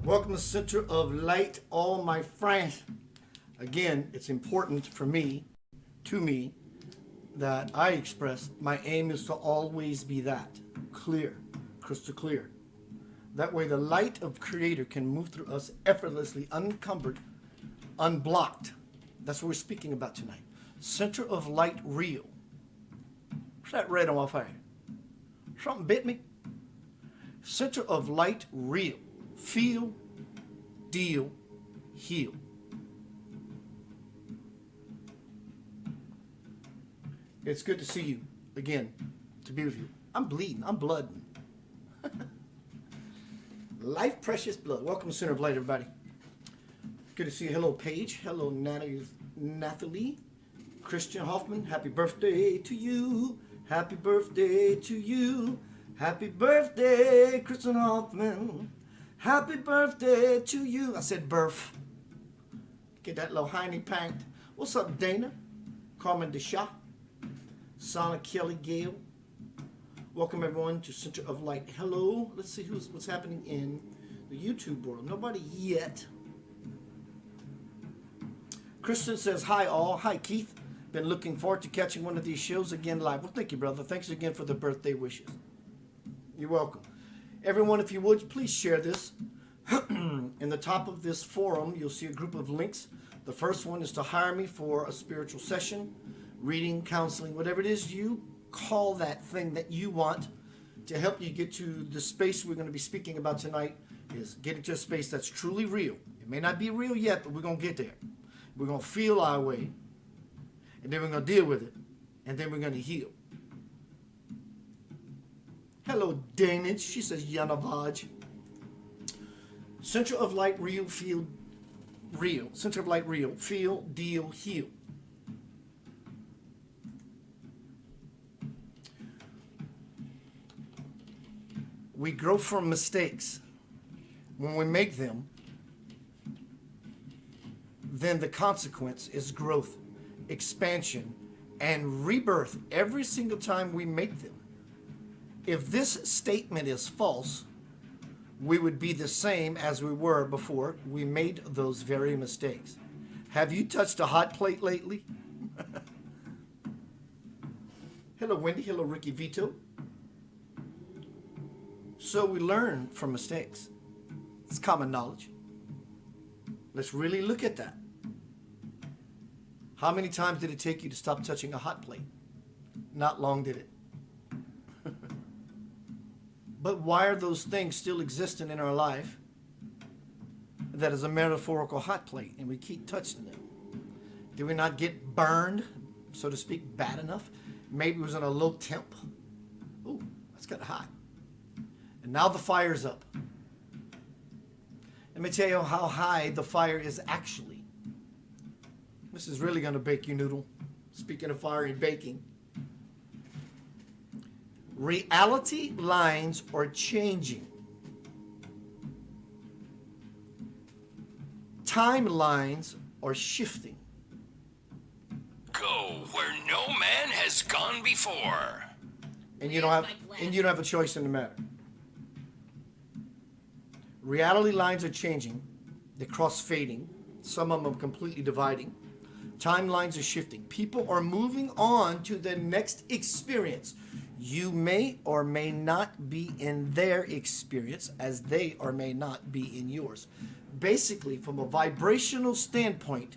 Welcome to Center of Light, all my friends. Again, it's important for me, that I express my aim is to always be that clear, crystal clear. That way the light of Creator can move through us effortlessly, unencumbered, unblocked. That's what we're speaking about tonight. Center of Light real. What's that red on my face? Something bit me? Center of Light real. Feel, deal, heal. It's good to see you again, to be with you. I'm bleeding. I'm blooding. Life precious blood. Welcome to Center of Light, everybody. Good to see you. Hello, Paige. Hello, Nathalie. Christian Hoffman. Happy birthday to you. Happy birthday to you. Happy birthday, Christian Hoffman. Happy birthday to you. I said birth. Get that little hiney panked. What's up, Dana? Carmen Desha. Sana Kelly Gale. Welcome everyone to Center of Light. Hello. Let's see what's happening in the YouTube world. Nobody yet. Kristen says, hi all. Hi Keith. Been looking forward to catching one of these shows again live. Well, thank you, brother. Thanks again for the birthday wishes. You're welcome. Everyone, if you would, please share this. In the top of this forum, you'll see a group of links. The first one is to hire me for a spiritual session, reading, counseling, whatever it is you call that thing that you want to help you get to the space we're going to be speaking about tonight, is getting to a space that's truly real. It may not be real yet, but we're going to get there. We're going to feel our way, and then we're going to deal with it, and then we're going to heal. Hello, Danage. She says, Yanavaj. Center of Light, real, feel, real. Center of Light, real, feel, deal, heal. We grow from mistakes. When we make them, then the consequence is growth, expansion, and rebirth every single time we make them. If this statement is false, we would be the same as we were before we made those very mistakes. Have you touched a hot plate lately? Hello, Wendy. Hello, Ricky Vito. So we learn from mistakes. It's common knowledge. Let's really look at that. How many times did it take you to stop touching a hot plate? Not long, did it? But why are those things still existing in our life that is a metaphorical hot plate and we keep touching them? Did we not get burned, so to speak, bad enough? Maybe it was in a low temp. Ooh, that's kind of hot. And now the fire's up. Let me tell you how high the fire is actually. This is really going to bake you, noodle. Speaking of fire and baking. Reality lines are changing. Timelines are shifting. Go where no man has gone before. And you don't have a choice in the matter. Reality lines are changing. They're cross-fading. Some of them are completely dividing. Timelines are shifting. People are moving on to the next experience. You may or may not be in their experience as they or may not be in yours. Basically, from a vibrational standpoint,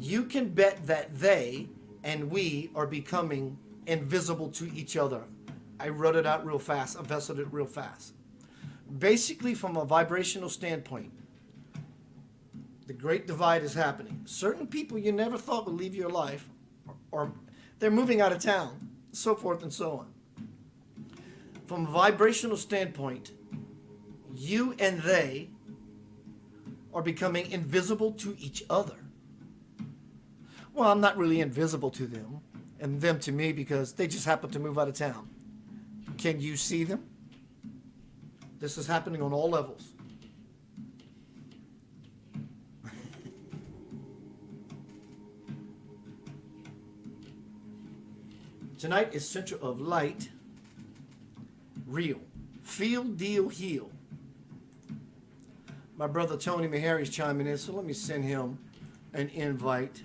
you can bet that they and we are becoming invisible to each other. I wrote it out real fast. I vesseled it real fast. Basically, from a vibrational standpoint, the great divide is happening. Certain people you never thought would leave your life, or they're moving out of town, so forth and so on. From a vibrational standpoint, you and they are becoming invisible to each other. Well, I'm not really invisible to them, and them to me, because they just happen to move out of town. Can you see them? This is happening on all levels. Tonight is Center of Light. real. Feel, deal, heal. My brother Tony Meharry's chiming in, so let me send him an invite.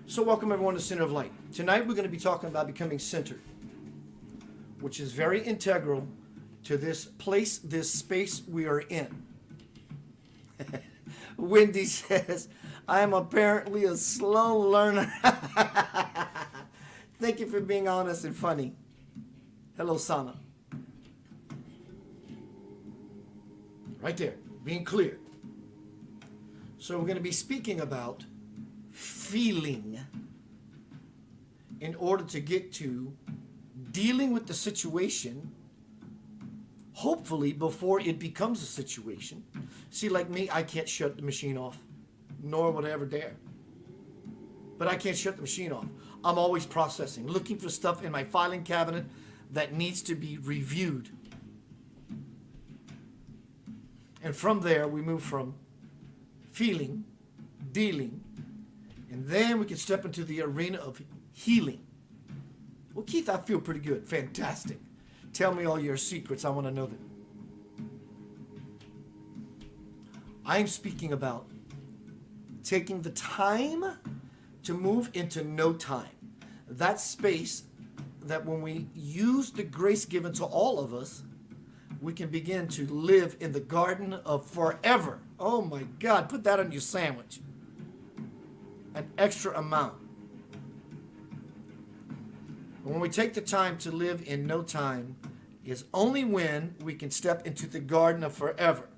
So welcome everyone to Center of Light. Tonight we're going to be talking about becoming centered, which is very integral to this place, this space we are in. Wendy says, I am apparently a slow learner. Thank you for being honest and funny. Hello, Sana. Right there, being clear. So we're going to be speaking about feeling in order to get to dealing with the situation, hopefully before it becomes a situation. See, like me, I can't shut the machine off, nor would I ever dare. But I can't shut the machine off. I'm always processing, looking for stuff in my filing cabinet that needs to be reviewed. And from there, we move from feeling, dealing, and then we can step into the arena of healing. Well, Keith, I feel pretty good. Fantastic. Tell me all your secrets. I want to know them. I'm speaking about taking the time to move into no time. That space that when we use the grace given to all of us, we can begin to live in the garden of forever. Oh my God, put that on your sandwich. An extra amount. When we take the time to live in no time is only when we can step into the garden of forever.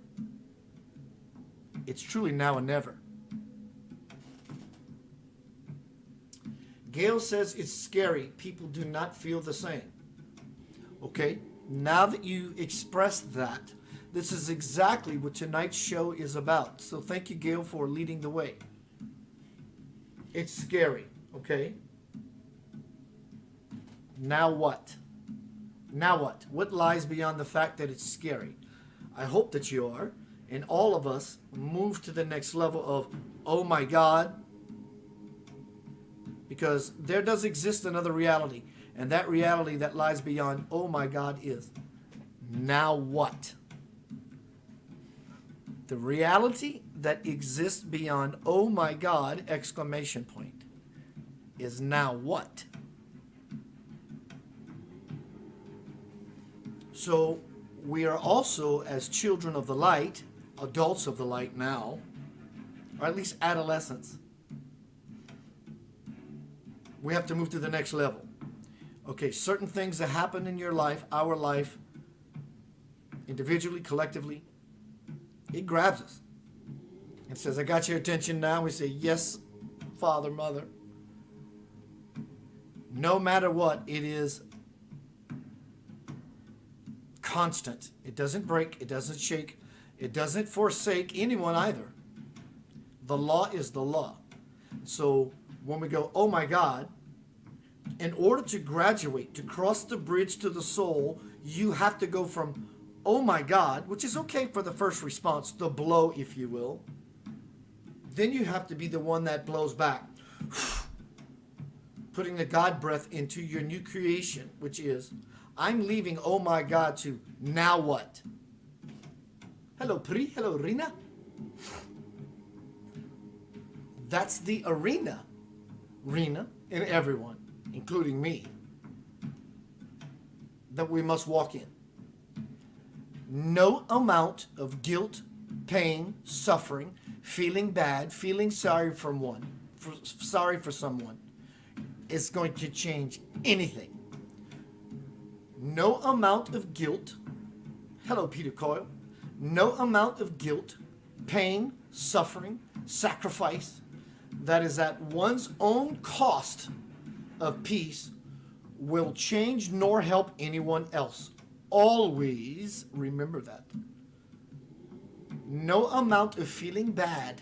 It's truly now and never. Gail says it's scary. People do not feel the same. Okay, now that you expressed that, this is exactly what tonight's show is about. So thank you, Gail, for leading the way. It's scary, okay? Now what? Now what? What lies beyond the fact that it's scary? I hope that you are, and all of us move to the next level of, oh my God, because there does exist another reality, and that reality that lies beyond, oh my God, is now what? The reality that exists beyond, oh my God, exclamation point, is now what? So we are also, as children of the light, adults of the light now, or at least adolescents, we have to move to the next level. Okay, certain things that happen in your life, our life, individually, collectively, it grabs us and says, I got your attention now. We say, yes, Father, Mother. No matter what, it is constant. It doesn't break. It doesn't shake. It doesn't forsake anyone either. The law is the law. So when we go, oh my God, in order to graduate, to cross the bridge to the soul, you have to go from, oh my God, which is okay for the first response, the blow, if you will. Then you have to be the one that blows back, putting the God breath into your new creation, which is, I'm leaving, oh my God, to now what? Hello, Pri. Hello, Rina. That's the arena, Rina, and everyone, including me, that we must walk in. No amount of guilt, pain, suffering, feeling bad, feeling sorry for someone is going to change anything. No amount of guilt, hello Peter Coyle, no amount of guilt, pain, suffering, sacrifice that is at one's own cost of peace will change nor help anyone else. Always remember that. No amount of feeling bad.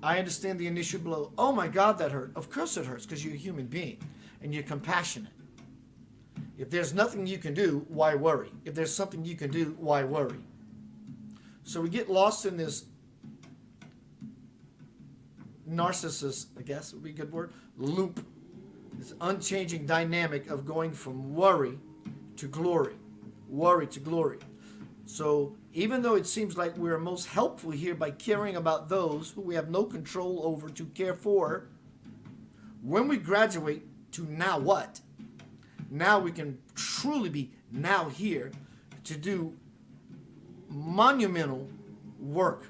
I understand the initial blow. Oh my God, that hurt. Of course it hurts because you're a human being and you're compassionate. If there's nothing you can do, why worry? If there's something you can do, why worry? So we get lost in this narcissist, I guess would be a good word, loop This unchanging dynamic of going from worry to glory. Worry to glory. So even though it seems like we're most helpful here by caring about those who we have no control over to care for, when we graduate to now what? Now we can truly be now here to do monumental work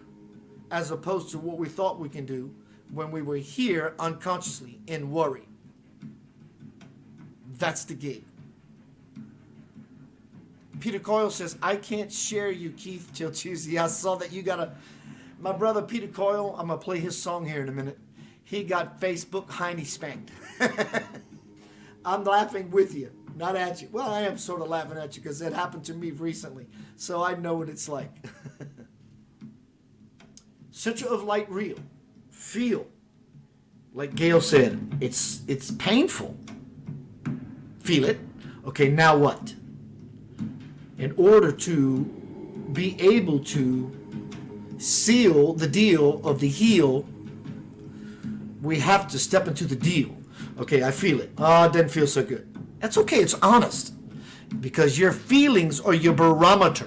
as opposed to what we thought we can do when we were here unconsciously in worry. That's the gig. Peter Coyle says, I can't share you, Keith, till Tuesday. I saw that you got my brother Peter Coyle, I'm going to play his song here in a minute. He got Facebook hiney spanked. I'm laughing with you, not at you. Well, I am sort of laughing at you because it happened to me recently. So I know what it's like. Center of light real. Feel. Like Gail said, it's painful. Feel it. Okay, now what? In order to be able to seal the deal of the heel, we have to step into the deal. Okay, I feel it. Oh, it doesn't feel so good. That's okay, it's honest. Because your feelings are your barometer.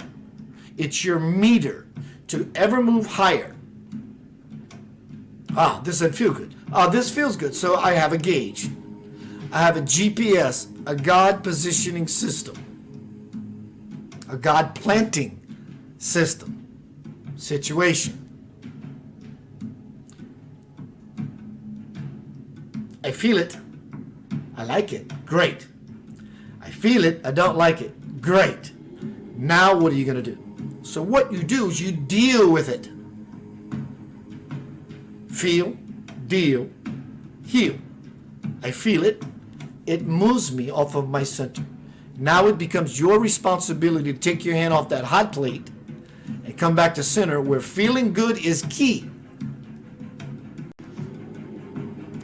It's your meter to ever move higher. Ah, this doesn't feel good. Ah, this feels good, so I have a gauge. I have a GPS, a God positioning system. A God planting system, situation. I feel it. I like it. Great. I feel it. I don't like it. Great. Now what are you going to do? So what you do is you deal with it. Feel, deal, heal. I feel it. It moves me off of my center. Now it becomes your responsibility to take your hand off that hot plate and come back to center where feeling good is key.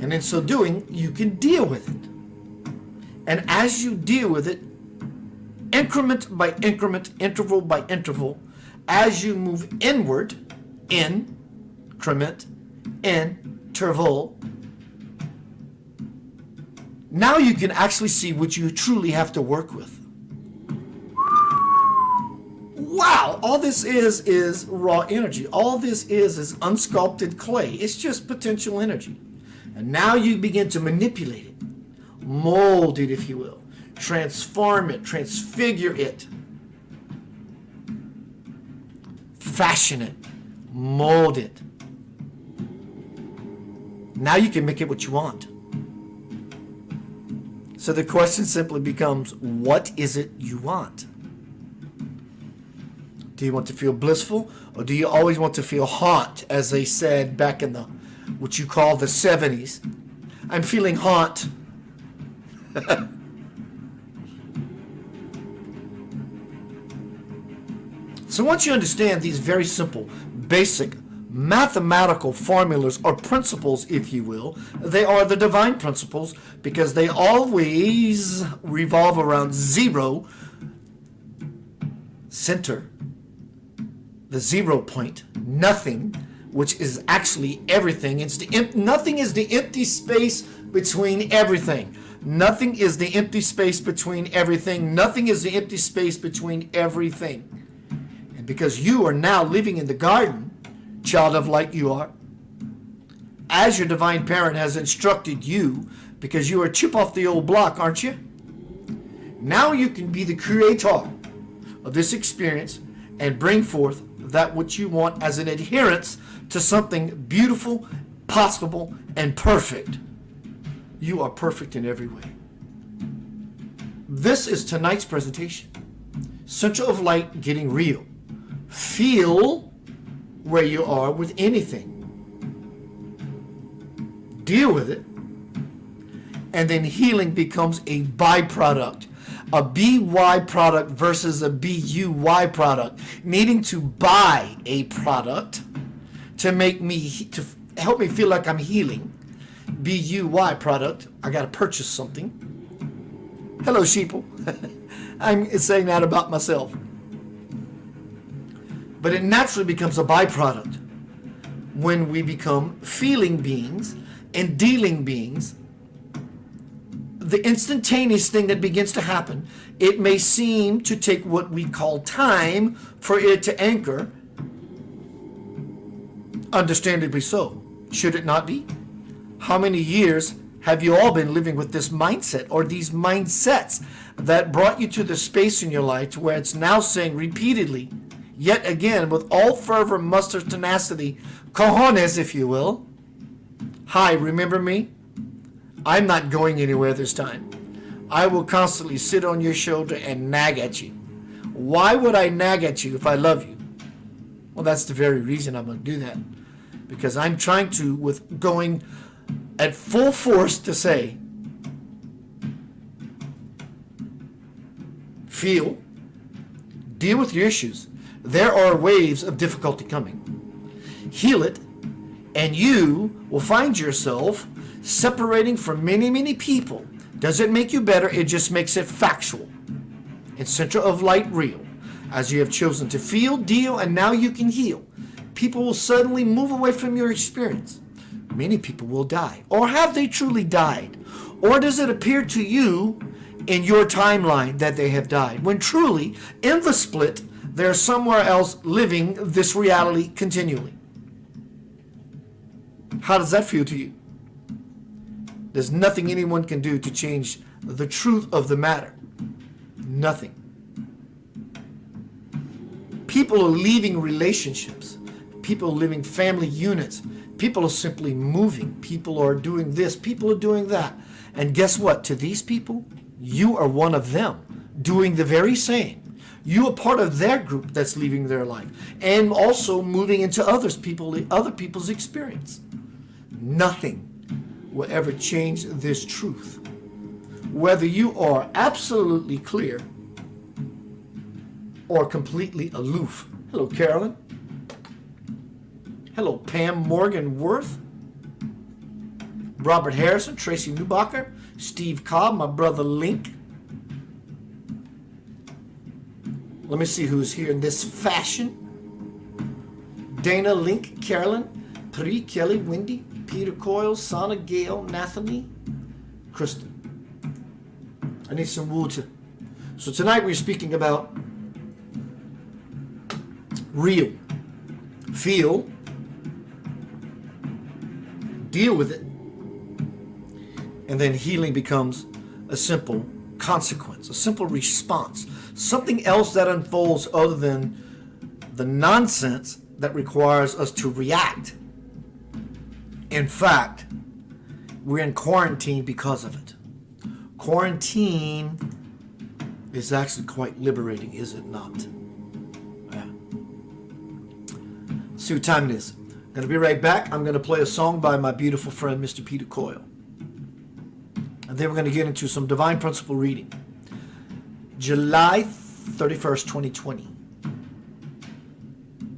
And in so doing, you can deal with it. And as you deal with it, increment by increment, interval by interval, as you move inward, increment, interval, now you can actually see what you truly have to work with. Wow, all this is raw energy. All this is unsculpted clay. It's just potential energy. And now you begin to manipulate it, mold it, if you will, transform it, transfigure it, fashion it, mold it. Now you can make it what you want. So the question simply becomes, what is it you want? Do you want to feel blissful, or do you always want to feel haunt, as they said back in the, what you call the 70s? I'm feeling haunt. So once you understand these very simple, basic, mathematical formulas or principles, if you will, they are the divine principles because they always revolve around zero, center, the 0 point, nothing, which is actually everything. It's nothing is the empty space between everything. Nothing is the empty space between everything. Nothing is the empty space between everything. And because you are now living in the garden, child of light you are, as your divine parent has instructed you, because you are a chip off the old block, aren't you? Now you can be the creator of this experience and bring forth that which you want as an adherence to something beautiful, possible, and perfect. You are perfect in every way. This is tonight's presentation. Center of light getting real. Feel where you are with anything. Deal with it. And then healing becomes a byproduct. A BY product versus a BUY product. Needing to buy a product to make me, to help me feel like I'm healing. BUY product, I gotta purchase something. Hello, sheeple. I'm saying that about myself. But it naturally becomes a byproduct when we become feeling beings and dealing beings the instantaneous thing that begins to happen, it may seem to take what we call time for it to anchor. Understandably so. Should it not be? How many years have you all been living with this mindset or these mindsets that brought you to the space in your life to where it's now saying repeatedly, yet again, with all fervor, muster, tenacity, cojones, if you will, hi, remember me? I'm not going anywhere this time. I will constantly sit on your shoulder and nag at you. Why would I nag at you if I love you? Well, that's the very reason I'm going to do that. Because I'm trying to, with going at full force to say, feel, deal with your issues. There are waves of difficulty coming. Heal it, and you will find yourself separating from many, many people. Does it make you better? It just makes it factual. And center of light real. As you have chosen to feel, deal, and now you can heal. People will suddenly move away from your experience. Many people will die. Or have they truly died? Or does it appear to you in your timeline that they have died, when truly, in the split, they're somewhere else living this reality continually? How does that feel to you? There's nothing anyone can do to change the truth of the matter. Nothing. People are leaving relationships. People are leaving family units. People are simply moving. People are doing this. People are doing that. And guess what? To these people, you are one of them doing the very same. You are part of their group that's leaving their life and also moving into other people's experience. Nothing will ever change this truth. Whether you are absolutely clear or completely aloof. Hello, Carolyn. Hello, Pam Morgan Worth. Robert Harrison, Tracy Newbacher, Steve Cobb, my brother Link. Let me see who's here in this fashion. Dana, Link, Carolyn, Pri, Kelly, Wendy, Peter Coyle, Sana, Gail, Nathanie, Kristen. I need some water. So tonight we're speaking about real, feel, deal with it, and then healing becomes a simple consequence, a simple response, something else that unfolds other than the nonsense that requires us to react. In fact, we're in quarantine because of it. Quarantine is actually quite liberating, is it not? Yeah. Let's see what time it is. I'm going to be right back. I'm going to play a song by my beautiful friend, Mr. Peter Coyle. And then we're going to get into some divine principle reading. July 31st, 2020.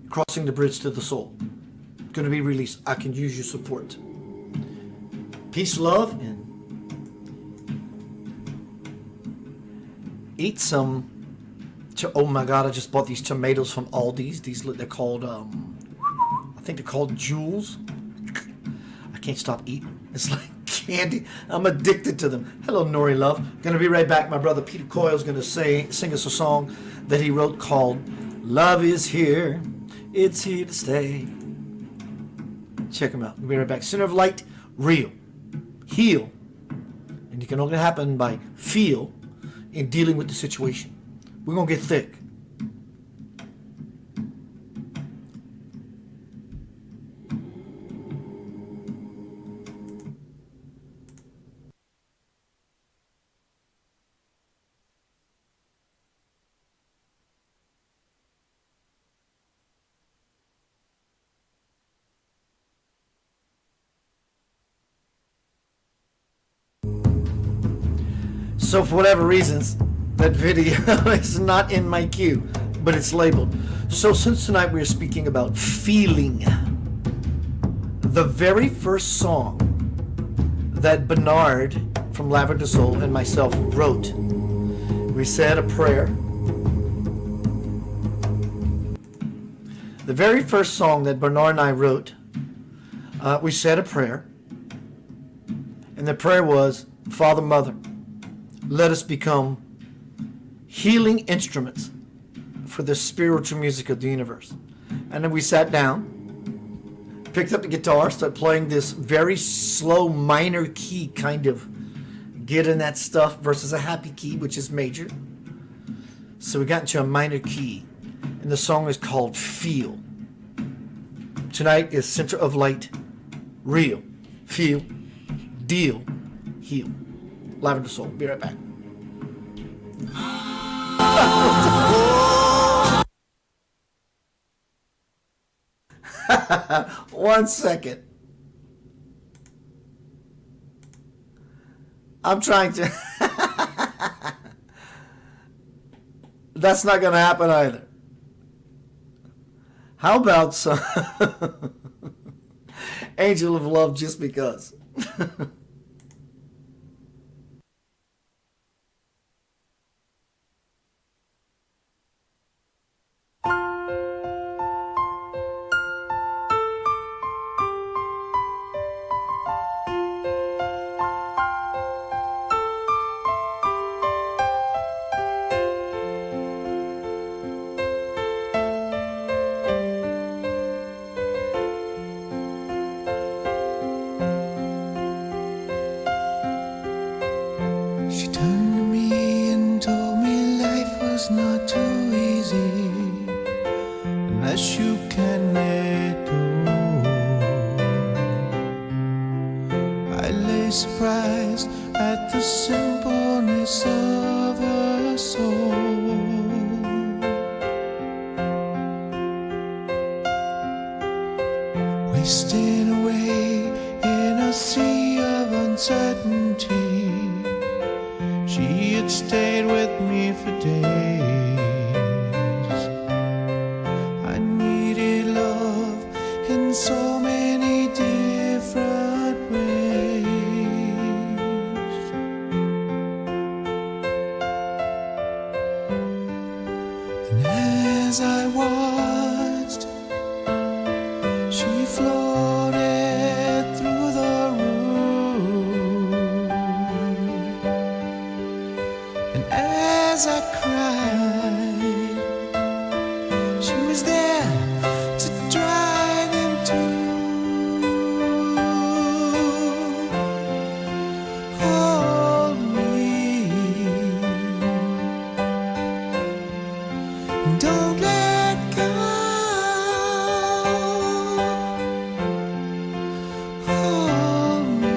Crossing the Bridge to the Soul. Going to be released. I can use your support. Peace, love, and eat some. Oh my God! I just bought these tomatoes from Aldi's. They're called. I think they're called Jewels. I can't stop eating. It's like candy. I'm addicted to them. Hello, Nori Love. Gonna be right back. My brother Peter Coyle is gonna sing us a song that he wrote called "Love Is Here, It's Here to Stay." Check him out. We'll be right back. Center of light, real, heal, and you can only happen by feel in dealing with the situation. We're gonna get thick. So for whatever reasons, that video is not in my queue, but it's labeled. So since tonight we're speaking about feeling, the very first song that Bernard from Lavender Soul and myself wrote, we said a prayer. The very first song that Bernard and I wrote, we said a prayer. And the prayer was, Father, Mother, let us become healing instruments for the spiritual music of the universe. And then we sat down, picked up the guitar, started playing this very slow minor key kind of getting that stuff versus a happy key, which is major. So we got into a minor key, and the song is called Feel. Tonight is Center of Light, Real, Feel, Deal, Heal. Lavender Soul. Be right back. 1 second. I'm trying to. That's not going to happen either. How about some Angel of Love just because? She turned to me and told me life was not too easy unless you can let go. I lay surprised at the simpleness of her soul. Wasting away in a sea of uncertainty. She had stayed with me for days. I needed love in so many different ways. And as I watched, she floated through the room. And as I cried, she was there to dry them too. Hold me and don't let go. Hold me.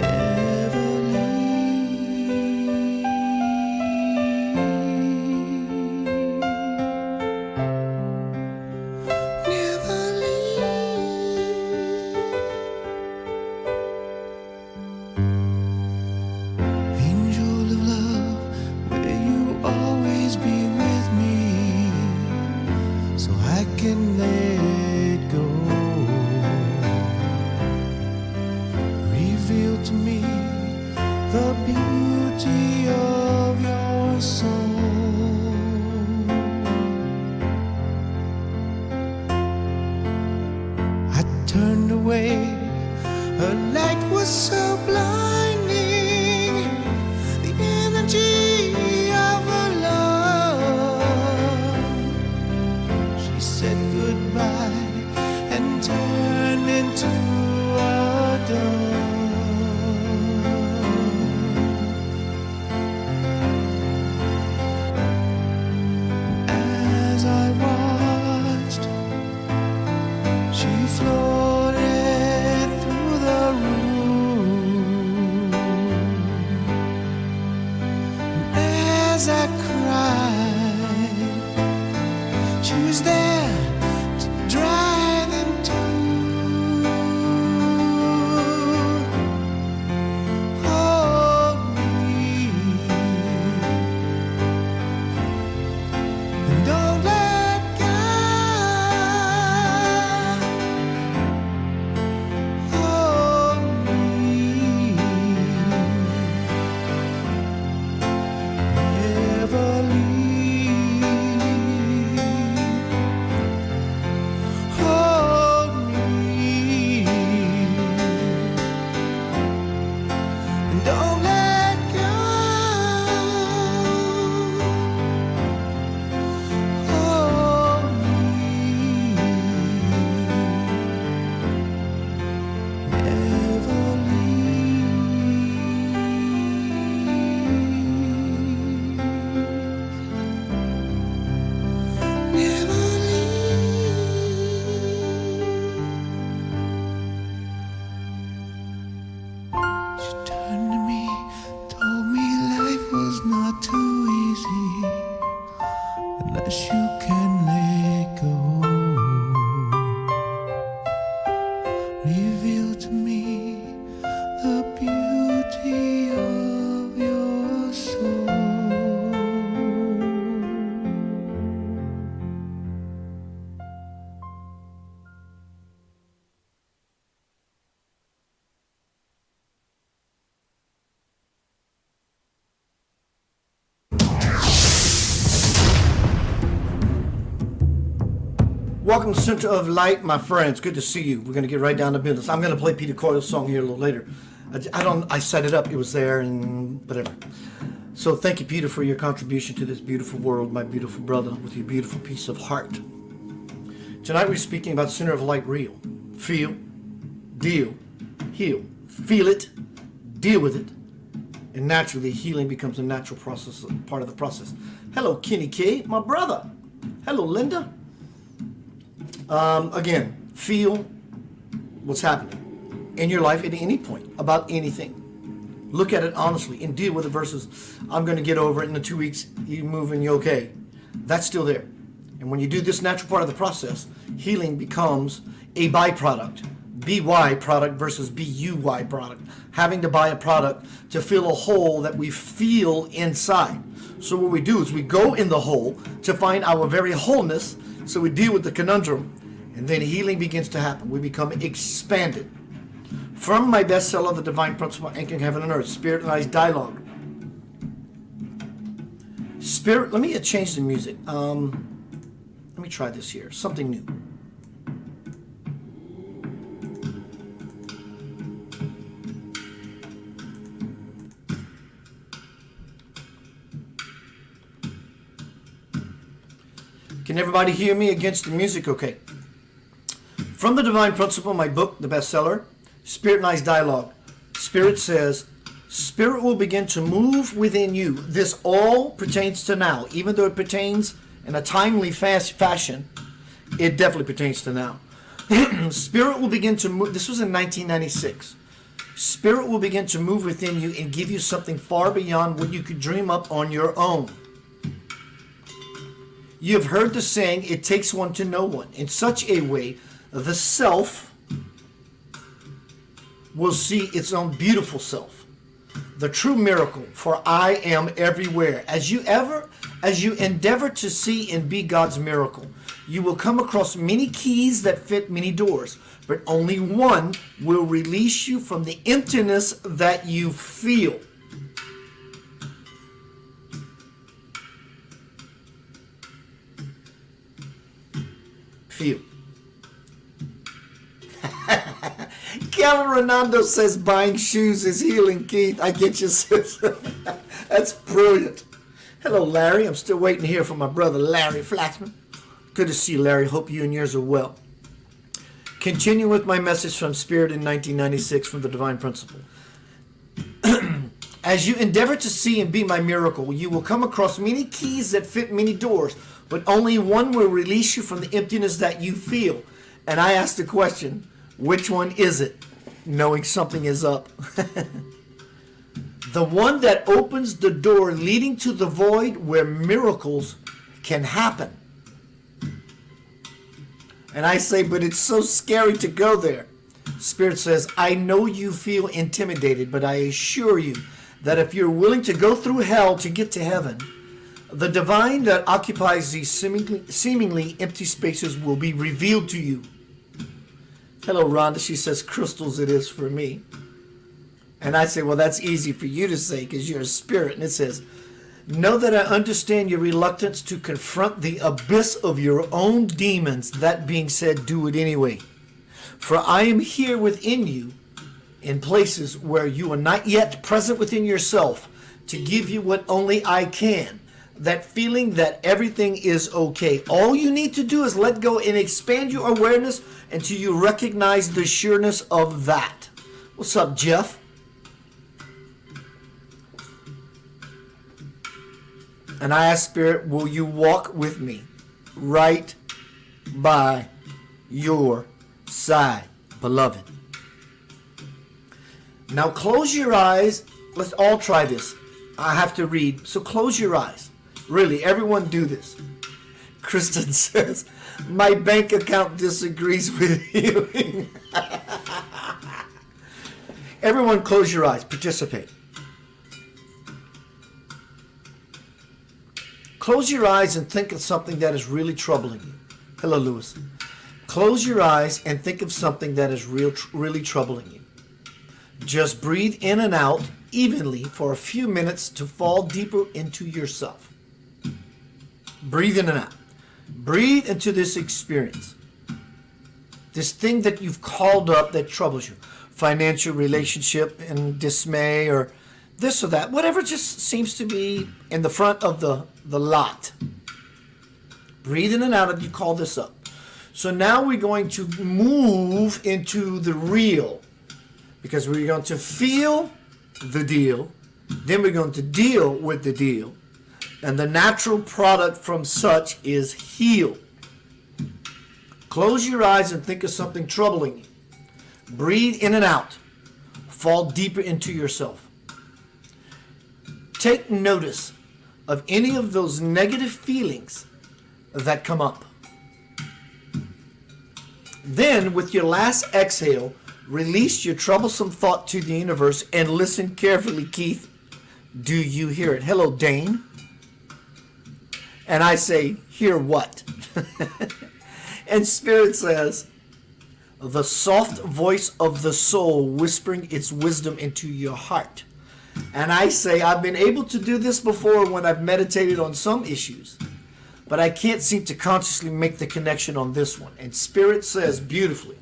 Never leave. Never leave. Angel of love, will you always be with me so I can let go? Reveal to me the beauty of your soul. I turned away, her light was so blinding, the energy of her love. She said goodbye and turned into a dove. As I watched, she floated through the room. And as I cried, she was there to dry them too. Hold me and don't let go. Hold me. Never leave. Welcome to Center of Light, my friends. Good to see you. We're going to get right down to business. I'm going to play Peter Coyle's song here a little later. I set it up. It was there and whatever. So thank you, Peter, for your contribution to this beautiful world, my beautiful brother, with your beautiful piece of heart. Tonight we're speaking about Center of Light real. Feel, deal, heal. Feel it, deal with it, and naturally healing becomes a natural process, part of the process. Hello, Kenny K, my brother. Hello, Linda. Again, feel what's happening in your life at any point about anything. Look at it honestly and deal with it versus I'm going to get over it in the 2 weeks, you move and you're okay. That's still there. And when you do this natural part of the process, healing becomes a byproduct. BY product versus BUY product. Having to buy a product to fill a hole that we feel inside. So what we do is we go in the hole to find our very wholeness. So we deal with the conundrum, and then healing begins to happen. We become expanded. From my bestseller, The Divine Principle, Anchoring Heaven and Earth, Spirit and I's Dialogue. Spirit, let me change the music. Let me try this here, something new. Can everybody hear me against the music? Okay. From The Divine Principle, my book, the bestseller, Spirit and I's Dialogue. Spirit says, Spirit will begin to move within you. This all pertains to now. Even though it pertains in a timely fashion, it definitely pertains to now. Spirit will begin to move. This was in 1996. Spirit will begin to move within you and give you something far beyond what you could dream up on your own. You have heard the saying, it takes one to know one. In such a way, the self will see its own beautiful self. The true miracle, for I am everywhere. As you endeavor to see and be God's miracle, you will come across many keys that fit many doors, but only one will release you from the emptiness that you feel. Feel. Kevin Renando says buying shoes is healing, Keith. I get you, sis. That's brilliant. Hello, Larry. I'm still waiting to hear from my brother, Larry Flaxman. Good to see you, Larry. Hope you and yours are well. Continue with my message from Spirit in 1996 from The Divine Principle. As you endeavor to see and be my miracle, you will come across many keys that fit many doors, but only one will release you from the emptiness that you feel. And I ask the question, which one is it? Knowing something is up. The one that opens the door leading to the void where miracles can happen. And I say, but it's so scary to go there. Spirit says, I know you feel intimidated, but I assure you that if you're willing to go through hell to get to heaven, the divine that occupies these seemingly empty spaces will be revealed to you. Hello, Rhonda. She says, crystals it is for me. And I say, well, that's easy for you to say because you're a spirit. And it says, know that I understand your reluctance to confront the abyss of your own demons. That being said, do it anyway. For I am here within you in places where you are not yet present within yourself to give you what only I can. That feeling that everything is okay. All you need to do is let go and expand your awareness until you recognize the sureness of that. What's up, Jeff? And I ask Spirit, will you walk with me right by your side, beloved? Now close your eyes. Let's all try this. I have to read, so close your eyes. Really, everyone do this. Kristen says, my bank account disagrees with healing. Everyone close your eyes. Participate. Close your eyes and think of something that is really troubling you. Hello, Lewis. Close your eyes and think of something that is really troubling you. Just breathe in and out evenly for a few minutes to fall deeper into yourself. Breathe in and out. Breathe into this experience. This thing that you've called up that troubles you. Financial relationship and dismay, or this or that. Whatever just seems to be in the front of the lot. Breathe in and out as you call this up. So now we're going to move into the real, because we're going to feel the deal, then we're going to deal with the deal, and the natural product from such is heal. Close your eyes and think of something troubling you. Breathe in and out. Fall deeper into yourself. Take notice of any of those negative feelings that come up. Then, with your last exhale, release your troublesome thought to the universe and listen carefully, Keith. Do you hear it? Hello, Dane. And I say, hear what? And Spirit says, the soft voice of the soul whispering its wisdom into your heart. And I say, I've been able to do this before when I've meditated on some issues, but I can't seem to consciously make the connection on this one. And Spirit says beautifully,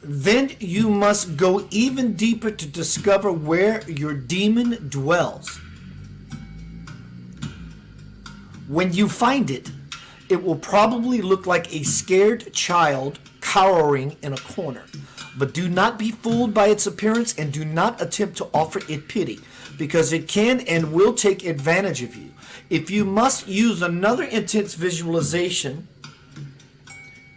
then you must go even deeper to discover where your demon dwells. When you find it, it will probably look like a scared child cowering in a corner. But do not be fooled by its appearance, and do not attempt to offer it pity, because it can and will take advantage of you. If you must use another intense visualization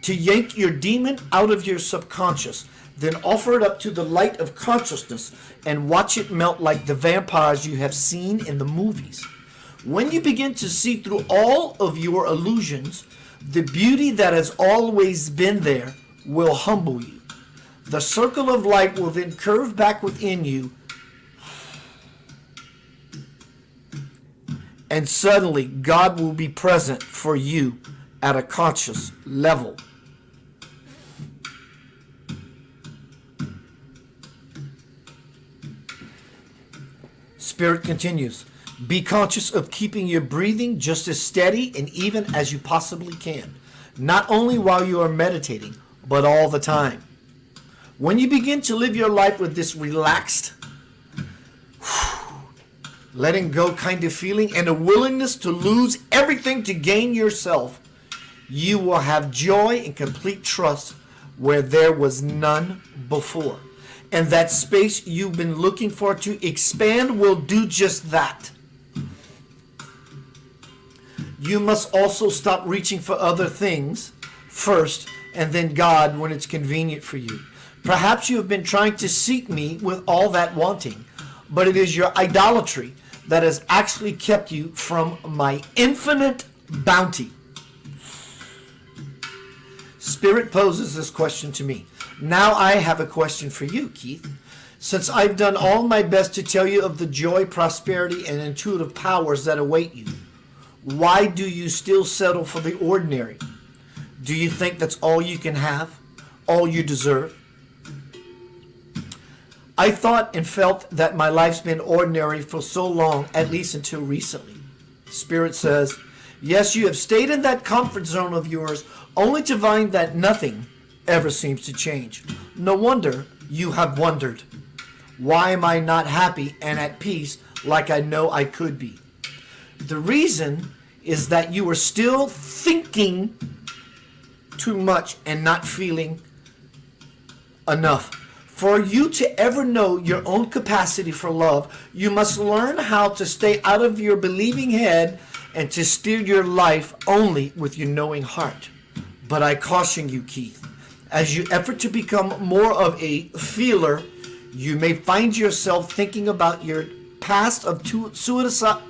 to yank your demon out of your subconscious, then offer it up to the light of consciousness and watch it melt like the vampires you have seen in the movies. When you begin to see through all of your illusions, the beauty that has always been there will humble you. The circle of light will then curve back within you, and suddenly God will be present for you at a conscious level. Spirit continues. Be conscious of keeping your breathing just as steady and even as you possibly can. Not only while you are meditating, but all the time. When you begin to live your life with this relaxed, letting go kind of feeling and a willingness to lose everything to gain yourself, you will have joy and complete trust where there was none before. And that space you've been looking for to expand will do just that. You must also stop reaching for other things first, and then God when it's convenient for you. Perhaps you have been trying to seek me with all that wanting, but it is your idolatry that has actually kept you from my infinite bounty. Spirit poses this question to me. Now I have a question for you, Keith. Since I've done all my best to tell you of the joy, prosperity, and intuitive powers that await you, why do you still settle for the ordinary? Do you think that's all you can have? All you deserve? I thought and felt that my life's been ordinary for so long, at least until recently. Spirit says, yes, you have stayed in that comfort zone of yours only to find that nothing ever seems to change. No wonder you have wondered, why am I not happy and at peace like I know I could be? The reason is that you are still thinking too much and not feeling enough. For you to ever know your own capacity for love, you must learn how to stay out of your believing head and to steer your life only with your knowing heart. But I caution you, Keith, as you effort to become more of a feeler, you may find yourself thinking about your past of suicide.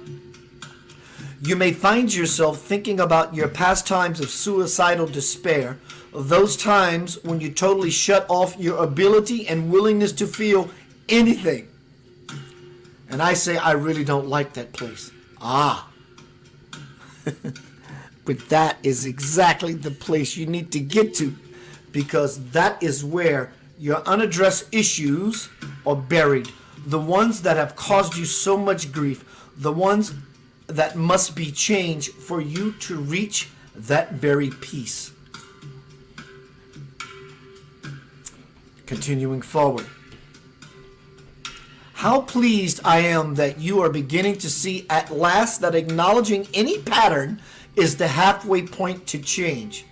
You may find yourself thinking about your past times of suicidal despair, those times when you totally shut off your ability and willingness to feel anything. And I say, I really don't like that place. But that is exactly the place you need to get to, because that is where your unaddressed issues are buried. The ones that have caused you so much grief, the ones that must be changed for you to reach that very peace. Continuing forward. How pleased I am that you are beginning to see at last that acknowledging any pattern is the halfway point to change.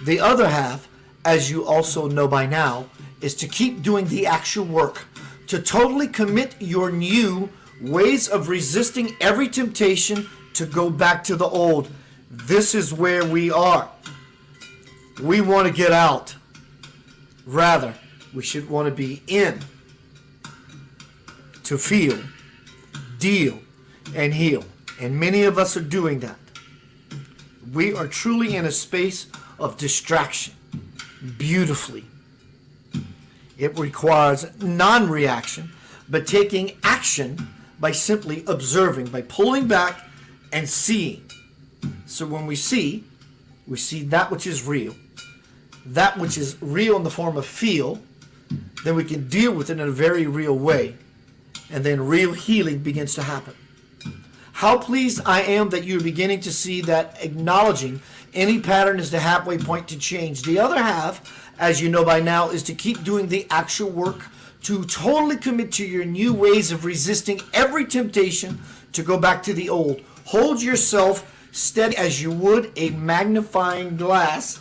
The other half, as you also know by now, is to keep doing the actual work, to totally commit your new ways of resisting every temptation to go back to the old. This is where we are. We want to get out. Rather, we should want to be in, to feel, deal, and heal. And many of us are doing that. We are truly in a space of distraction, beautifully. It requires non-reaction, but taking action by simply observing, by pulling back and seeing. So when we see that which is real. That which is real in the form of feel, then we can deal with it in a very real way. And then real healing begins to happen. How pleased I am that you're beginning to see that acknowledging any pattern is the halfway point to change. The other half, as you know by now, is to keep doing the actual work, to totally commit to your new ways of resisting every temptation to go back to the old. Hold yourself steady as you would a magnifying glass.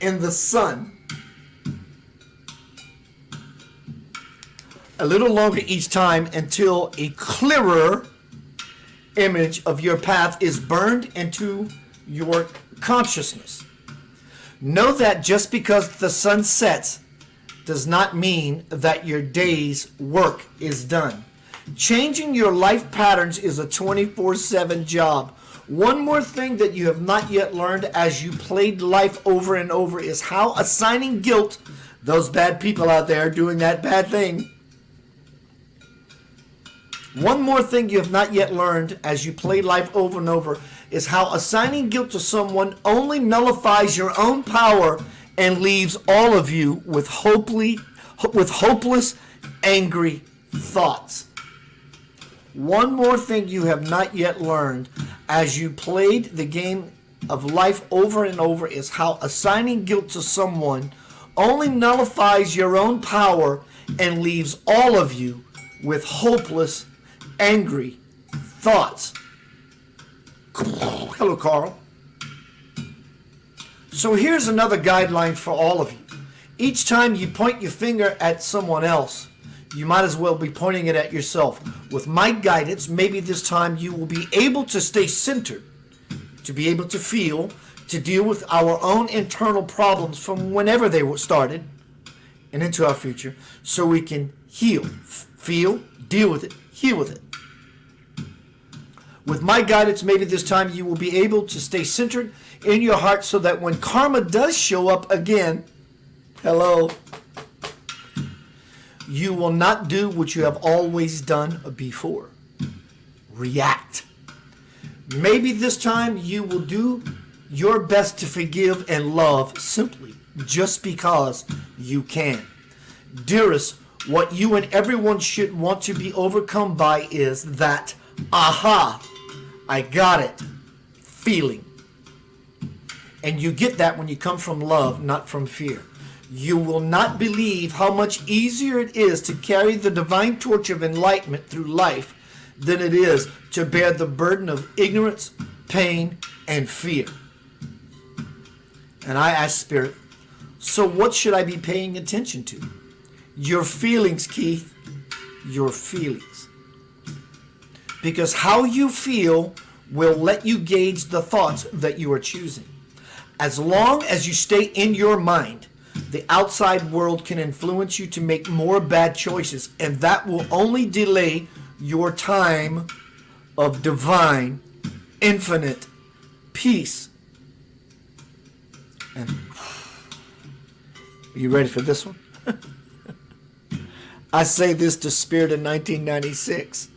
In the sun. A little longer each time until a clearer image of your path is burned into your consciousness. Know that just because the sun sets does not mean that your day's work is done. Changing your life patterns is a 24/7 job. One more thing that you have not yet learned as you played life over and over is how assigning guilt, those bad people out there doing that bad thing. One more thing you have not yet learned as you play life over and over is how assigning guilt to someone only nullifies your own power and leaves all of you with hopeless, angry thoughts. One more thing you have not yet learned as you played the game of life over and over is how assigning guilt to someone only nullifies your own power and leaves all of you with hopeless, angry thoughts. Hello, Carl. So here's another guideline for all of you. Each time you point your finger at someone else, you might as well be pointing it at yourself. With my guidance, maybe this time you will be able to stay centered, to be able to feel, to deal with our own internal problems from whenever they were started and into our future, so we can heal, feel, deal with it, heal with it. With my guidance, maybe this time you will be able to stay centered in your heart so that when karma does show up again, hello, you will not do what you have always done before. React. Maybe this time you will do your best to forgive and love simply just because you can. Dearest, what you and everyone should want to be overcome by is that, aha, I got it, feeling. And you get that when you come from love, not from fear. You will not believe how much easier it is to carry the divine torch of enlightenment through life than it is to bear the burden of ignorance, pain, and fear. And I ask Spirit, so what should I be paying attention to? Your feelings, Keith, your feelings. Because how you feel will let you gauge the thoughts that you are choosing. As long as you stay in your mind, the outside world can influence you to make more bad choices, and that will only delay your time of divine, infinite peace. And are you ready for this one? I say this to Spirit in 1996.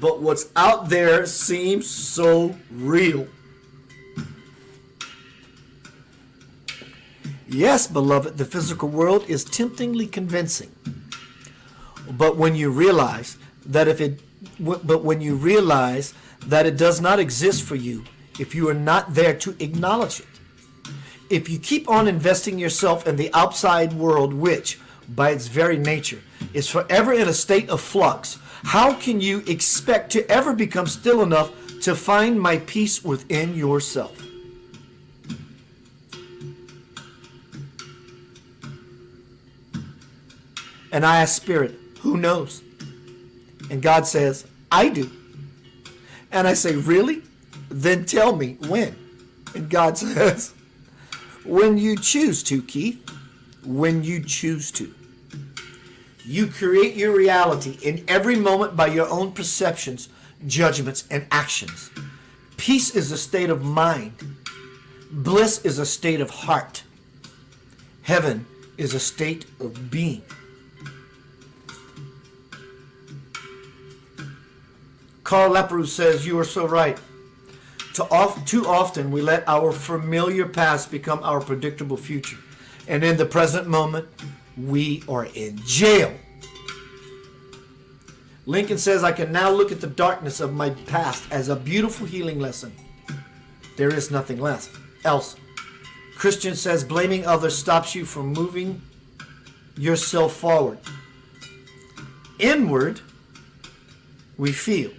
But what's out there seems so real. Yes, beloved, the physical world is temptingly convincing. But when you realize that it does not exist for you, if you are not there to acknowledge it, if you keep on investing yourself in the outside world, which, by its very nature, is forever in a state of flux, how can you expect to ever become still enough to find my peace within yourself? And I ask Spirit, who knows? And God says, I do. And I say, really? Then tell me when. And God says, when you choose to, Keith. When you choose to. You create your reality in every moment by your own perceptions, judgments, and actions. Peace is a state of mind. Bliss is a state of heart. Heaven is a state of being. Carl Leperoux says, you are so right. Too often we let our familiar past become our predictable future. And in the present moment, we are in jail. Lincoln says, I can now look at the darkness of my past as a beautiful healing lesson. There is nothing else. Christian says, blaming others stops you from moving yourself forward. Inward, we feel.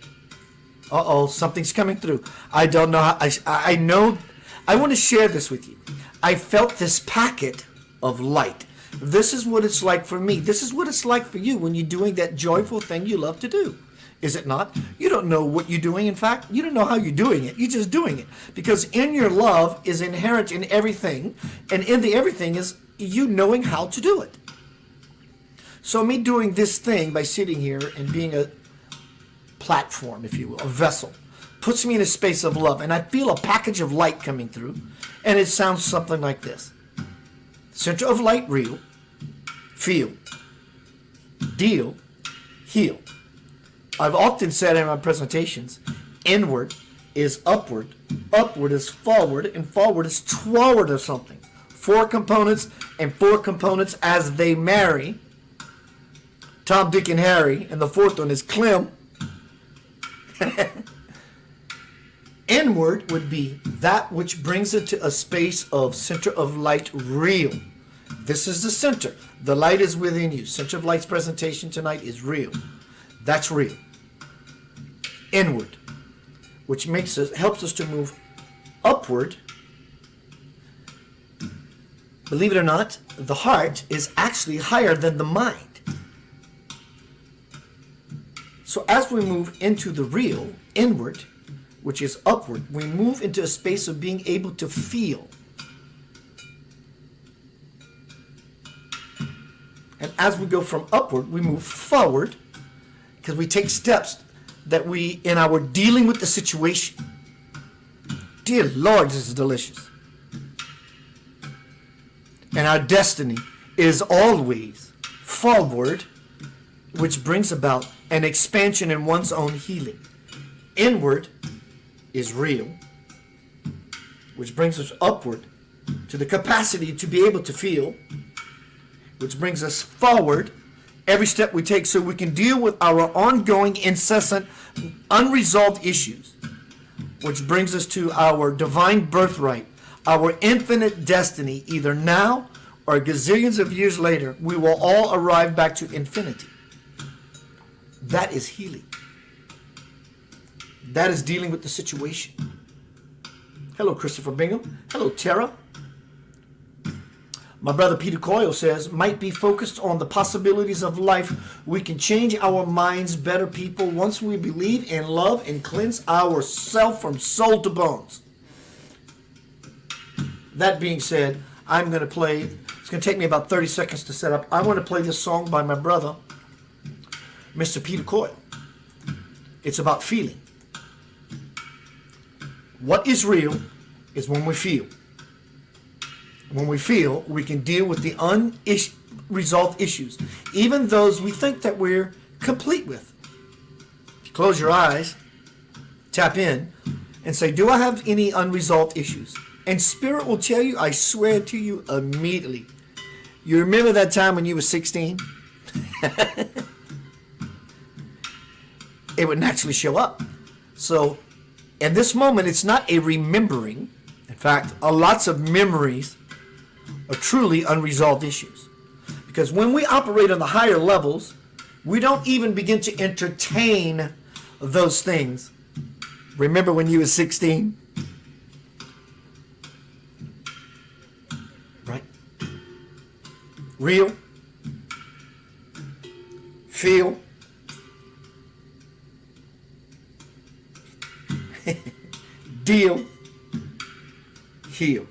Uh-oh, something's coming through. I don't know how, I know, I want to share this with you. I felt this packet of light. This is what it's like for me. This is what it's like for you when you're doing that joyful thing you love to do. Is it not? You don't know what you're doing. In fact, you don't know how you're doing it. You're just doing it. Because in your love is inherent in everything. And in the everything is you knowing how to do it. So me doing this thing by sitting here and being a platform, if you will, a vessel, puts me in a space of love. And I feel a package of light coming through. And it sounds something like this. Center of light, real, feel, deal, heal. I've often said in my presentations, inward is upward, upward is forward, and forward is toward or something. Four components, and four components as they marry. Tom, Dick, and Harry, and the fourth one is Clem. Inward would be that which brings it to a space of center of light, real. This is the center. The light is within you. Center of light's presentation tonight is real. That's real. Inward, which helps us to move upward. Believe it or not, the heart is actually higher than the mind. So as we move into the real, inward, which is upward, we move into a space of being able to feel. And as we go from upward, we move forward because we take steps that we, in our dealing with the situation. Dear Lord, this is delicious. And our destiny is always forward, which brings about an expansion in one's own healing. Inward is real, which brings us upward to the capacity to be able to feel, which brings us forward every step we take so we can deal with our ongoing, incessant, unresolved issues, which brings us to our divine birthright, our infinite destiny. Either now or gazillions of years later, we will all arrive back to infinity. That is healing. That is dealing with the situation. Hello, Christopher Bingham. Hello, Tara. My brother Peter Coyle says, might be focused on the possibilities of life. We can change our minds better, people, once we believe in love and cleanse ourselves from soul to bones. That being said, I'm going to play, it's going to take me about 30 seconds to set up. I want to play this song by my brother, Mr. Peter Coyle. It's about feeling. What is real is when we feel. When we feel, we can deal with the unresolved issues, even those we think that we're complete with. Close your eyes, tap in, and say, do I have any unresolved issues? And spirit will tell you, I swear to you immediately. You remember that time when you were 16? It would naturally show up. So in this moment, it's not a remembering. In fact, lots of memories are truly unresolved issues. Because when we operate on the higher levels, we don't even begin to entertain those things. Remember when you were 16? Right? Real. Feel. Deal. Heal.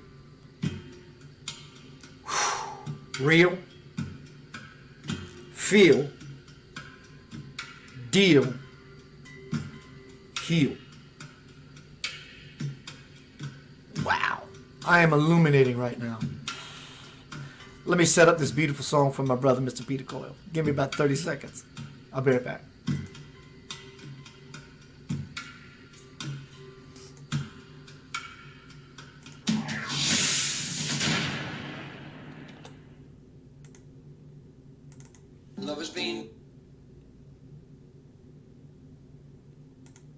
Real. Feel. Deal. Heal. Wow. I am illuminating right now. Let me set up this beautiful song from my brother, Mr. Peter Coyle. Give me about 30 seconds. I'll be right back. Love has been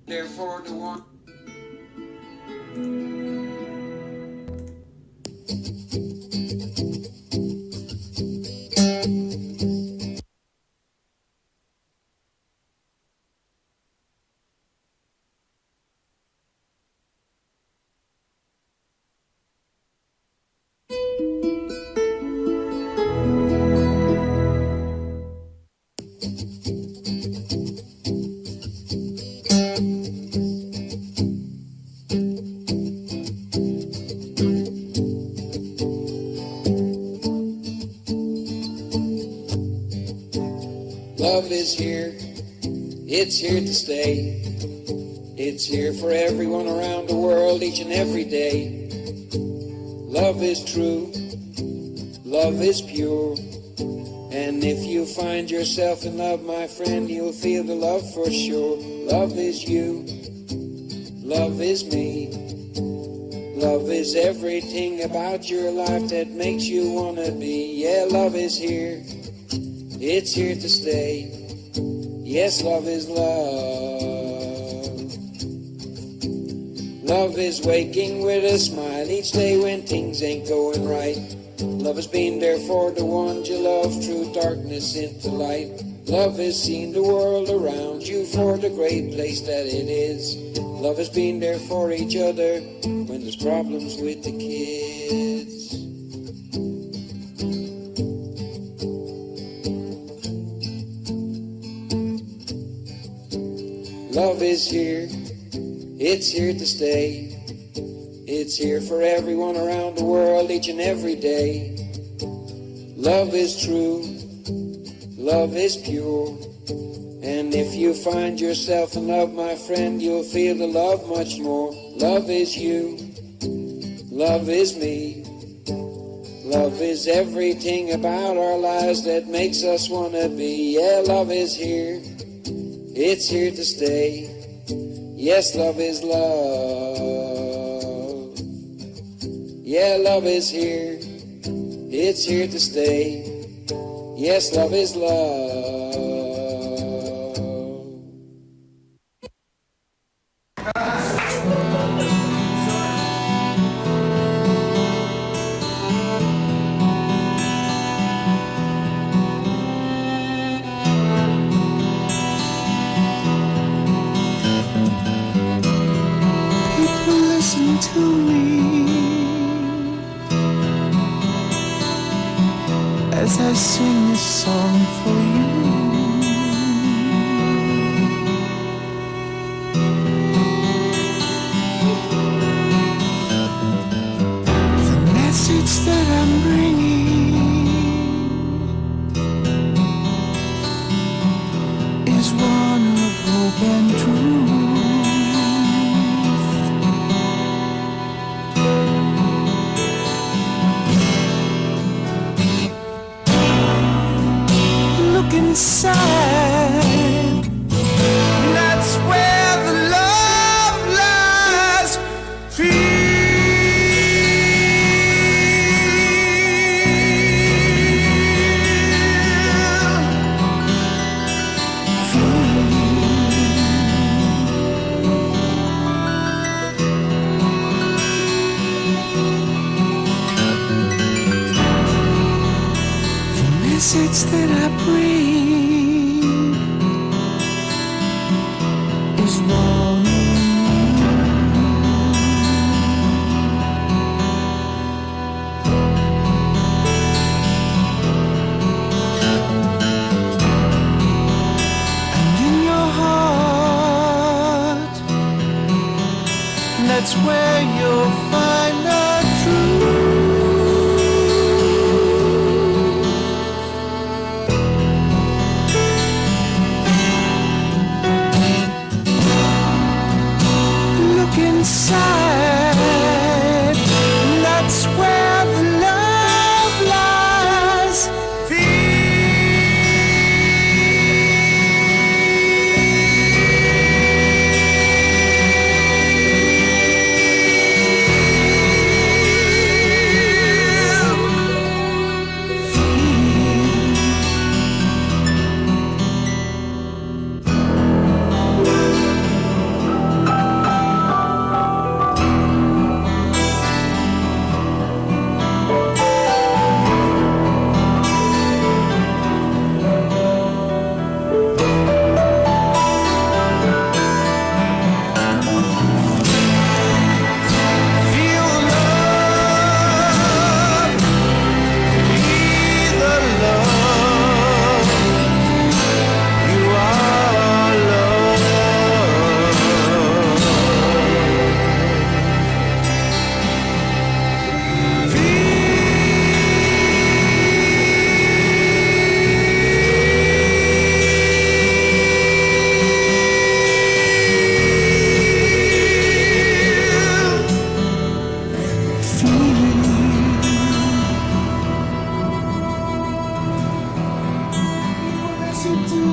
there for the one. Love is here, it's here to stay. It's here for everyone around the world each and every day. Love is true, love is pure. And if you find yourself in love, my friend, you'll feel the love for sure. Love is you, love is me. Love is everything about your life that makes you wanna be. Yeah, love is here, it's here to stay. Yes, love is love. Love is waking with a smile each day when things ain't going right. Love has been there for the ones you love through darkness into light. Love has seen the world around you for the great place that it is. Love has been there for each other when there's problems with the kids. Love is here, it's here to stay. It's here for everyone around the world each and every day. Love is true, love is pure. And if you find yourself in love, my friend, you'll feel the love much more. Love is you, love is me. Love is everything about our lives that makes us wanna be. Yeah, love is here, it's here to stay. Yes, love is love. Yeah, love is here, it's here to stay. Yes, love is love. People listen to me as I sing this song for you. The message that I'm bringing is one of hope and truth. Inside, that's where the love lies. Feel message that I bring is warning. And in your heart, that's where you'll find the truth. Look inside, that's where the love lies. Feel love, be the love. You are love.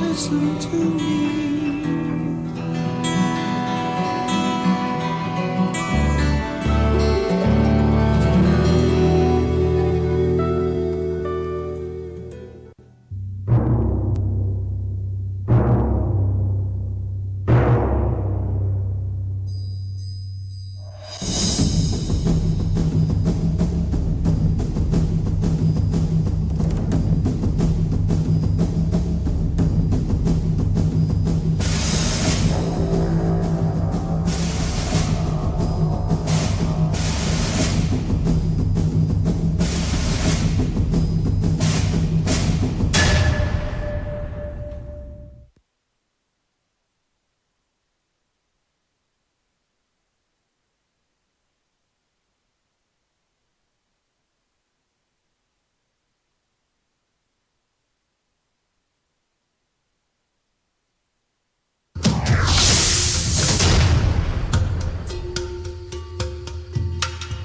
Listen to me.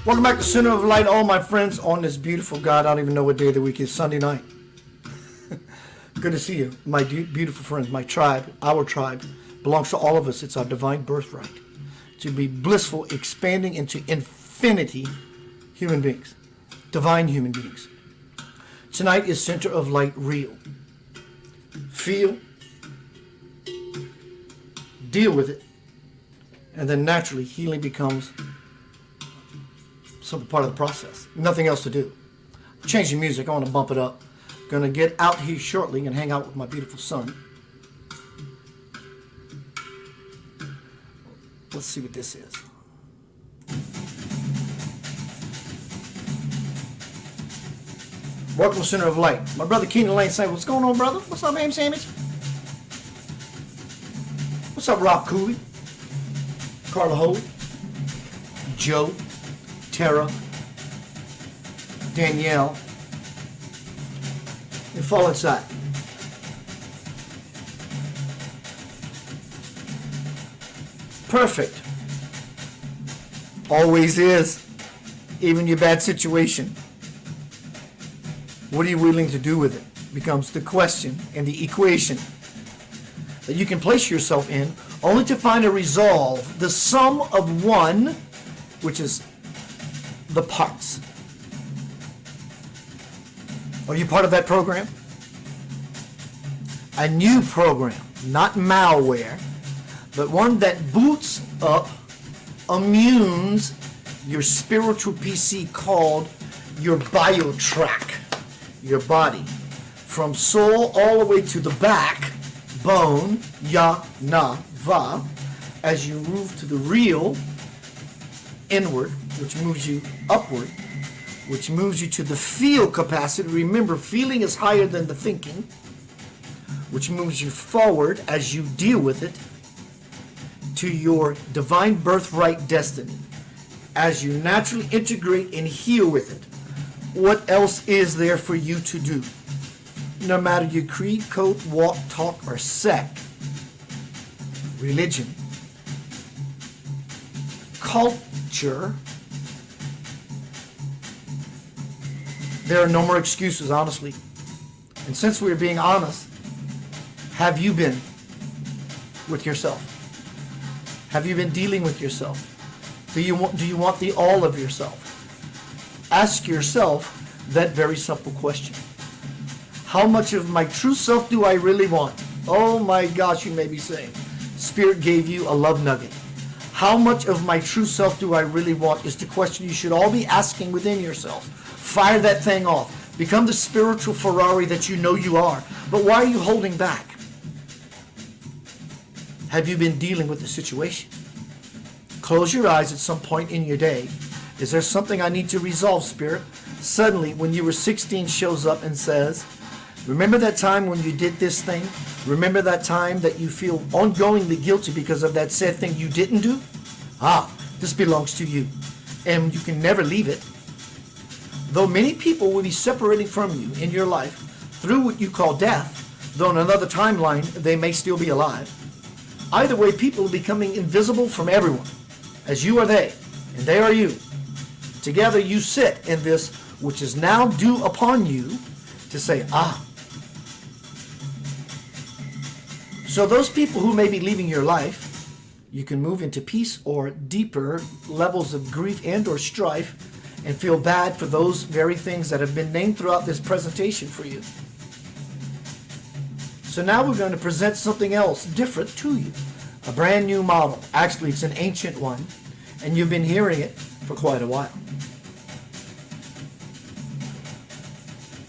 Welcome back to Center of Light, all my friends, on this beautiful God. I don't even know what day of the week is. Sunday night. Good to see you, my beautiful friends, my tribe. Our tribe belongs to all of us. It's our divine birthright to be blissful, expanding into infinity human beings, divine human beings. Tonight is Center of Light real. Feel, deal with it, and then naturally healing becomes some part of the process. Nothing else to do. Changing music. I want to bump it up. Gonna get out here shortly and hang out with my beautiful son. Let's see what this is. Welcome to Center of Light. My brother Keenan Lane saying, what's going on, brother? What's up, Aim Sandwich? What's up, Rob Cooley? Carla Holt? Joe? Tara, Danielle, and fall inside. Perfect. Always is. Even your bad situation. What are you willing to do with it? Becomes the question and the equation that you can place yourself in, only to find a resolve, the sum of one, which is the parts. Are you part of that program? A new program, not malware, but one that boots up, immunes your spiritual PC called your BioTrack, your body, from soul all the way to the back, bone, ya, na, va, as you move to the real, inward, which moves you upward, which moves you to the feel capacity. Remember, feeling is higher than the thinking, which moves you forward as you deal with it to your divine birthright destiny. As you naturally integrate and heal with it, what else is there for you to do? No matter your creed, code, walk, talk, or sect, religion, culture, there are no more excuses, honestly. And since we're being honest, have you been with yourself? Have you been dealing with yourself? Do you want the all of yourself? Ask yourself that very simple question. How much of my true self do I really want? Oh my gosh, you may be saying. Spirit gave you a love nugget. How much of my true self do I really want is the question you should all be asking within yourself. Fire that thing off. Become the spiritual Ferrari that you know you are. But why are you holding back? Have you been dealing with the situation? Close your eyes at some point in your day. Is there something I need to resolve, Spirit? Suddenly, when you were 16, shows up and says, remember that time when you did this thing? Remember that time that you feel ongoingly guilty because of that said thing you didn't do? This belongs to you, and you can never leave it. Though many people will be separating from you in your life through what you call death, though in another timeline they may still be alive. Either way, people are becoming invisible from everyone, as you are they, and they are you. Together you sit in this which is now due upon you to say, So those people who may be leaving your life, you can move into peace or deeper levels of grief and or strife and feel bad for those very things that have been named throughout this presentation for you. So now we're going to present something else different to you. A brand new model. Actually, it's an ancient one, and you've been hearing it for quite a while.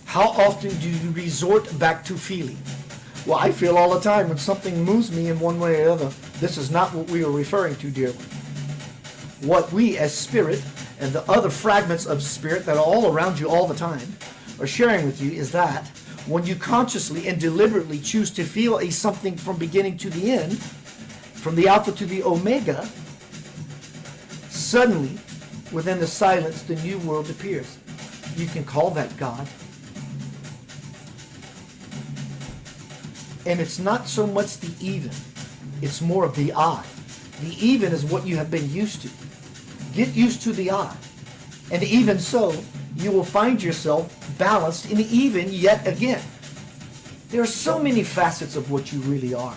How often do you resort back to feeling? Well, I feel all the time when something moves me in one way or another. This is not what we are referring to, dear one. What we as spirit and the other fragments of spirit that are all around you all the time are sharing with you is that when you consciously and deliberately choose to feel a something from beginning to the end, from the alpha to the omega, suddenly, within the silence, the new world appears. You can call that God. And it's not so much the even, it's more of the I. The even is what you have been used to. Get used to the I. And even so, you will find yourself balanced in even yet again. There are so many facets of what you really are.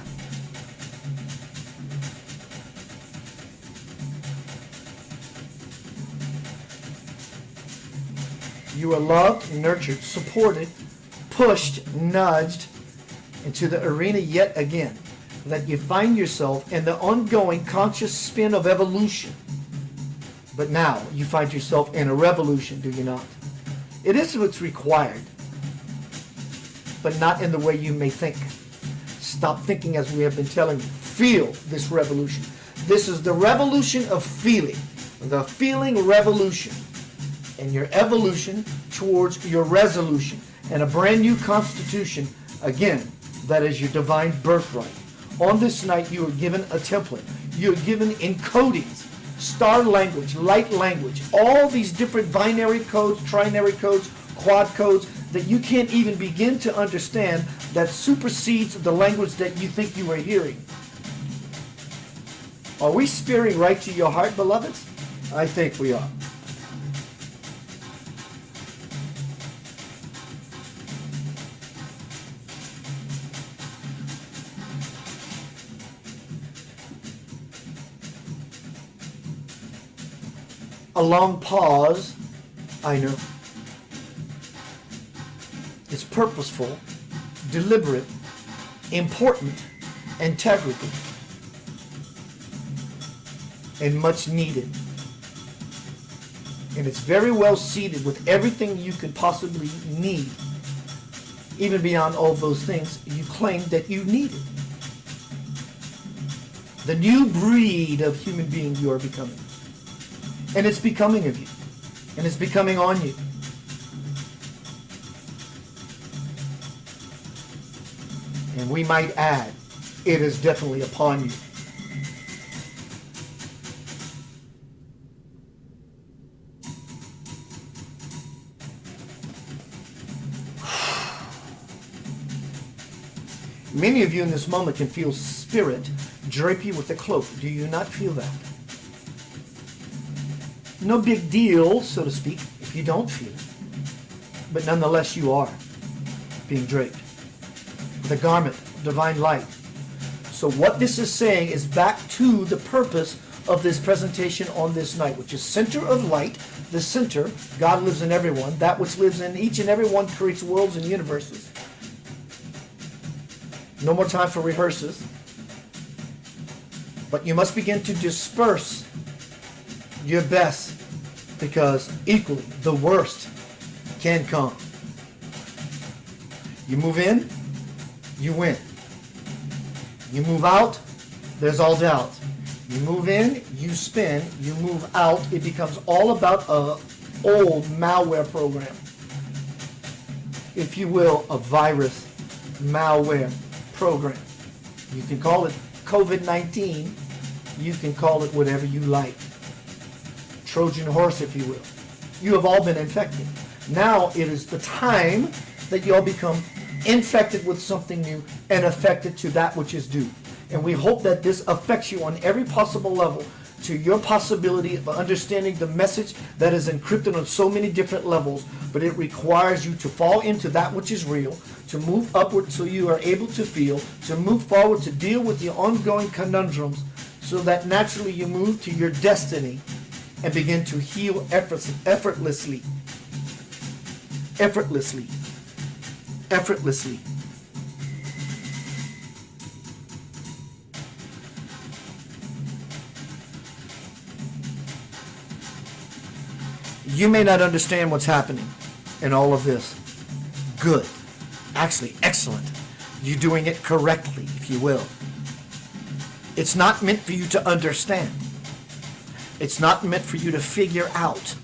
You are loved, nurtured, supported, pushed, nudged into the arena yet again. That you find yourself in the ongoing conscious spin of evolution. But now you find yourself in a revolution, do you not? It is what's required, but not in the way you may think. Stop thinking, as we have been telling you. Feel this revolution. This is the revolution of feeling. The feeling revolution. And your evolution towards your resolution. And a brand new constitution, again, that is your divine birthright. On this night, you are given a template. You are given encodings, star language, light language, all these different binary codes, trinary codes, quad codes that you can't even begin to understand, that supersedes the language that you think you are hearing. Are we spearing right to your heart, beloveds? I think we are. A long pause, I know. It's purposeful, deliberate, important, integral, and much needed. And it's very well seated with everything you could possibly need even beyond all those things you claim that you needed. The new breed of human being you are becoming. And it's becoming of you. And it's becoming on you. And we might add, it is definitely upon you. Many of you in this moment can feel spirit drape you with a cloak. Do you not feel that? No big deal, so to speak, if you don't feel it. But nonetheless, you are being draped with a garment of divine light. So what this is saying is back to the purpose of this presentation on this night, which is center of light. The center, God lives in everyone. That which lives in each and every one creates worlds and universes. No more time for rehearses. But you must begin to disperse your best, because equally the worst can come. You move in, you win. You move out, there's all doubt. You move in, you spin. You move out, it becomes all about a old malware program. If you will, a virus malware program. You can call it COVID-19. You can call it whatever you like. Trojan horse, if you will. You have all been infected. Now it is the time that you all become infected with something new and affected to that which is due. And we hope that this affects you on every possible level to your possibility of understanding the message that is encrypted on so many different levels, but it requires you to fall into that which is real, to move upward so you are able to feel, to move forward to deal with the ongoing conundrums, so that naturally you move to your destiny and begin to heal effortlessly. Effortlessly. Effortlessly. You may not understand what's happening in all of this. Good. Actually, excellent. You're doing it correctly, if you will. It's not meant for you to understand. It's not meant for you to figure out,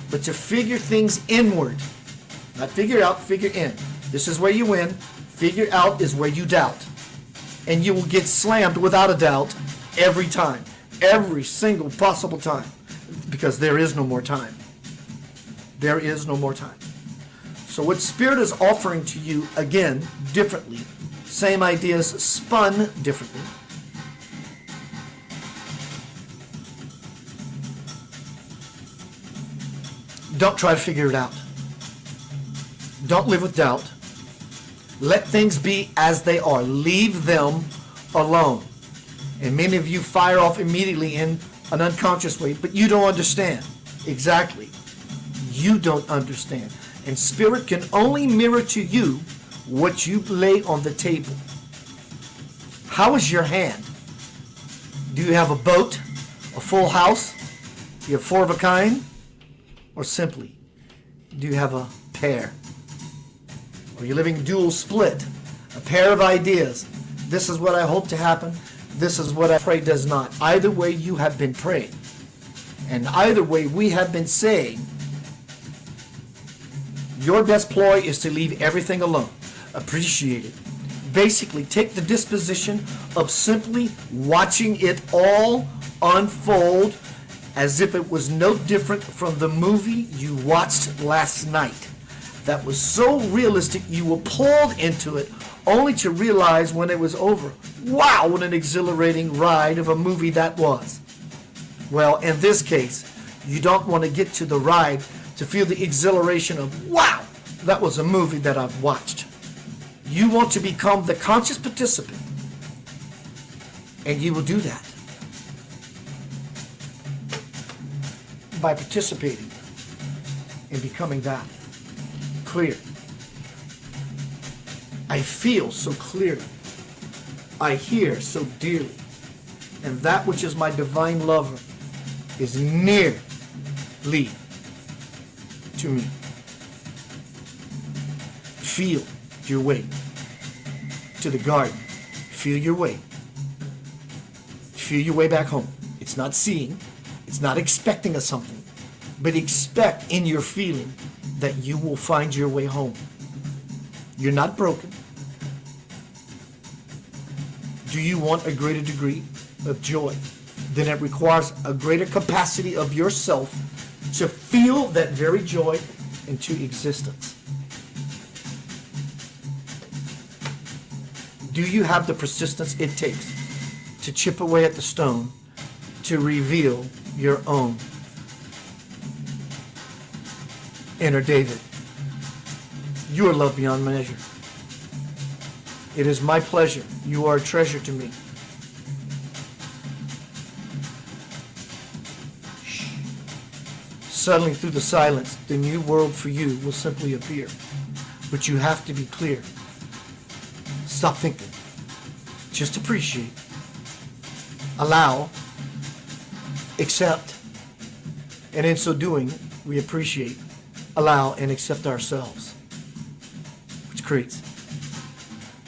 but to figure things inward. Not figure out, figure in. This is where you win. Figure out is where you doubt. And you will get slammed without a doubt every time. Every single possible time. Because there is no more time. There is no more time. So what Spirit is offering to you, again, differently, same ideas spun differently. Don't try to figure it out. Don't live with doubt. Let things be as they are. Leave them alone. And many of you fire off immediately in an unconscious way, but you don't understand. Exactly. You don't understand. And Spirit can only mirror to you what you lay on the table. How is your hand? Do you have a boat, a full house? Do you have four of a kind? Or simply, do you have a pair? Are you living dual split? A pair of ideas. This is what I hope to happen. This is what I pray does not. Either way, you have been praying. And either way, we have been saying, your best ploy is to leave everything alone. Appreciate it. Basically, take the disposition of simply watching it all unfold as if it was no different from the movie you watched last night. That was so realistic you were pulled into it only to realize when it was over, wow, what an exhilarating ride of a movie that was. Well, in this case, you don't want to get to the ride to feel the exhilaration of, wow, that was a movie that I've watched. You want to become the conscious participant, and you will do that by participating in becoming that. Clear. I feel so clearly. I hear so dearly. And that which is my divine lover is nearly to me. Feel your way to the garden. Feel your way. Feel your way back home. It's not seeing. It's not expecting of something. But expect in your feeling that you will find your way home. You're not broken. Do you want a greater degree of joy? Then it requires a greater capacity of yourself to feel that very joy into existence. Do you have the persistence it takes to chip away at the stone to reveal your own inner David? You are loved beyond measure. It is my pleasure. You are a treasure to me. Suddenly through the silence, the new world for you will simply appear. But you have to be clear. Stop thinking. Just appreciate. Allow. Accept. And in so doing, we appreciate, allow, and accept ourselves. Which creates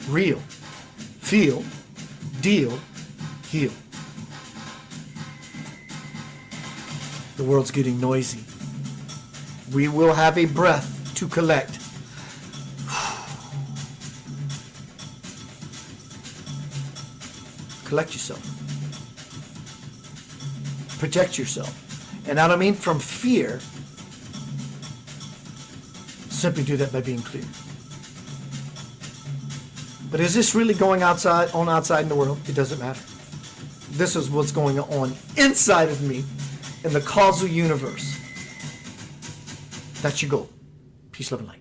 real, feel, deal, heal. The world's getting noisy. We will have a breath to collect. Collect yourself. Protect yourself. And I don't mean from fear. Simply do that by being clear. But is this really going outside in the world? It doesn't matter. This is what's going on inside of me in the causal universe. That's your goal. Peace, love, and light.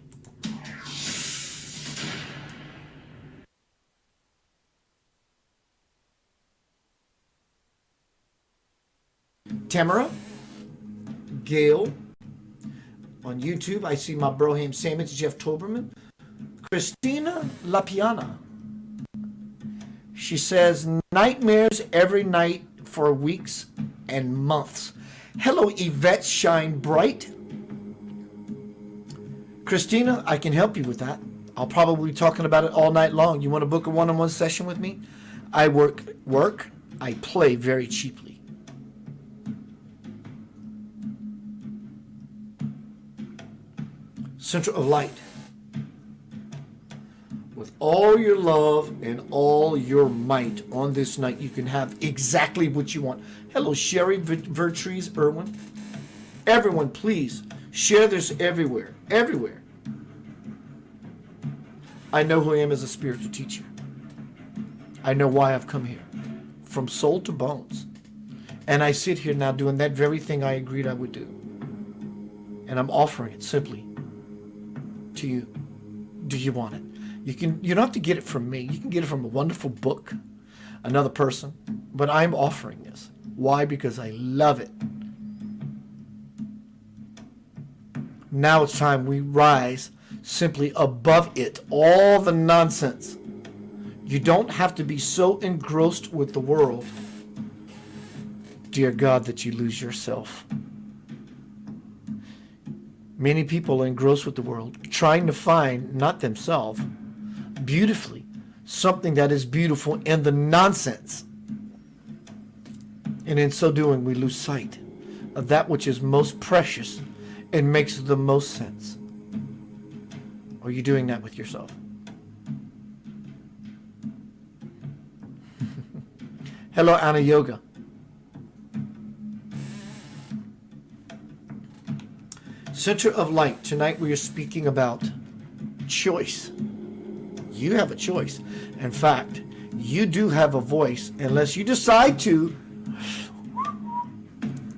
Tamara, Gail, on YouTube, I see my Broham Sandwich, Jeff Toberman. Christina Lapiana. She says, nightmares every night for weeks and months. Hello, Yvette Shine Bright. Christina, I can help you with that. I'll probably be talking about it all night long. You want to book a one-on-one session with me? I work, I play very cheaply. Center of light. With all your love and all your might on this night, you can have exactly what you want. Hello, Sherry Vertrees Irwin. Everyone, please share this everywhere. Everywhere. I know who I am as a spiritual teacher. I know why I've come here. From soul to bones. And I sit here now doing that very thing I agreed I would do. And I'm offering it simply to you. Do you want it? You don't have to get it from me. You can get it from a wonderful book, another person. But I'm offering this. Why? Because I love it. Now it's time we rise simply above it. All the nonsense. You don't have to be so engrossed with the world, dear God, that you lose yourself. Many people are engrossed with the world, trying to find, not themselves, beautifully, something that is beautiful in the nonsense. And in so doing, we lose sight of that which is most precious and makes the most sense. Are you doing that with yourself? Hello, Anna Yoga. Center of light. Tonight we are speaking about choice. You have a choice. In fact, you do have a voice unless you decide to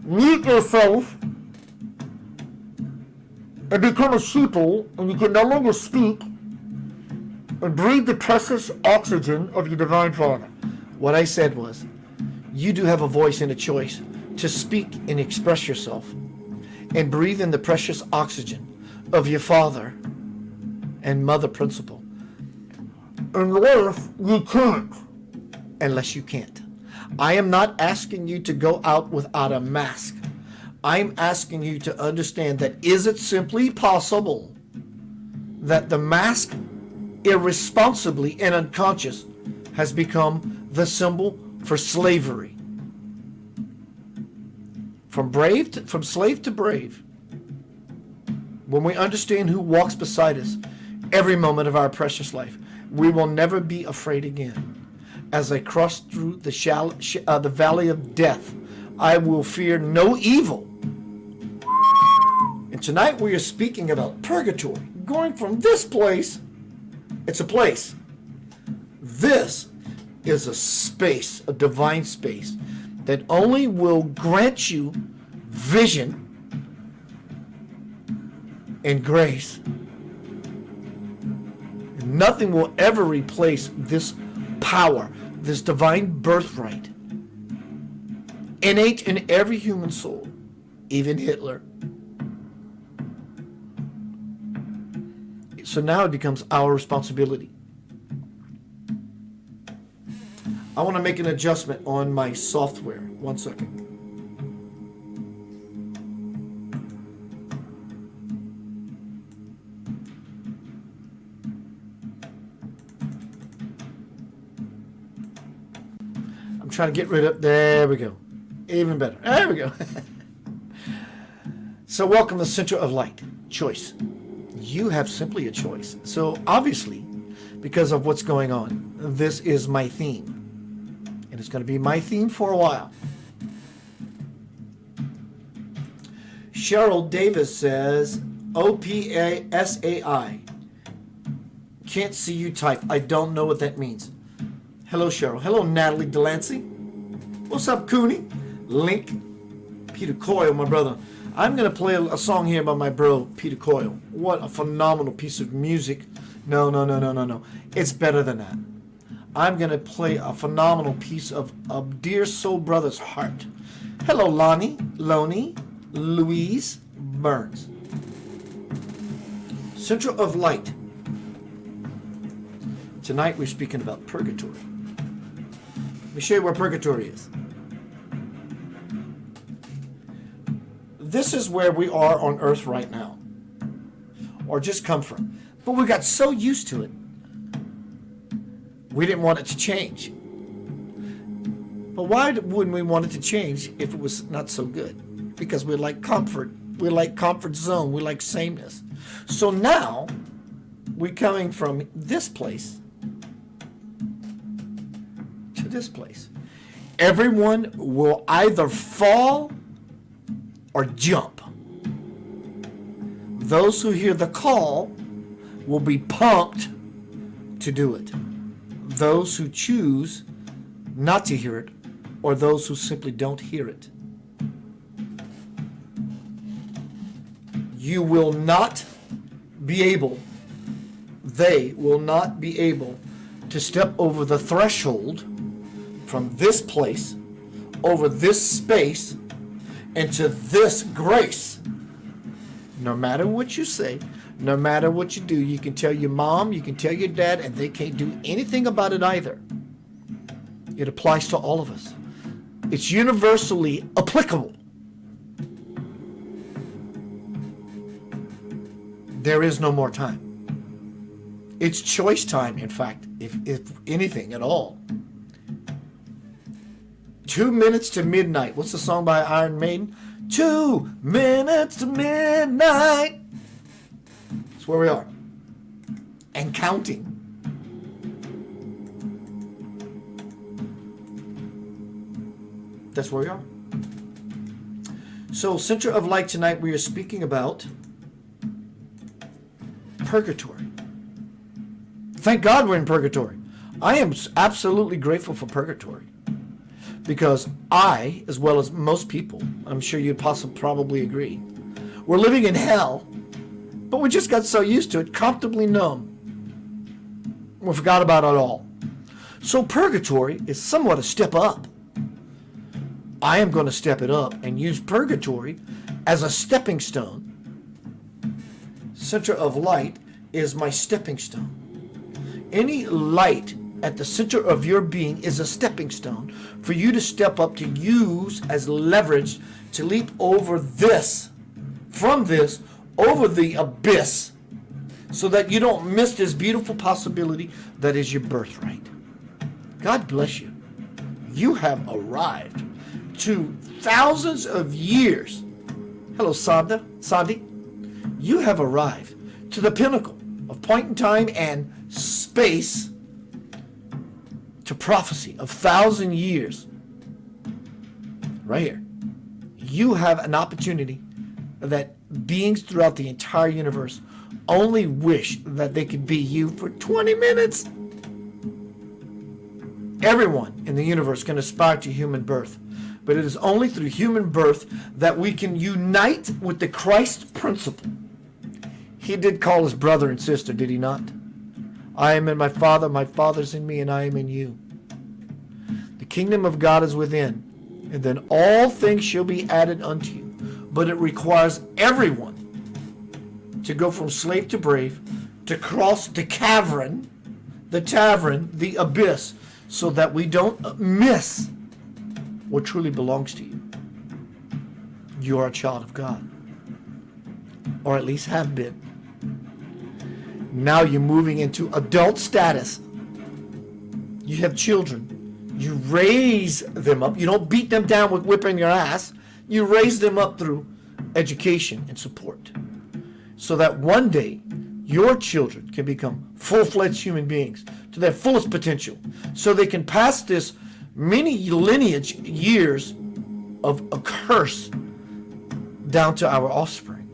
mute yourself and become a sheeple, and you can no longer speak and breathe the precious oxygen of your Divine Father. What I said was, you do have a voice and a choice to speak and express yourself and breathe in the precious oxygen of your Father and Mother Principle. Unless you can't. Unless you can't. I am not asking you to go out without a mask. I'm asking you to understand that is it simply possible that the mask irresponsibly and unconscious, has become the symbol for slavery. From slave to brave. When we understand who walks beside us every moment of our precious life, we will never be afraid again. As I cross through the valley of death, I will fear no evil. And tonight we are speaking about purgatory. Going from this place, it's a place. This is a space, a divine space, that only will grant you vision and grace. Nothing will ever replace this power, this divine birthright, innate in every human soul, even Hitler. So now it becomes our responsibility. I want to make an adjustment on my software. 1 second. I'm trying to get rid of, there we go. Even better. There we go. So welcome to Center of Light. Choice. You have simply a choice. So obviously, because of what's going on, this is my theme. And it's going to be my theme for a while. Cheryl Davis says, OPASAI. Can't see you type. I don't know what that means. Hello, Cheryl. Hello, Natalie Delancey. What's up, Cooney? Link. Peter Coyle, my brother. I'm going to play a song here by my bro, Peter Coyle. What a phenomenal piece of music. No. It's better than that. I'm going to play a phenomenal piece of dear soul brother's heart. Hello, Lonnie, Louise Burns. Center of Light. Tonight we're speaking about purgatory. Let me show you where purgatory is. This is where we are on earth right now, or just come from. But we got so used to it, we didn't want it to change. But why wouldn't we want it to change if it was not so good? Because we like comfort. We like comfort zone. We like sameness. So now, we're coming from this place to this place. Everyone will either fall or jump. Those who hear the call will be pumped to do it. Those who choose not to hear it, or those who simply don't hear it. You will not be able, they will not be able to step over the threshold from this place, over this space, into this grace. No matter what you say, no matter what you do, you can tell your mom, you can tell your dad, and they can't do anything about it either. It applies to all of us. It's universally applicable. There is no more time. It's choice time, in fact, if anything at all. 2 minutes to midnight. What's the song by Iron Maiden? 2 minutes to midnight. That's where we are. And counting. That's where we are. So, Center of Light tonight, we are speaking about purgatory. Thank God we're in purgatory. I am absolutely grateful for purgatory. Because I, as well as most people, I'm sure you'd probably agree, we're living in hell, but we just got so used to it, comfortably numb. We forgot about it all. So purgatory is somewhat a step up. I am going to step it up and use purgatory as a stepping stone. Center of Light is my stepping stone. Any light at the center of your being is a stepping stone for you to step up, to use as leverage to leap over this, from this, over the abyss, so that you don't miss this beautiful possibility that is your birthright. God bless you. You have arrived to thousands of years. Hello, Sandi. You have arrived to the pinnacle of point in time and space to prophecy of 1,000 years. Right here. You have an opportunity that beings throughout the entire universe only wish that they could be you for 20 minutes. Everyone in the universe can aspire to human birth, but it is only through human birth that we can unite with the Christ principle. He did call his brother and sister, did he not? I am in my Father's in me, and I am in you. The kingdom of God is within, and then all things shall be added unto you. But it requires everyone to go from slave to brave, to cross the cavern, the tavern, the abyss, so that we don't miss what truly belongs to you. You are a child of God, or at least have been. Now you're moving into adult status. You have children. You raise them up. You don't beat them down with whipping your ass. You raise them up through education and support, so that one day your children can become full-fledged human beings to their fullest potential, so they can pass this many lineage years of a curse down to our offspring.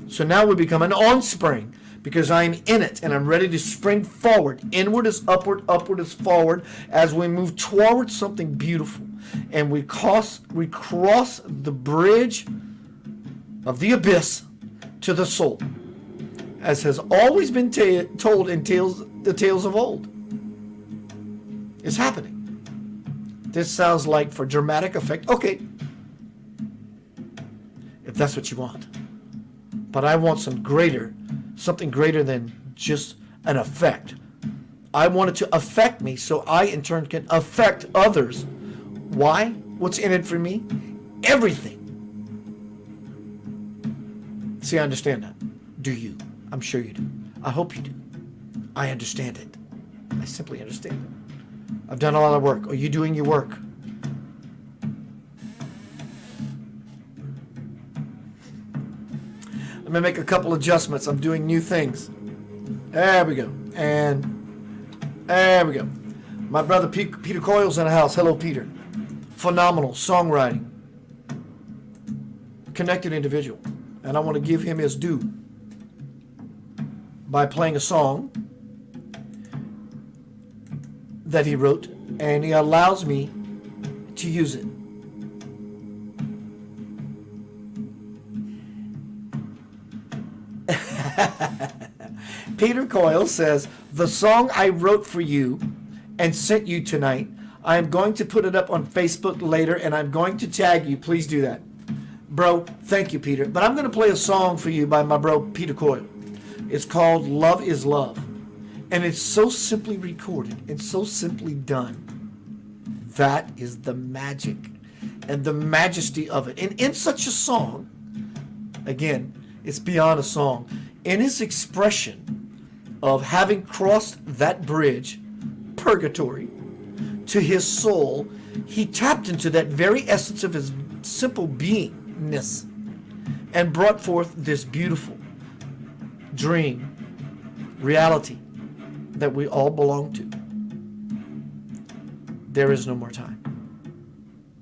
So now we become an onspring, because I'm in it and I'm ready to spring forward. Inward is upward, upward is forward, as we move towards something beautiful. And we cross the bridge of the abyss to the soul, as has always been told in the tales of old. It's happening. This sounds like, for dramatic effect, okay, if that's what you want. But I want something greater than just an effect. I want it to affect me, so I in turn can affect others. Why? What's in it for me? Everything. See, I understand that. Do you? I'm sure you do. I hope you do. I understand it. I simply understand it. I've done a lot of work. Are you doing your work? Let me make a couple adjustments. I'm doing new things. There we go. And there we go. My brother Peter Coyle's in the house. Hello, Peter. Phenomenal songwriting. Connected individual. And I want to give him his due by playing a song that he wrote, and he allows me to use it. Peter Coyle says, the song I wrote for you and sent you tonight, I am going to put it up on Facebook later, and I'm going to tag you. Please do that. Bro, thank you, Peter. But I'm going to play a song for you by my bro, Peter Coyle. It's called Love is Love. And it's so simply recorded and so simply done. That is the magic and the majesty of it. And in such a song, again, it's beyond a song. In his expression of having crossed that bridge, purgatory, to his soul, he tapped into that very essence of his simple beingness and brought forth this beautiful dream, reality that we all belong to. There is no more time.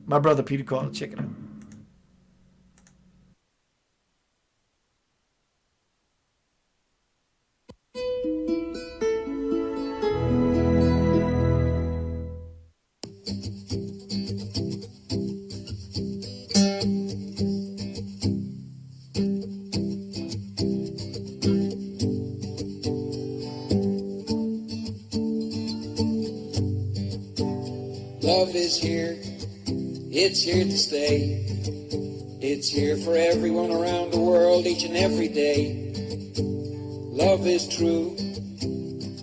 My brother Peter Coyle, check it out. Love is here, it's here to stay. It's here for everyone around the world, each and every day. Love is true,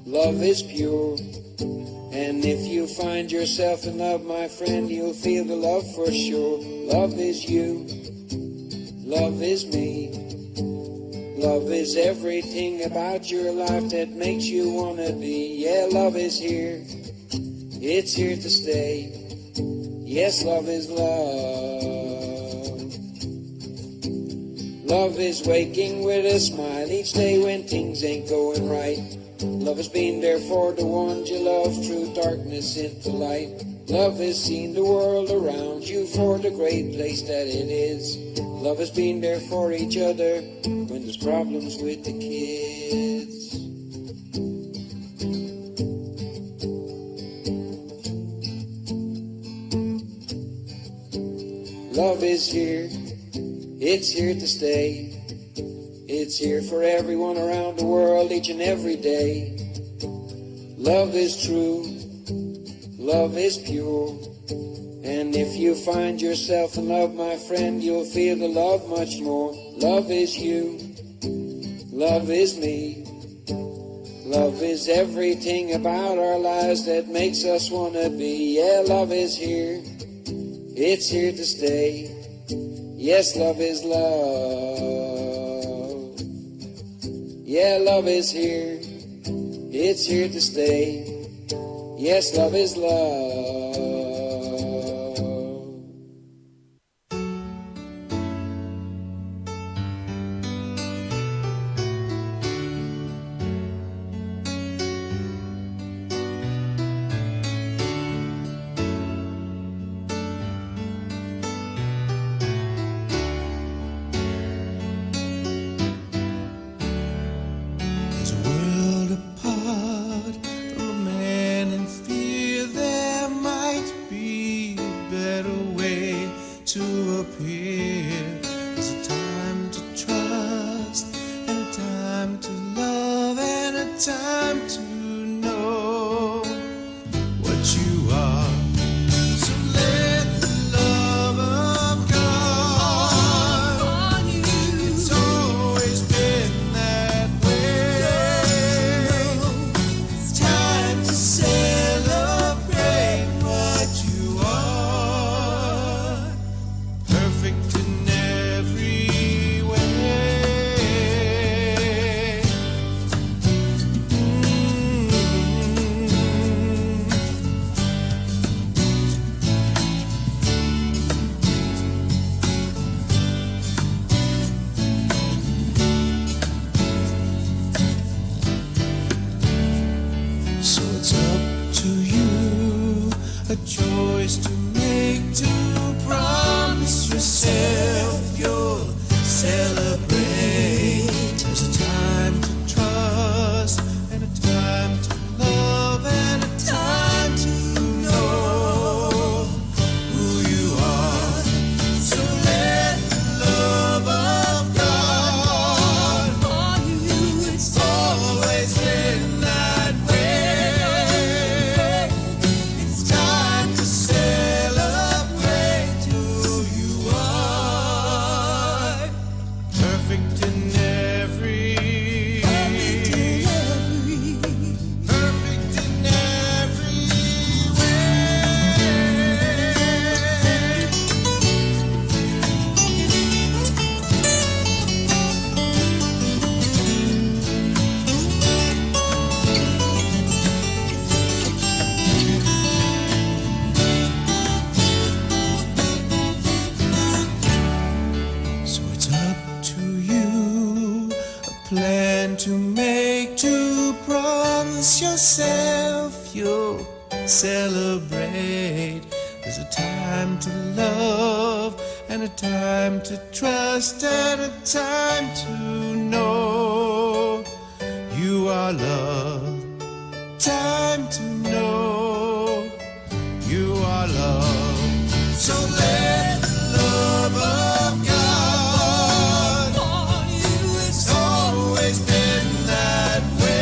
love is pure. And if you find yourself in love, my friend, you'll feel the love for sure. Love is you, love is me. Love is everything about your life that makes you wanna be. Yeah, love is here. It's here to stay. Yes, love is love. Love is waking with a smile each day when things ain't going right. Love is being there for the ones you love through darkness into light. Love is seeing the world around you for the great place that it is. Love is being there for each other when there's problems with the kids. Love is here, it's here to stay. It's here for everyone around the world each and every day. Love is true, love is pure. And if you find yourself in love, my friend, you'll feel the love much more. Love is you, love is me. Love is everything about our lives that makes us wanna be. Yeah, love is here, it's here to stay. Yes, love is love. Yeah, love is here, it's here to stay. Yes, love is love. There's a world apart from a man in fear. There might be a better way to appear. There's a time to trust and a time to love and a time to know what you are. So let the love of God, it's always been that way. It's time to celebrate what you are, perfect in every way. So it's up to you, a choice to make, to promise yourself you'll celebrate. There's a time to trust and a time to love and a time to know who you are. So let the love of God on you, it's always been that way. It's time to celebrate who you are, perfect in every perfect in every way. So it's up to you, a plan to make, to promise yourself you'll celebrate. There's a time to love and a time to trust and a time to know you are loved. Time to know you are loved. So let the love of God on you, it's always been that way.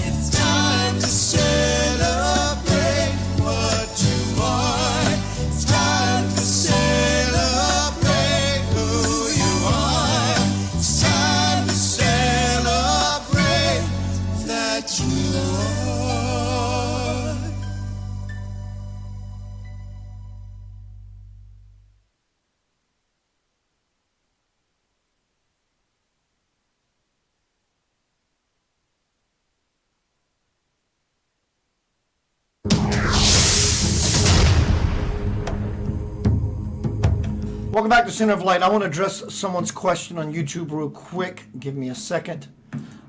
It's time to celebrate what you are. It's time to celebrate who you are. It's time to celebrate that you are. Welcome back to Center of Light. I want to address someone's question on YouTube real quick. Give me a second.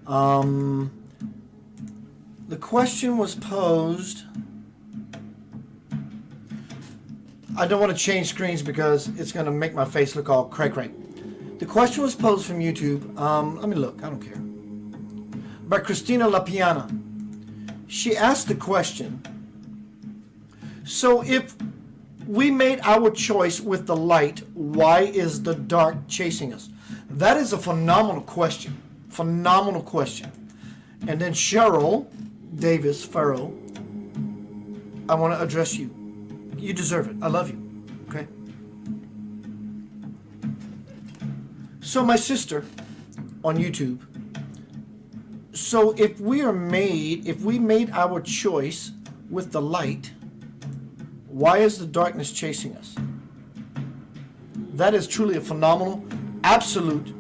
The question was posed. I don't want to change screens because it's going to make my face look all cray-cray. The question was posed from YouTube. Let me look. I don't care. By Christina LaPiana. She asked the question, so if we made our choice with the light, why is the dark chasing us? That is a phenomenal question. Phenomenal question. And then Cheryl Davis Farrow, I want to address you. You deserve it. I love you. Okay? So my sister on YouTube, so if we made our choice with the light, why is the darkness chasing us? That is truly a phenomenal, absolute,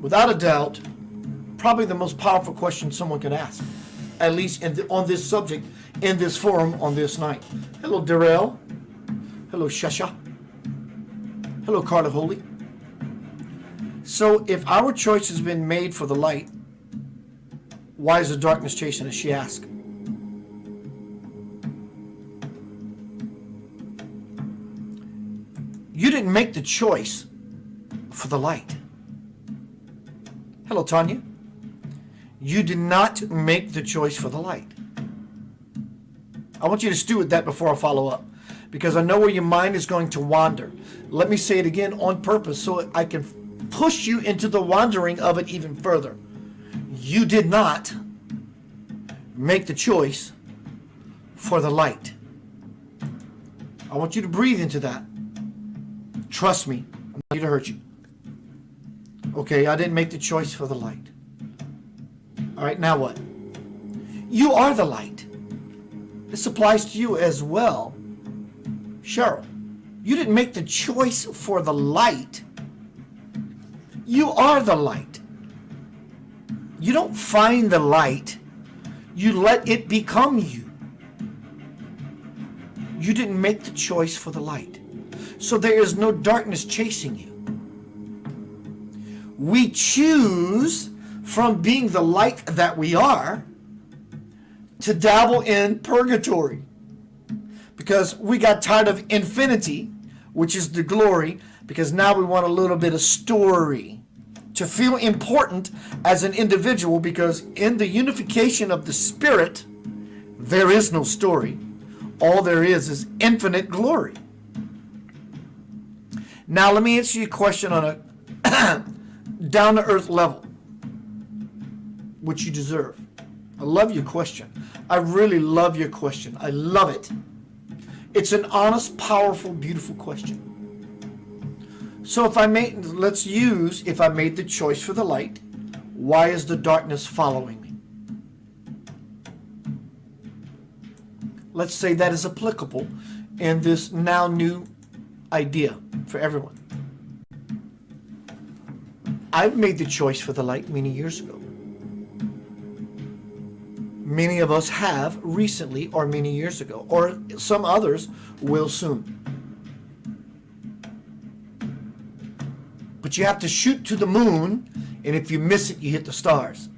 without a doubt, probably the most powerful question someone can ask, at least on this subject, in this forum, on this night. Hello, Darrell. Hello, Shasha. Hello, Carla Holy. So if our choice has been made for the light, why is the darkness chasing us, she asked. You didn't make the choice for the light. Hello, Tanya. You did not make the choice for the light. I want you to stew with that before I follow up, because I know where your mind is going to wander. Let me say it again on purpose so I can push you into the wandering of it even further. You did not make the choice for the light. I want you to breathe into that. Trust me, I'm not here to hurt you. Okay, I didn't make the choice for the light. All right, now what? You are the light. This applies to you as well. Cheryl, you didn't make the choice for the light. You are the light. You don't find the light. You let it become you. You didn't make the choice for the light. So there is no darkness chasing you. We choose from being the light that we are to dabble in purgatory, because we got tired of infinity, which is the glory, because now we want a little bit of story to feel important as an individual, because in the unification of the spirit there is no story. All there is infinite glory. Now let me answer your question on a down-to-earth level, which you deserve. I love your question. I really love your question. I love it. It's an honest, powerful, beautiful question. So if I made the choice for the light, why is the darkness following me? Let's say that is applicable in this now new idea for everyone. I've made the choice for the light many years ago. Many of us have recently, or many years ago, or some others will soon. But you have to shoot to the moon, and if you miss it, you hit the stars.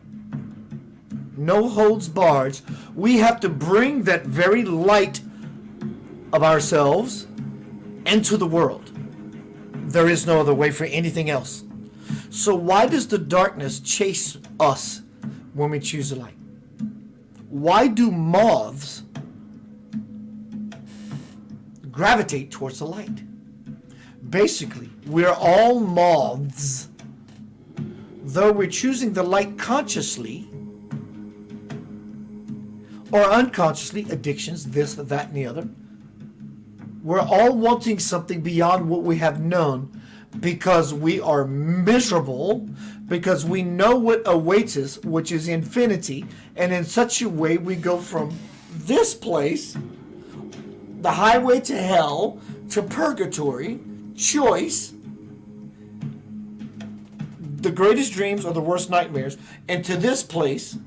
No holds barred. We have to bring that very light of ourselves into the world. There is no other way for anything else. So why does the darkness chase us when we choose the light? Why do moths gravitate towards the light? Basically, we're all moths. Though we're choosing the light consciously or unconsciously, addictions, this, that, and the other, we're all wanting something beyond what we have known, because we are miserable, because we know what awaits us, which is infinity, and in such a way we go from this place, the highway to hell, to purgatory, choice, the greatest dreams or the worst nightmares, and to this place,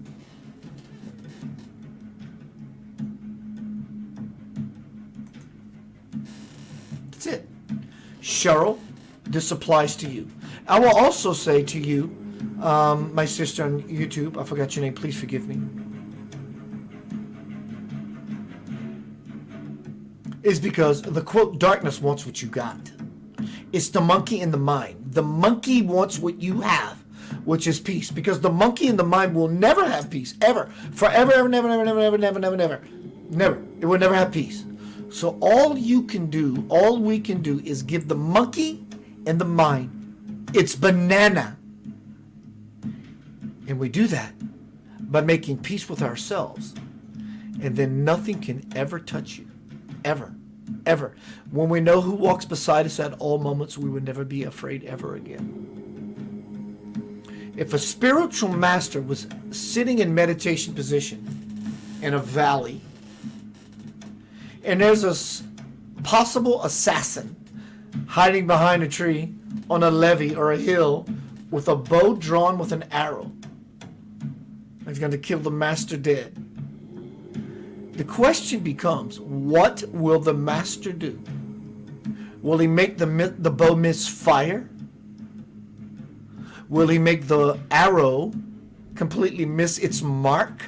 that's it. Cheryl this applies to you. I will also say to you, my sister on YouTube, I forgot your name, please forgive me, is because the quote, darkness wants what you got. It's the monkey in the mind. The monkey wants what you have, which is peace, because the monkey in the mind will never have peace, ever, forever, ever, never, never, never, never, never, never, never, never. It will never have peace. So all we can do is give the monkey in the mind its banana. And we do that by making peace with ourselves. And then nothing can ever touch you. Ever. Ever. When we know who walks beside us at all moments, we would never be afraid ever again. If a spiritual master was sitting in meditation position in a valley, and there's a possible assassin hiding behind a tree on a levee or a hill with a bow drawn with an arrow, he's going to kill the master dead. The question becomes, what will the master do? Will he make the bow misfire? Will he make the arrow completely miss its mark?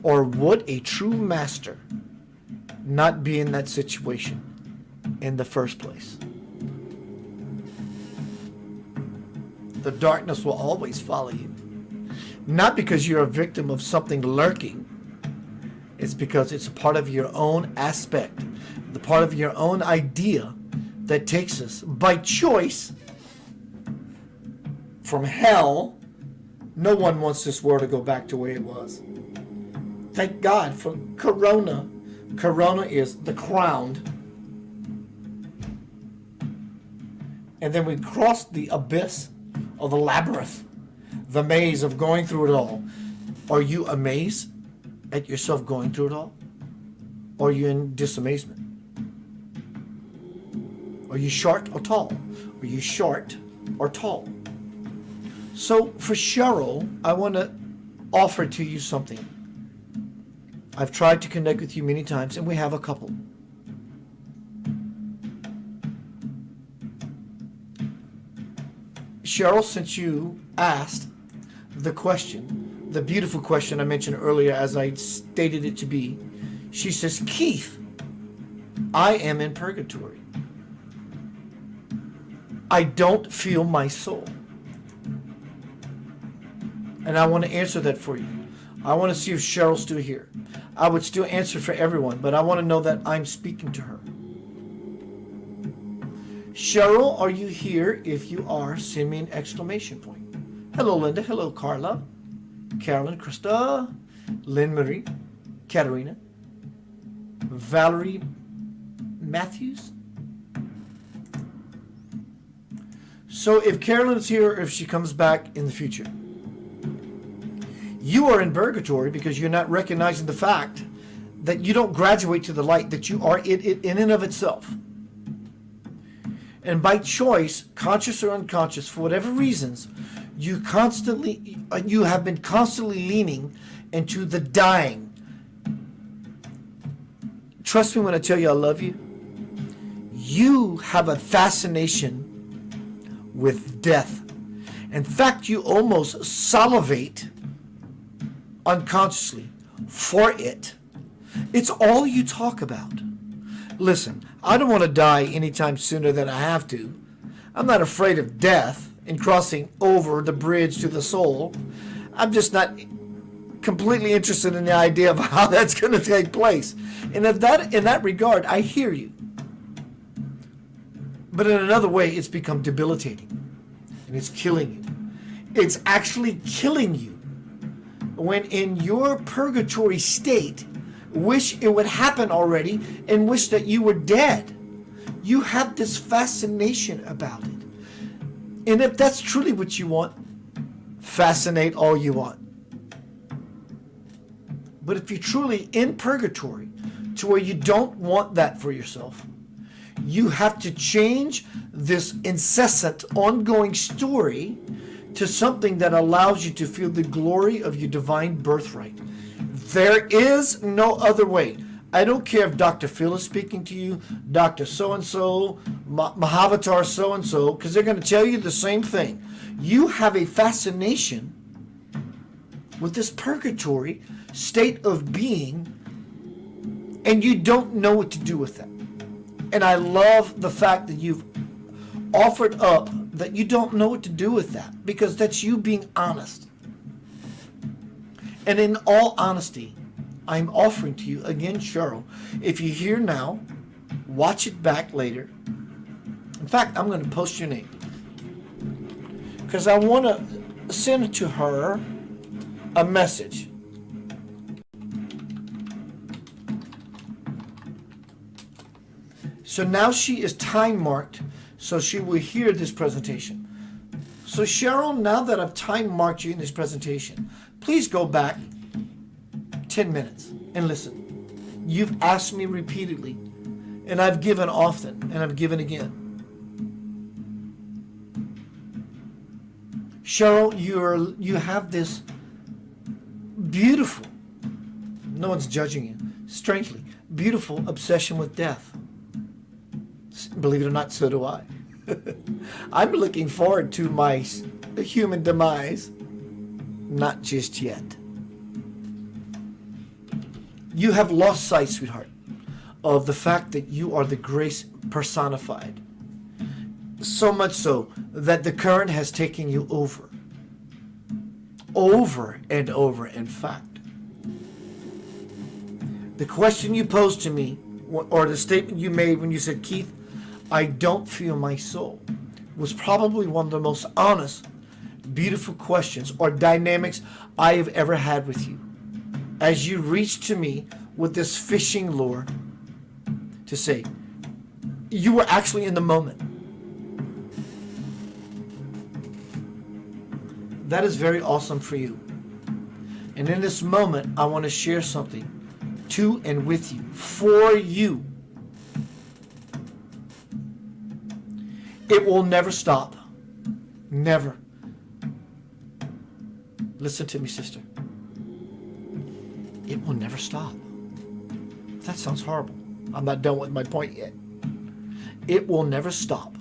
Or would a true master not be in that situation in the first place? The darkness will always follow you. Not because you're a victim of something lurking. It's because it's a part of your own aspect, the part of your own idea that takes us by choice from hell. No one wants this world to go back to the way it was. Thank God for Corona. Corona is the crowned. And then we crossed the abyss of the labyrinth, the maze of going through it all. Are you amazed at yourself going through it all? Or are you in disamazement? Are you short or tall? Are you short or tall? So for Cheryl, I want to offer to you something. I've tried to connect with you many times, and we have a couple. Cheryl, since you asked the question, the beautiful question I mentioned earlier as I stated it to be, she says, Keith, I am in purgatory. I don't feel my soul. And I want to answer that for you. I want to see if Cheryl's still here. I would still answer for everyone, but I want to know that I'm speaking to her. Cheryl, are you here? If you are, send me an exclamation point. Hello, Linda. Hello, Carla. Carolyn, Krista, Lynn Marie, Katerina, Valerie Matthews. So if Carolyn's here, or if she comes back in the future, you are in purgatory because you're not recognizing the fact that you don't graduate to the light, that you are it in and of itself. And by choice, conscious or unconscious, for whatever reasons, you have been constantly leaning into the dying. Trust me when I tell you I love you. You have a fascination with death. In fact, you almost salivate unconsciously for it. It's all you talk about. Listen, I don't want to die anytime sooner than I have to. I'm not afraid of death and crossing over the bridge to the soul. I'm just not completely interested in the idea of how that's going to take place. And in that regard, I hear you. But in another way, it's become debilitating. And it's killing you. It's actually killing you. When in your purgatory state, wish it would happen already and wish that you were dead. You have this fascination about it. And if that's truly what you want, fascinate all you want. But if you're truly in purgatory to where you don't want that for yourself, you have to change this incessant, ongoing story to something that allows you to feel the glory of your divine birthright. There is no other way. I don't care if Dr. Phil is speaking to you, Dr. So-and-so, Mahavatar so-and-so, because they're going to tell you the same thing. You have a fascination with this purgatory state of being, and you don't know what to do with that. And I love the fact that you've offered up that you don't know what to do with that, because that's you being honest. And in all honesty, I'm offering to you, again, Cheryl, if you're here now, watch it back later. In fact, I'm going to post your name, because I want to send to her a message. So now she is time marked, so she will hear this presentation. So Cheryl, now that I've time marked you in this presentation, please go back 10 minutes and listen. You've asked me repeatedly, and I've given often, and I've given again. Cheryl, you have this beautiful, no one's judging you, strangely, beautiful obsession with death. Believe it or not, so do I. I'm looking forward to my human demise. Not just yet. You have lost sight, sweetheart, of the fact that you are the grace personified. So much so that the current has taken you over. Over and over, in fact. The question you posed to me, or the statement you made when you said, Keith, I don't feel my soul, was probably one of the most honest, beautiful questions or dynamics I have ever had with you. As you reached to me with this fishing lure to say, you were actually in the moment. That is very awesome for you. And in this moment, I want to share something to and with you, for you. It will never stop. Never. Listen to me, sister. It will never stop. That sounds horrible. I'm not done with my point yet. It will never stop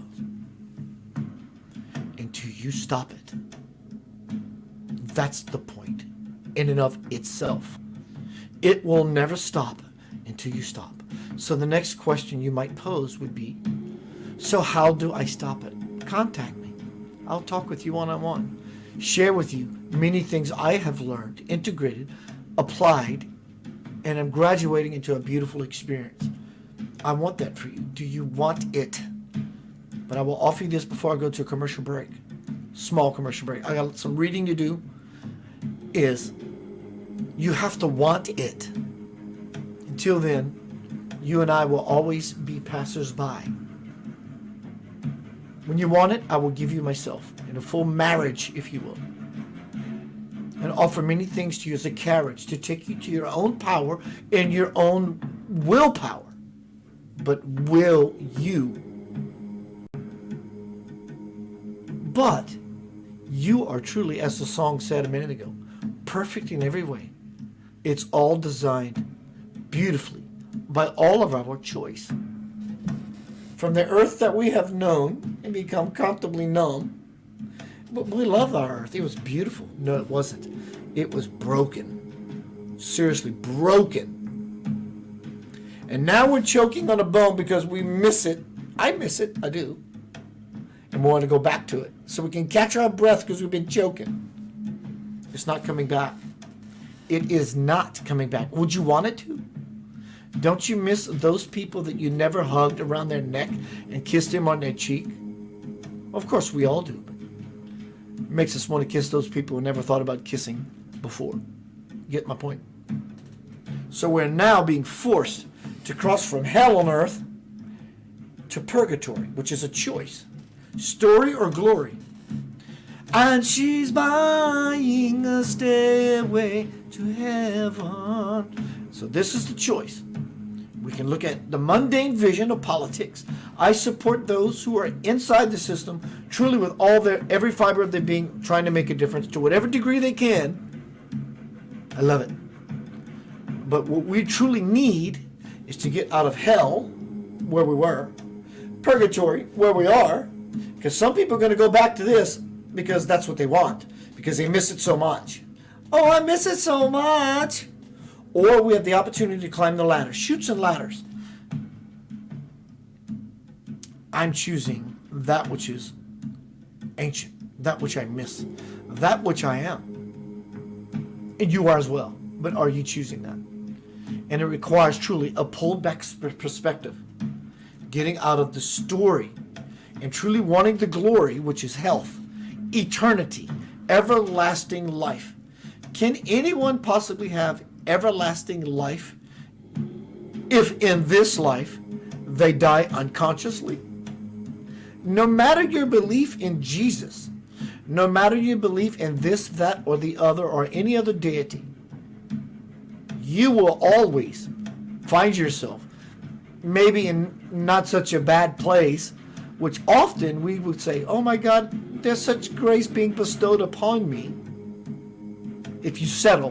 until you stop it. That's the point in and of itself. It will never stop until you stop. So the next question you might pose would be, so how do I stop it? Contact me. I'll talk with you one-on-one. Share with you many things I have learned, integrated, applied, and I'm graduating into a beautiful experience. I want that for you. Do you want it? But I will offer you this before I go to a commercial break. Small commercial break. I got some reading to do. Is you have to want it. Until then, you and I will always be passers-by. When you want it, I will give you myself in a full marriage, if you will, and offer many things to you as a carriage to take you to your own power and your own willpower. But will you? But you are truly, as the song said a minute ago, perfect in every way. It's all designed beautifully by all of our choice. From the earth that we have known and become comfortably numb. But we love our earth. It was beautiful. No, it wasn't. It was broken. Seriously, broken. And now we're choking on a bone because we miss it. I miss it. I do. And we want to go back to it so we can catch our breath because we've been choking. It's not coming back. It is not coming back. Would you want it to? Don't you miss those people that you never hugged around their neck and kissed them on their cheek? Of course, we all do. It makes us want to kiss those people who never thought about kissing before. You get my point? So we're now being forced to cross from hell on earth to purgatory, which is a choice. Story or glory. And she's buying a stairway to heaven. So this is the choice. We can look at the mundane vision of politics. I support those who are inside the system, truly with all every fiber of their being, trying to make a difference to whatever degree they can. I love it. But what we truly need is to get out of hell, where we were, purgatory, where we are, because some people are going to go back to this because that's what they want, because they miss it so much. Oh, I miss it so much. Or we have the opportunity to climb the ladder. Chutes and ladders. I'm choosing that which is ancient, that which I miss, that which I am. And you are as well. But are you choosing that? And it requires truly a pulled back perspective, getting out of the story and truly wanting the glory, which is health, eternity, everlasting life. Can anyone possibly have everlasting life if in this life they die unconsciously? No matter your belief in Jesus, no matter your belief in this, that, or the other, or any other deity, you will always find yourself maybe in not such a bad place, which often we would say, oh my God, there's such grace being bestowed upon me. If you settle,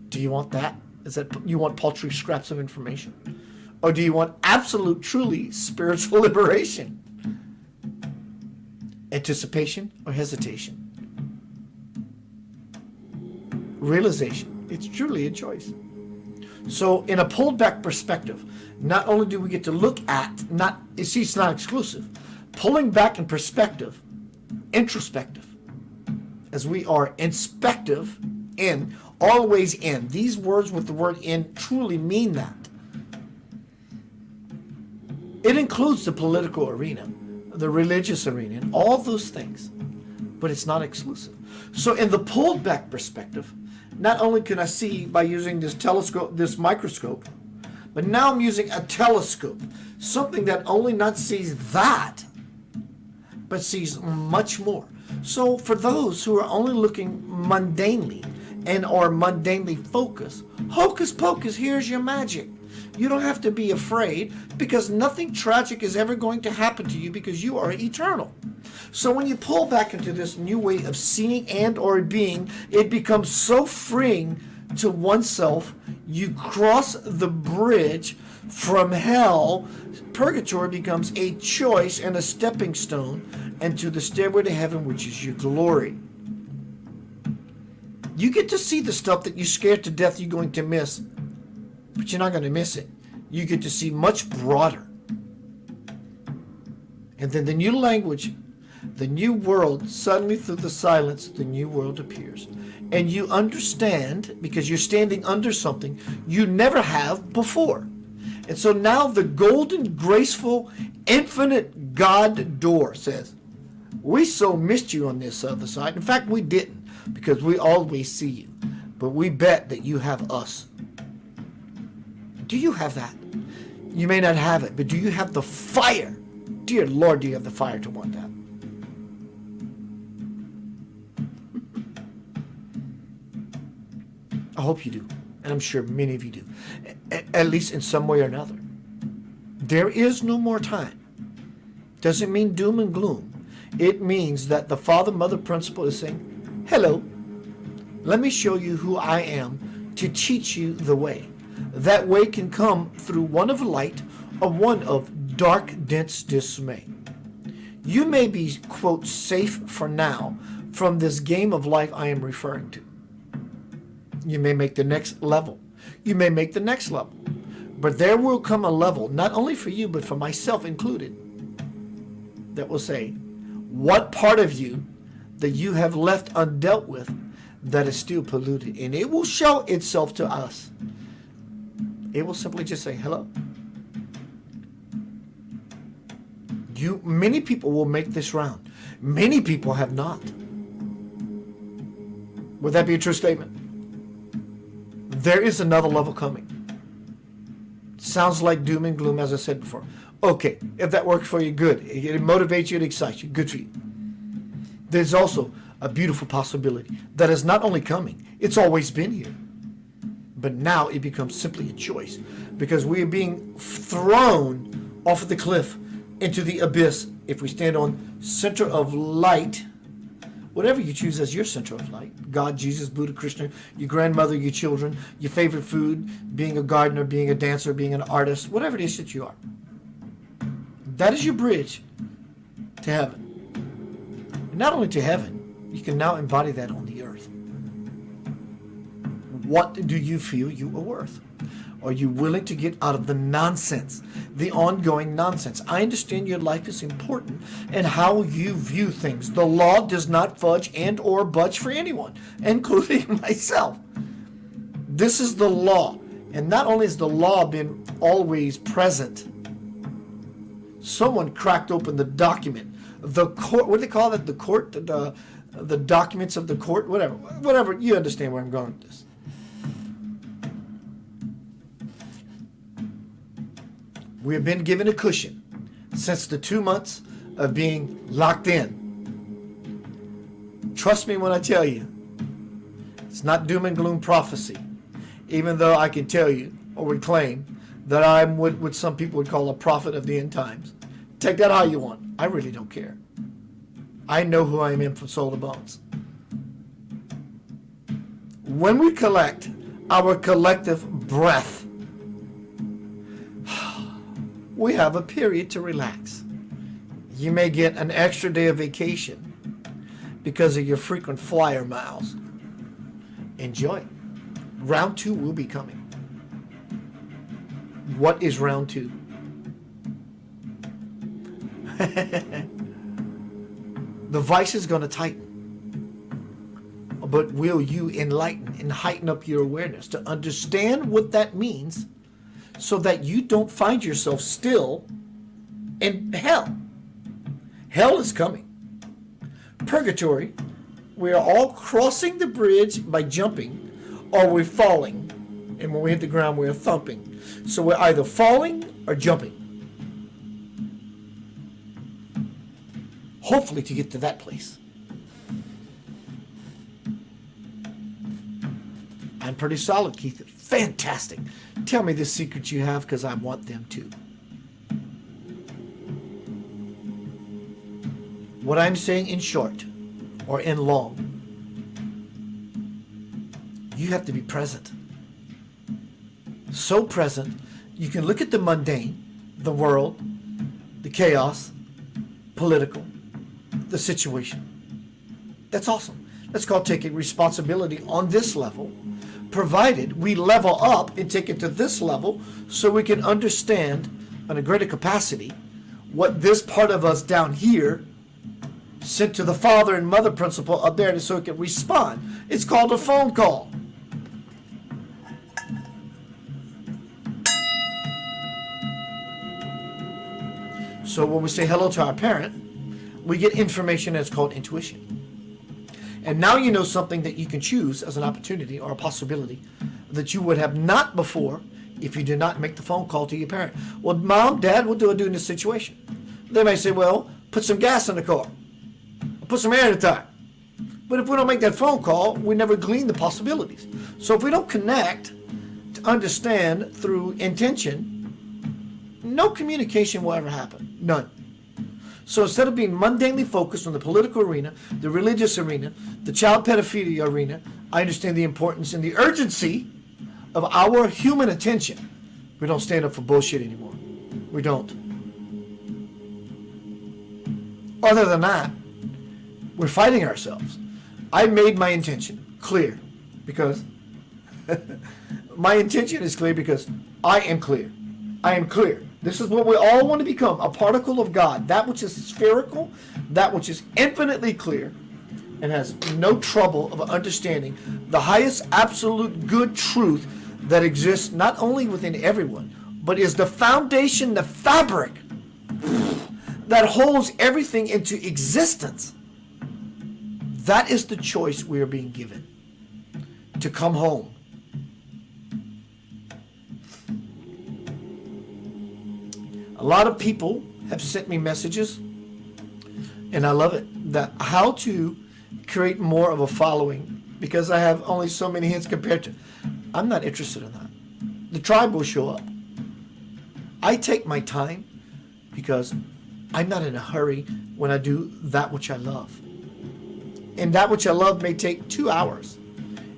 do you want that? Is that you want paltry scraps of information? Or do you want absolute, truly spiritual liberation? Anticipation or hesitation? Realization. It's truly a choice. So in a pulled back perspective, not only do we get to look at, it's not exclusive. Pulling back in perspective, introspective, as we are inspective in, always in. These words with the word in truly mean that. It includes the political arena, the religious arena, and all those things, but it's not exclusive. So in the pulled back perspective, not only can I see by using this telescope, this microscope, but now I'm using a telescope, something that only not sees that, but sees much more. So for those who are only looking mundanely and are mundanely focused, hocus pocus, here's your magic. You don't have to be afraid, because nothing tragic is ever going to happen to you, because you are eternal. So when you pull back into this new way of seeing and or being, it becomes so freeing to oneself. You cross the bridge from hell. Purgatory becomes a choice and a stepping stone, and to the stairway to heaven, which is your glory. You get to see the stuff that you're scared to death you're going to miss, but you're not going to miss it. You get to see much broader. And then the new language, the new world, suddenly through the silence, the new world appears. And you understand, because you're standing under something you never have before. And so now the golden, graceful, infinite God door says, we so missed you on this other side. In fact, we didn't, because we always see you. But we bet that you have us. Do you have that? You may not have it, but do you have the fire? Dear Lord, do you have the fire to want that? I hope you do, and I'm sure many of you do, at least in some way or another. There is no more time. Doesn't mean doom and gloom. It means that the father-mother principle is saying, hello, let me show you who I am to teach you the way. That way can come through one of light or one of dark, dense dismay. You may be, quote, safe for now from this game of life I am referring to. You may make the next level. You may make the next level. But there will come a level, not only for you, but for myself included, that will say, what part of you that you have left undealt with that is still polluted? And it will show itself to us. It will simply just say, hello. Many people will make this round. Many people have not. Would that be a true statement? There is another level coming. Sounds like doom and gloom, as I said before. Okay, if that works for you, good. It motivates you, it excites you, good for you. There's also a beautiful possibility that is not only coming, it's always been here. But now it becomes simply a choice, because we are being thrown off of the cliff into the abyss. If we stand on center of light, whatever you choose as your center of light. God, Jesus, Buddha, Krishna, your grandmother, your children, your favorite food, being a gardener, being a dancer, being an artist, whatever it is that you are. That is your bridge to heaven. And not only to heaven, you can now embody that on the earth. What do you feel you are worth? Are you willing to get out of the nonsense, the ongoing nonsense? I understand your life is important and how you view things. The law does not fudge and or budge for anyone, including myself. This is the law. And not only has the law been always present, someone cracked open the document. The court, what do they call it? The court, the documents of the court, whatever. You understand where I'm going with this. We have been given a cushion since the 2 months of being locked in. Trust me when I tell you, it's not doom and gloom prophecy, even though I can tell you or would claim that I'm what some people would call a prophet of the end times. Take that how you want. I really don't care. I know who I am from soul to bones. When we collect our collective breath, we have a period to relax. You may get an extra day of vacation because of your frequent flyer miles. Enjoy it. Round 2 will be coming. What is round 2? The vice is going to tighten. But will you enlighten and heighten up your awareness to understand what that means so that you don't find yourself still in hell? Hell is coming. Purgatory, we are all crossing the bridge by jumping or we're falling. And when we hit the ground, we're thumping. So we're either falling or jumping. Hopefully to get to that place. I'm pretty solid, Keith. Fantastic. Tell me the secrets you have because I want them too. What I'm saying in short or in long, you have to be present. So present, you can look at the mundane, the world, the chaos, political, the situation. That's awesome. That's called taking responsibility on this level, provided we level up and take it to this level so we can understand on a greater capacity what this part of us down here sent to the father and mother principle up there so it can respond. It's called a phone call. So when we say hello to our parent, we get information that's called intuition. And now you know something that you can choose as an opportunity or a possibility that you would have not before if you did not make the phone call to your parent. Well, Mom, Dad, what do I do in this situation? They may say, well, put some gas in the car. Or put some air in the tire. But if we don't make that phone call, we never glean the possibilities. So if we don't connect to understand through intention, no communication will ever happen. None. So instead of being mundanely focused on the political arena, the religious arena, the child pedophilia arena, I understand the importance and the urgency of our human attention. We don't stand up for bullshit anymore. We don't. Other than that, we're fighting ourselves. I made my intention clear because my intention is clear because I am clear. I am clear. This is what we all want to become, a particle of God, that which is spherical, that which is infinitely clear, and has no trouble of understanding the highest absolute good truth that exists not only within everyone, but is the foundation, the fabric that holds everything into existence. That is the choice we are being given, to come home. A lot of people have sent me messages, and I love it, that how to create more of a following, because I have only so many hits compared to. I'm not interested in that. The tribe will show up. I take my time because I'm not in a hurry when I do that which I love. And that which I love may take 2 hours.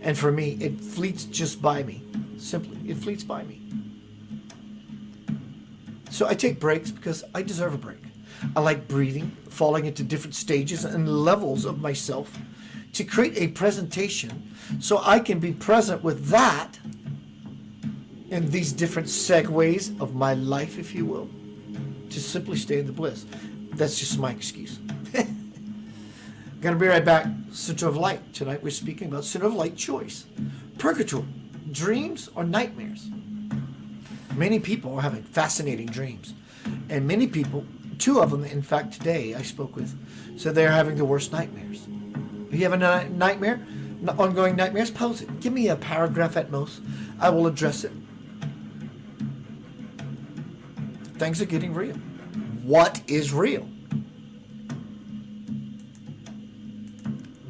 And for me, it fleets just by me. Simply, it fleets by me. So I take breaks because I deserve a break. I like breathing, falling into different stages and levels of myself to create a presentation so I can be present with that in these different segues of my life, if you will, to simply stay in the bliss. That's just my excuse. Gonna be right back. Center of Light. Tonight we're speaking about Center of Light choice. Purgatory, dreams or nightmares. Many people are having fascinating dreams. And many people, 2 of them in fact today I spoke with, said they're having the worst nightmares. If you have a nightmare, ongoing nightmares, pose it. Give me a paragraph at most. I will address it. Things are getting real. What is real?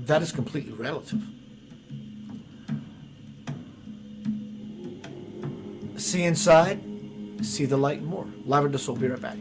That is completely relative. See inside, see the light and more. Lavender Soul, be right back.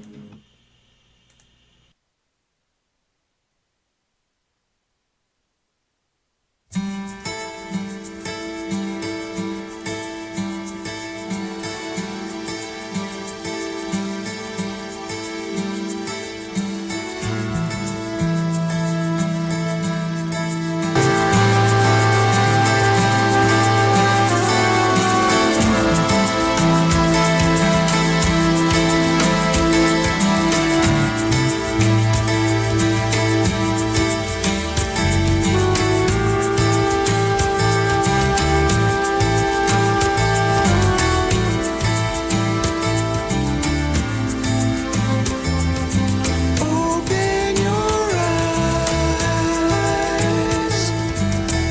Open your eyes,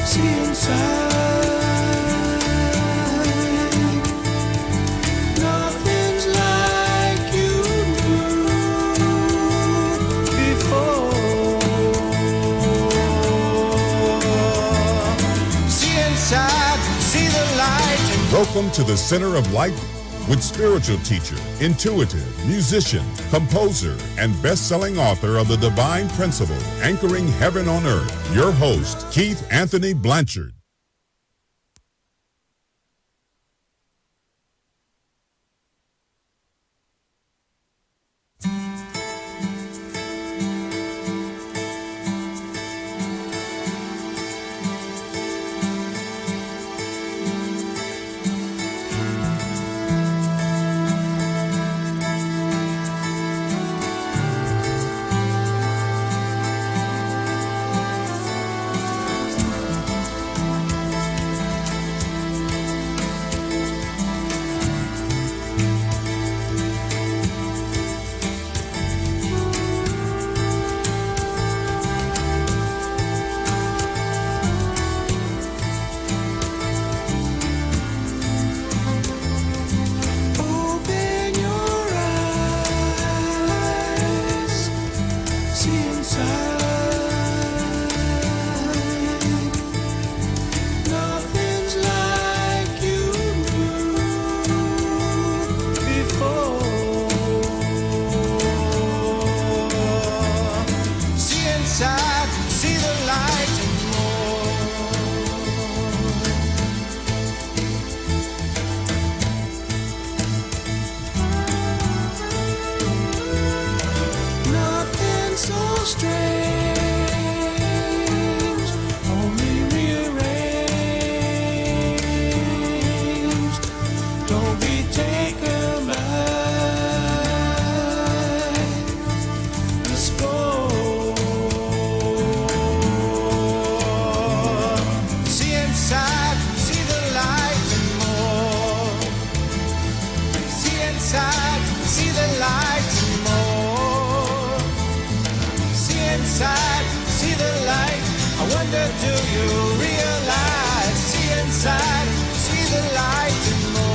see inside. Nothing's like you knew before. See inside, see the light. Welcome to the Center of Light with spiritual teacher, intuitive, musician, composer, and best-selling author of The Divine Principle, Anchoring Heaven on Earth, your host, Keith Anthony Blanchard. Open your eyes, see inside. Nothing's like you knew before. See inside, see the light and nothing so strange, only rearranged. Don't be taken by the score. See inside, see the light and more. See inside, see the light and more. See inside, see the light. I wonder, do you realize? See inside, see the light and more.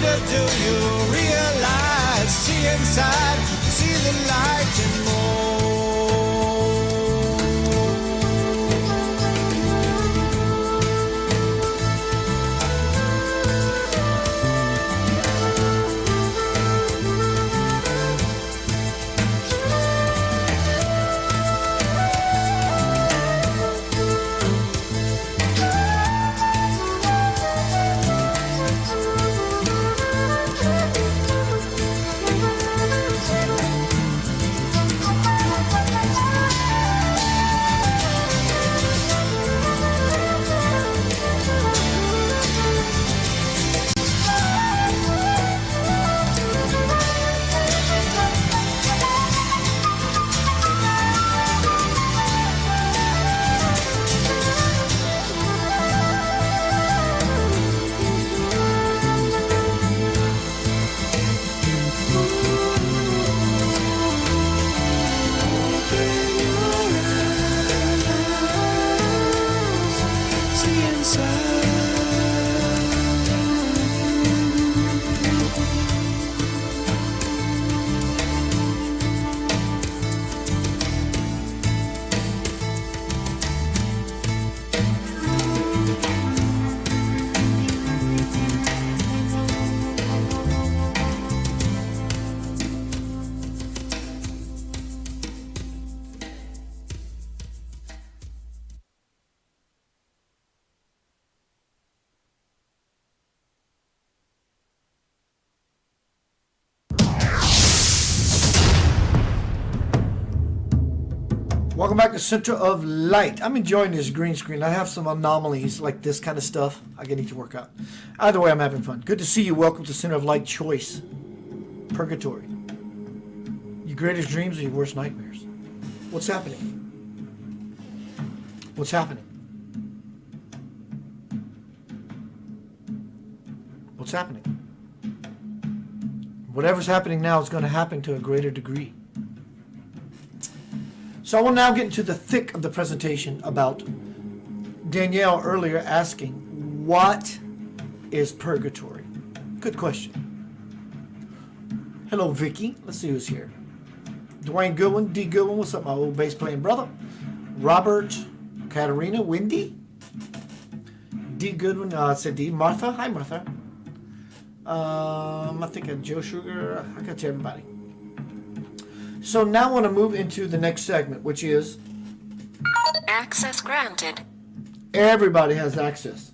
wonder, do you realize? See inside, see the light and more. Welcome back to Center of Light. I'm enjoying this green screen. I have some anomalies like this kind of stuff I need to work out. Either way, I'm having fun. Good to see you. Welcome to Center of Light Choice. Purgatory. Your greatest dreams or your worst nightmares? What's happening? What's happening? What's happening? Whatever's happening now is going to happen to a greater degree. So I will now get into the thick of the presentation about Danielle earlier asking, what is purgatory? Good question. Hello, Vicky. Let's see who's here. Dwayne Goodwin, D. Goodwin. What's up, my old bass playing brother? Robert, Katarina, Wendy, D. Goodwin. I said D. Martha. Hi, Martha. I think of Joe Sugar. I got to everybody. So now I want to move into the next segment, which is access granted. Everybody has access.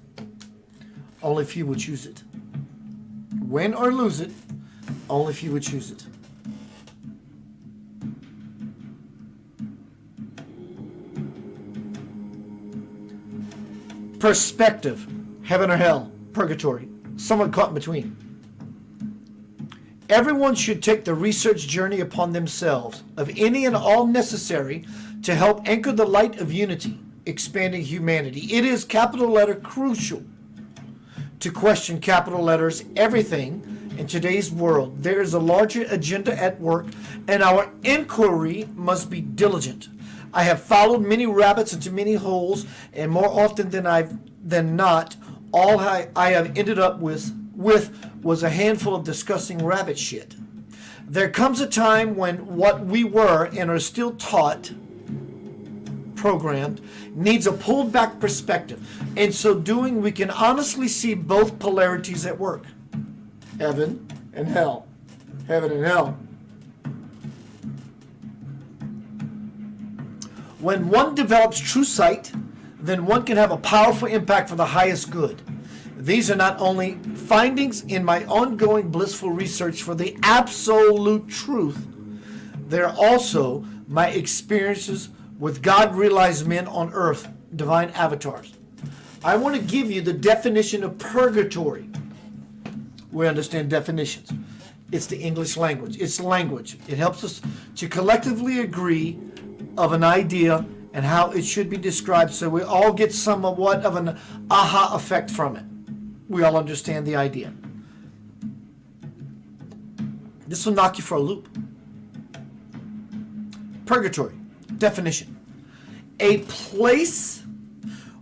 Only few will choose it. Win or lose it, only few will choose it. Perspective, heaven or hell, purgatory, someone caught in between. Everyone should take the research journey upon themselves of any and all necessary to help anchor the light of unity, expanding humanity. It is capital letter crucial to question capital letters everything in today's world. There is a larger agenda at work, and our inquiry must be diligent. I have followed many rabbits into many holes, and more often than not, all I have ended up with was a handful of disgusting rabbit shit. There comes a time when what we were and are still taught, programmed, needs a pulled back perspective. In so doing, we can honestly see both polarities at work. Heaven and hell. Heaven and hell. When one develops true sight, then one can have a powerful impact for the highest good. These are not only findings in my ongoing blissful research for the absolute truth, they're also my experiences with God-realized men on earth, divine avatars. I want to give you the definition of purgatory. We understand definitions. It's the English language. It's language. It helps us to collectively agree of an idea and how it should be described so we all get somewhat of an aha effect from it. We all understand the idea. This will knock you for a loop. Purgatory, definition. A place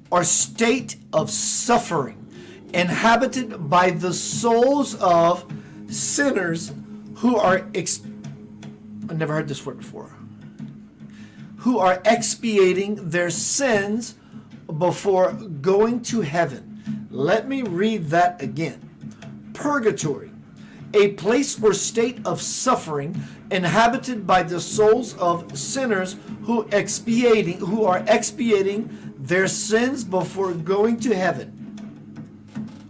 or state of suffering inhabited by the souls of sinners who are I never heard this word before. Who are expiating their sins before going to heaven. Let me read that again. Purgatory, a place or state of suffering inhabited by the souls of sinners who are expiating their sins before going to heaven.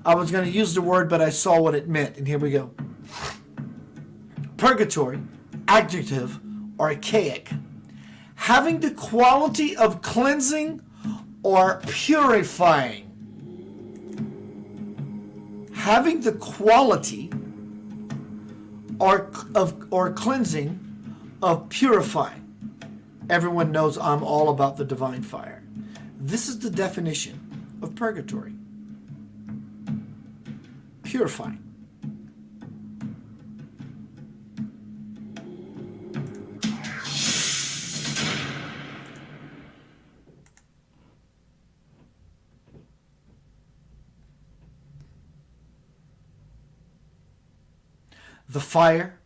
I was going to use the word, but I saw what it meant, and here we go. Purgatory, adjective, archaic, having the quality of cleansing or purifying. Having the quality or cleansing of purifying. Everyone knows I'm all about the divine fire. This is the definition of purgatory. Purifying. The fire.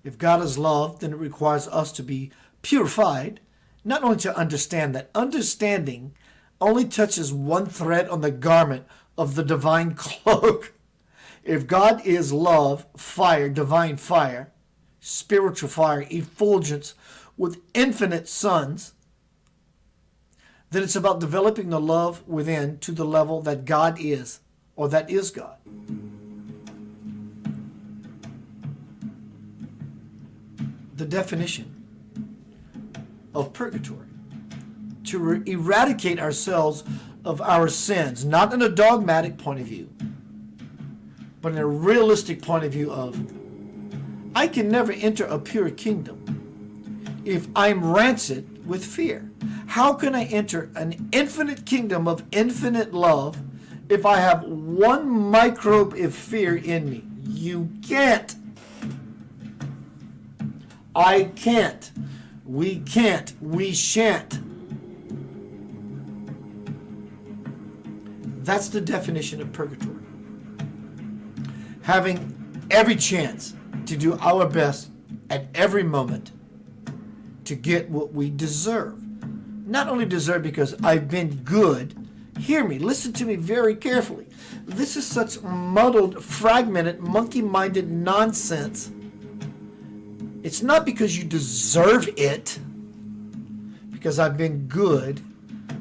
If God is love, then it requires us to be purified, not only to understand that. Understanding only touches one thread on the garment of the divine cloak. If God is love, fire, divine fire, spiritual fire, effulgence with infinite suns, then it's about developing the love within to the level that God is, or that is God. The definition of purgatory: to eradicate ourselves of our sins, not in a dogmatic point of view, but in a realistic point of view of, I can never enter a pure kingdom if I'm rancid with fear. How can I enter an infinite kingdom of infinite love if I have one microbe of fear in me? You can't. I can't. We can't. We shan't. That's the definition of purgatory. Having every chance to do our best at every moment to get what we deserve. Not only deserve because I've been good. Hear me. Listen to me very carefully. This is such muddled, fragmented, monkey-minded nonsense. It's not because you deserve it, because I've been good,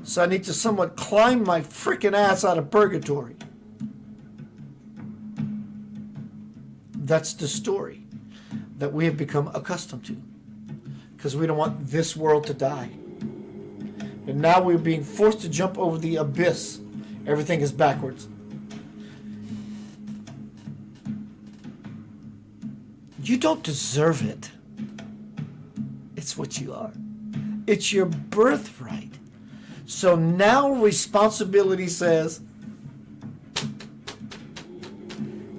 so I need to somewhat climb my freaking ass out of purgatory. That's the story that we have become accustomed to, because we don't want this world to die. And now we're being forced to jump over the abyss. Everything is backwards. You don't deserve it. It's what you are. It's your birthright. So now responsibility says,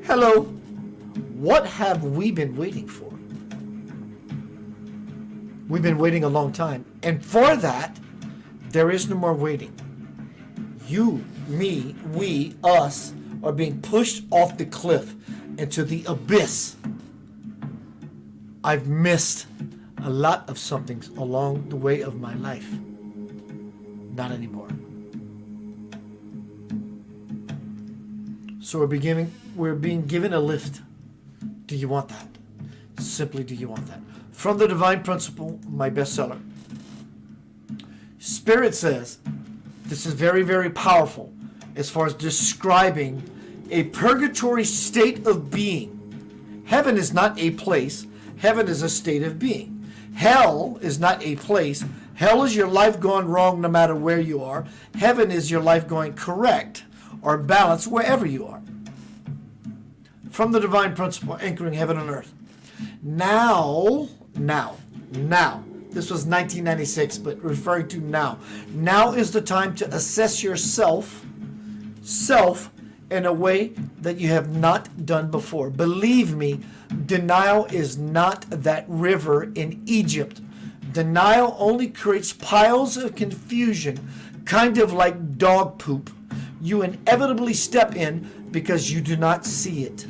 hello, what have we been waiting for? We've been waiting a long time. And for that, there is no more waiting. You, me, we, us are being pushed off the cliff into the abyss. I've missed a lot of something along the way of my life. Not anymore. So we're being given a lift. Do you want that? Simply, do you want that? From the Divine Principle, my bestseller. Spirit says, this is very, very powerful as far as describing a purgatory state of being. Heaven is not a place. Heaven is a state of being. Hell is not a place. Hell is your life going wrong no matter where you are. Heaven is your life going correct or balanced wherever you are. From the Divine Principle, anchoring heaven and earth. Now, this was 1996, but referring to now. Now is the time to assess yourself, in a way that you have not done before. Believe me, denial is not that river in Egypt. Denial only creates piles of confusion, kind of like dog poop, you inevitably step in because you do not see it.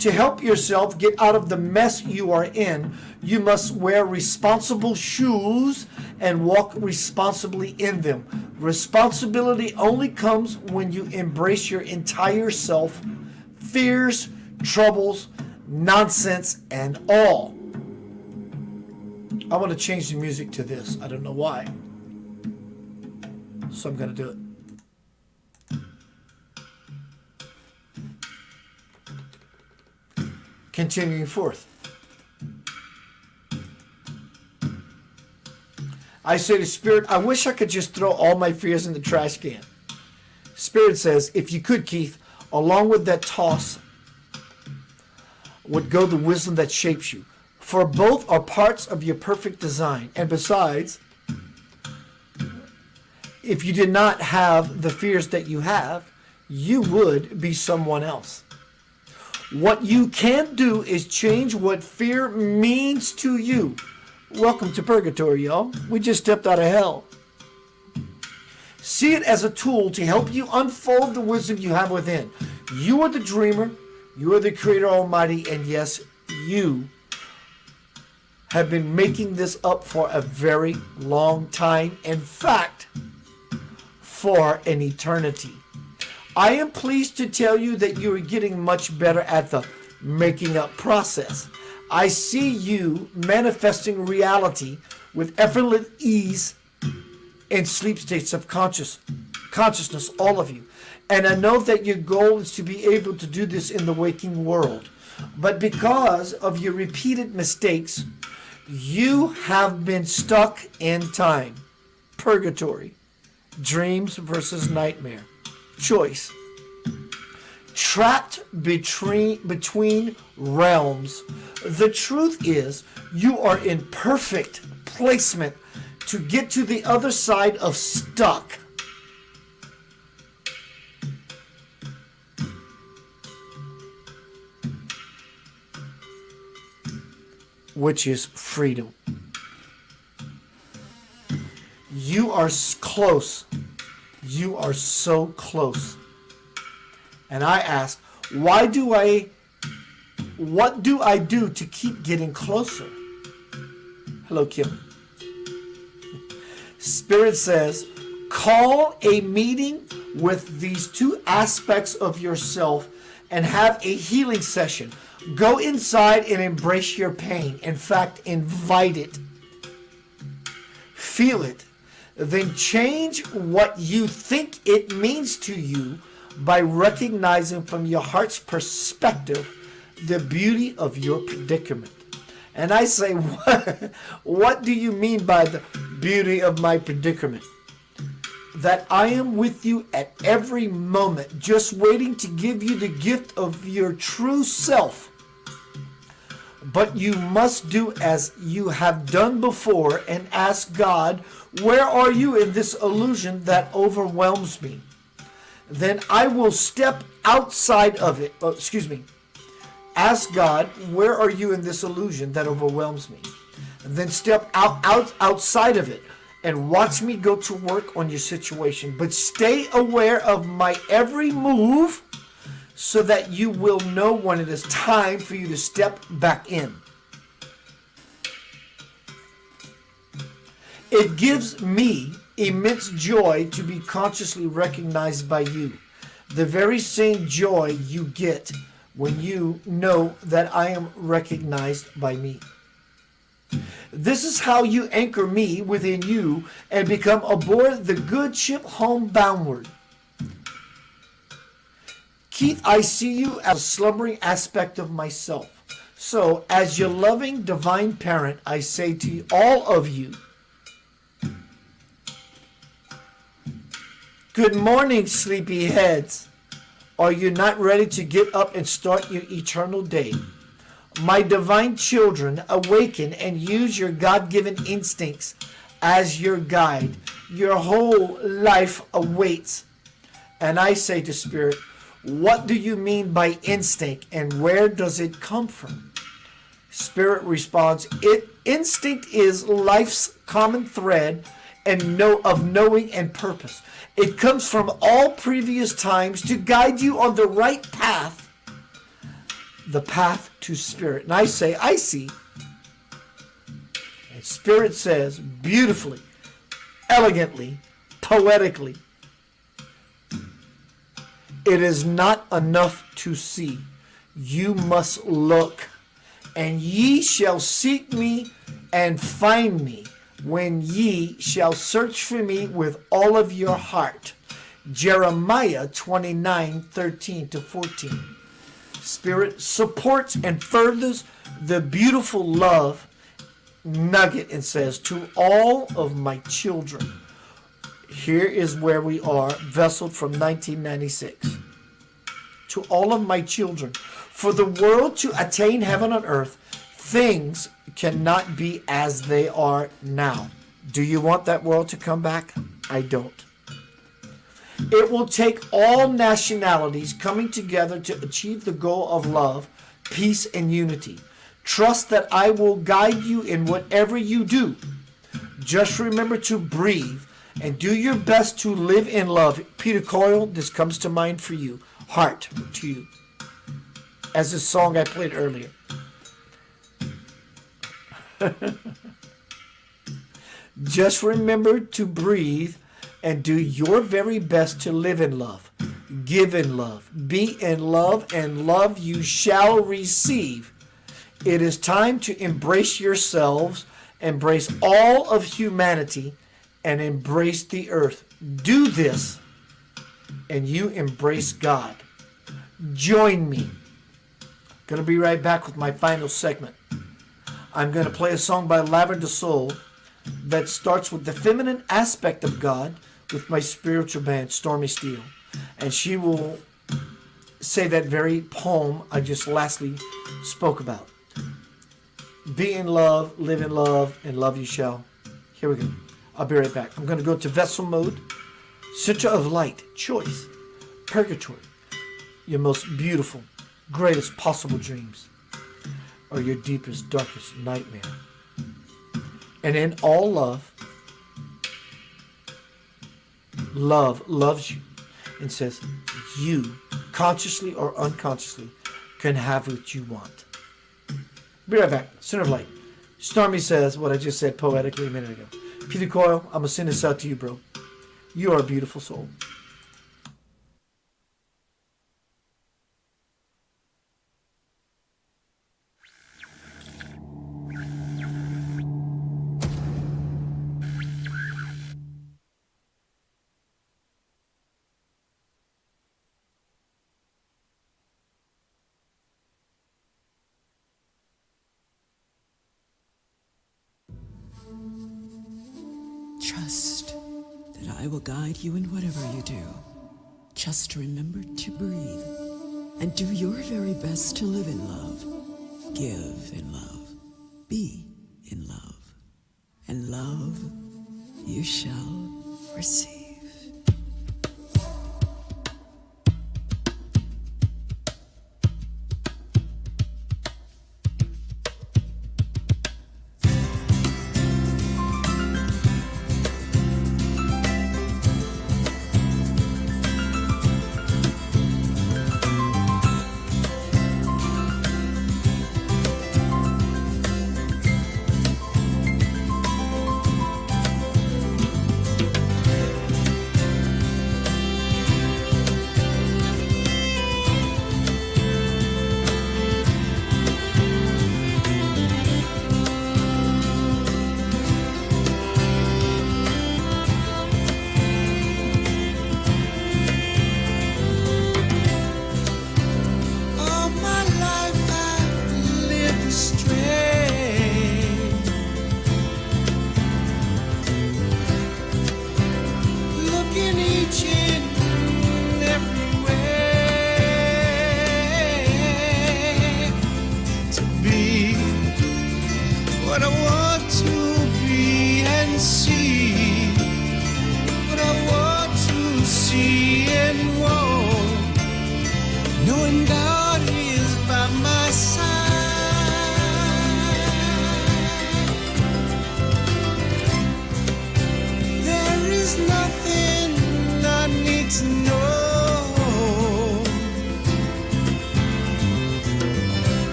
To help yourself get out of the mess you are in, you must wear responsible shoes and walk responsibly in them. Responsibility only comes when you embrace your entire self, fears, troubles, nonsense, and all. I want to change the music to this. I don't know why. So I'm going to do it. Continuing forth. I say to Spirit, I wish I could just throw all my fears in the trash can. Spirit says, if you could, Keith, along with that toss would go the wisdom that shapes you. For both are parts of your perfect design. And besides, if you did not have the fears that you have, you would be someone else. What you can't do is change what fear means to you. Welcome to purgatory, y'all. We just stepped out of hell. See it as a tool to help you unfold the wisdom you have within. You are the dreamer, you are the Creator Almighty, and yes, you have been making this up for a very long time. In fact, for an eternity. I am pleased to tell you that you are getting much better at the making up process. I see you manifesting reality with effortless ease in sleep states of consciousness, all of you. And I know that your goal is to be able to do this in the waking world. But because of your repeated mistakes, you have been stuck in time. Purgatory. Dreams versus nightmare. Choice. Trapped between realms. The truth is, you are in perfect placement to get to the other side of stuck. Which is freedom. You are close. You are so close. And I ask, what do I do to keep getting closer? Hello, Kim. Spirit says, call a meeting with these two aspects of yourself and have a healing session. Go inside and embrace your pain. In fact, invite it. Feel it. Then change what you think it means to you by recognizing from your heart's perspective the beauty of your predicament. And I say, what do you mean by the beauty of my predicament? That I am with you at every moment, just waiting to give you the gift of your true self. But you must do as you have done before and ask God, where are you in this illusion that overwhelms me? Then I will step outside of it. Ask God, where are you in this illusion that overwhelms me? And then step outside of it and watch me go to work on your situation. But stay aware of my every move so that you will know when it is time for you to step back in. It gives me immense joy to be consciously recognized by you. The very same joy you get when you know that I am recognized by me. This is how you anchor me within you and become aboard the good ship homeboundward. Keith, I see you as a slumbering aspect of myself. So, as your loving divine parent, I say to all of you, good morning, sleepy heads. Are you not ready to get up and start your eternal day? My divine children, awaken and use your God-given instincts as your guide. Your whole life awaits. And I say to Spirit, what do you mean by instinct and where does it come from? Spirit responds, instinct is life's common thread and knowing and purpose. It comes from all previous times to guide you on the right path, the path to spirit. And I say, I see. And spirit says beautifully, elegantly, poetically, it is not enough to see. You must look. And ye shall seek me and find me when ye shall search for me with all of your heart. Jeremiah 29:13-14. Spirit supports and furthers the beautiful love nugget and says, to all of my children. Here is where we are, Vessel from 1996. To all of my children, for the world to attain heaven on earth, things cannot be as they are now. Do you want that world to come back? I don't. It will take all nationalities coming together to achieve the goal of love, peace, and unity. Trust that I will guide you in whatever you do. Just remember to breathe and do your best to live in love. Peter Coyle, this comes to mind for you. Heart to you. As the song I played earlier. Just remember to breathe and do your very best to live in love. Give in love. Be in love, and love you shall receive. It is time to embrace yourselves, embrace all of humanity, and embrace the earth. Do this, and you embrace God. Join me. Going to be right back with my final segment. I'm going to play a song by Lavender Soul that starts with the feminine aspect of God with my spiritual band, Stormy Steele. And she will say that very poem I just lastly spoke about. Be in love, live in love, and love you shall. Here we go. I'll be right back. I'm going to go to vessel mode, center of light, choice, purgatory, your most beautiful, greatest possible dreams, or your deepest, darkest nightmare. And in all love, love loves you and says you, consciously or unconsciously, can have what you want. Be right back. Center of light. Stormy says what I just said poetically a minute ago. Peter Coyle, I'm going to send this out to you, bro. You are a beautiful soul. Trust that I will guide you in whatever you do. Just remember to breathe and do your very best to live in love, give in love, be in love, and love you shall receive.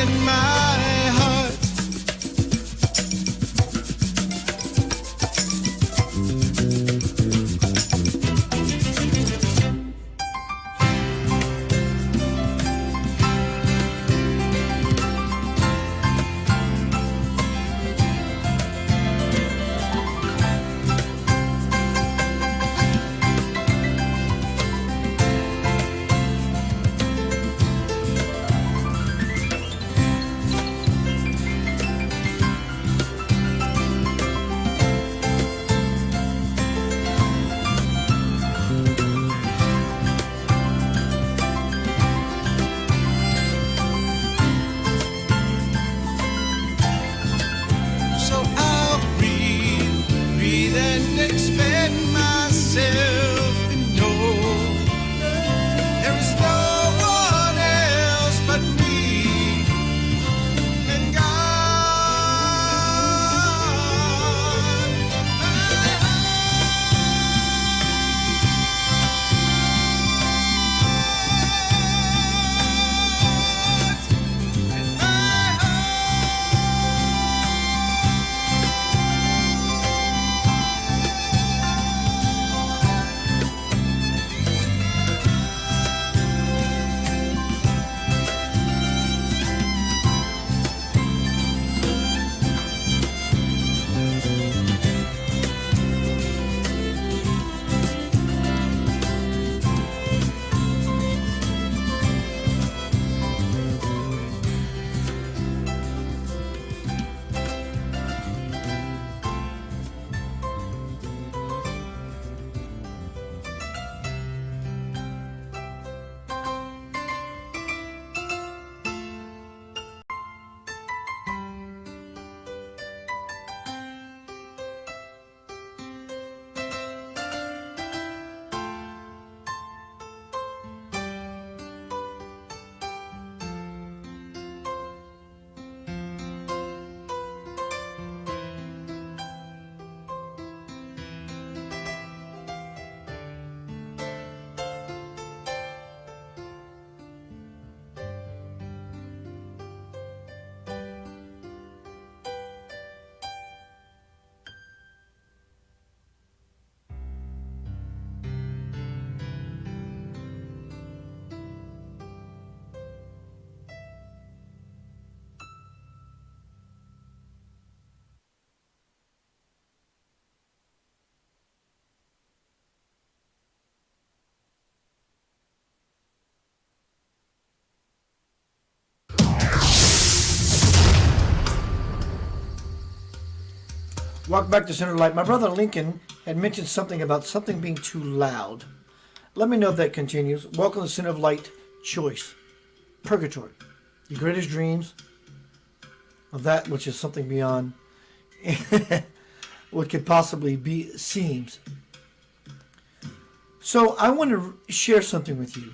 expand my heart. So I'll breathe, breathe and expand myself and know there is no one else but me and God. Welcome back to Center Light. My brother Lincoln had mentioned something about something being too loud. Let me know if that continues. Welcome to Center of Light Choice. Purgatory. Your greatest dreams of that which is something beyond what could possibly be seems. So I want to share something with you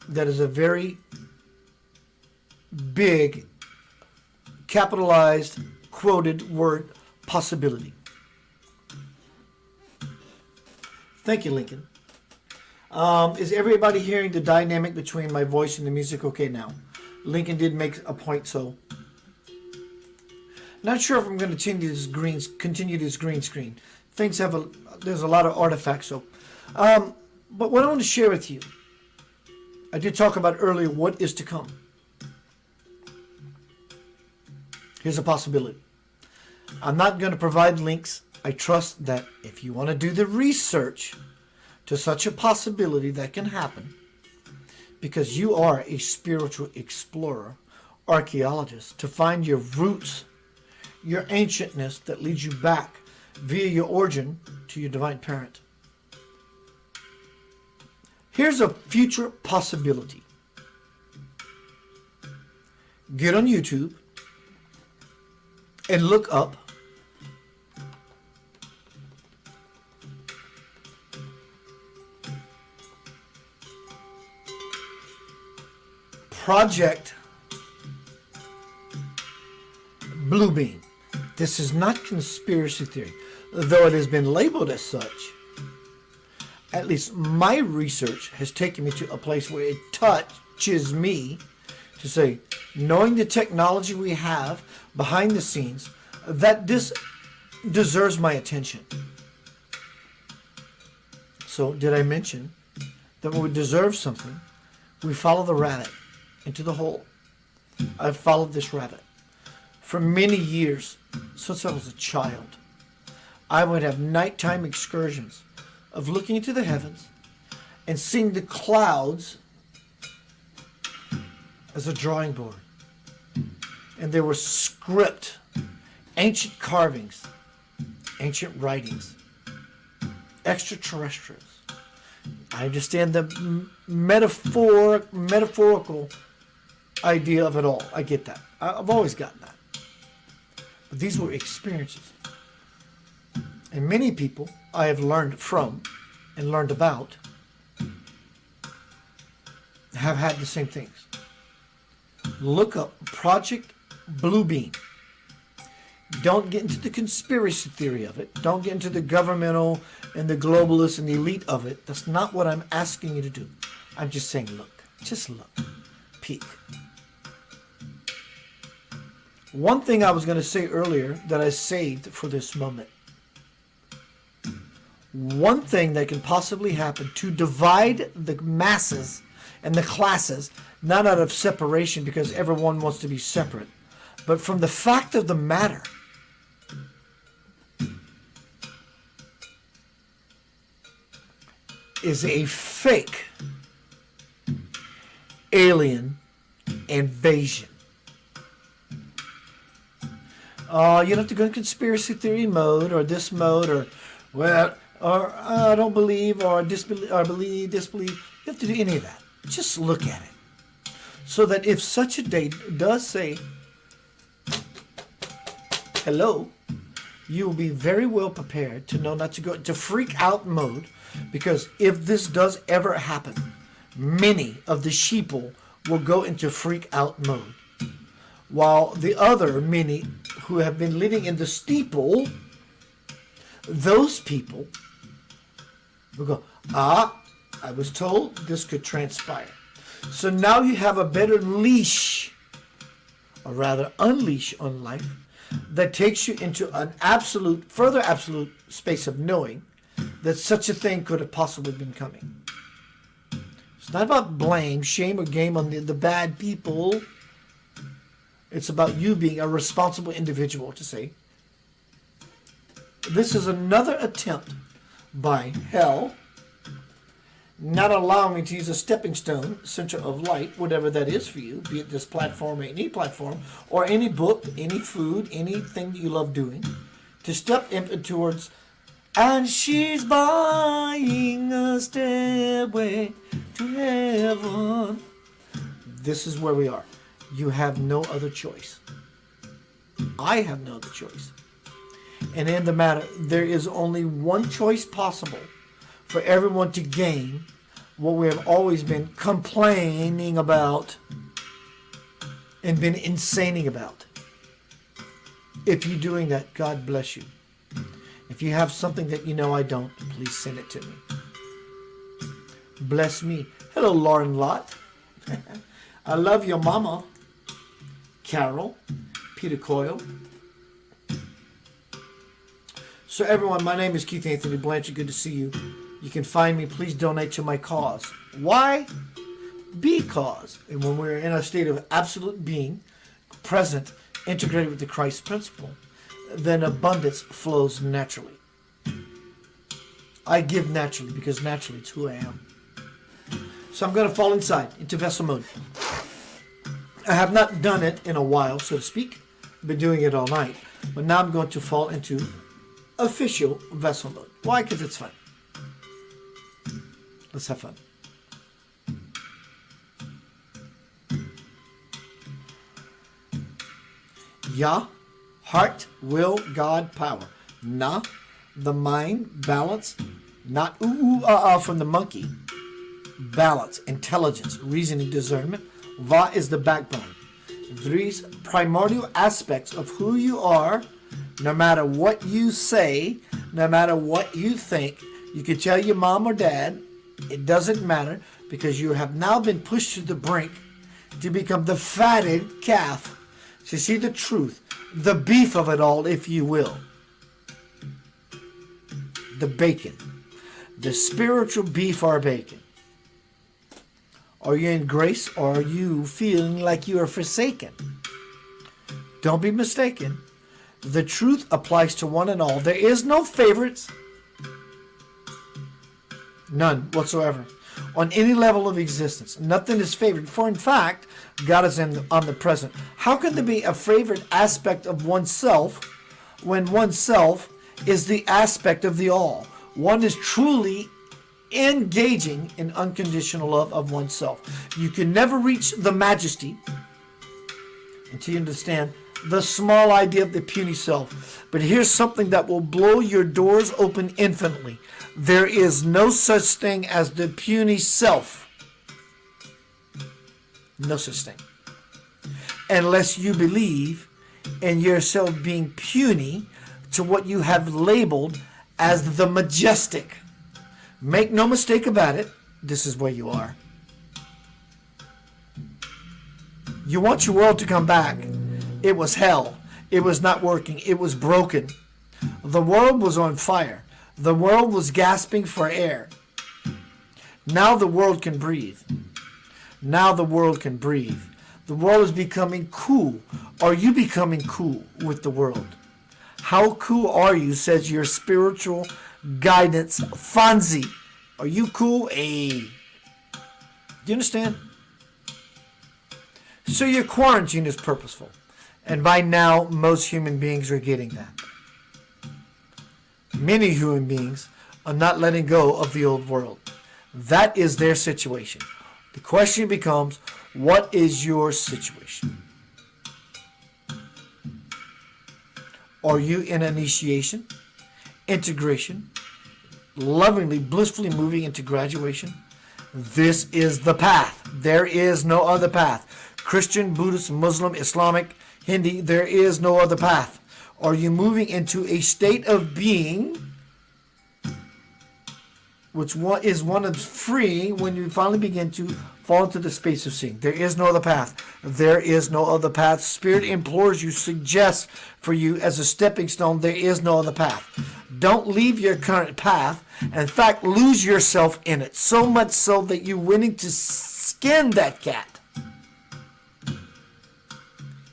that is a very big, capitalized, quoted word, possibility. Thank you, Lincoln. Is everybody hearing the dynamic between my voice and the music okay now? Lincoln did make a point, so. Not sure if I'm going to continue this green screen. Things have there's a lot of artifacts, so. But what I want to share with you, I did talk about earlier what is to come. Here's a possibility. I'm not going to provide links. I trust that if you want to do the research to such a possibility that can happen, because you are a spiritual explorer, archaeologist, to find your roots, your ancientness that leads you back via your origin to your divine parent. Here's a future possibility. Get on YouTube and look up Project Bluebeam. This is not conspiracy theory, though it has been labeled as such. At least my research has taken me to a place where it touches me to say, knowing the technology we have behind the scenes, that this deserves my attention. So did I mention that when we deserve something, we follow the rabbit into the hole? I've followed this rabbit for many years, since I was a child. I would have nighttime excursions of looking into the heavens and seeing the clouds as a drawing board. And there were script, ancient carvings, ancient writings, extraterrestrials. I understand the metaphorical idea of it all. I get that. I've always gotten that. But these were experiences. And many people I have learned from and learned about have had the same things. Look up Project Bluebeam. Don't get into the conspiracy theory of it. Don't get into the governmental and the globalists and the elite of it. That's not what I'm asking you to do. I'm just saying, look. Just look. Peek. One thing I was going to say earlier that I saved for this moment. One thing that can possibly happen to divide the masses and the classes, not out of separation because everyone wants to be separate, but from the fact of the matter. Is a fake alien invasion. You don't have to go in conspiracy theory mode or this mode or, well, or I don't believe or disbelieve or believe, disbelieve. You have to do any of that. Just look at it. So that if such a day does say hello, you will be very well prepared to know not to go into freak out mode, because if this does ever happen, many of the sheeple will go into freak out mode, while the other many who have been living in the steeple, those people will go, I was told this could transpire. So now you have a better leash, or rather unleash on life, that takes you into an absolute, further absolute space of knowing that such a thing could have possibly been coming. It's not about blame, shame, or game on the bad people. It's about you being a responsible individual to say, this is another attempt by hell not allowing me to use a stepping stone, center of light, whatever that is for you, be it this platform or any platform, or any book, any food, anything that you love doing, to step in towards, and she's buying a stairway to heaven. This is where we are. You have no other choice. I have no other choice. And in the matter, there is only one choice possible for everyone to gain what we have always been complaining about and been insaning about. If you're doing that, God bless you. If you have something that you know I don't, please send it to me. Bless me. Hello, Lauren Lott. I love your mama. Carol. Peter Coyle. So everyone, my name is Keith Anthony Blanchard. Good to see you. You can find me. Please donate to my cause. Why? Because when we're in a state of absolute being, present, integrated with the Christ principle, then abundance flows naturally. I give naturally because naturally it's who I am. So I'm going to fall inside into vessel mode. I have not done it in a while, so to speak. I've been doing it all night. But now I'm going to fall into official vessel mode. Why? Because it's fun. Let's have fun. Yah, heart, will, God, power. Na, the mind, balance, not ooh, from the monkey. Balance, intelligence, reasoning, discernment. Va is the backbone. These primordial aspects of who you are, no matter what you say, no matter what you think. You can tell your mom or dad, it doesn't matter, because you have now been pushed to the brink to become the fatted calf, to see the truth, the beef of it all, if you will. The bacon, the spiritual beef or bacon. Are you in grace, or are you feeling like you are forsaken? Don't be mistaken. The truth applies to one and all. There is no favorites. None whatsoever. On any level of existence. Nothing is favored. For in fact, God is omnipresent. How can there be a favored aspect of oneself when oneself is the aspect of the all? One is truly engaging in unconditional love of oneself. You can never reach the majesty until you understand the small idea of the puny self. But here's something that will blow your doors open infinitely. There is no such thing as the puny self. No such thing. Unless you believe in yourself being puny to what you have labeled as the majestic. Make no mistake about it, this is where you are. You want your world to come back. It was hell. It was not working. It was broken. The world was on fire. The world was gasping for air. Now the world can breathe. Now the world can breathe. The world is becoming cool. Are you becoming cool with the world? How cool are you, says your spiritual guidance, Fonzie. Are you cool? Hey. Do you understand? So your quarantine is purposeful. And by now, most human beings are getting that. Many human beings are not letting go of the old world. That is their situation. The question becomes, what is your situation? Are you in initiation, integration, lovingly, blissfully moving into graduation? This is the path. There is no other path. Christian, Buddhist, Muslim, Islamic, Hindi, there is no other path. Are you moving into a state of being, which is one of freeing when you finally begin to fall into the space of seeing? There is no other path. There is no other path. Spirit implores you, suggests for you as a stepping stone, there is no other path. Don't leave your current path. In fact, lose yourself in it. So much so that you're willing to skin that cat.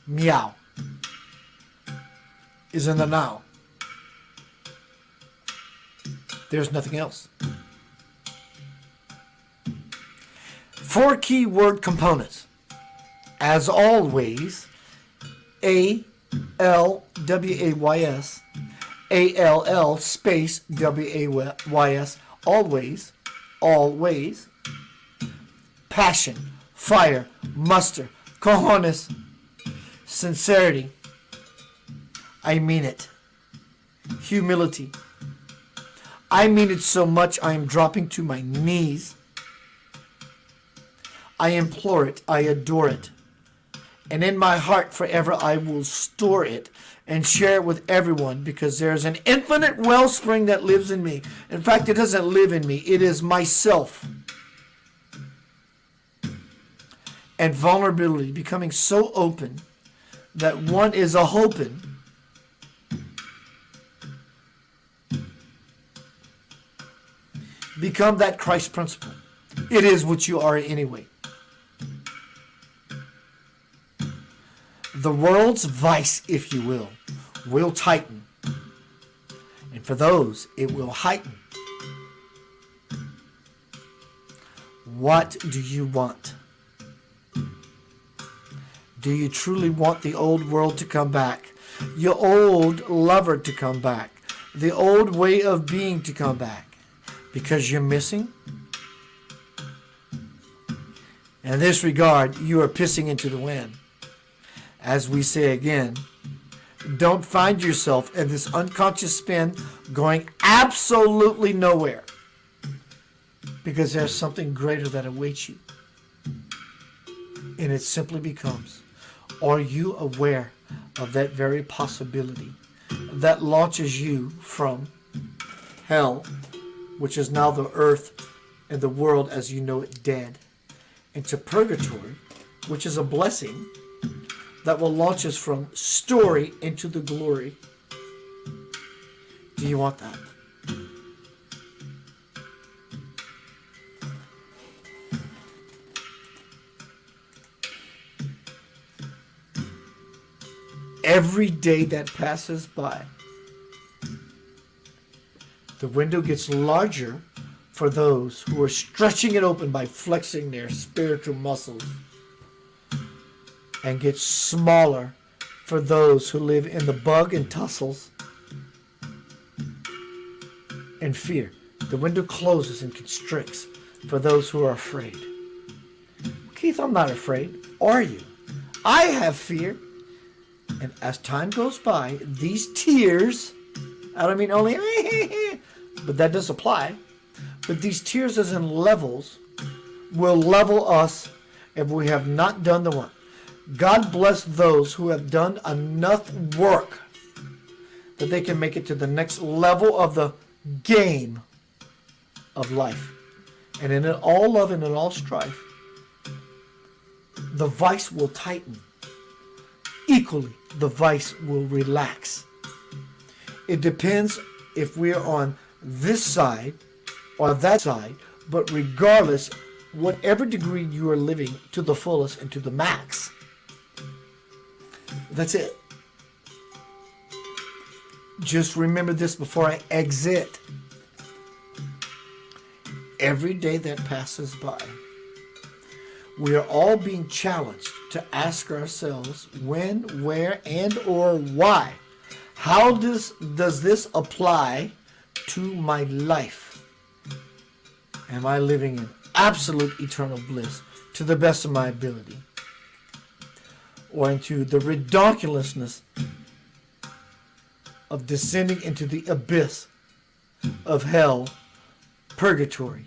Meow is in the now. There's nothing else. 4 key word components. As always, A-L-W-A-Y-S, A-L-L space W-A-Y-S, always, always, passion, fire, muster, cojones, sincerity, I mean it, humility, I mean it so much I am dropping to my knees. I implore it, I adore it, and in my heart forever I will store it and share it with everyone, because there's an infinite wellspring that lives in me. In fact, it doesn't live in me, it is myself. And vulnerability, becoming so open that one is a hoping become that Christ principle. It is what you are anyway. The world's vice, if you will tighten. And for those, it will heighten. What do you want? Do you truly want the old world to come back? Your old lover to come back? The old way of being to come back? Because you're missing? In this regard, you are pissing into the wind. As we say again, don't find yourself in this unconscious spin going absolutely nowhere, because there's something greater that awaits you. And it simply becomes, are you aware of that very possibility that launches you from hell, which is now the earth and the world as you know it dead, into purgatory, which is a blessing that will launch us from story into the glory. Do you want that? Every day that passes by, the window gets larger for those who are stretching it open by flexing their spiritual muscles, and gets smaller for those who live in the bug and tussles and fear. The window closes and constricts for those who are afraid. Keith, I'm not afraid. Are you? I have fear. And as time goes by, these tears, I don't mean only, but that does apply. But these tears as in levels will level us if we have not done the work. God bless those who have done enough work that they can make it to the next level of the game of life. And in all love and in all strife, the vice will tighten. Equally, the vice will relax. It depends if we're on this side or that side, but regardless, whatever degree you are living to the fullest and to the max, that's it. Just remember this before I exit. Every day that passes by, we are all being challenged to ask ourselves when, where, and or why. How does this apply to my life? Am I living in absolute eternal bliss to the best of my ability? Or into the ridiculousness of descending into the abyss of hell, purgatory,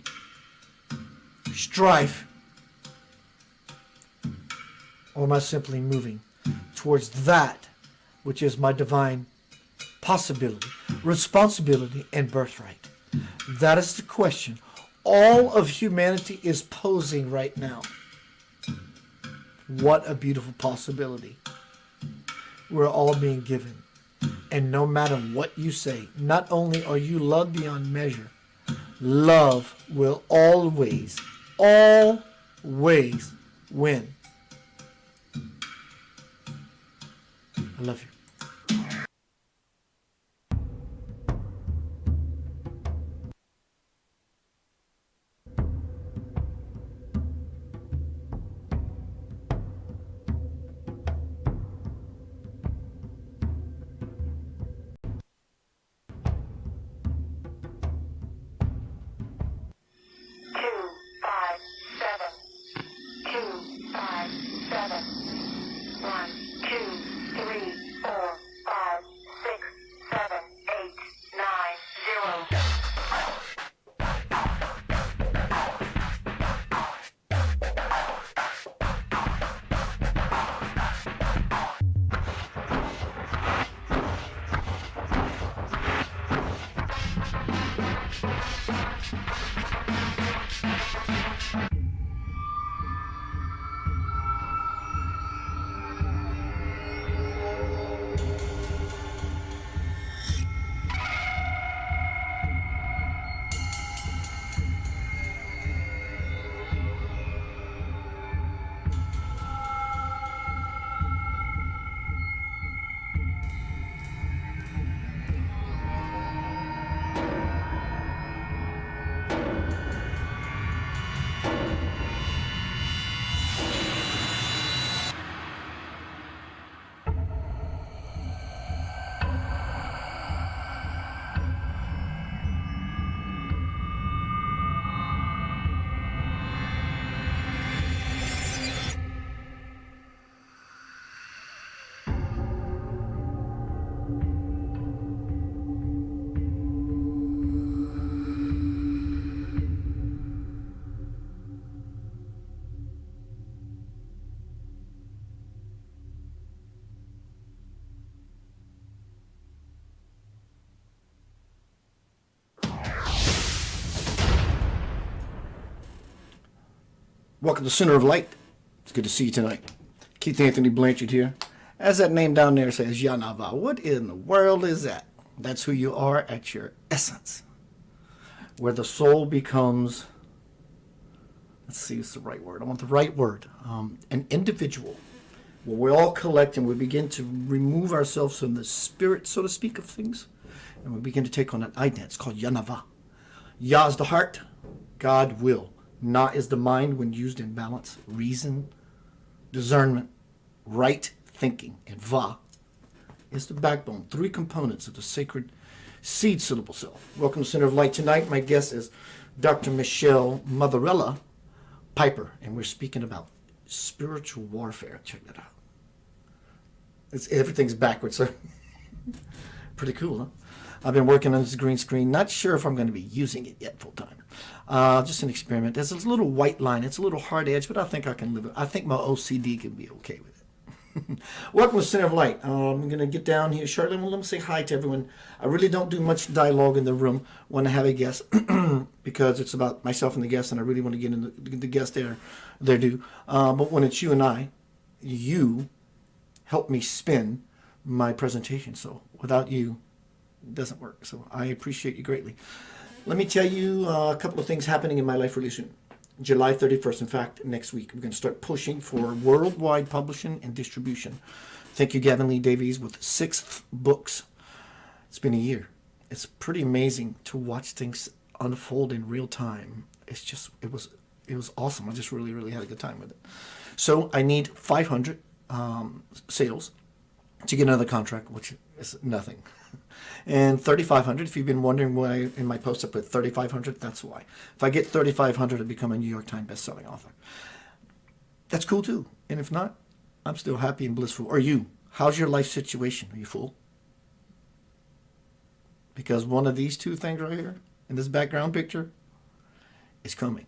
strife? Or am I simply moving towards that which is my divine possibility, responsibility, and birthright? That is the question all of humanity is posing right now. What a beautiful possibility we're all being given. And no matter what you say, not only are you loved beyond measure, love will always win. I love you. Welcome to Center of Light, It's good to see you tonight. Keith Anthony Blanchard here. As that name down there says, Yanava, what in the world is that? That's who you are at your essence. Where the soul becomes, let's see, what's the right word? I want the right word. An individual. Where we all collect and we begin to remove ourselves from the spirit, so to speak, of things. And we begin to take on an idea. It's called Yanava. Ya is the heart. God will. Na is the mind when used in balance. Reason, discernment, right thinking. And Va is the backbone. 3 components of the sacred seed syllable self. Welcome to Center of Light tonight. My guest is Dr. Michelle Motherella Piper, and we're speaking about spiritual warfare. Check that out. Everything's backwards, so pretty cool, huh? I've been working on this green screen. Not sure if I'm going to be using it yet full time. Just an experiment. There's a little white line. It's a little hard edge, but I think I can live it. I think my OCD can be okay with it. Welcome to Center of Light. I'm going to get down here shortly. Well, let me say hi to everyone. I really don't do much dialogue in the room when I have a guest because it's about myself and the guest, and I really want to get into the guest their due. But when it's you and I, you help me spin my presentation. So without you, it doesn't work. So I appreciate you greatly. Let me tell you a couple of things happening in my life really soon. July 31st, in fact, next week, we're going to start pushing for worldwide publishing and distribution. Thank you, Gavin Lee Davies, with 6 books. It's been a year. It's pretty amazing to watch things unfold in real time. It was awesome. I just really, really had a good time with it. So I need 500 sales to get another contract, which is nothing. And 3,500, if you've been wondering why in my post I put 3,500, that's why. If I get 3,500, I become a New York Times best-selling author. That's cool too. And if not, I'm still happy and blissful. Or you, how's your life situation? Are you full? Because one of these 2 things right here, in this background picture, is coming.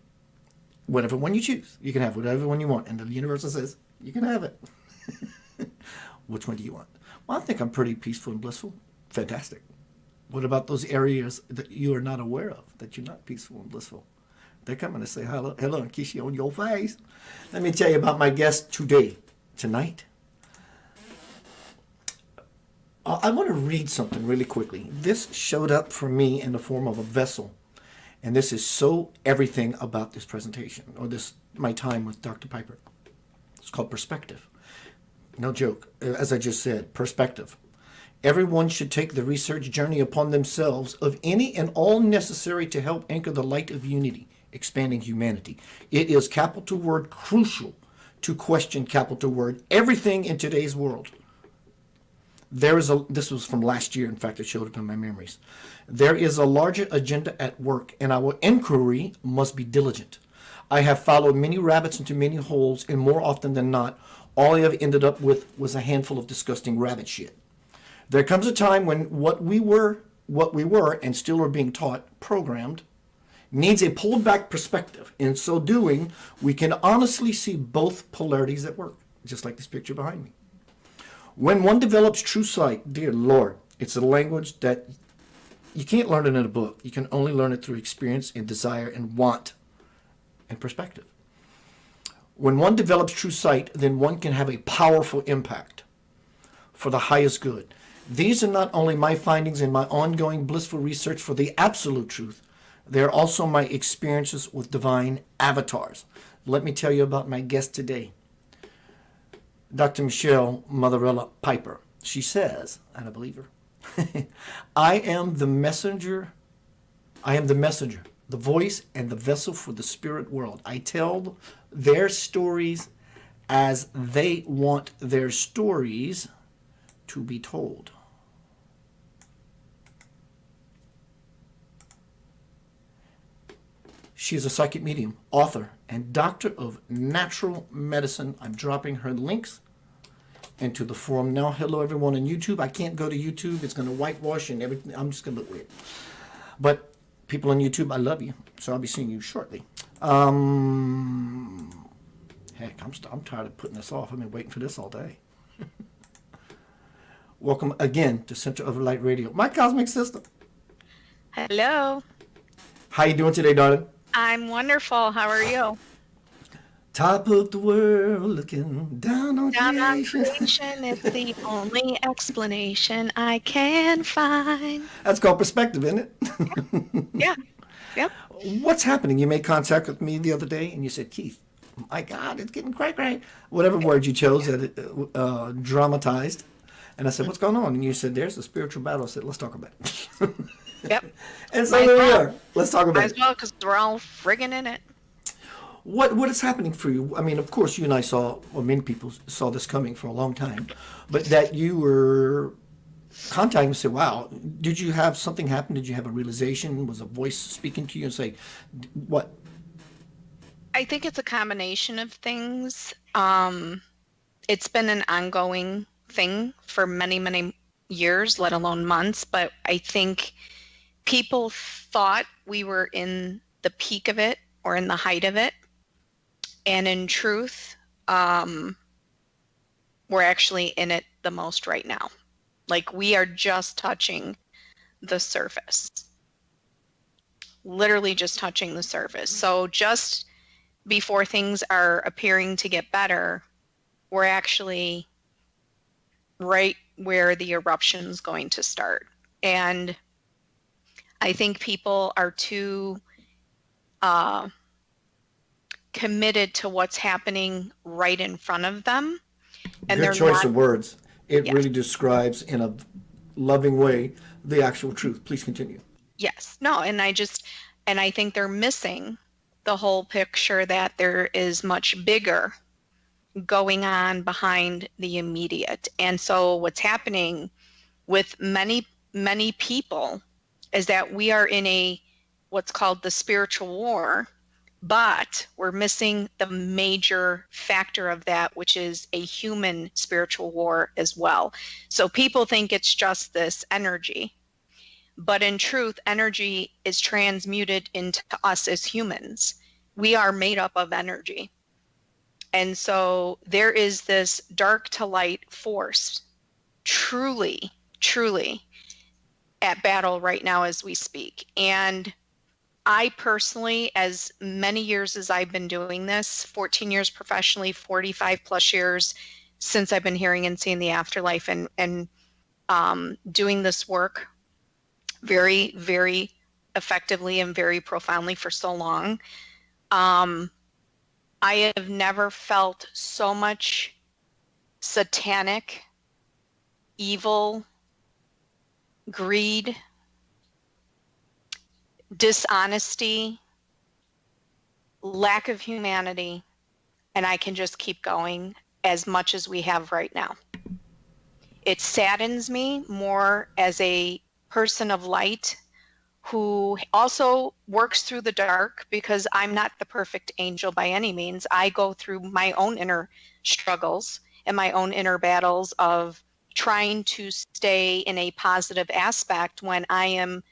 Whatever one you choose. You can have whatever one you want. And the universe says, you can have it. Which one do you want? Well, I think I'm pretty peaceful and blissful. Fantastic. What about those areas that you are not aware of, that you're not peaceful and blissful? They're coming to say hello and kiss you on your face. Let me tell you about my guest tonight. I want to read something really quickly. This showed up for me in the form of a vessel. And this is so everything about this presentation, or my time with Dr. Piper. It's called perspective. No joke. As I just said, perspective. Everyone should take the research journey upon themselves of any and all necessary to help anchor the light of unity, expanding humanity. It is capital word crucial to question capital word everything in today's world. This was from last year, in fact, it showed up in my memories. There is a larger agenda at work, and our inquiry must be diligent. I have followed many rabbits into many holes, and more often than not, all I have ended up with was a handful of disgusting rabbit shit. There comes a time when what we were and still are being taught, programmed, needs a pulled back perspective. In so doing, we can honestly see both polarities at work, just like this picture behind me. When one develops true sight, dear Lord, it's a language that you can't learn it in a book. You can only learn it through experience and desire and want and perspective. When one develops true sight, then one can have a powerful impact for the highest good. These are not only my findings in my ongoing blissful research for the absolute truth, they are also my experiences with divine avatars. Let me tell you about my guest today, Dr. Michelle Motherella Piper. She says, and I believe her, I am the messenger, the voice and the vessel for the spirit world. I tell their stories as they want their stories to be told. She is a psychic medium, author, and doctor of natural medicine. I'm dropping her links into the forum now. Hello, everyone on YouTube. I can't go to YouTube. It's going to whitewash and everything. I'm just going to look weird. But people on YouTube, I love you. So I'll be seeing you shortly. Heck, I'm tired of putting this off. I've been waiting for this all day. Welcome again to Center of Light Radio. My cosmic sister. Hello. How you doing today, darling? I'm wonderful. How are you? Top of the world, looking down on Down on creation. creation, it's the only explanation I can find. That's called perspective, isn't it? Yeah. Yep. What's happening? You made contact with me the other day, and you said, "Keith, my God, it's getting great. Whatever word you chose that it dramatized." And I said, "What's going on?" And you said, "There's a spiritual battle." I said, "Let's talk about it." Yep. And so Might there we as well. are. Let's talk about Might as it. well, because we're all friggin' in it. What is happening for you? I mean, of course, you and I saw, or many people saw this coming for a long time, but that you were contacting and said, "Wow, did you have something happen? Did you have a realization? Was a voice speaking to you and say, what?" I think it's a combination of things. It's been an ongoing thing for many, many years, let alone months. But I think people thought we were in the peak of it or in the height of it. And in truth, we're actually in it the most right now. Like, we are just touching the surface. Literally just touching the surface. So just before things are appearing to get better, we're actually right where the eruption is going to start. And I think people are too committed to what's happening right in front of them. And Good they're choice not, of words. It Yes. really describes in a loving way the actual truth. Please continue. yes, no, and I think they're missing the whole picture, that there is much bigger going on behind the immediate. And so what's happening with many, many people is that we are in what's called the spiritual war, but we're missing the major factor of that, which is a human spiritual war as well. So people think it's just this energy, but in truth, energy is transmuted into us as humans. We are made up of energy. And so there is this dark to light force truly, truly at battle right now as we speak. And I personally, as many years as I've been doing this, 14 years professionally, 45 plus years since I've been hearing and seeing the afterlife, and doing this work very, very effectively and very profoundly for so long, I have never felt so much satanic, evil, greed, dishonesty, lack of humanity, and I can just keep going as much as we have right now. It saddens me more as a person of light who also works through the dark, because I'm not the perfect angel by any means. I go through my own inner struggles and my own inner battles of trying to stay in a positive aspect when I am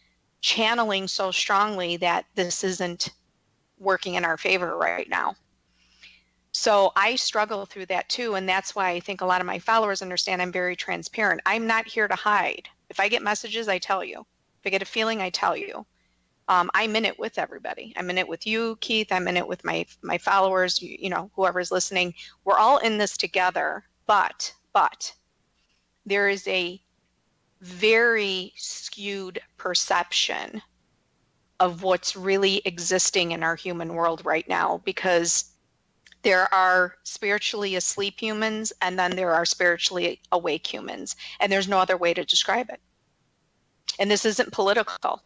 channeling so strongly that this isn't working in our favor right now. So I struggle through that too. And that's why I think a lot of my followers understand I'm very transparent. I'm not here to hide. If I get messages, I tell you. If I get a feeling, I tell you. I'm in it with everybody. I'm in it with you, Keith. I'm in it with my followers, you know, whoever's listening. We're all in this together, but there is a very skewed perception of what's really existing in our human world right now, because there are spiritually asleep humans and then there are spiritually awake humans, and there's no other way to describe it. And this isn't political.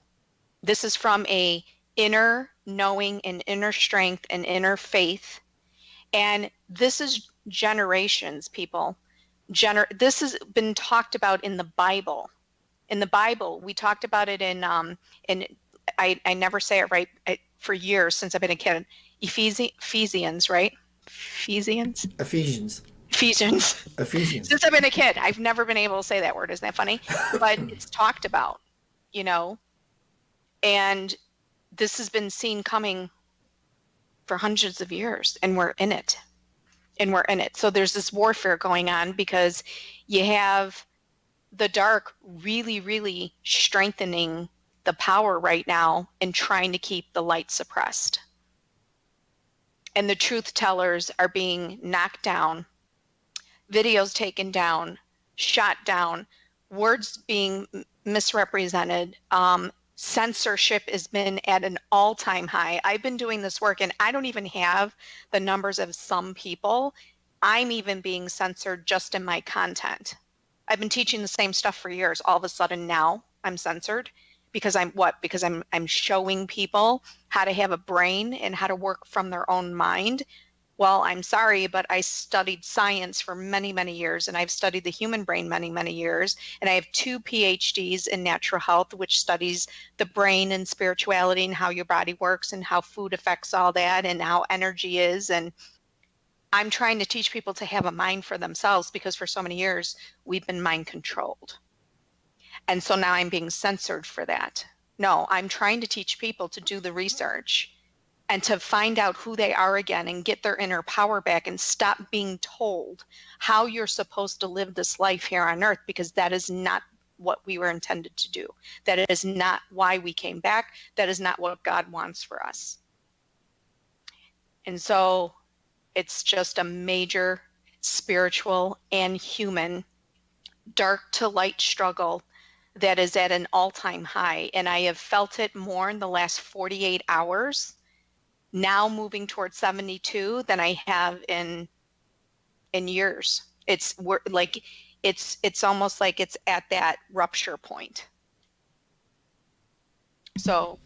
This is from a inner knowing and inner strength and inner faith. And this is generations, people. This has been talked about in the Bible. In the Bible, we talked about it in I never say it right for years since I've been a kid. Ephesians, right? Ephesians. Since I've been a kid, I've never been able to say that word. Isn't that funny? But it's talked about, you know, and this has been seen coming for hundreds of years, and we're in it. So there's this warfare going on, because you have the dark really, really strengthening the power right now and trying to keep the light suppressed. and the truth tellers are being knocked down, videos taken down, shot down, words being misrepresented. Censorship has been at an all-time high. I've been doing this work and I don't even have the numbers of some people. I'm even being censored just in my content. I've been teaching the same stuff for years. All of a sudden now I'm censored because I'm showing people how to have a brain and how to work from their own mind. Well, I'm sorry, but I studied science for many, many years, and I've studied the human brain many, many years. And I have 2 PhDs in natural health, which studies the brain and spirituality and how your body works and how food affects all that and how energy is. And I'm trying to teach people to have a mind for themselves because for so many years, we've been mind controlled. And so now I'm being censored for that. No, I'm trying to teach people to do the research and to find out who they are again and get their inner power back and stop being told how you're supposed to live this life here on earth, because that is not what we were intended to do. That is not why we came back. That is not what God wants for us. And so it's just a major spiritual and human dark to light struggle that is at an all-time high. And I have felt it more in the last 48 hours now moving towards 72 than I have in years. It's almost like it's at that rupture point. So,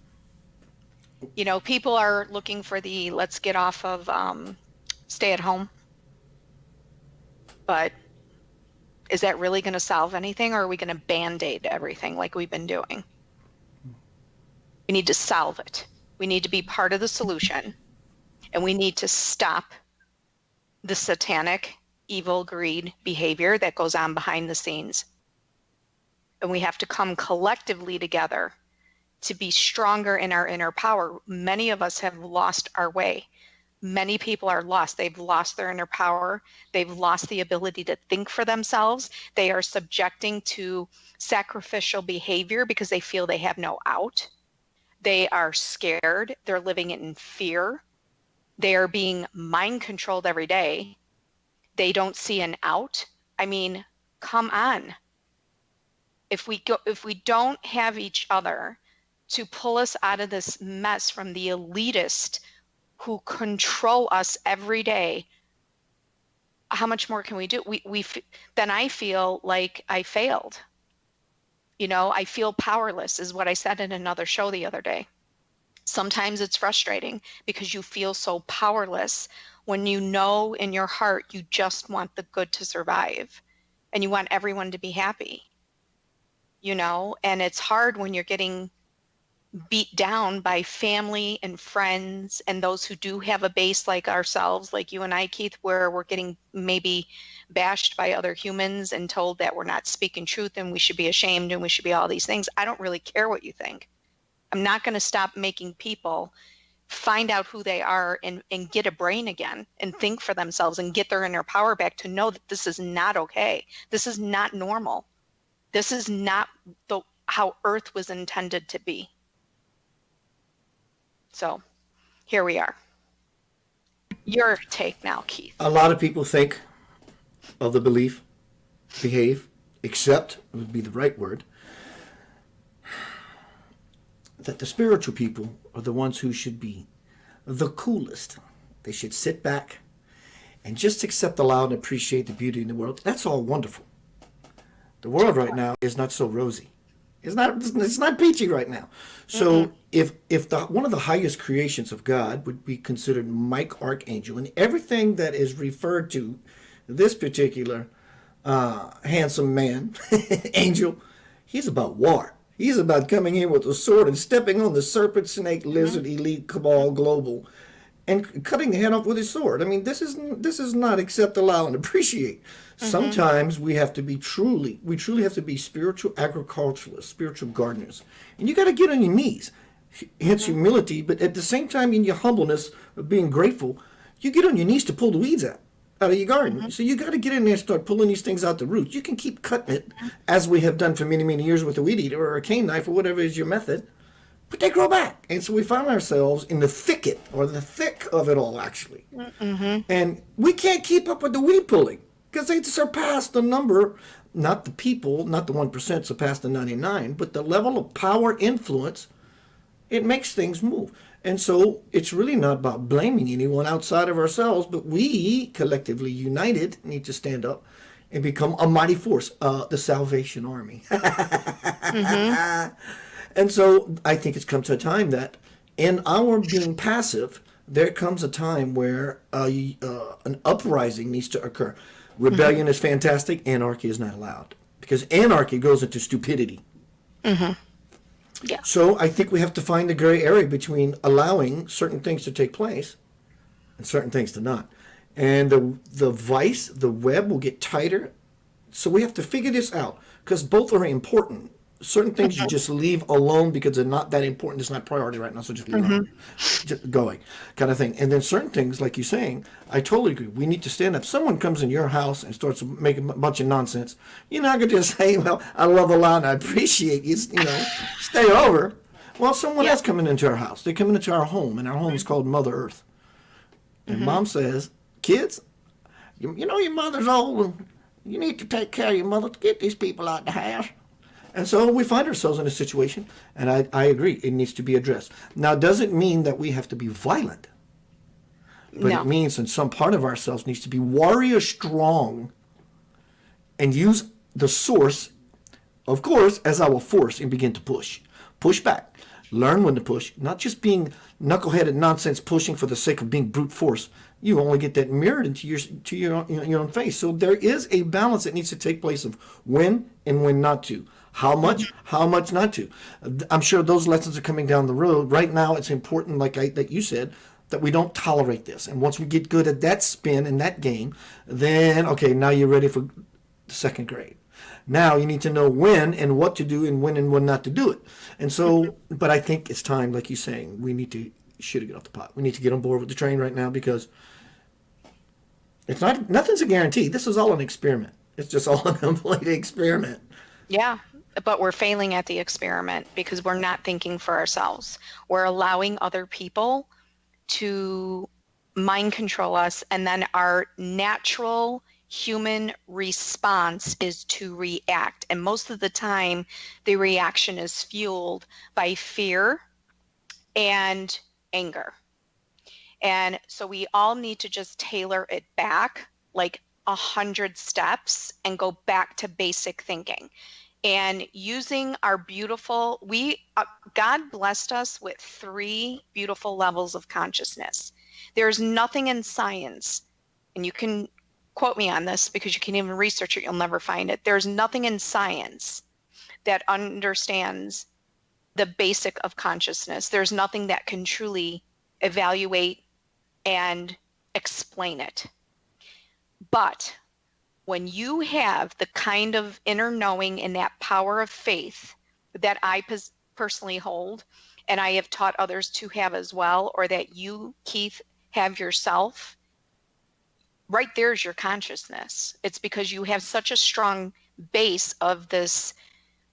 you know, people are looking for the let's get off of stay at home. But is that really going to solve anything, or are we going to band-aid everything like we've been doing? We need to solve it. We need to be part of the solution, and we need to stop the satanic, evil, greed behavior that goes on behind the scenes. And we have to come collectively together to be stronger in our inner power. Many of us have lost our way. Many people are lost. They've lost their inner power. They've lost the ability to think for themselves. They are subjecting to sacrificial behavior because they feel they have no out. They are scared. They're living in fear. They are being mind controlled every day. They don't see an out. I mean, come on. If we don't have each other to pull us out of this mess from the elitist who control us every day, how much more can we do? Then I feel like I failed. You know, I feel powerless is what I said in another show the other day. Sometimes it's frustrating because you feel so powerless when you know in your heart you just want the good to survive and you want everyone to be happy, you know, and it's hard when you're getting beat down by family and friends and those who do have a base like ourselves, like you and I, Keith, where we're getting maybe bashed by other humans and told that we're not speaking truth and we should be ashamed and we should be all these things. I don't really care what you think. I'm not going to stop making people find out who they are and get a brain again and think for themselves and get their inner power back to know that this is not okay. This is not normal. This is not how Earth was intended to be. So here we are. Your take now, Keith. A lot of people think of the belief, behave, accept would be the right word, that the spiritual people are the ones who should be the coolest. They should sit back and just accept, allow, and appreciate the beauty in the world. That's all wonderful. The world right now is not so rosy. It's not peachy right now. So if one of the highest creations of God would be considered Mike Archangel, and everything that is referred to this particular handsome man, angel, he's about war. He's about coming in with a sword and stepping on the serpent, snake, lizard, elite, cabal, global, and cutting the head off with his sword. I mean, this is not accept, allow, and appreciate. Sometimes we truly have to be spiritual agriculturalists, spiritual gardeners. And you got to get on your knees, hence humility, but at the same time in your humbleness of being grateful, you get on your knees to pull the weeds out of your garden. So you got to get in there and start pulling these things out the roots. You can keep cutting it, as we have done for many, many years with a weed eater or a cane knife or whatever is your method. but they grow back. And so we found ourselves in the thicket or the thick of it all, actually. And we can't keep up with the weed pulling because they surpass the number, not the people, not the 1% surpass the 99, but the level of power influence, it makes things move. And so it's really not about blaming anyone outside of ourselves, but we collectively united need to stand up and become a mighty force, the Salvation Army. And so I think it's come to a time that in our being passive, there comes a time where an uprising needs to occur. Rebellion is fantastic. Anarchy is not allowed because anarchy goes into stupidity. Yeah. So I think we have to find the gray area between allowing certain things to take place and certain things to not. And the vice, the web will get tighter. So we have to figure this out because both are important. Certain things you just leave alone because they're not that important. It's not priority right now, so just leave it alone. Just going, kind of thing. And then certain things, like you're saying, I totally agree. We need to stand up. Someone comes in your house and starts making a bunch of nonsense. You're not going to just say, well, I love Allah and I appreciate you, stay over. Well, someone else coming into our house. They're coming into our home, and our home is called Mother Earth. And Mom says, kids, you know your mother's old, and you need to take care of your mother to get these people out the house. And so we find ourselves in a situation, and I agree, it needs to be addressed. Now, it doesn't mean that we have to be violent, but No. it means that some part of ourselves needs to be warrior strong and use the source, of course, as our force and begin to push. Push back. Learn when to push, not just being knuckleheaded nonsense pushing for the sake of being brute force. You only get that mirrored into your own face. So there is a balance that needs to take place of when and when not to. How much not to. I'm sure those lessons are coming down the road. Right now, it's important, like you said, that we don't tolerate this. And once we get good at that spin and that game, then, okay, now you're ready for the second grade. Now you need to know when and what to do and when not to do it. And so, but I think it's time, like you're saying, we need to get off the pot. We need to get on board with the train right now because nothing's a guarantee. This is all an experiment. It's just all a complete experiment. Yeah, but we're failing at the experiment because we're not thinking for ourselves. We're allowing other people to mind control us, and then our natural human response is to react. And most of the time, the reaction is fueled by fear and anger. And so we all need to just tailor it back like 100 steps and go back to basic thinking. And using our beautiful, God blessed us with 3 beautiful levels of consciousness. There's nothing in science, and you can quote me on this because you can even research it, you'll never find it. There's nothing in science that understands the basic of consciousness. There's nothing that can truly evaluate and explain it. But when you have the kind of inner knowing and that power of faith that I personally hold, and I have taught others to have as well, or that you, Keith, have yourself, right there's your consciousness. It's because you have such a strong base of this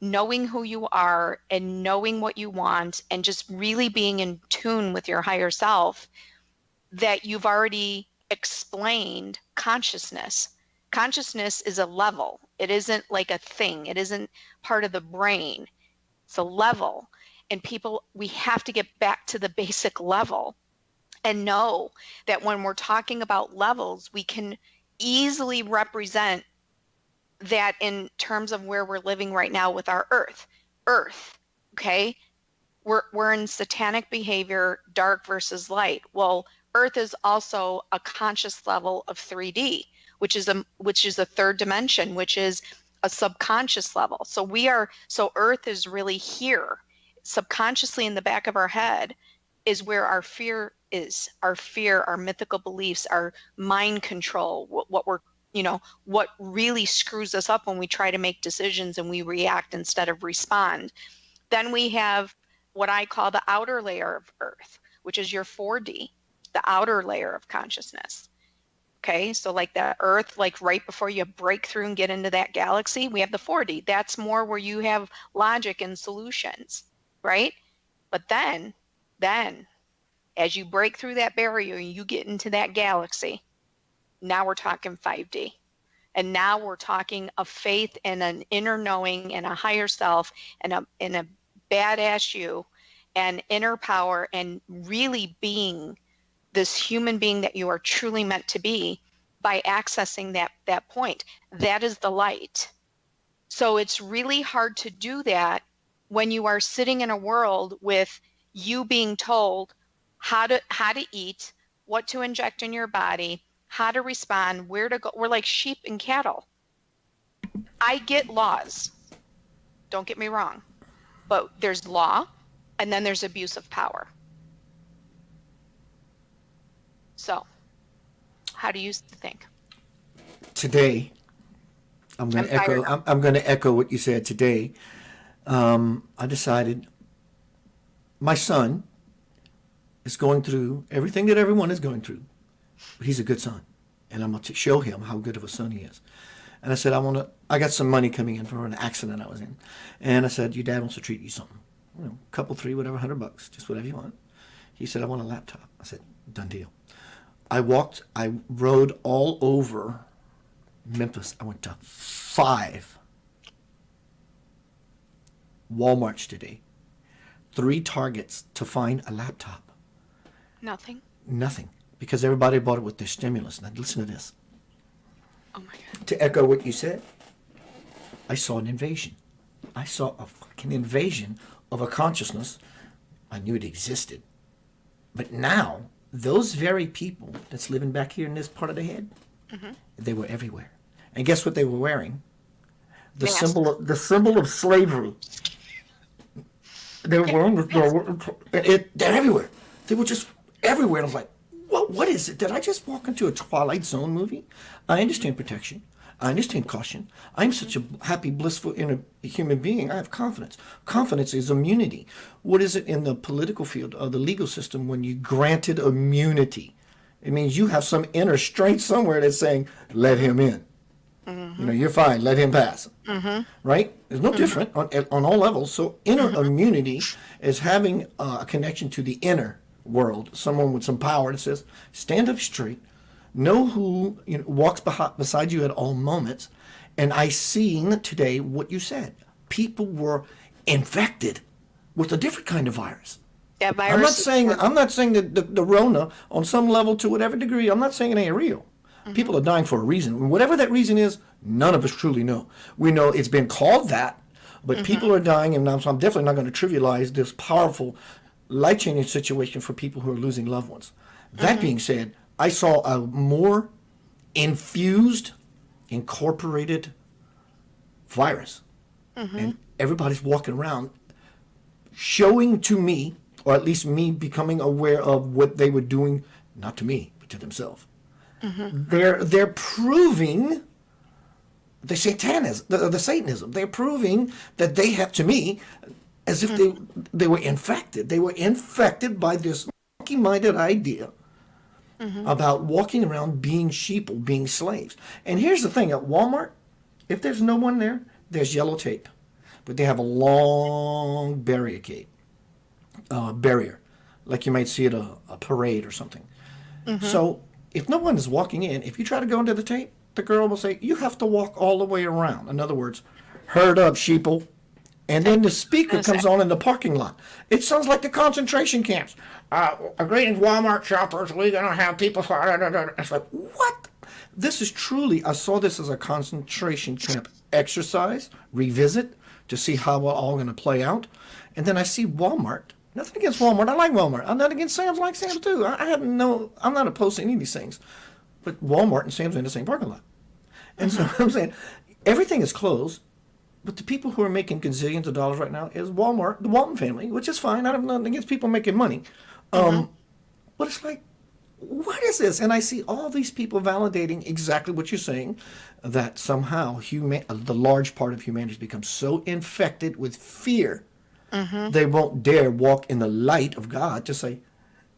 knowing who you are and knowing what you want and just really being in tune with your higher self that you've already explained consciousness. Consciousness is a level. It isn't like a thing. It isn't part of the brain. It's a level. And people, we have to get back to the basic level and know that when we're talking about levels, we can easily represent that in terms of where we're living right now with our earth. Earth, okay? We're in satanic behavior, dark versus light. Well, Earth is also a conscious level of 3D, which is a third dimension, which is a subconscious level. So Earth is really here. Subconsciously in the back of our head is where our fear is. Our fear, our mythical beliefs, our mind control, what really screws us up when we try to make decisions and we react instead of respond. Then we have what I call the outer layer of Earth, which is your 4D, the outer layer of consciousness. Okay, so like that Earth, like right before you break through and get into that galaxy, we have the 4D. That's more where you have logic and solutions, right? But then, as you break through that barrier, you get into that galaxy. Now we're talking 5D. And now we're talking of faith and an inner knowing and a higher self and a badass you and inner power and really being this human being that you are truly meant to be by accessing that point. That is the light. So it's really hard to do that when you are sitting in a world with you being told how to eat, what to inject in your body, how to respond, where to go. We're like sheep and cattle. I get laws. Don't get me wrong. But there's law and then there's abuse of power. So, how do you think? Today, I'm going to echo what you said today. I decided my son is going through everything that everyone is going through, but he's a good son, and I'm going to show him how good of a son he is. And I said, I got some money coming in for an accident I was in, and I said, your dad wants to treat you something, a couple, $3, whatever, $100, just whatever you want. He said, I want a laptop. I said, done deal. I rode all over Memphis. I went to 5 Walmarts today, 3 Targets to find a laptop. Nothing. Because everybody bought it with their stimulus. Now listen to this. Oh my God. To echo what you said, I saw an invasion. I saw a fucking invasion of a consciousness. I knew it existed. But now, those very people that's living back here in this part of the head, they were everywhere. And guess what they were wearing? The symbol of slavery. They were wearing they're everywhere. They were just everywhere. And I was like, what is it? Did I just walk into a Twilight Zone movie? I understand protection. I understand caution. I'm such a happy, blissful inner human being. I have confidence. Confidence is immunity. What is it in the political field or the legal system when you granted immunity? It means you have some inner strength somewhere that's saying, let him in. You're fine. Let him pass. Right? It's no different on all levels. So inner immunity is having a connection to the inner world. Someone with some power that says, stand up straight. Know who walks beside you at all moments. And I seen today what you said. People were infected with a different kind of virus. That virus. I'm not saying that the Rona, on some level, to whatever degree, I'm not saying it ain't real. People are dying for a reason. Whatever that reason is, none of us truly know. We know it's been called that, but people are dying, and so I'm definitely not going to trivialize this powerful, life-changing situation for people who are losing loved ones. That being said, I saw a more infused, incorporated virus. And everybody's walking around showing to me, or at least me becoming aware of what they were doing, not to me, but to themselves. They're proving the Satanism. They're proving that they have, to me, as if they were infected. They were infected by this monkey-minded idea about walking around being sheeple, being slaves. And here's the thing, at Walmart, if there's no one there, there's yellow tape. But they have a long barrier, like you might see at a parade or something. So if no one is walking in, if you try to go into the tape, the girl will say, you have to walk all the way around. In other words, herd up, sheeple. And then the speaker comes on in the parking lot. It sounds like the concentration camps. Greetings, Walmart shoppers. We're going to have people. It's like, what? This is truly, I saw this as a concentration camp exercise, revisit, to see how we're all going to play out. And then I see Walmart. Nothing against Walmart. I like Walmart. I'm not against Sam's. I like Sam's too. I'm not opposed to any of these things. But Walmart and Sam's are in the same parking lot. And so I'm saying, everything is closed. But the people who are making gazillions of dollars right now is Walmart, the Walton family, which is fine. I have nothing against people making money. But it's like, what is this? And I see all these people validating exactly what you're saying, that somehow the large part of humanity has become so infected with fear, they won't dare walk in the light of God to say,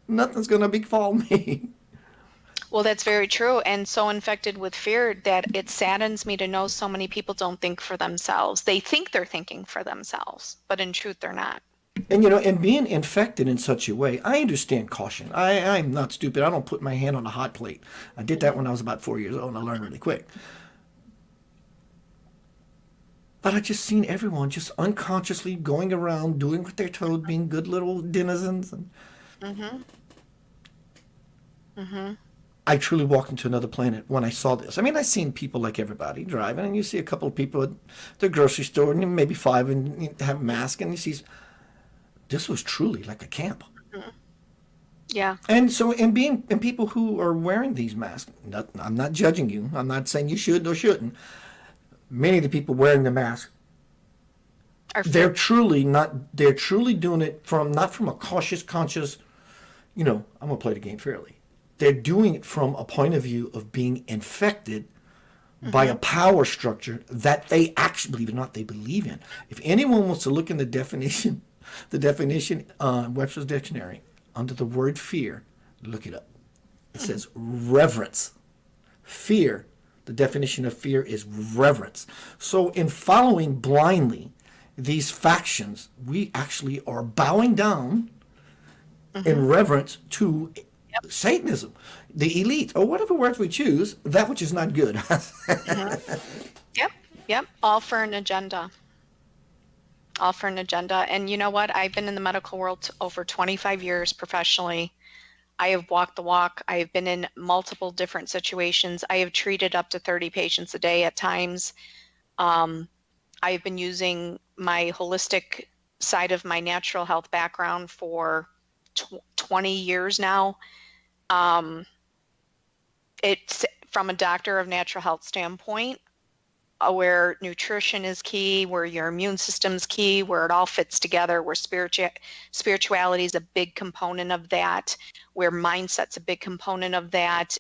nothing's going to befall me. Well, that's very true, and so infected with fear that it saddens me to know so many people don't think for themselves. They think they're thinking for themselves, but in truth, they're not. And and being infected in such a way, I understand caution. I'm not stupid. I don't put my hand on a hot plate. I did that when I was about 4 years old, and I learned really quick. But I just seen everyone just unconsciously going around doing what they're told, being good little denizens. And I truly walked into another planet when I saw this. I mean, I seen people like everybody driving, and you see a couple of people at the grocery store, and maybe 5, and you have a mask, and you see. This was truly like a camp. Yeah. And so, and people who are wearing these masks, I'm not judging you. I'm not saying you should or shouldn't. Many of the people wearing the mask, they're truly doing it not from a cautious, conscious, I'm going to play the game fairly. They're doing it from a point of view of being infected by a power structure that they actually, believe it or not, they believe in. If anyone wants to look in the definition Webster's Dictionary, under the word fear, look it up. It says reverence. Fear, the definition of fear is reverence. So in following blindly these factions, we actually are bowing down in reverence to Satanism, the elite, or whatever words we choose, that which is not good. Yep. All for an agenda. All for an agenda. And you know what? I've been in the medical world over 25 years professionally. I have walked the walk. I have been in multiple different situations. I have treated up to 30 patients a day at times. I have been using my holistic side of my natural health background for 20 years now. It's from a doctor of natural health standpoint, where nutrition is key, where your immune system's key, where it all fits together, where spirituality is a big component of that, where mindset's a big component of that.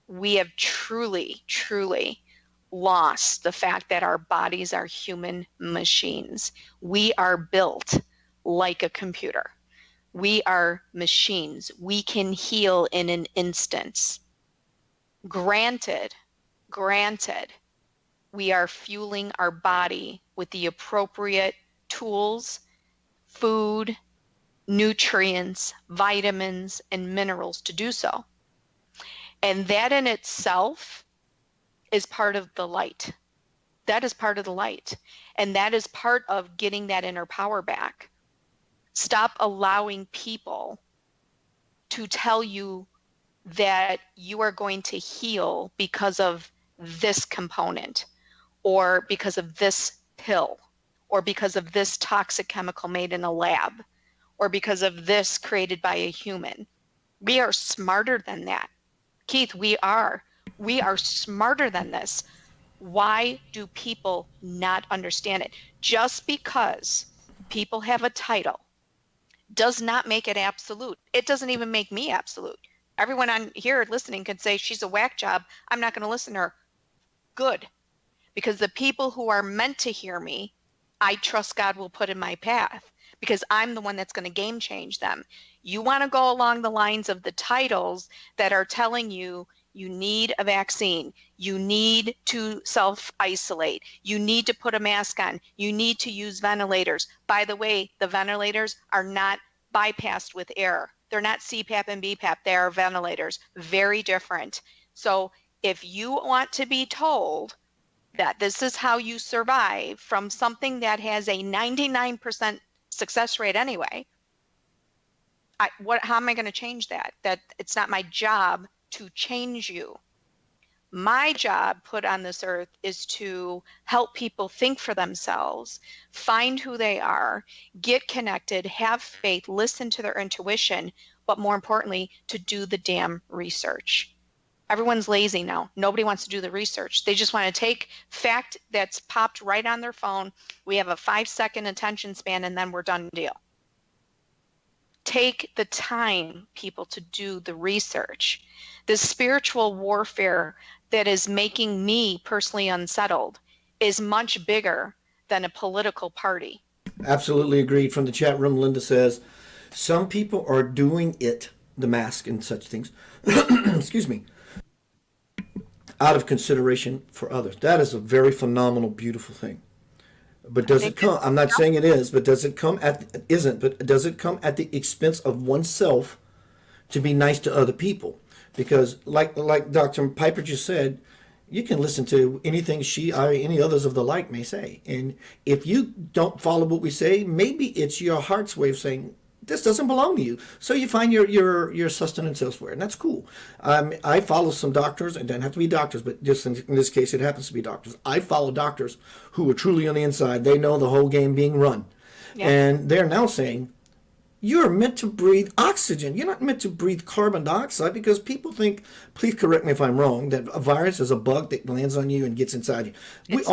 We have truly, truly lost the fact that our bodies are human machines. We are built like a computer. We are machines. We can heal in an instant. Granted, we are fueling our body with the appropriate tools, food, nutrients, vitamins, and minerals to do so. And that in itself is part of the light. That is part of the light. And that is part of getting that inner power back. Stop allowing people to tell you that you are going to heal because of this component, or because of this pill, or because of this toxic chemical made in a lab, or because of this created by a human. We are smarter than that. Keith, we are smarter than this. Why do people not understand it? Just because people have a title does not make it absolute. It doesn't even make me absolute. Everyone on here listening could say she's a whack job. I'm not going to listen to her. Good. Because the people who are meant to hear me, I trust God will put in my path, because I'm the one that's going to game change them. You want to go along the lines of the titles that are telling you you need a vaccine, you need to self-isolate, you need to put a mask on, you need to use ventilators. By the way, the ventilators are not bypassed with air. They're not CPAP and BPAP. They are ventilators. Very different. So if you want to be told that this is how you survive from something that has a 99% success rate anyway, how am I going to change that? That it's not my job to change you. My job put on this earth is to help people think for themselves, find who they are, get connected, have faith, listen to their intuition, but more importantly, to do the damn research. Everyone's lazy now. Nobody wants to do the research. They just want to take fact that's popped right on their phone. We have a 5-second attention span, and then we're done deal. Take the time, people, to do the research. The spiritual warfare that is making me personally unsettled is much bigger than a political party. Absolutely agreed. From the chat room, Linda says, some people are doing it, the mask and such things, excuse me, out of consideration for others. That is a very phenomenal, beautiful thing. But does it come? I'm not saying it is, but does it come at isn't? But does it come at the expense of oneself to be nice to other people? Because like Dr. Piper just said, you can listen to anything she, I, any others of the like may say, and if you don't follow what we say, maybe it's your heart's way of saying this doesn't belong to you. So you find your sustenance elsewhere, and that's cool. I follow some doctors, and it doesn't have to be doctors, but just in this case, it happens to be doctors. I follow doctors who are truly on the inside. They know the whole game being run, and they're now saying, you're meant to breathe oxygen. You're not meant to breathe carbon dioxide, because people think, please correct me if I'm wrong, that a virus is a bug that lands on you and gets inside you. We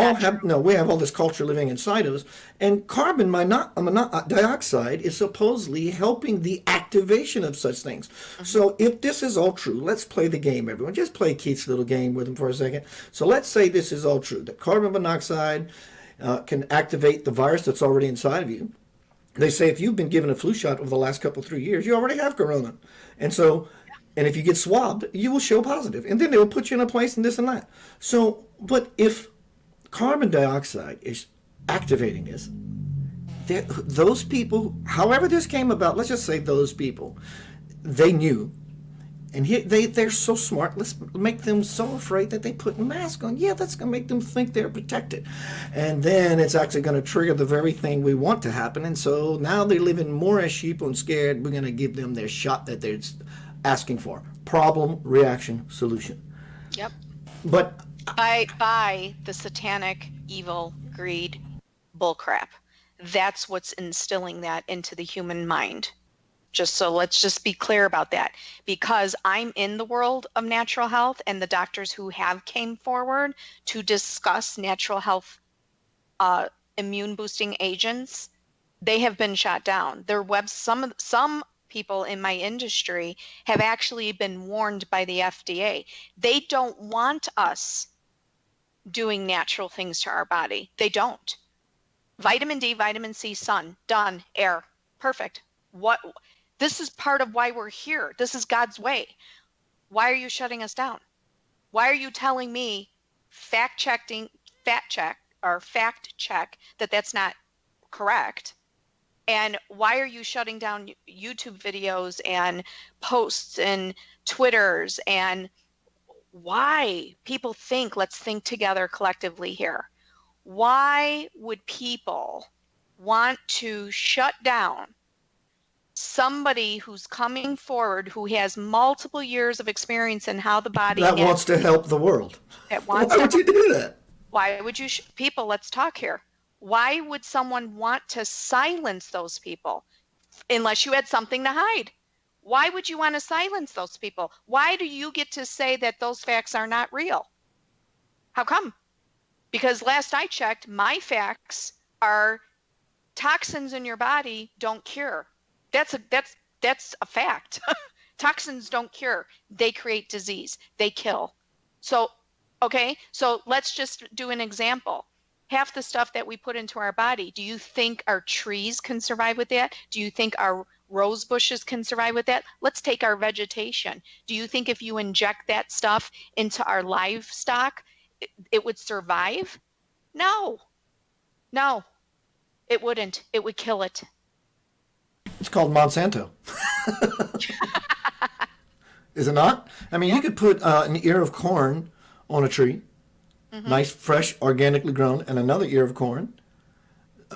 have all this culture living inside of us, and carbon dioxide is supposedly helping the activation of such things. So if this is all true, let's play the game, everyone. Just play Keith's little game with him for a second. So let's say this is all true, that carbon monoxide can activate the virus that's already inside of you. They say if you've been given a flu shot over the last 3 years, you already have corona. And so, and if you get swabbed, you will show positive. And then they will put you in a place and this and that. So, but if carbon dioxide is activating this, those people, however this came about, let's just say those people, they knew. And they're so smart. Let's make them so afraid that they put a mask on. Yeah, that's going to make them think they're protected. And then it's actually going to trigger the very thing we want to happen. And so now they're living more as sheep and scared. We're going to give them their shot that they're asking for. Problem, reaction, solution. Yep. But By the satanic, evil, greed, bullcrap. That's what's instilling that into the human mind. Let's just be clear about that, because I'm in the world of natural health, and the doctors who have came forward to discuss natural health immune boosting agents, they have been shot down. Some people in my industry have actually been warned by the FDA. They don't want us doing natural things to our body. They don't. Vitamin D, vitamin C, sun, done, air, perfect. This is part of why we're here. This is God's way. Why are you shutting us down? Why are you telling me fact check that that's not correct? And why are you shutting down YouTube videos and posts and Twitters? And why people think, let's think together collectively here. Why would people want to shut down somebody who's coming forward, who has multiple years of experience in how the body wants to help the world? Why would you do that? Why would you people, let's talk here. Why would someone want to silence those people unless you had something to hide? Why would you want to silence those people? Why do you get to say that those facts are not real? How come? Because last I checked, my facts are toxins in your body don't cure. That's a fact. Toxins don't cure. They create disease. They kill. So, okay, so let's just do an example. Half the stuff that we put into our body, do you think our trees can survive with that? Do you think our rose bushes can survive with that? Let's take our vegetation. Do you think if you inject that stuff into our livestock, it would survive? No, it wouldn't. It would kill it. It's called Monsanto. Is it not? I mean, you could put an ear of corn on a tree, nice, fresh, organically grown, and another ear of corn,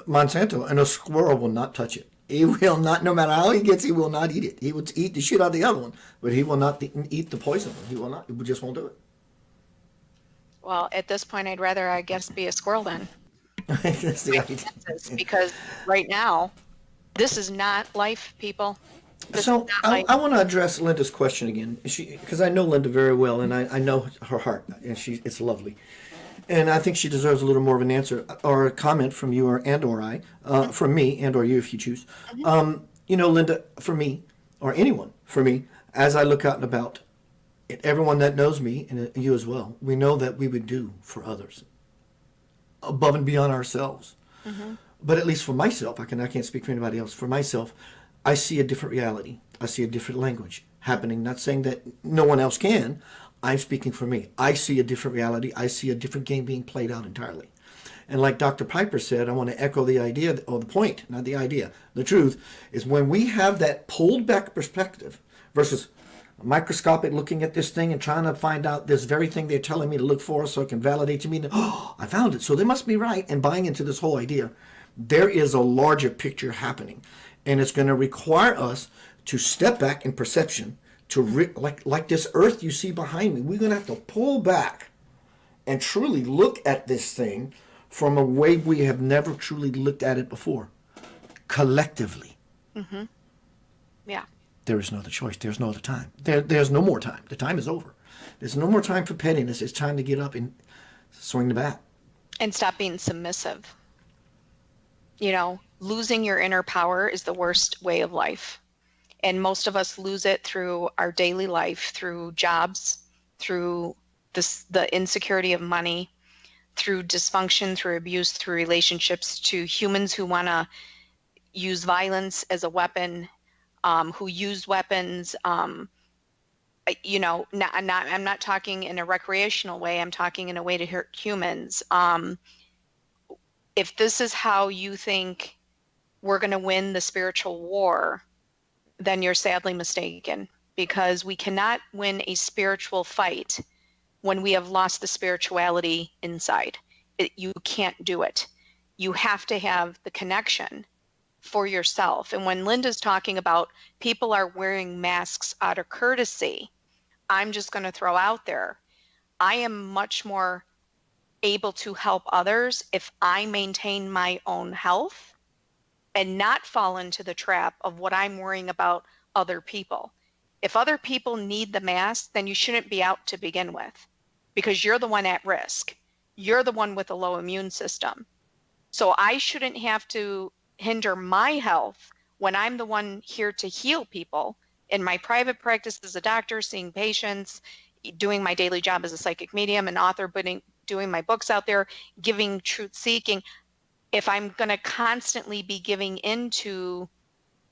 Monsanto, and a squirrel will not touch it. He will not, no matter how he gets, he will not eat it. He will eat the shit out of the other one, but he will not eat the poison one. He will not. He just won't do it. Well, at this point, I'd rather, I guess, be a squirrel then. That's the idea. Because right now, this is not life, people. So I want to address Linda's question again, because I know Linda very well, and I know her heart, and it's lovely, and I think she deserves a little more of an answer or a comment from you or I, from me and or you if you choose. Linda, for me or anyone, for me, as I look out and about, everyone that knows me and you as well, we know that we would do for others above and beyond ourselves. But at least for myself, I can't speak for anybody else. For myself, I see a different reality. I see a different language happening. Not saying that no one else can. I'm speaking for me. I see a different reality. I see a different game being played out entirely. And like Dr. Piper said, I want to echo the idea, or the point, not the idea. The truth is when we have that pulled back perspective versus microscopic looking at this thing and trying to find out this very thing they're telling me to look for so it can validate to me, oh, I found it, so they must be right, and buying into this whole idea, there is a larger picture happening. And it's going to require us to step back in perception, to like this earth you see behind me. We're going to have to pull back and truly look at this thing from a way we have never truly looked at it before, collectively. Mm-hmm. Yeah. There is no other choice. There's no other time. There's no more time. The time is over. There's no more time for pettiness. It's time to get up and swing the bat. And stop being submissive. You know, losing your inner power is the worst way of life. And most of us lose it through our daily life, through jobs, through the insecurity of money, through dysfunction, through abuse, through relationships, to humans who want to use violence as a weapon, who use weapons. You know, I'm not talking in a recreational way. I'm talking in a way to hurt humans. If this is how you think we're going to win the spiritual war, then you're sadly mistaken, because we cannot win a spiritual fight when we have lost the spirituality inside. You can't do it. You have to have the connection for yourself. And when Linda's talking about people are wearing masks out of courtesy, I'm just going to throw out there, I am much more able to help others if I maintain my own health and not fall into the trap of what I'm worrying about other people. If other people need the mask, then you shouldn't be out to begin with, because you're the one at risk. You're the one with a low immune system. So I shouldn't have to hinder my health when I'm the one here to heal people in my private practice as a doctor, seeing patients, doing my daily job as a psychic medium, an author, doing my books out there, giving truth seeking. If I'm going to constantly be giving into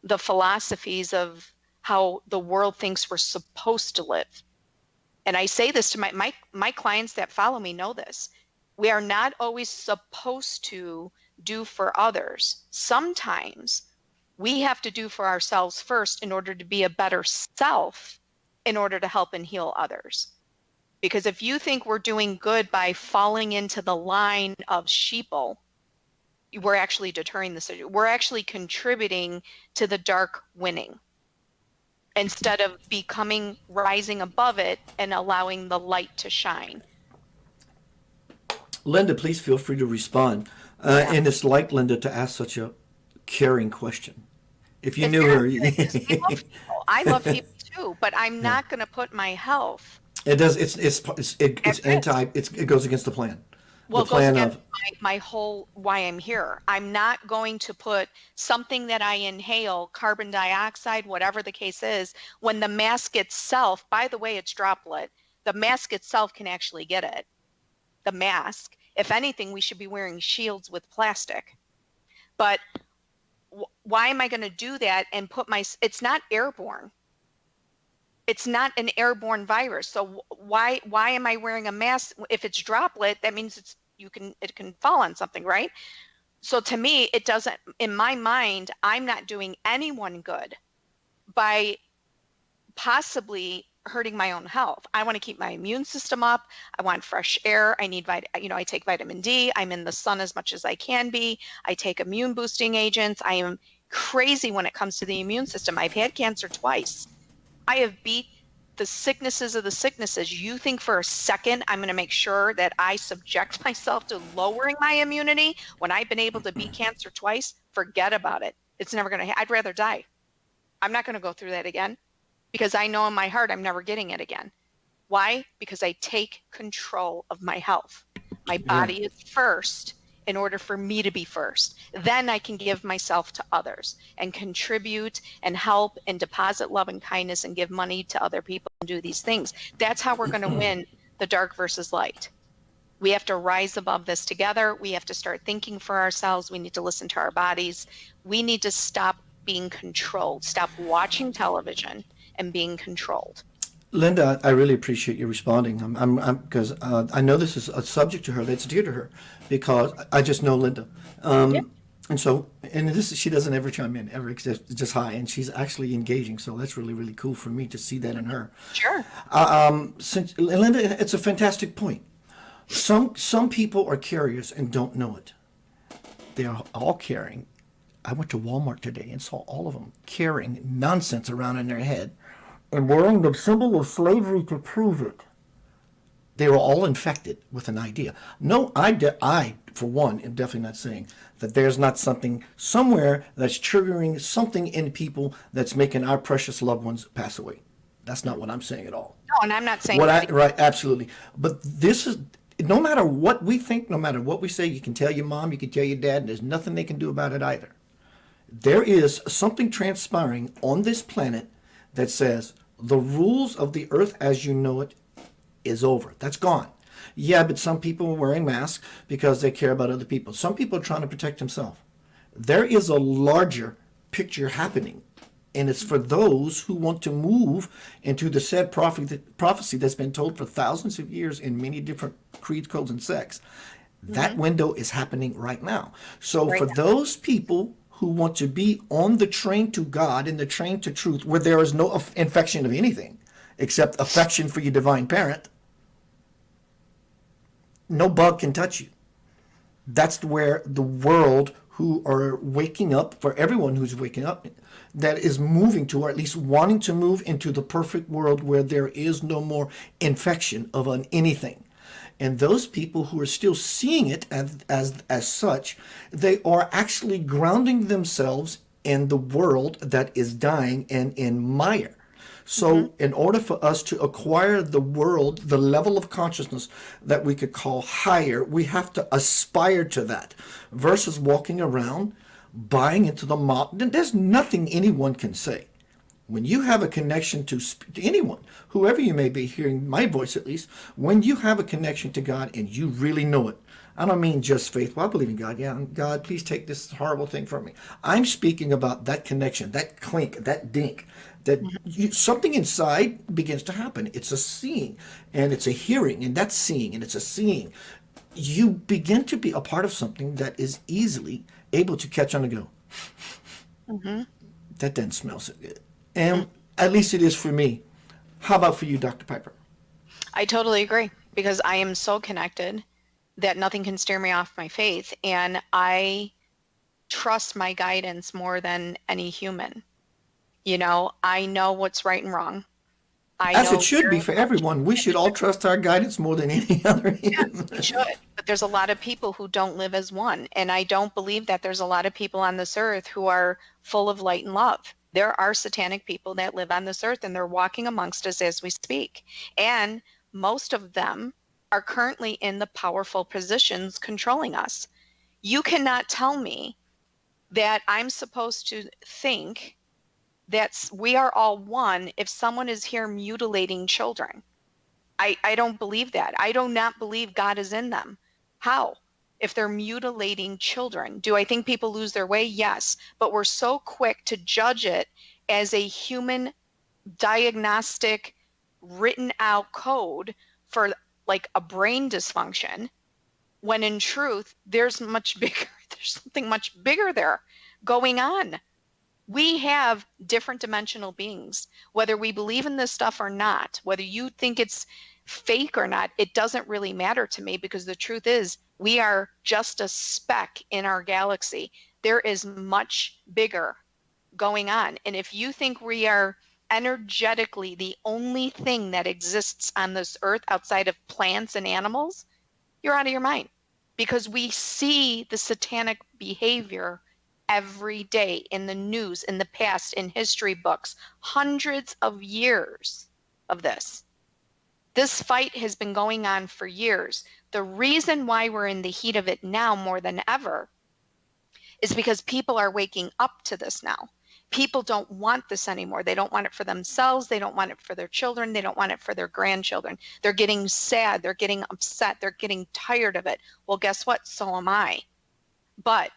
the philosophies of how the world thinks we're supposed to live. And I say this to my clients that follow me know this. We are not always supposed to do for others. Sometimes we have to do for ourselves first in order to be a better self, in order to help and heal others. Because if you think we're doing good by falling into the line of sheeple, we're actually deterring the situation. We're actually contributing to the dark winning, instead of rising above it and allowing the light to shine. Linda, please feel free to respond. And it's like Linda to ask such a caring question. If you knew her. I love people too, but I'm not going to put my health. It does. It goes against the plan. Well, it goes against my whole why I'm here. I'm not going to put something that I inhale, carbon dioxide, whatever the case is, when the mask itself, by the way, it's droplet, the mask itself can actually get it. The mask. If anything, we should be wearing shields with plastic. But why am I going to do that and it's not airborne. It's not an airborne virus. So why am I wearing a mask? If it's droplet, that means it can fall on something, right? So to me, it doesn't, in my mind, I'm not doing anyone good by possibly hurting my own health. I want to keep my immune system up. I want fresh air. I need I take vitamin D. I'm in the sun as much as I can be. I take immune boosting agents. I am crazy when it comes to the immune system. I've had cancer twice. I have beat the sicknesses of the sicknesses. You think for a second I'm going to make sure that I subject myself to lowering my immunity when I've been able to beat cancer twice? Forget about it. It's never going to. I'd rather die. I'm not going to go through that again, because I know in my heart I'm never getting it again. Why? Because I take control of my health. My body is first in order for me to be first. Then I can give myself to others and contribute and help and deposit love and kindness and give money to other people and do these things. That's how we're going to win the dark versus light. We have to rise above this together. We have to start thinking for ourselves. We need to listen to our bodies. We need to stop being controlled, stop watching television and being controlled. Linda, I really appreciate you responding. Because I know this is a subject to her that's dear to her, because I just know Linda. And so, and this, she doesn't ever chime in, ever, except just hi, and she's actually engaging. So that's really, really cool for me to see that in her. Sure. Since, Linda, it's a fantastic point. Some people are carriers and don't know it. They are all carrying. I went to Walmart today and saw all of them carrying nonsense around in their head and wearing the symbol of slavery to prove it. They were all infected with an idea. No, I, for one, am definitely not saying that there's not something somewhere that's triggering something in people that's making our precious loved ones pass away. That's not what I'm saying at all. No, and I'm not saying Right, absolutely. But this is, no matter what we think, no matter what we say, you can tell your mom, you can tell your dad, and there's nothing they can do about it either. There is something transpiring on this planet that says the rules of the earth as you know it is over. That's gone. Yeah, but some people are wearing masks because they care about other people. Some people are trying to protect themselves. There is a larger picture happening, and it's for those who want to move into the said prophecy that's been told for thousands of years in many different creeds, codes, and sects. That window is happening right now. So for those people who want to be on the train to God and the train to truth, where there is no infection of anything except affection for your divine parent, no bug can touch you. That's where the world who are waking up, for everyone who's waking up, that is moving to, or at least wanting to move into the perfect world where there is no more infection of anything. And those people who are still seeing it as such, they are actually grounding themselves in the world that is dying and in mire. So in order for us to acquire the world, the level of consciousness that we could call higher, we have to aspire to that versus walking around buying into the mountain. There's nothing anyone can say. When you have a connection to anyone, whoever you may be hearing my voice at least, when you have a connection to God and you really know it, I don't mean just faith. Well, I believe in God. Yeah, God, please take this horrible thing from me. I'm speaking about that connection, that clink, that dink, that something inside begins to happen. It's a seeing and it's a hearing, and that's seeing and it's a seeing. You begin to be a part of something that is easily able to catch on and go, that doesn't smell so good. And at least it is for me. How about for you, Dr. Piper? I totally agree, because I am so connected that nothing can steer me off my faith, and I trust my guidance more than any human. You know, I know what's right and wrong. As it should be for everyone. We should all trust our guidance more than any other human. We should. But there's a lot of people who don't live as one. And I don't believe that there's a lot of people on this earth who are full of light and love. There are satanic people that live on this earth, and they're walking amongst us as we speak. And most of them are currently in the powerful positions controlling us. You cannot tell me that I'm supposed to think that we are all one if someone is here mutilating children. I don't believe that. I do not believe God is in them. How? If they're mutilating children. Do I think people lose their way? Yes. But we're so quick to judge it as a human diagnostic written out code for like a brain dysfunction, when in truth, there's something much bigger there going on. We have different dimensional beings. Whether we believe in this stuff or not, whether you think it's fake or not, it doesn't really matter to me, because the truth is we are just a speck in our galaxy. There is much bigger going on. And if you think we are energetically the only thing that exists on this earth outside of plants and animals, you're out of your mind, because we see the satanic behavior every day in the news, in the past, in history books, hundreds of years of this. This fight has been going on for years. The reason why we're in the heat of it now more than ever is because people are waking up to this now. People don't want this anymore. They don't want it for themselves. They don't want it for their children. They don't want it for their grandchildren. They're getting sad. They're getting upset. They're getting tired of it. Well, guess what? So am I. But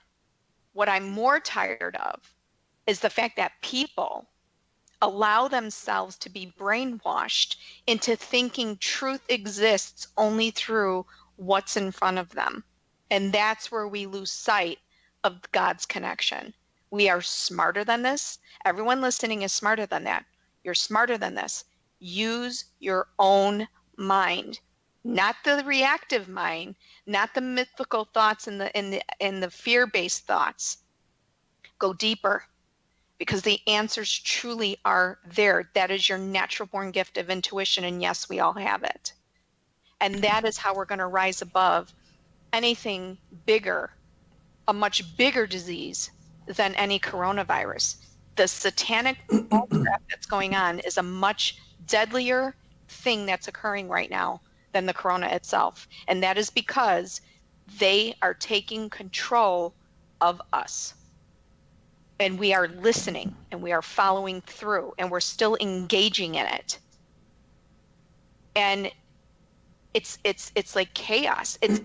what I'm more tired of is the fact that people allow themselves to be brainwashed into thinking truth exists only through what's in front of them. And that's where we lose sight of God's connection. We are smarter than this. Everyone listening is smarter than that. You're smarter than this. Use your own mind, not the reactive mind, not the mythical thoughts and the fear-based thoughts. Go deeper, because the answers truly are there. That is your natural born gift of intuition, and yes, we all have it. And that is how we're going to rise above anything bigger, a much bigger disease than any coronavirus. The satanic bullcrap that's going on is a much deadlier thing that's occurring right now than the corona itself. And that is because they are taking control of us. And we are listening, and we are following through, and we're still engaging in it. And it's like chaos. It's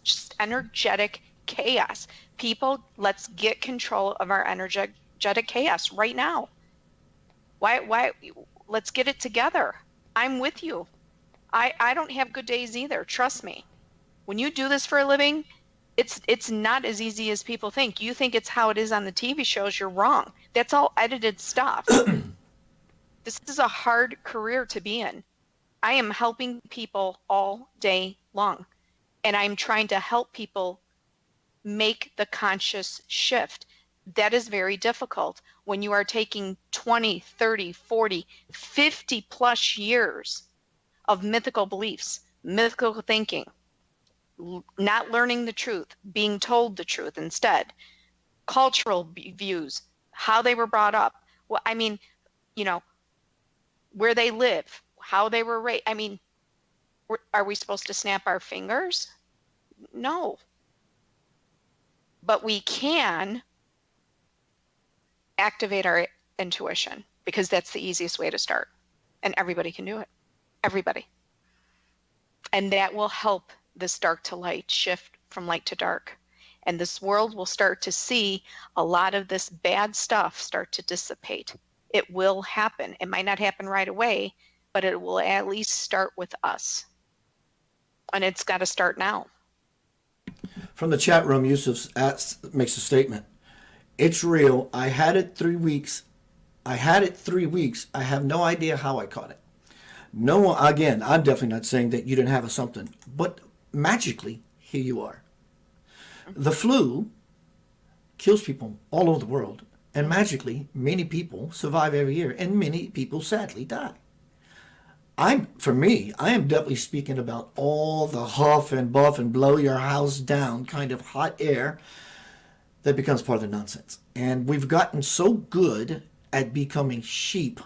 just energetic chaos. People, let's get control of our energetic chaos right now. Why let's get it together. I'm with you. I don't have good days either. Trust me. When you do this for a living, it's not as easy as people think. You think it's how it is on the TV shows, you're wrong. That's all edited stuff. This is a hard career to be in. I am helping people all day long, and I'm trying to help people make the conscious shift. That is very difficult when you are taking 20, 30, 40, 50 plus years of mythical beliefs, mythical thinking, not learning the truth, being told the truth instead, cultural views, how they were brought up. Well, I mean, where they live, how they were raised. I mean, are we supposed to snap our fingers? No. But we can activate our intuition, because that's the easiest way to start. And everybody can do it. Everybody. And that will help this dark to light shift from light to dark. And this world will start to see a lot of this bad stuff start to dissipate. It will happen. It might not happen right away, but it will at least start with us. And it's got to start now. From the chat room, Yusuf makes a statement. It's real. I had it 3 weeks. I have no idea how I caught it. No, again, I'm definitely not saying that you didn't have something, but magically, here you are. The flu kills people all over the world, and magically, many people survive every year, and many people sadly die. I am definitely speaking about all the huff and buff and blow your house down kind of hot air that becomes part of the nonsense. And we've gotten so good at becoming sheep.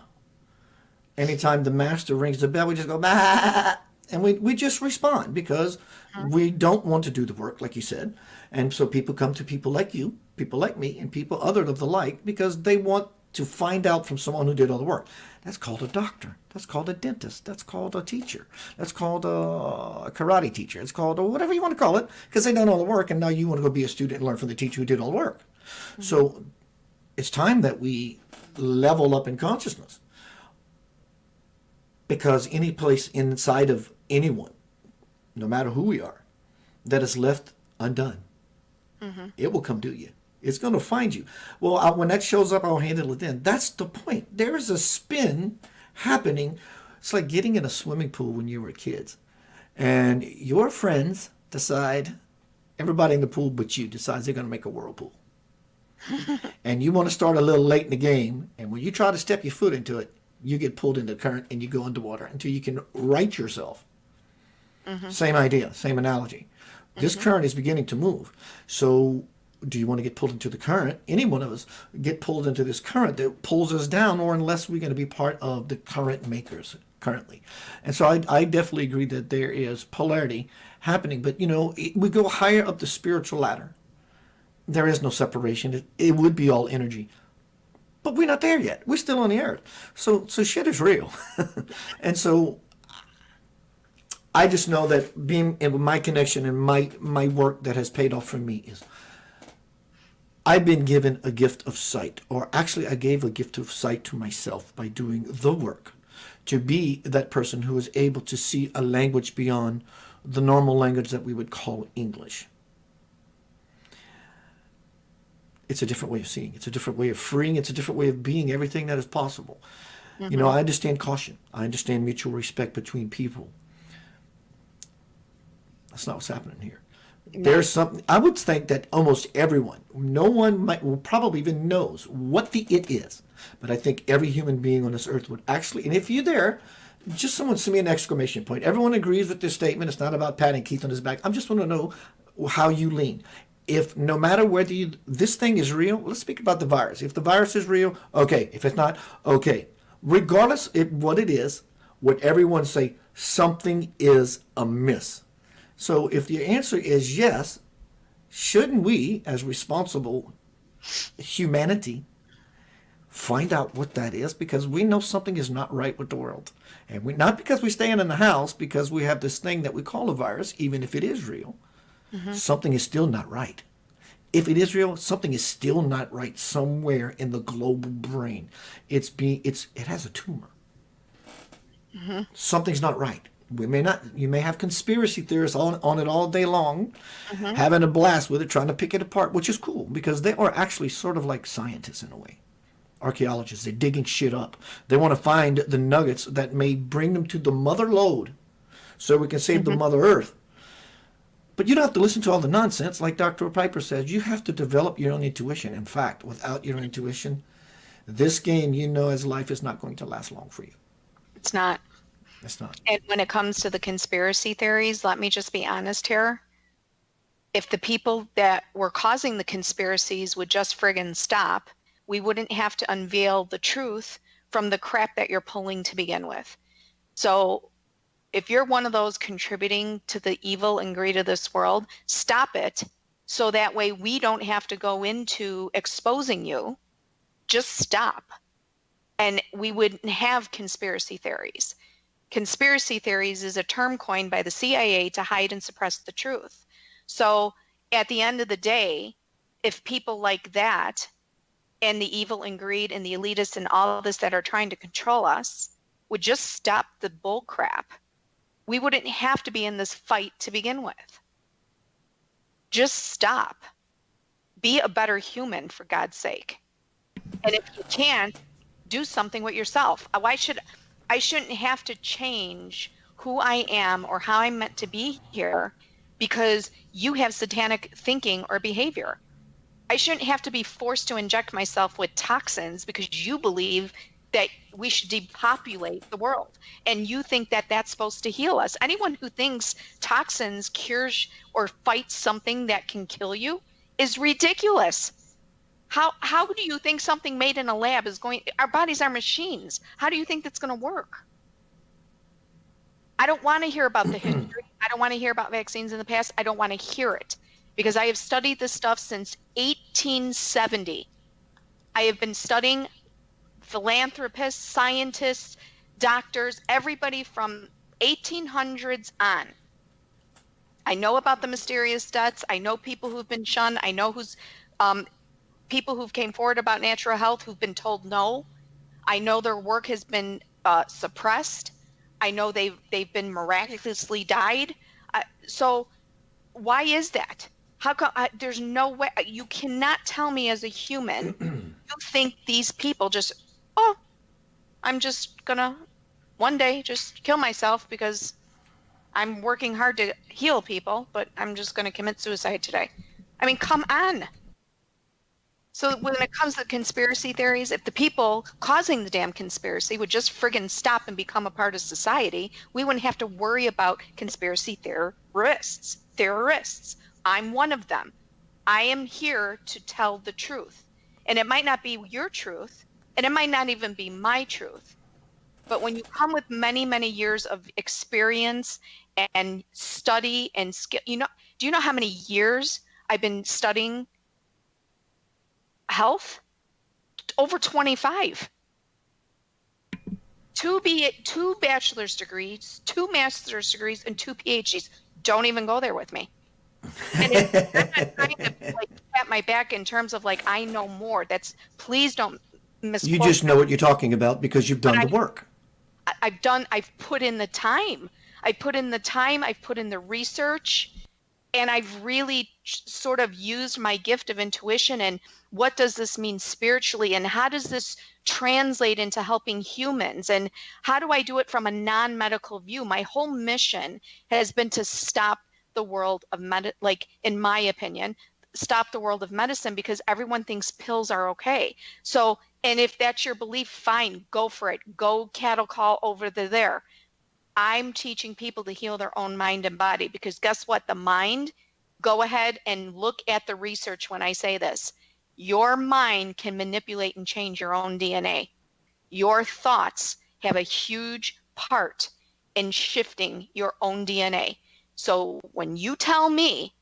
Anytime the master rings the bell, we just go, bah, and we just respond, because we don't want to do the work, like you said. And so people come to people like you, people like me, and people other of the like, because they want to find out from someone who did all the work. That's called a doctor. That's called a dentist. That's called a teacher. That's called a karate teacher. It's called whatever you want to call it, because they done all the work, and now you want to go be a student and learn from the teacher who did all the work. Mm-hmm. So it's time that we level up in consciousness, because any place inside of anyone, no matter who we are, that is left undone, it will come to you. It's going to find you. Well, when that shows up, I'll handle it then. That's the point. There is a spin happening. It's like getting in a swimming pool when you were kids, and your friends decide, everybody in the pool but you decides they're going to make a whirlpool. And you want to start a little late in the game, and when you try to step your foot into it, you get pulled into the current and you go underwater until you can right yourself. Same idea, same analogy. This current is beginning to move. So do you want to get pulled into the current? Any one of us get pulled into this current that pulls us down, or unless we're going to be part of the current makers currently. And so I definitely agree that there is polarity happening. But, we go higher up the spiritual ladder. There is no separation. It would be all energy. But we're not there yet. We're still on the earth. So shit is real. And so I just know that being in my connection and my work that has paid off for me is I've been given a gift of sight, or actually I gave a gift of sight to myself by doing the work to be that person who is able to see a language beyond the normal language that we would call English. It's a different way of seeing. It's a different way of freeing. It's a different way of being everything that is possible. You know, I understand caution. I understand mutual respect between people. That's not what's happening here. There's something, I would think that almost everyone, no one probably even knows what the it is. But I think every human being on this earth would actually, and if you're there, just someone send me an exclamation point. Everyone agrees with this statement. It's not about patting Keith on his back. I just want to know how you lean. If no matter whether this thing is real, let's speak about the virus. If the virus is real, okay. If it's not, okay. Regardless of what it is, would everyone say something is amiss? So if the answer is yes, shouldn't we, as responsible humanity, find out what that is? Because we know something is not right with the world. And not because we stand in the house, because we have this thing that we call a virus, even if it is real, something is still not right. If it is real, something is still not right somewhere in the global brain. It has a tumor. Something's not right. You may have conspiracy theorists on it all day long, having a blast with it, trying to pick it apart, which is cool because they are actually sort of like scientists in a way. Archaeologists, they're digging shit up. They want to find the nuggets that may bring them to the mother lode so we can save the Mother Earth. But you don't have to listen to all the nonsense. Like Dr. Piper says, you have to develop your own intuition. In fact, without your intuition, this game, as life is not going to last long for you. It's not. It's not. And when it comes to the conspiracy theories, let me just be honest here. If the people that were causing the conspiracies would just friggin' stop, we wouldn't have to unveil the truth from the crap that you're pulling to begin with. So if you're one of those contributing to the evil and greed of this world, stop it so that way we don't have to go into exposing you. Just stop. And we wouldn't have conspiracy theories. Conspiracy theories is a term coined by the CIA to hide and suppress the truth. So at the end of the day, if people like that and the evil and greed and the elitists and all of this that are trying to control us would just stop the bull crap, we wouldn't have to be in this fight to begin with. Just stop. Be a better human, for God's sake. And if you can't, do something with yourself. I shouldn't have to change who I am or how I'm meant to be here because you have satanic thinking or behavior. I shouldn't have to be forced to inject myself with toxins because you believe that we should depopulate the world. And you think that that's supposed to heal us. Anyone who thinks toxins cures or fights something that can kill you is ridiculous. How do you think something made in a lab is going, our bodies are machines. How do you think that's going to work? I don't want to hear about the history. I don't want to hear about vaccines in the past. I don't want to hear it because I have studied this stuff since 1870. I have been studying philanthropists, scientists, doctors, everybody from 1800s on. I know about the mysterious deaths. I know people who've been shunned. I know people who've came forward about natural health who've been told no. I know their work has been suppressed. I know they've been miraculously died. So why is that? How come there's no way you cannot tell me as a human you think these people just, I'm just gonna one day just kill myself because I'm working hard to heal people, but I'm just gonna commit suicide today. I mean, come on. So when it comes to conspiracy theories, if the people causing the damn conspiracy would just friggin' stop and become a part of society, we wouldn't have to worry about conspiracy theorists. I'm one of them. I am here to tell the truth. And it might not be your truth, and it might not even be my truth. But when you come with many, many years of experience and study and skill, do you know how many years I've been studying health? Over 25. Two bachelor's degrees, 2 master's degrees, and 2 PhDs. Don't even go there with me. And I'm not trying to pat my back in terms of like, I know more. Please don't misquote. You just know what you're talking about because you've done the work. I've put in the time. I've put in the research, and I've really sort of used my gift of intuition and what does this mean spiritually, and how does this translate into helping humans, and how do I do it from a non-medical view? My whole mission has been to stop the world of in my opinion, stop the world of medicine, because everyone thinks pills are okay. So, and if that's your belief, fine, go for it. Go cattle call over there. I'm teaching people to heal their own mind and body, because guess what? The mind, go ahead and look at the research when I say this. Your mind can manipulate and change your own DNA. Your thoughts have a huge part in shifting your own DNA. So when you tell me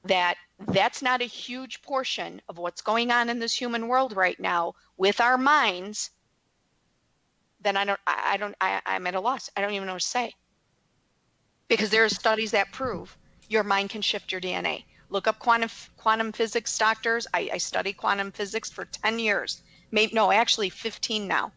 that that's not a huge portion of what's going on in this human world right now with our minds, then I'm at a loss. I don't even know what to say. Because there are studies that prove your mind can shift your DNA. Look up quantum physics doctors. I studied quantum physics for 10 years. Actually 15 now.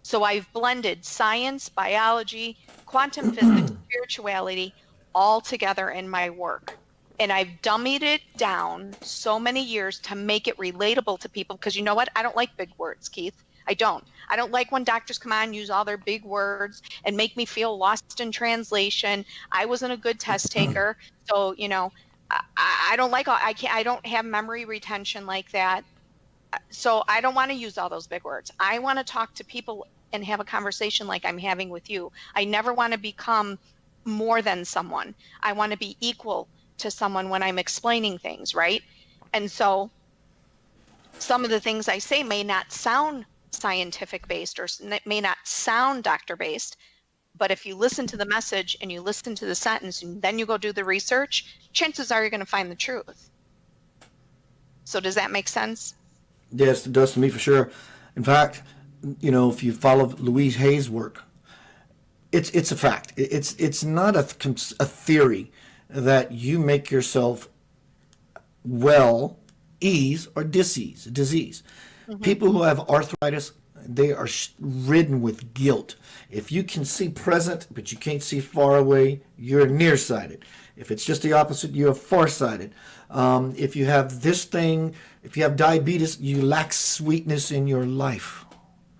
So I've blended science, biology, quantum physics, spirituality, all together in my work. And I've dummied it down so many years to make it relatable to people, because you know what? I don't like big words, Keith. I don't like when doctors come on, use all their big words and make me feel lost in translation. I wasn't a good test taker. So, I don't like, I don't have memory retention like that. So I don't want to use all those big words. I want to talk to people and have a conversation like I'm having with you. I never want to become more than someone. I want to be equal to someone when I'm explaining things, right? And so some of the things I say may not sound scientific based or may not sound doctor based, but if you listen to the message and you listen to the sentence and then you go do the research, chances are you're going to find the truth. So does that make sense? Yes, it does to me for sure. In fact, if you follow Louise Hay's work, it's a fact. It's not a theory that you make yourself well, ease, or disease. Mm-hmm. People who have arthritis, they are ridden with guilt. If you can see present, but you can't see far away, you're nearsighted. If it's just the opposite, you're farsighted. If you have this thing, if you have diabetes, you lack sweetness in your life.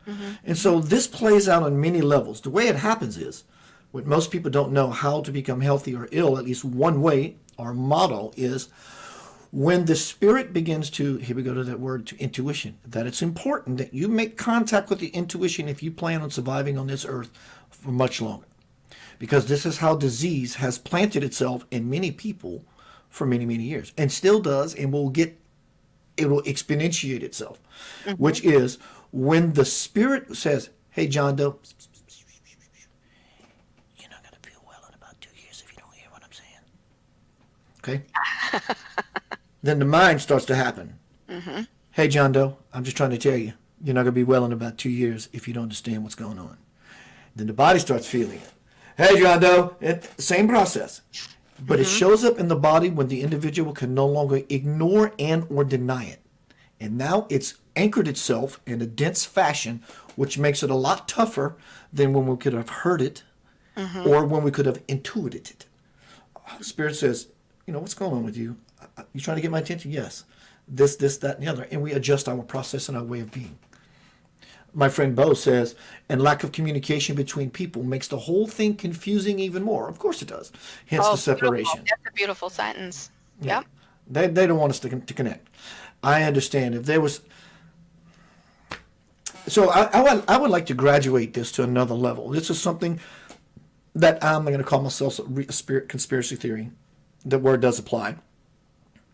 Mm-hmm. And so this plays out on many levels. The way it happens is, what most people don't know how to become healthy or ill, at least one way or model is when the spirit begins to, here we go to that word, to intuition, that it's important that you make contact with the intuition if you plan on surviving on this earth for much longer. Because this is how disease has planted itself in many people for many, many years, and still does, and it will exponentiate itself, mm-hmm. which is when the spirit says, hey, John Doe, you're not going to feel well in about 2 years if you don't hear what I'm saying. Okay? Then the mind starts to happen. Mm-hmm. Hey, John Doe, I'm just trying to tell you, you're not going to be well in about 2 years if you don't understand what's going on. Then the body starts feeling it. Hey, John Doe, same process. But mm-hmm. it shows up in the body when the individual can no longer ignore and or deny it. And now it's anchored itself in a dense fashion, which makes it a lot tougher than when we could have heard it mm-hmm. or when we could have intuited it. Spirit says, what's going on with you? You trying to get my attention? Yes. This, that, and the other. And we adjust our process and our way of being. My friend Bo says, and lack of communication between people makes the whole thing confusing even more. Of course it does. Hence the separation. Beautiful. That's a beautiful sentence. Yeah. Yep. They don't want us to connect. I understand. If there was... So I would like to graduate this to another level. This is something that I'm going to call myself a spirit conspiracy theory. The word does apply.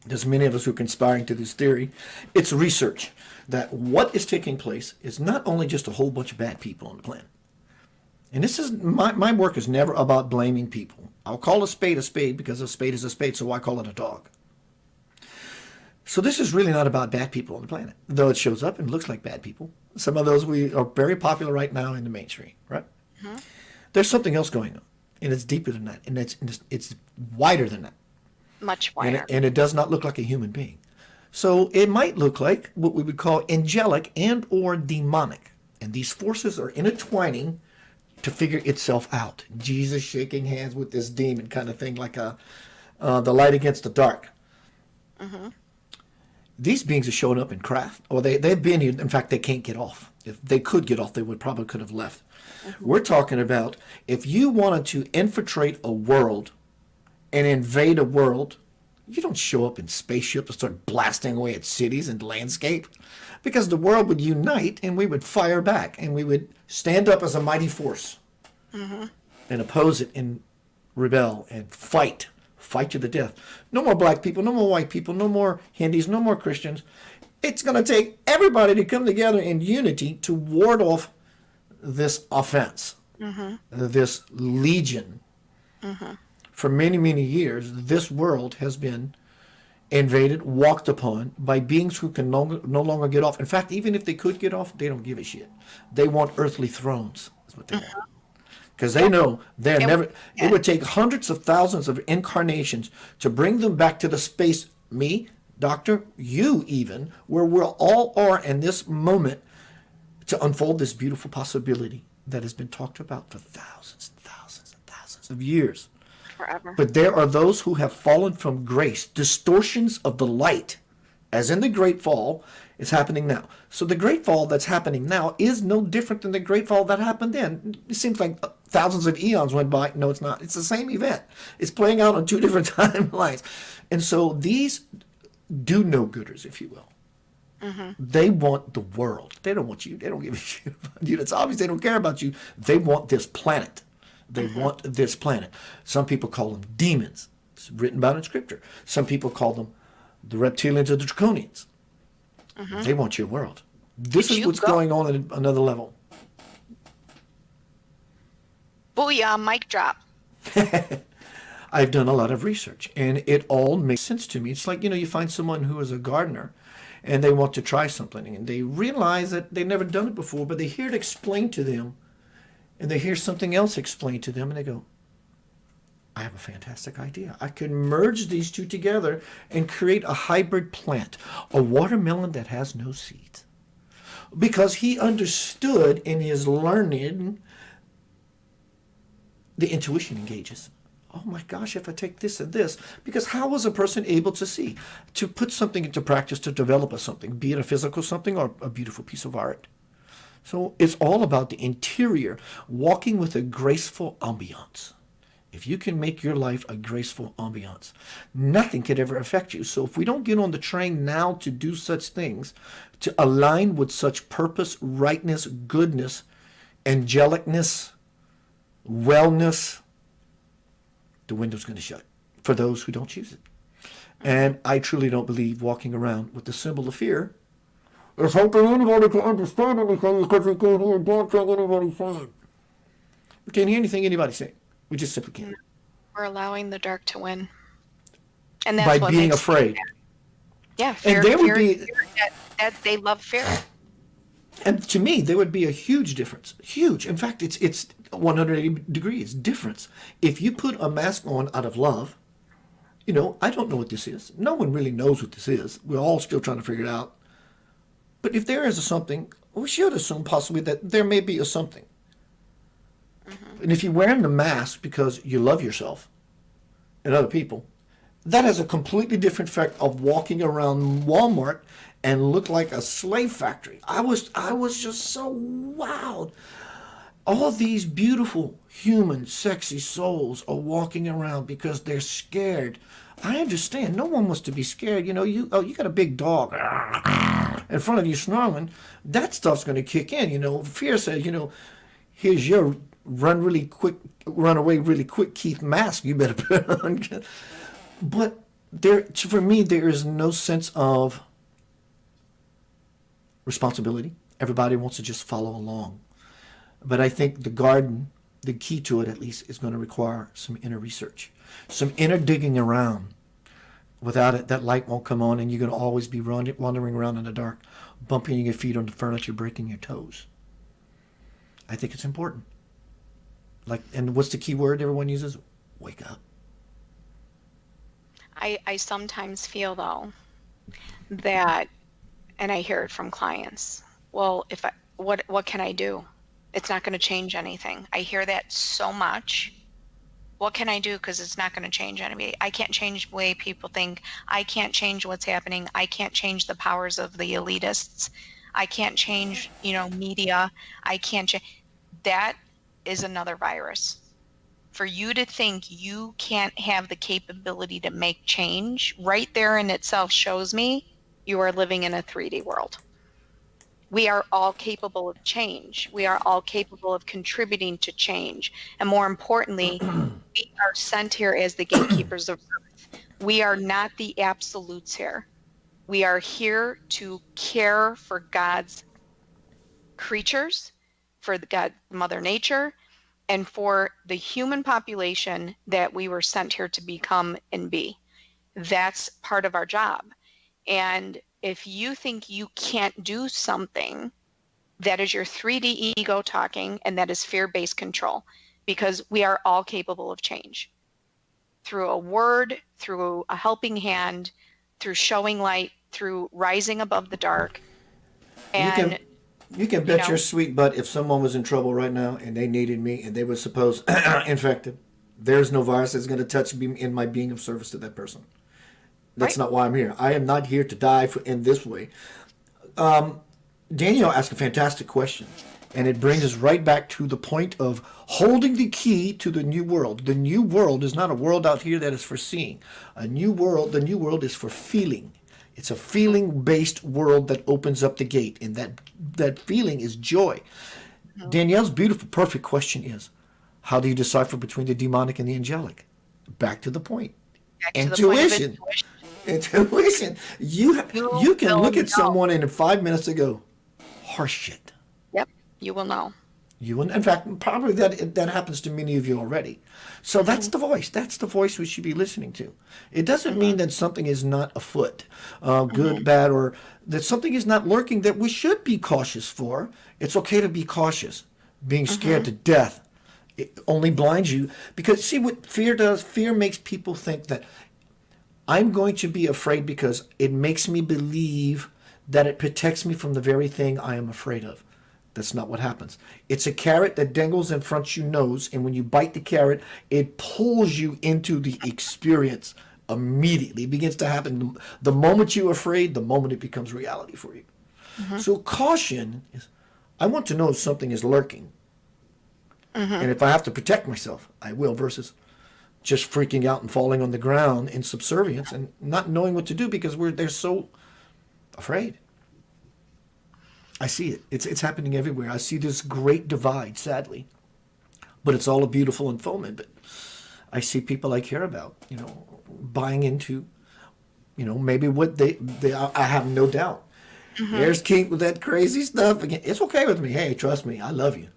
There's many of us who are conspiring to this theory. It's research that what is taking place is not only just a whole bunch of bad people on the planet. And this is my work is never about blaming people. I'll call a spade because a spade is a spade, so why call it a dog? So this is really not about bad people on the planet, though it shows up and looks like bad people. Some of those we are very popular right now in the mainstream, right? Mm-hmm. There's something else going on, and it's deeper than that, and it's wider than that. Much wider. And it does not look like a human being. So it might look like what we would call angelic and or demonic. And these forces are intertwining to figure itself out. Jesus shaking hands with this demon kind of thing, like the light against the dark. These beings are showing up in craft, or they've been here. In fact, they can't get off. If they could get off, they probably could have left. We're talking about if you wanted to infiltrate a world and invade a world, you don't show up in spaceships and start blasting away at cities and landscape, because the world would unite and we would fire back and we would stand up as a mighty force and oppose it and rebel and fight to the death. No more black people, no more white people, no more Hindus, no more Christians. It's going to take everybody to come together in unity to ward off this offense, this legion. For many, many years, this world has been invaded, walked upon by beings who can no longer get off. In fact, even if they could get off, they don't give a shit. They want earthly thrones, is what they want. Because they know they're never, it would take hundreds of thousands of incarnations to bring them back to the space, me, doctor, you even, where we all are in this moment, to unfold this beautiful possibility that has been talked about for thousands and thousands and thousands of years. Forever. But there are those who have fallen from grace. Distortions of the light, as in the Great Fall, is happening now. So the Great Fall that's happening now is no different than the Great Fall that happened then. It seems like thousands of eons went by. No, it's not. It's the same event. It's playing out on two different timelines. And so these do-no-gooders, if you will, they want the world. They don't want you. They don't give a shit about you. It's obvious they don't care about you. They want this planet. They want this planet. Some people call them demons. It's written about in Scripture. Some people call them the reptilians or the draconians. They want your world. This is what's going on at another level. Booyah, mic drop. I've done a lot of research, and it all makes sense to me. It's like, you find someone who is a gardener, and they want to try something, and they realize that they've never done it before, but they hear it explained to them, and they hear something else explained to them, and they go, I have a fantastic idea. I can merge these two together and create a hybrid plant, a watermelon that has no seeds. Because he understood in his learning, the intuition engages. Oh my gosh, if I take this and this, because how was a person able to see, to put something into practice, to develop something, be it a physical something or a beautiful piece of art? So it's all about the interior, walking with a graceful ambiance. If you can make your life a graceful ambiance, nothing could ever affect you. So if we don't get on the train now to do such things, to align with such purpose, rightness, goodness, angelicness, wellness, the window's going to shut for those who don't choose it. And I truly don't believe walking around with the symbol of fear is helping anybody to understand anything, because we can't hear a damn thing anybody's saying. We can't hear anything anybody's saying. We just simply can't. We're allowing the dark to win. And that's By what being makes afraid. Yeah, fear, And there would fear, be, fear, that they love fear. and to me, there would be a huge difference. Huge. In fact, it's 180 degrees difference. If you put a mask on out of love, I don't know what this is. No one really knows what this is. We're all still trying to figure it out. But if there is a something, we should assume possibly that there may be a something. And if you're wearing the mask because you love yourself and other people, that has a completely different effect of walking around Walmart and look like a slave factory. I was just so wowed. All these beautiful, human, sexy souls are walking around because they're scared. I understand. No one wants to be scared. You got a big dog in front of you snarling. That stuff's going to kick in. Fear says, here's your run away really quick Keith mask you better put on. But for me, there is no sense of responsibility. Everybody wants to just follow along. But I think the garden, the key to it at least, is going to require some inner research, some inner digging around. Without it, that light won't come on, and you're going to always be wandering around in the dark, bumping your feet on the furniture, breaking your toes. I think it's important. And what's the key word everyone uses? Wake up. I sometimes feel, though, that, and I hear it from clients. Well, if I, what can I do? It's not going to change anything. I hear that so much. What can I do? Because it's not going to change anything. I can't change the way people think. I can't change what's happening. I can't change the powers of the elitists. I can't change, media. I can't change. That is another virus. For you to think you can't have the capability to make change, right there in itself shows me you are living in a 3D world. We are all capable of change. We are all capable of contributing to change. And more importantly, we are sent here as the gatekeepers of earth. We are not the absolutes here. We are here to care for God's creatures, for God, Mother Nature, and for the human population that we were sent here to become and be. That's part of our job. And if you think you can't do something, that is your 3D ego talking, and that is fear-based control, because we are all capable of change. Through a word, through a helping hand, through showing light, through rising above the dark. And You can bet your sweet butt if someone was in trouble right now and they needed me and they were supposed infected, there's no virus that's going to touch me in my being of service to that person. That's not why I'm here. I am not here to die in this way. Danielle asked a fantastic question, and it brings us right back to the point of holding the key to the new world. The new world is not a world out here that is for seeing. The new world is for feeling. It's a feeling-based world that opens up the gate, and that feeling is joy. Danielle's beautiful, perfect question is, how do you decipher between the demonic and the angelic? Back to the point. Intuition. Intuition. You can look at someone and in 5 minutes ago, horse shit. Yep, you will know. In fact, probably that happens to many of you already. So that's the voice. That's the voice we should be listening to. It doesn't mean that something is not afoot, good, bad, or that something is not lurking that we should be cautious for. It's okay to be cautious. Being scared to death, it only blinds you. Because see what fear does? Fear makes people think that I'm going to be afraid because it makes me believe that it protects me from the very thing I am afraid of. That's not what happens. It's a carrot that dangles in front of your nose, and when you bite the carrot, it pulls you into the experience immediately. It begins to happen the moment you're afraid, the moment it becomes reality for you. So caution is, I want to know if something is lurking. And if I have to protect myself, I will, versus just freaking out and falling on the ground in subservience and not knowing what to do because they're so afraid. I see it. It's happening everywhere. I see this great divide, sadly. But it's all a beautiful unfoldment. But I see people I care about, buying into, maybe what I have no doubt. There's Keith with that crazy stuff. Again, it's okay with me. Hey, trust me, I love you.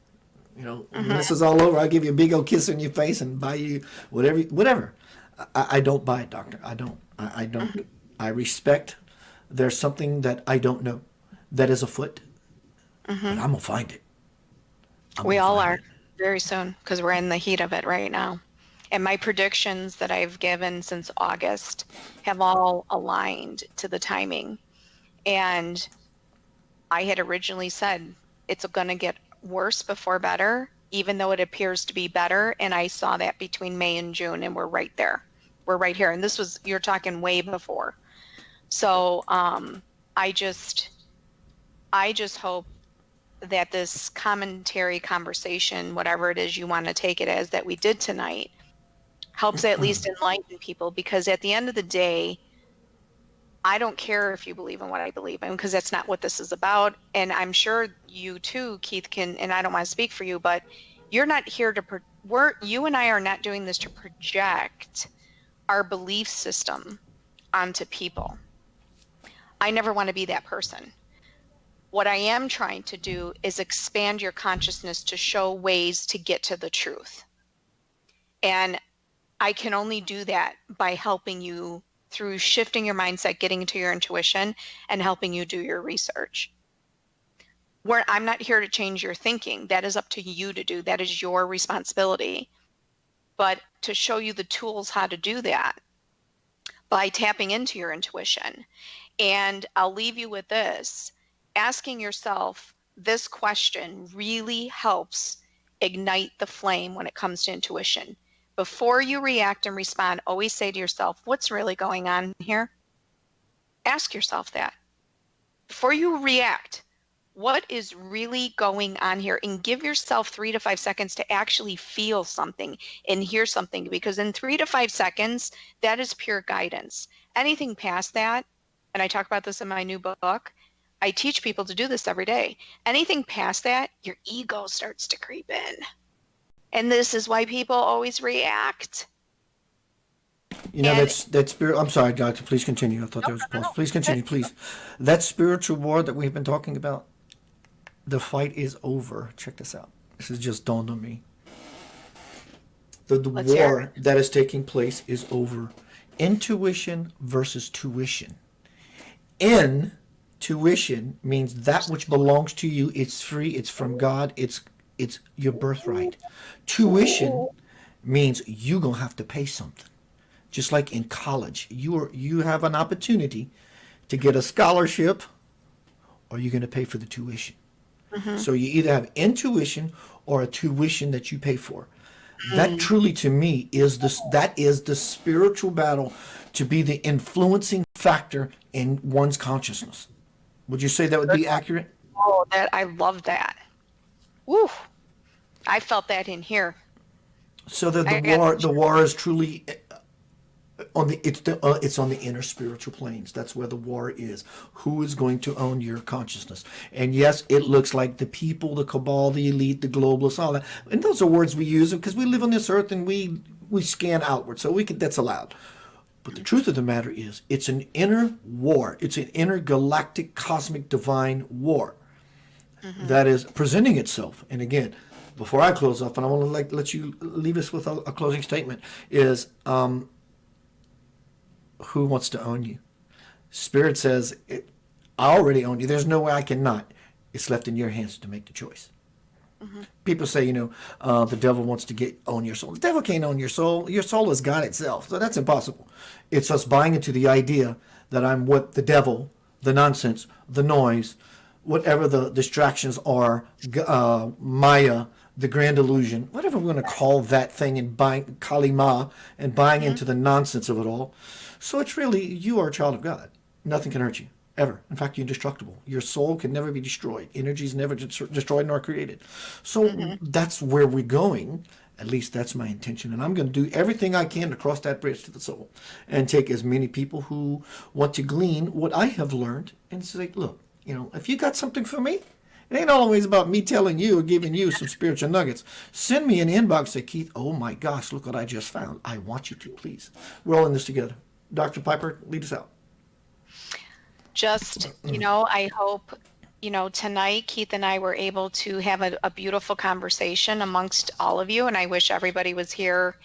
When this is all over, I'll give you a big old kiss on your face and buy you whatever. I don't buy it, doctor. I don't. I don't. I respect there's something that I don't know that is afoot. But I'm going to find it. We all are very soon because we're in the heat of it right now. And my predictions that I've given since August have all aligned to the timing. And I had originally said it's going to get worse before better, even though it appears to be better. And I saw that between May and June, and we're right there. We're right here. And you're talking way before. So I just hope that this conversation, whatever it is you want to take it as that we did tonight, helps at least enlighten people, because at the end of the day, I don't care if you believe in what I believe in, because that's not what this is about. And I'm sure you too, Keith, and I don't want to speak for you, but you're not here you and I are not doing this to project our belief system onto people. I never want to be that person. What I am trying to do is expand your consciousness to show ways to get to the truth. And I can only do that by helping you through shifting your mindset, getting into your intuition, and helping you do your research. I'm not here to change your thinking. That is up to you to do. That is your responsibility. But to show you the tools how to do that. by tapping into your intuition. And I'll leave you with this. Asking yourself this question really helps ignite the flame when it comes to intuition. Before you react and respond, always say to yourself, what's really going on here? Ask yourself that. Before you react, what is really going on here? And give yourself 3 to 5 seconds to actually feel something and hear something, because in 3 to 5 seconds, that is pure guidance. Anything past that, and I talk about this in my new book, I teach people to do this every day. Anything past that, your ego starts to creep in. And this is why people always react. You know, And- that spirit. I'm sorry, doctor. Please continue. I thought there was a pause. Please continue, please. That spiritual war that we've been talking about, the fight is over. Check this out. This has just dawned on me. The Let's hear war that is taking place is over. Intuition versus tuition. Tuition means that which belongs to you. It's free. It's from God. It's your birthright. Tuition means you're gonna have to pay something. Just like in college, you have an opportunity to get a scholarship, or you're gonna pay for the tuition. So you either have intuition or a tuition that you pay for. That truly, to me, is the spiritual battle to be the influencing factor in one's consciousness. Would you say that would be accurate? Oh, that I love that. Woo! I felt that in here. So that I got the war is truly it's on the inner spiritual planes. That's where the war is. Who is going to own your consciousness? And yes, it looks like the people, the cabal, the elite, the globalists, all that. And those are words we use because we live on this earth and we scan outward. So that's allowed. But the truth of the matter is, it's an inner war. It's an intergalactic, cosmic, divine war that is presenting itself. And again, before I close up, and I want to let you leave us with a closing statement, is who wants to own you? Spirit says, I already own you. There's no way I cannot. It's left in your hands to make the choice. People say, the devil wants to own your soul. The devil can't own your soul. Your soul is God itself. So that's impossible. It's us buying into the idea that I'm what the devil, the nonsense, the noise, whatever the distractions are, Maya, the grand illusion, whatever we're going to call that thing, and buying Kali Ma and buying into the nonsense of it all. So it's really, you are a child of God. Nothing can hurt you. Ever. In fact, you're indestructible. Your soul can never be destroyed. Energy is never destroyed nor created. So that's where we're going. At least that's my intention. And I'm going to do everything I can to cross that bridge to the soul and take as many people who want to glean what I have learned and say, look, if you got something for me, it ain't always about me telling you or giving you some spiritual nuggets. Send me an inbox. Say, Keith, oh my gosh, look what I just found. I want you to, please. We're all in this together. Dr. Piper, lead us out. Just, I hope, tonight Keith and I were able to have a beautiful conversation amongst all of you. And I wish everybody was here,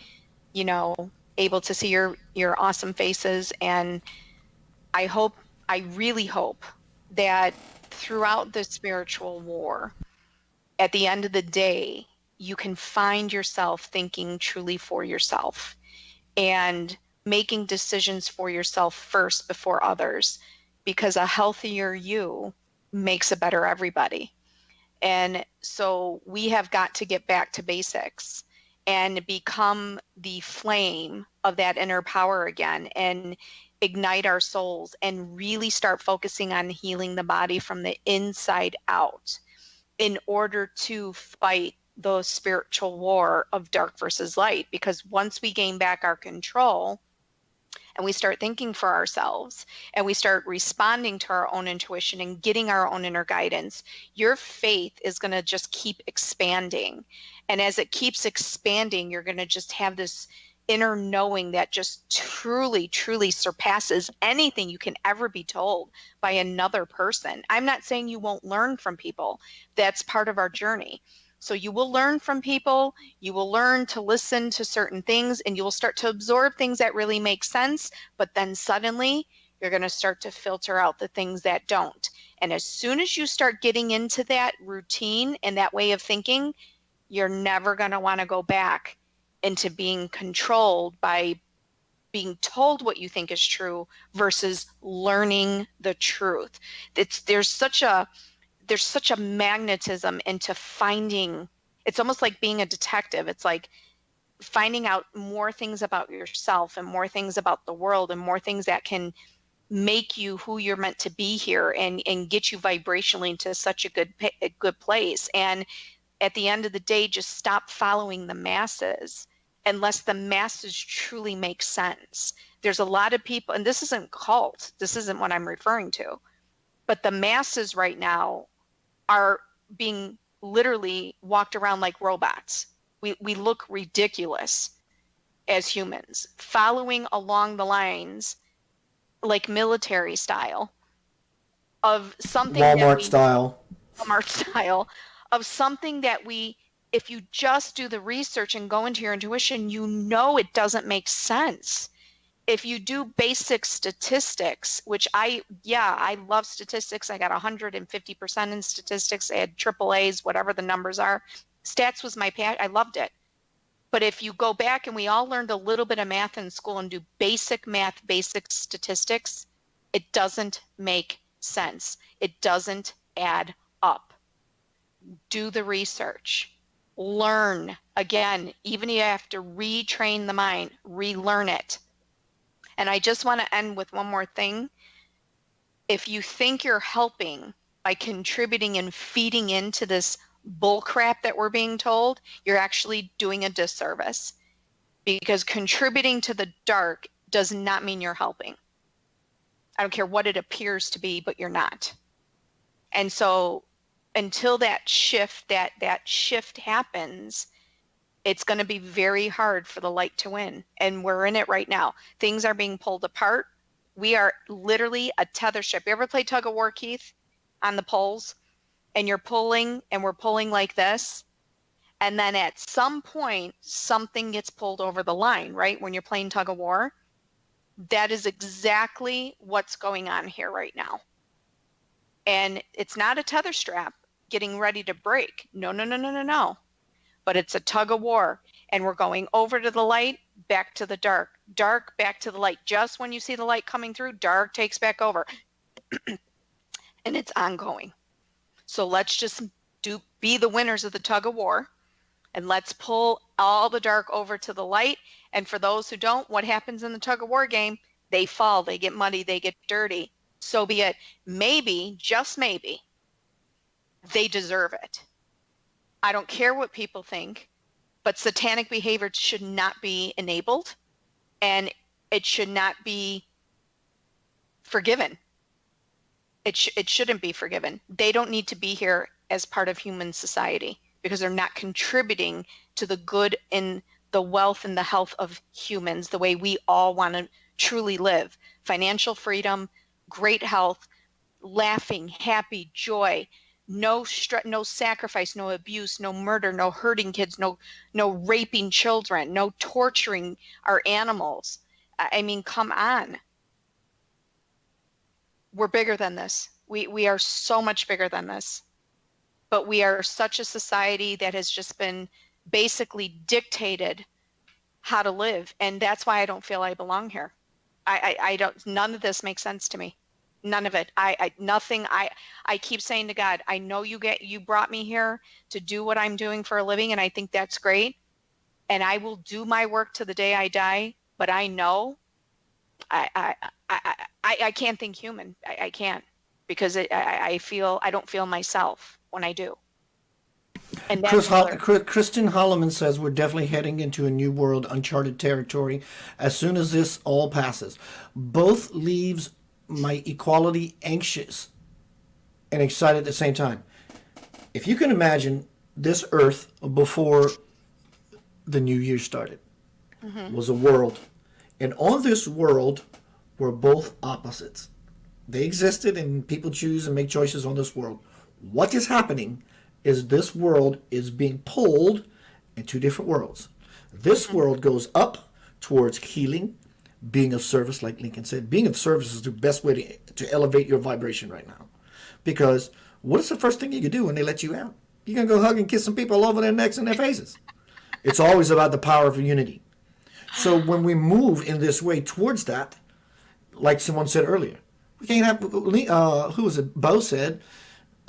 able to see your awesome faces. And I really hope that throughout the spiritual war, at the end of the day, you can find yourself thinking truly for yourself and making decisions for yourself first before others. Because a healthier you makes a better everybody. And so we have got to get back to basics and become the flame of that inner power again and ignite our souls and really start focusing on healing the body from the inside out in order to fight the spiritual war of dark versus light. Because once we gain back our control, and we start thinking for ourselves and we start responding to our own intuition and getting our own inner guidance, your faith is going to just keep expanding. And as it keeps expanding, you're going to just have this inner knowing that just truly, truly surpasses anything you can ever be told by another person. I'm not saying you won't learn from people. That's part of our journey. So you will learn from people, you will learn to listen to certain things, and you will start to absorb things that really make sense, but then suddenly you're going to start to filter out the things that don't. And as soon as you start getting into that routine and that way of thinking, you're never going to want to go back into being controlled by being told what you think is true versus learning the truth. There's such a magnetism into finding. It's almost like being a detective. It's like finding out more things about yourself and more things about the world and more things that can make you who you're meant to be here and get you vibrationally into such a good place. And at the end of the day, just stop following the masses unless the masses truly make sense. There's a lot of people, and this isn't cult, this isn't what I'm referring to, but the masses right now are being literally walked around like robots. We look ridiculous as humans, following along the lines like military style of something Walmart style. Walmart style of something that if you just do the research and go into your intuition, you know it doesn't make sense. If you do basic statistics, which I love statistics. I got 150% in statistics. I had triple A's, whatever the numbers are. Stats was my passion. I loved it. But if you go back and we all learned a little bit of math in school and do basic math, basic statistics, it doesn't make sense. It doesn't add up. Do the research. Learn. Again, even if you have to retrain the mind, relearn it. And I just want to end with one more thing. If you think you're helping by contributing and feeding into this bull crap that we're being told, you're actually doing a disservice, because contributing to the dark does not mean you're helping. I don't care what it appears to be, but you're not. And so until that shift happens, it's going to be very hard for the light to win. And we're in it right now. Things are being pulled apart. We are literally a tether strap. You ever play tug of war, Keith, on the poles? And you're pulling, and we're pulling like this. And then at some point, something gets pulled over the line, right? When you're playing tug of war. That is exactly what's going on here right now. And it's not a tether strap getting ready to break. No. But it's a tug of war. And we're going over to the light, back to the dark. Dark, back to the light. Just when you see the light coming through, dark takes back over. And it's ongoing. So let's just be the winners of the tug of war, and let's pull all the dark over to the light. And for those who don't, what happens in the tug of war game? They fall, they get muddy, they get dirty. So be it. Maybe, just maybe, they deserve it. I don't care what people think, but satanic behavior should not be enabled, and it should not be forgiven. It shouldn't be forgiven. They don't need to be here as part of human society because they're not contributing to the good and the wealth and the health of humans the way we all want to truly live. Financial freedom, great health, laughing, happy, joy, no sacrifice, no abuse, no murder, no hurting kids, no raping children, no torturing our animals. I mean, come on. We're bigger than this. We are so much bigger than this. But we are such a society that has just been basically dictated how to live. And that's why I don't feel I belong here. I don't, none of this makes sense to me. None of it. Nothing. I keep saying to God, I know you brought me here to do what I'm doing for a living, and I think that's great. And I will do my work to the day I die. But I know I can't think human. I can't, because I don't feel myself when I do. And that's Kristen Holloman says we're definitely heading into a new world, uncharted territory, as soon as this all passes. Both leaves my equality anxious and excited at the same time. If you can imagine this earth before the new year started, was a world. And on this world were both opposites. They existed, and people choose and make choices on this world. What is happening is this world is being pulled in two different worlds. This world goes up towards healing, being of service, like Lincoln said. Being of service is the best way to elevate your vibration right now. Because what is the first thing you can do when they let you out? You're going to go hug and kiss some people all over their necks and their faces. It's always about the power of unity. So when we move in this way towards that, like someone said earlier, we can't have, who was it, Bo said,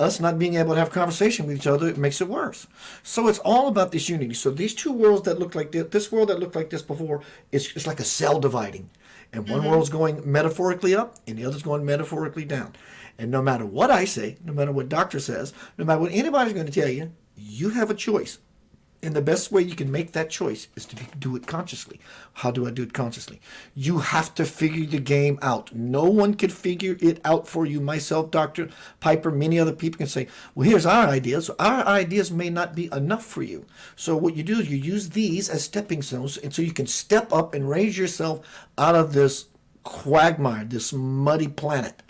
us not being able to have conversation with each other, it makes it worse. So it's all about this unity. So these two worlds that look like this world that looked like this before, it's like a cell dividing. And one world's going metaphorically up and the other's going metaphorically down. And no matter what I say, no matter what doctor says, no matter what anybody's going to tell you, you have a choice. And the best way you can make that choice is to do it consciously. How do I do it consciously? You have to figure the game out. No one can figure it out for you. Myself, Dr. Piper, many other people can say, well, here's our ideas. Our ideas may not be enough for you. So what you do is you use these as stepping stones, and so you can step up and raise yourself out of this quagmire, this muddy planet.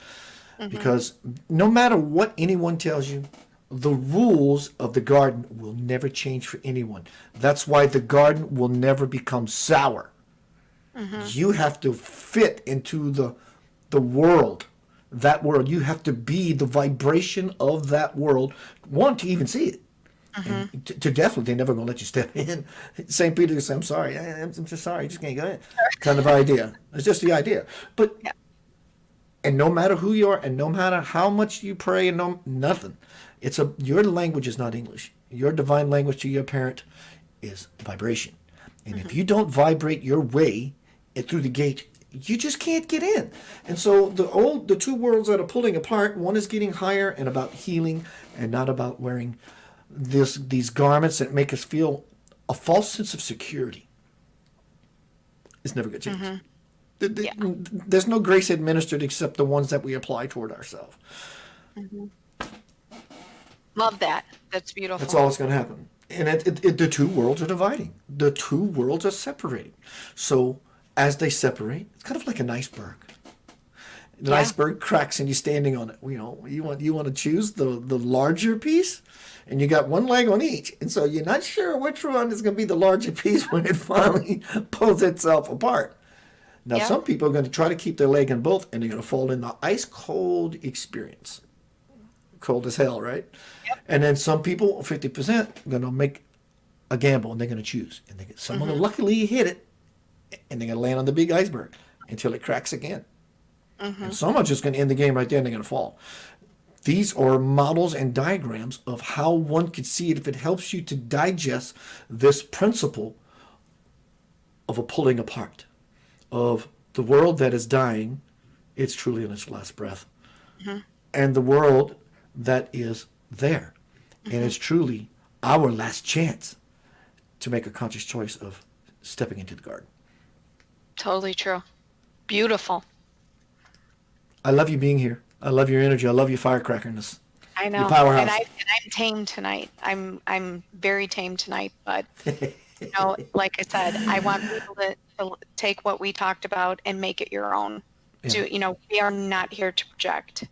Because no matter what anyone tells you, the rules of the garden will never change for anyone. That's why the garden will never become sour. You have to fit into the world, that world. You have to be the vibration of that world. One, to even see it. And to definitely, they're never going to let you step in. St. Peter says, I'm sorry. I'm just sorry. You just can't go in. Kind of idea. It's just the idea. But, and no matter who you are, and no matter how much you pray, and nothing. Your language is not English. Your divine language to your parent is vibration. And if you don't vibrate your way through the gate, you just can't get in. And so the two worlds that are pulling apart, one is getting higher and about healing and not about wearing these garments that make us feel a false sense of security. It's never going to change. There's no grace administered except the ones that we apply toward ourselves. Love that. That's beautiful. That's all that's going to happen. And the two worlds are dividing. The two worlds are separating. So as they separate, it's kind of like an iceberg. The iceberg cracks and you're standing on it. You want to choose the larger piece, and you got one leg on each. And so you're not sure which one is going to be the larger piece when it finally pulls itself apart. Now, some people are going to try to keep their leg in both, and they're going to fall in the ice cold experience. Cold as hell, right? And then some people, 50%, are going to make a gamble, and they're going to choose. And someone will luckily hit it, and they're going to land on the big iceberg until it cracks again. And someone's just going to end the game right there, and they're going to fall. These are models and diagrams of how one could see it if it helps you to digest this principle of a pulling apart, of the world that is dying, it's truly in its last breath, and the world that is there. And it's truly our last chance to make a conscious choice of stepping into the garden. Totally true. Beautiful. I love you being here. I love your energy. I love your firecrackerness. I know. Your powerhouse. And I'm tamed tonight. I'm very tamed tonight, but like I said, I want people to take what we talked about and make it your own. We are not here to project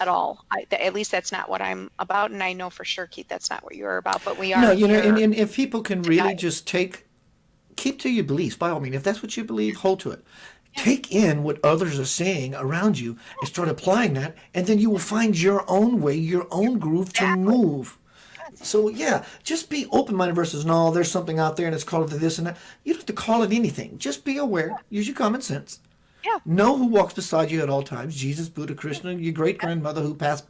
at all. At least that's not what I'm about, and I know for sure, Keith, that's not what you're about. But we are. No, and if people can really just keep to your beliefs, by all means. If that's what you believe, hold to it. Take in what others are saying around you and start applying that, and then you will find your own way, your own groove to move. So just be open-minded versus no, there's something out there and it's called this and that. You don't have to call it anything. Just be aware. Use your common sense. Know who walks beside you at all times. Jesus, Buddha, Krishna, your great-grandmother who passed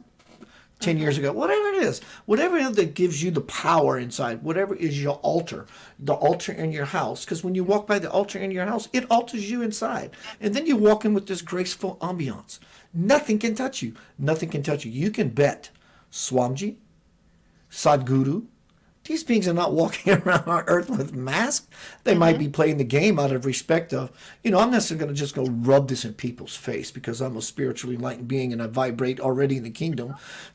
10 years ago. Whatever it is. Whatever it is that gives you the power inside. Whatever is your altar. The altar in your house. Because when you walk by the altar in your house, it alters you inside. And then you walk in with this graceful ambiance. Nothing can touch you. Nothing can touch you. You can bet Swamiji, Sadhguru, these beings are not walking around our earth with masks. They might be playing the game out of respect of, I'm not necessarily going to just go rub this in people's face because I'm a spiritually enlightened being and I vibrate already in the kingdom.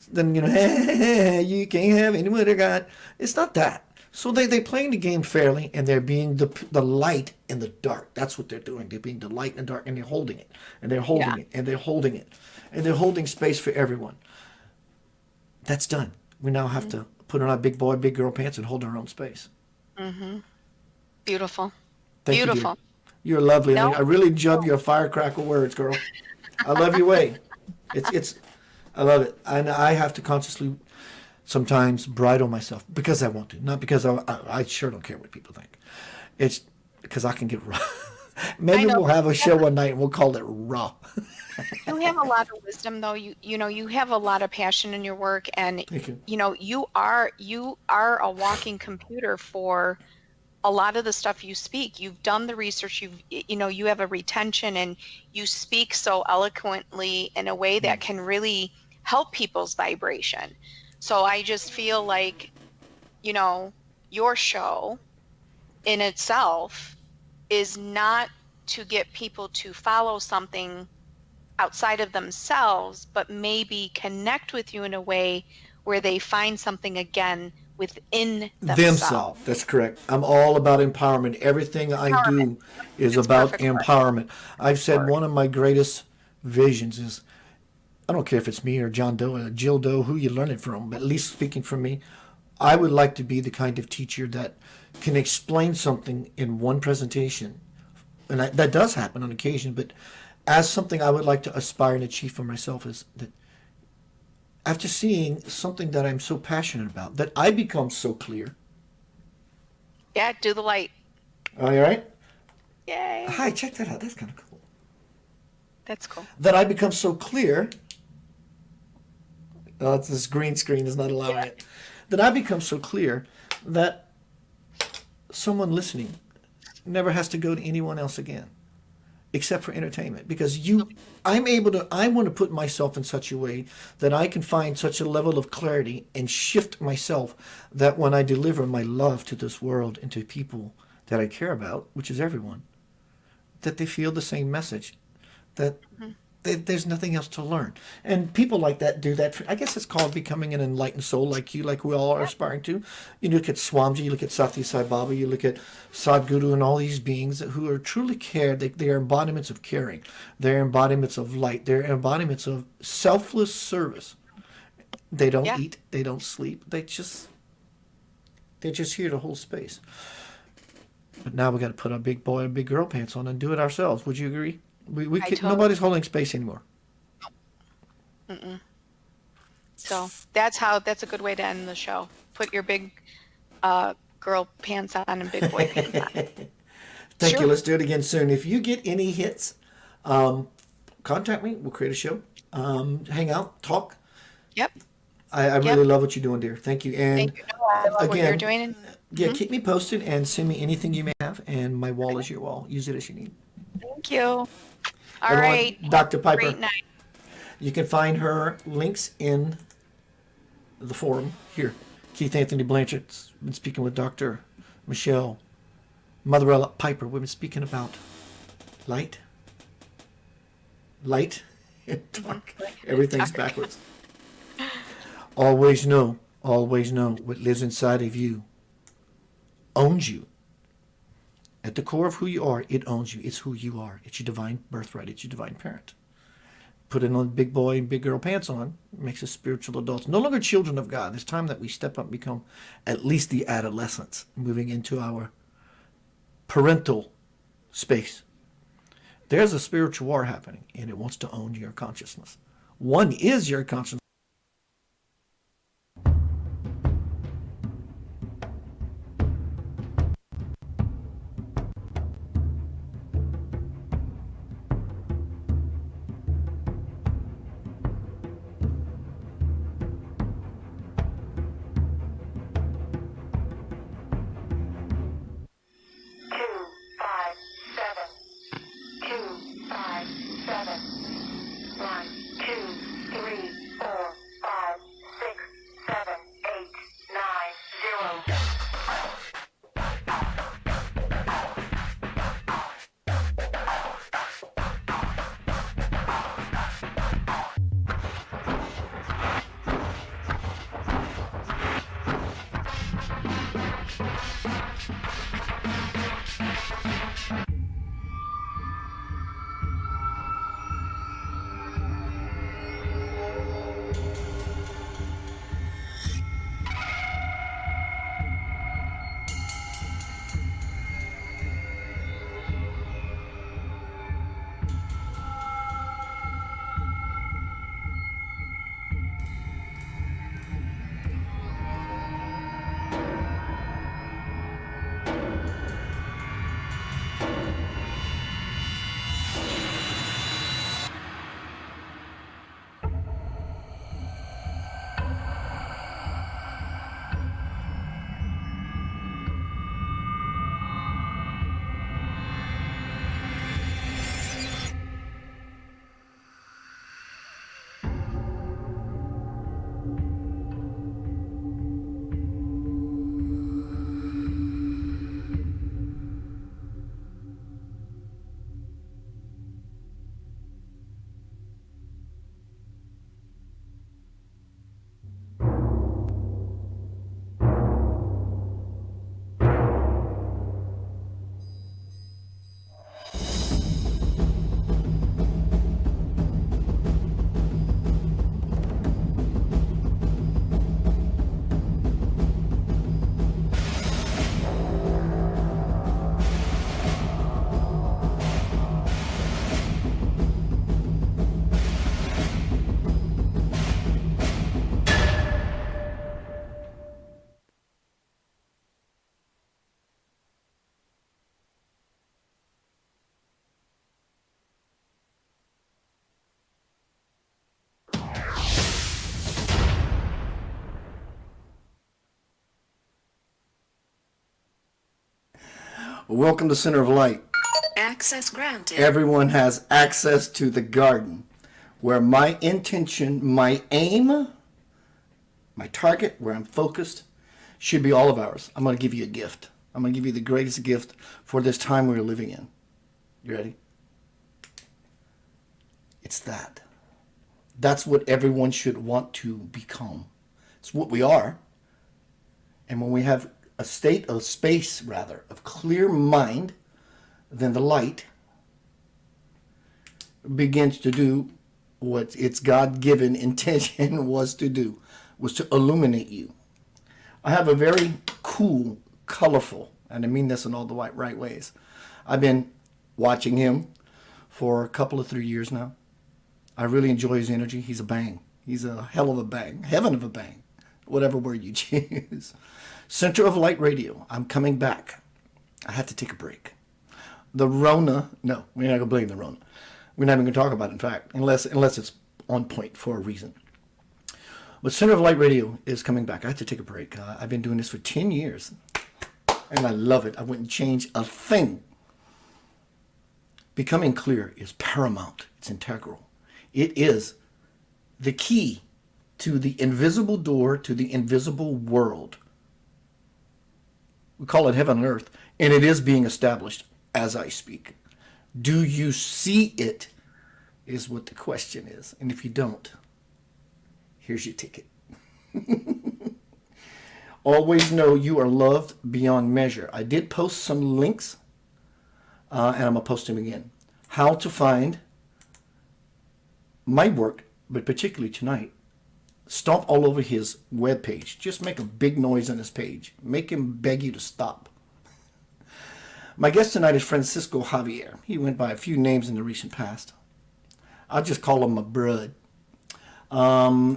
Then, you can't have any what I got. It's not that. So they're playing the game fairly, and they're being the light in the dark. That's what they're doing. They're being the light in the dark, and they're holding it. And they're holding it. And they're holding it. And they're holding space for everyone. That's done. We now have to put on our big boy, big girl pants and hold our own space. Beautiful. Thank Beautiful. You, you're lovely. No. I really enjoyed your firecracker words, girl. I love your way. I love it. And I have to consciously sometimes bridle myself because I want to, not because I sure don't care what people think. because I can get raw. Maybe know. we'll have a show one night and we'll call it raw. You have a lot of wisdom, though. You know, you have a lot of passion in your work, and Thank you. you know, you are a walking computer for a lot of the stuff you speak. You've done the research. You have a retention, and you speak so eloquently in a way that can really help people's vibration. So I just feel like, you know, your show in itself is not to get people to follow something outside of themselves, but maybe connect with you in a way where they find something again within themselves. That's correct. I'm all about empowerment. Everything I do is about perfect word. empowerment. I've said one of my greatest visions is, I don't care if it's me or John Doe or Jill Doe, who you learn it from, but at least speaking for me, I would like to be the kind of teacher that can explain something in one presentation. And that does happen on occasion, but as something I would like to aspire and achieve for myself is that after seeing something that I'm so passionate about, that I become so clear. Yeah, do the light. All right? Yay. Hi, check that out. That's kind of cool. That's cool. That I become so clear. Oh, it's this green screen is not allowing it. That I become so clear that someone listening never has to go to anyone else again, except for entertainment. Because I want to put myself in such a way that I can find such a level of clarity and shift myself that when I deliver my love to this world and to people that I care about, which is everyone, that they feel the same message, that there's nothing else to learn. And people like that do that. I guess it's called becoming an enlightened soul like you, like we all are aspiring to. You look at Swamiji, you look at Sati Sai Baba, you look at Sadhguru and all these beings who are truly cared. They are embodiments of caring. They're embodiments of light. They're embodiments of selfless service. They don't eat. They don't sleep. They're just here to hold space. But now we got to put our big boy and big girl pants on and do it ourselves. Would you agree? Nobody's holding space anymore. So that's a good way to end the show. Put your big girl pants on and big boy pants on. Thank you. Let's do it again soon. If you get any hits, contact me. We'll create a show. Hang out, talk. Yep. I really love what you're doing, dear. Thank you. And Thank you. No, I love what you're doing. Yeah, keep me posted and send me anything you may have. And my wall is your wall. Use it as you need. Thank you. All Everyone, right. Dr. Piper. Great night. You can find her links in the forum here. Keith Anthony Blanchard's been speaking with Dr. Michelle Motherella Piper. We've been speaking about light, and dark. Everything's backwards. Always know what lives inside of you owns you. At the core of who you are, it owns you. It's who you are. It's your divine birthright. It's your divine parent. Putting on big boy and big girl pants on makes us spiritual adults. No longer children of God. It's time that we step up and become at least the adolescents, moving into our parental space. There's a spiritual war happening, and it wants to own your consciousness. One is your consciousness. One, two, three, four. Welcome to Center of Light. Access granted. Everyone has access to the garden where my intention, my aim, my target, where I'm focused, should be all of ours. I'm going to give you a gift. I'm going to give you the greatest gift for this time we're living in. You ready? It's that. That's what everyone should want to become. It's what we are. And when we have a state of space, rather, of clear mind, then the light begins to do what its God-given intention was to do, was to illuminate you. I have a very cool, colorful, and I mean this in all the right ways. I've been watching him for a couple of 3 years now. I really enjoy his energy. He's a bang. He's a hell of a bang. Heaven of a bang. Whatever word you choose. Center of Light Radio. I'm coming back. I had to take a break. The Rona. No, we're not going to blame the Rona. We're not even going to talk about it, in fact, unless it's on point for a reason. But Center of Light Radio is coming back. I had to take a break. I've been doing this for 10 years. And I love it. I wouldn't change a thing. Becoming clear is paramount. It's integral. It is the key to the invisible door to the invisible world. We call it heaven and earth, and it is being established as I speak. Do you see it is what the question is. And if you don't, here's your ticket. Always know you are loved beyond measure. I did post some links, and I'm going to post them again. How to find my work, but particularly tonight. Stomp all over his webpage. Just make a big noise on his page. Make him beg you to stop. My guest tonight is Francisco Javier. He went by a few names in the recent past. I'll just call him my brud.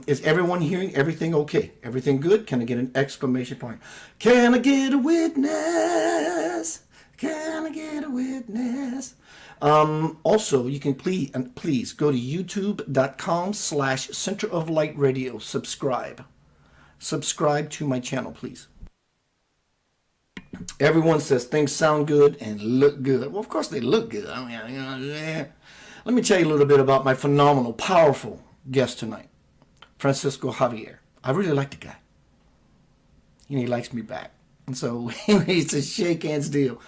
Is everyone hearing everything okay? Everything good? Can I get an exclamation point? Can I get a witness? Can I get a witness? Also, you can please go to youtube.com/Center of Light Radio. Subscribe to my channel, please. Everyone says things sound good and look good. Well, of course they look good. I mean, Let me tell you a little bit about my phenomenal, powerful guest tonight, Francisco Javier. I really like the guy. And he likes me back. And so it's a shake hands deal.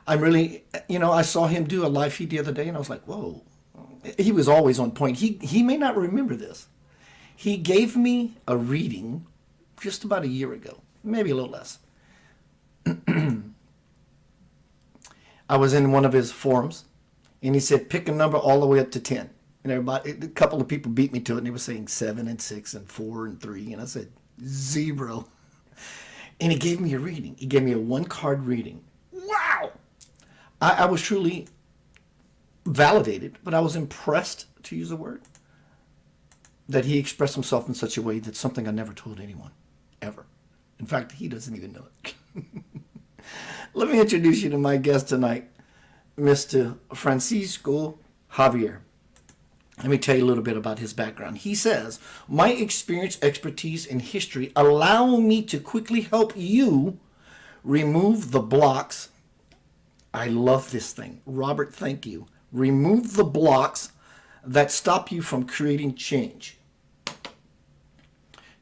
I'm really, I saw him do a live feed the other day, and I was like, whoa. He was always on point. He may not remember this. He gave me a reading just about a year ago, maybe a little less. I was in one of his forums, and he said, pick a number all the way up to 10. And a couple of people beat me to it, and they were saying 7 and 6 and 4 and 3. And I said, 0. And he gave me a reading. He gave me a 1-card reading. Wow! I was truly validated, but I was impressed, to use a word, that he expressed himself in such a way that's something I never told anyone, ever. In fact, he doesn't even know it. Let me introduce you to my guest tonight, Mr. Francisco Javier. Let me tell you a little bit about his background. He says, my experience, expertise, and history allow me to quickly help you remove the blocks. I love this thing. Robert, thank you. Remove the blocks that stop you from creating change.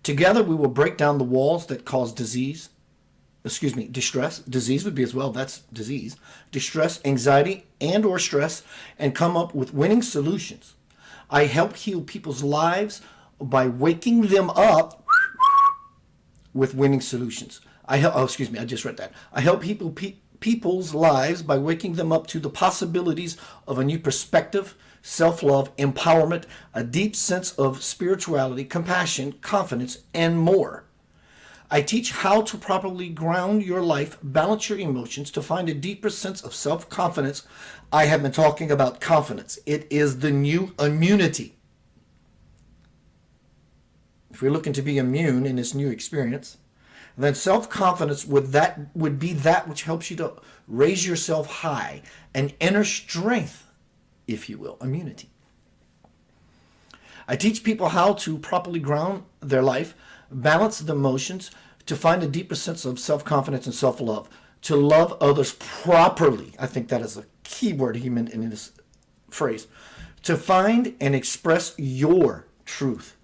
Together, we will break down the walls that cause distress. Disease would be as well. That's disease. Distress, anxiety, and or stress, and come up with winning solutions. I help heal people's lives by waking them up with winning solutions. I just read that. I help people's lives by waking them up to the possibilities of a new perspective, self-love, empowerment, a deep sense of spirituality, compassion, confidence, and more. I teach how to properly ground your life, balance your emotions, to find a deeper sense of self-confidence. I have been talking about confidence. It is the new immunity. If you're looking to be immune in this new experience, then self-confidence would be that which helps you to raise yourself high, an inner strength, if you will, immunity. I teach people how to properly ground their life, balance the emotions, to find a deeper sense of self-confidence and self-love, to love others properly. I think that is a key word he meant in this phrase. To find and express your truth.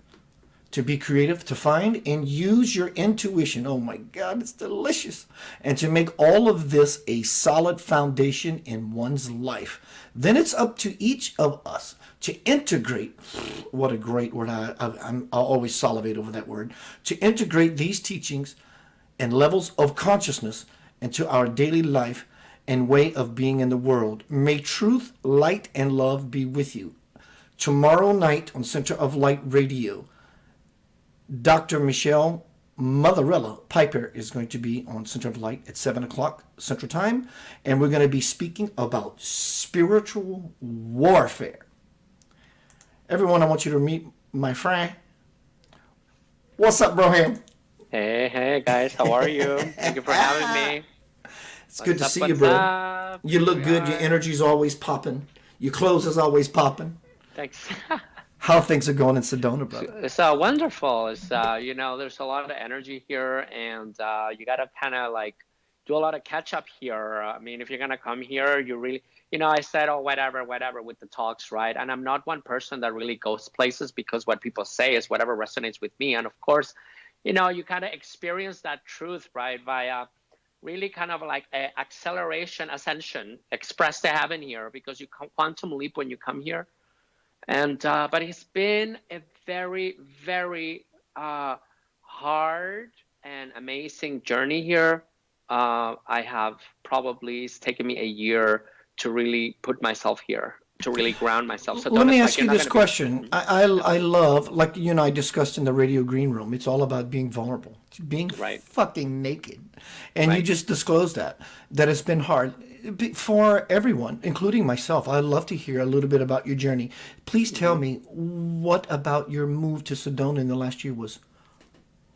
To be creative, to find and use your intuition. Oh my God, it's delicious. And to make all of this a solid foundation in one's life. Then it's up to each of us to integrate, what a great word, I'll always salivate over that word, to integrate these teachings and levels of consciousness into our daily life and way of being in the world. May truth, light, and love be with you. Tomorrow night on Center of Light Radio, Dr. Michelle Motherella Piper is going to be on Center of Light at 7 o'clock Central Time, and we're going to be speaking about spiritual warfare. Everyone, I want you to meet my friend. What's up, Broham? Hey guys, how are you? Thank you for having me. It's good to see you, bro. Up? You look good. Your energy's always popping. Your clothes is always popping. Thanks. How things are going in Sedona, brother? It's wonderful. It's there's a lot of energy here, and you gotta kind of like do a lot of catch up here. I mean, if you're gonna come here, you really, I said, oh, whatever with the talks, right? And I'm not one person that really goes places because what people say is whatever resonates with me. And of course, you kind of experience that truth, right, via really kind of like a acceleration, ascension, express to heaven here, because you quantum leap when you come here. And but it's been a very, very hard and amazing journey here. It's taken me a year to really put myself here, to really ground myself. So let me ask you this question. I love, like you and I discussed in the Radio Green Room, it's all about being vulnerable, being fucking naked. And you just disclosed that it's been hard for everyone, including myself. I'd love to hear a little bit about your journey. Please tell me, what about your move to Sedona in the last year was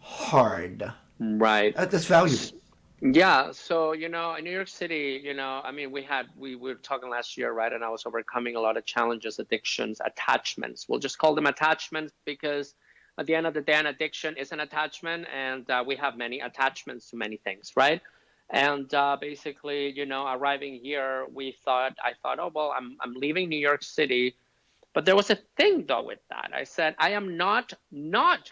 hard? Right. That's valuable. Yeah, so in New York City, I mean, we were talking last year, right? And I was overcoming a lot of challenges, addictions, attachments. We'll just call them attachments because at the end of the day, an addiction is an attachment, and we have many attachments to many things, right? And basically, arriving here, I thought, oh well, I'm leaving New York City, but there was a thing though with that. I said, I am not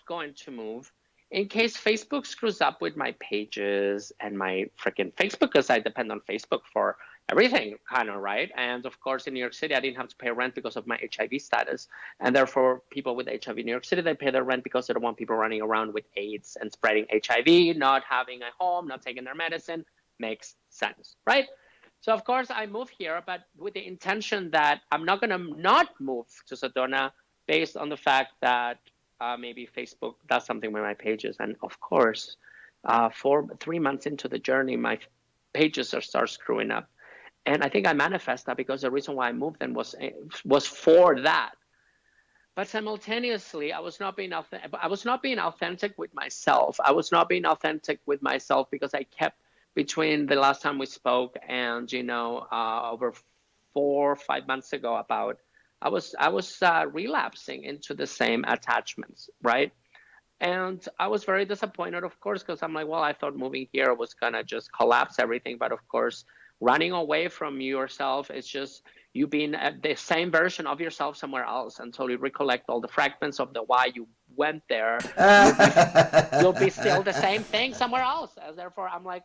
going to move in case Facebook screws up with my pages and my freaking Facebook, because I depend on Facebook for everything, kind of, right? And of course, in New York City, I didn't have to pay rent because of my HIV status. And therefore, people with HIV in New York City, they pay their rent because they don't want people running around with AIDS and spreading HIV, not having a home, not taking their medicine. Makes sense, right? So of course, I moved here, but with the intention that I'm not going to not move to Sedona based on the fact that maybe Facebook does something with my pages. And of course, 3 months into the journey, my pages start screwing up. And I think I manifest that because the reason why I moved then was for that. But simultaneously, I was not being authentic with myself. I was not being authentic with myself because I kept, between the last time we spoke and over 4 or 5 months ago, I was relapsing into the same attachments, right? And I was very disappointed, of course, because I'm like, well, I thought moving here was gonna just collapse everything, but of course, running away from yourself is just you being the same version of yourself somewhere else until you recollect all the fragments of the why you went there. You'll be still the same thing somewhere else. And therefore, I'm like,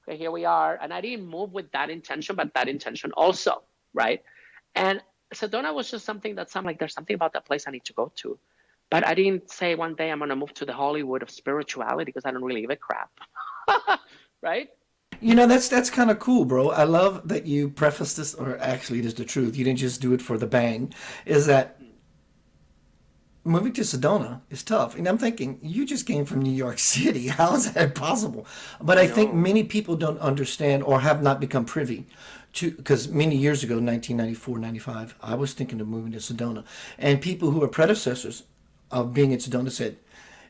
okay, here we are. And I didn't move with that intention, but that intention also, right? And Sedona was just something that sounded like there's something about that place I need to go to. But I didn't say one day I'm going to move to the Hollywood of spirituality because I don't really give a crap, right? That's kind of cool, bro. I love that you preface this, or actually it is the truth. You didn't just do it for the bang. Is that moving to Sedona is tough. And I'm thinking, you just came from New York City. How is that possible? But I think many people don't understand or have not become privy to, because many years ago, 1994, 95, I was thinking of moving to Sedona. And people who are predecessors of being in Sedona said,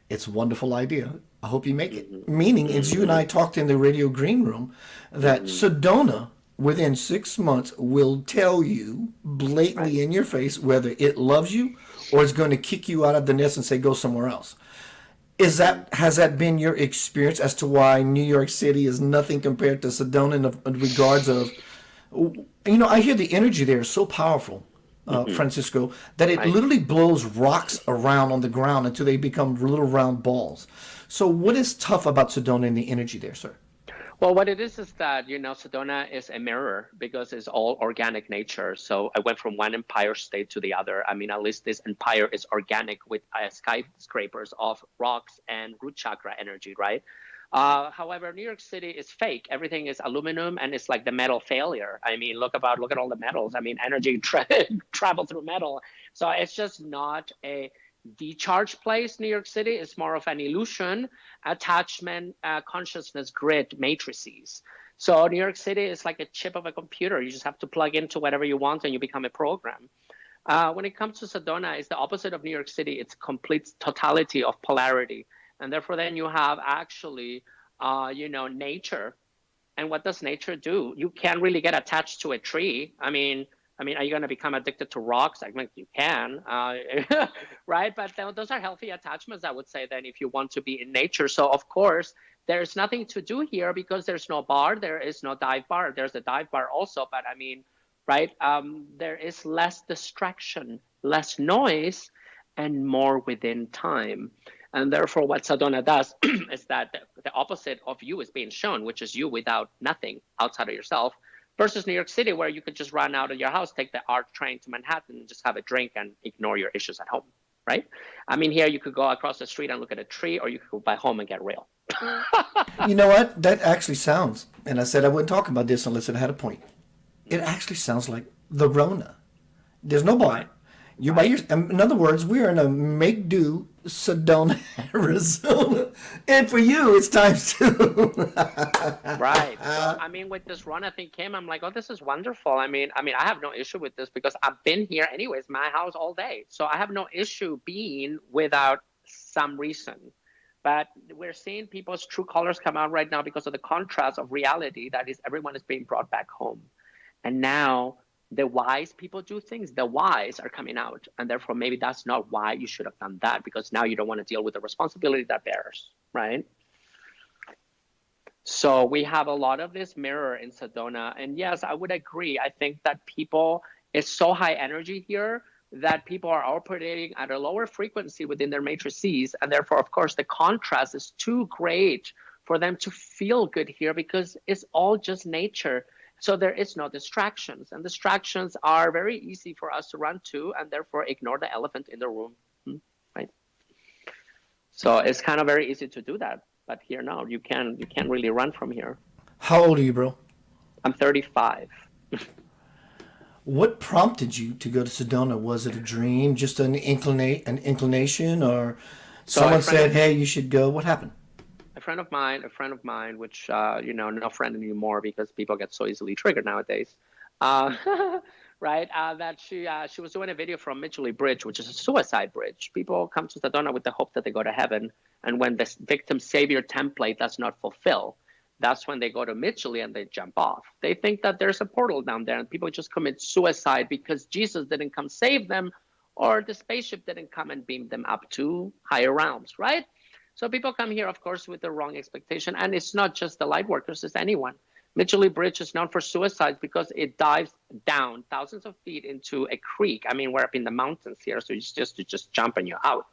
it's a wonderful idea. I hope you make it. Meaning, as you and I talked in the Radio Green Room, that Sedona, within 6 months, will tell you blatantly in your face whether it loves you or it's going to kick you out of the nest and say, go somewhere else. Has that been your experience as to why New York City is nothing compared to Sedona in regards of, I hear the energy there is so powerful, Francisco, that it Right. literally blows rocks around on the ground until they become little round balls. So what is tough about Sedona and the energy there, sir? Well, what it is that, Sedona is a mirror because it's all organic nature. So I went from one empire state to the other. I mean, at least this empire is organic with skyscrapers of rocks and root chakra energy, right? However, New York City is fake. Everything is aluminum and it's like the metal failure. I mean, look at all the metals. I mean, energy travel through metal. So it's just not a decharge place. New York City is more of an illusion, attachment, consciousness grid matrices. So New York City is like a chip of a computer. You just have to plug into whatever you want and you become a program. When it comes to Sedona, it's the opposite of New York City. It's complete totality of polarity. And therefore then you have actually, nature. And what does nature do? You can't really get attached to a tree. I mean, are you going to become addicted to rocks? I mean, you can, right? But those are healthy attachments, I would say, then if you want to be in nature. So, of course, there's nothing to do here because there's no bar. There is no dive bar. There's a dive bar also. But, I mean, right, there is less distraction, less noise, and more within time. And therefore, what Sedona does is that the opposite of you is being shown, which is you without nothing outside of yourself. Versus New York City, where you could just run out of your house, take the ARC train to Manhattan, and just have a drink and ignore your issues at home, right? I mean, here you could go across the street and look at a tree, or you could go by home and get real. You know what? That actually sounds, and I said I wouldn't talk about this unless it had a point. It actually sounds like the Rona. There's no bar. You're by your. In other words, we are in a make-do Sedona, Arizona, and for you, it's times two. Right. So, I mean, with this Rona thing came, I'm like, oh, this is wonderful. I mean, I have no issue with this because I've been here anyways, my house all day. So I have no issue being without some reason. But we're seeing people's true colors come out right now because of the contrast of reality that is everyone is being brought back home. And now the wise people do things, the wise are coming out. And therefore, maybe that's not why you should have done that, because now you don't want to deal with the responsibility that bears, right? So we have a lot of this mirror in Sedona. And yes, I would agree. I think that it's so high energy here that people are operating at a lower frequency within their matrices. And therefore, of course, the contrast is too great for them to feel good here because it's all just nature. So there is no distractions, and distractions are very easy for us to run to, and therefore ignore the elephant in the room, right? So it's kind of very easy to do that, but here no, you can't really run from here. How old are you, bro? I'm 35. What prompted you to go to Sedona? Was it a dream, just an inclination, or someone said, "Hey, you should go"? What happened? A friend of mine, which, no friend anymore because people get so easily triggered nowadays, right? That she was doing a video from Mitchell Bridge, which is a suicide bridge. People come to Sedona with the hope that they go to heaven. And when the victim savior template does not fulfill, that's when they go to Mitchell and they jump off. They think that there's a portal down there and people just commit suicide because Jesus didn't come save them or the spaceship didn't come and beam them up to higher realms, right? So people come here, of course, with the wrong expectation. And it's not just the light workers, it's anyone. Mitchell Bridge is known for suicides because it dives down thousands of feet into a creek. I mean, we're up in the mountains here, so you just jump and you're out.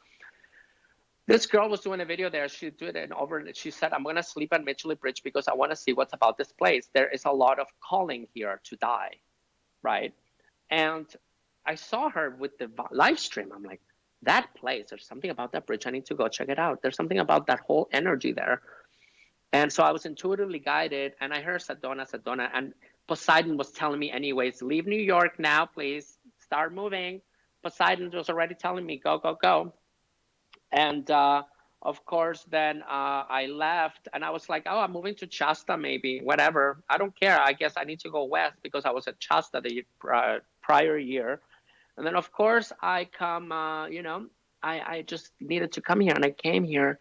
This girl was doing a video there. She did it over. She said, I'm going to sleep at Mitchell Bridge because I want to see what's about this place. There is a lot of calling here to die, right? And I saw her with the live stream. I'm like, that place, there's something about that bridge. I need to go check it out. There's something about that whole energy there. And so I was intuitively guided, and I heard Sedona, and Poseidon was telling me anyways, leave New York now, please. Start moving. Poseidon was already telling me, go, go, go. And of course, then I left, and I was like, oh, I'm moving to Shasta maybe, whatever. I don't care. I guess I need to go west because I was at Shasta the prior year. And then, of course, I come, I just needed to come here, and I came here,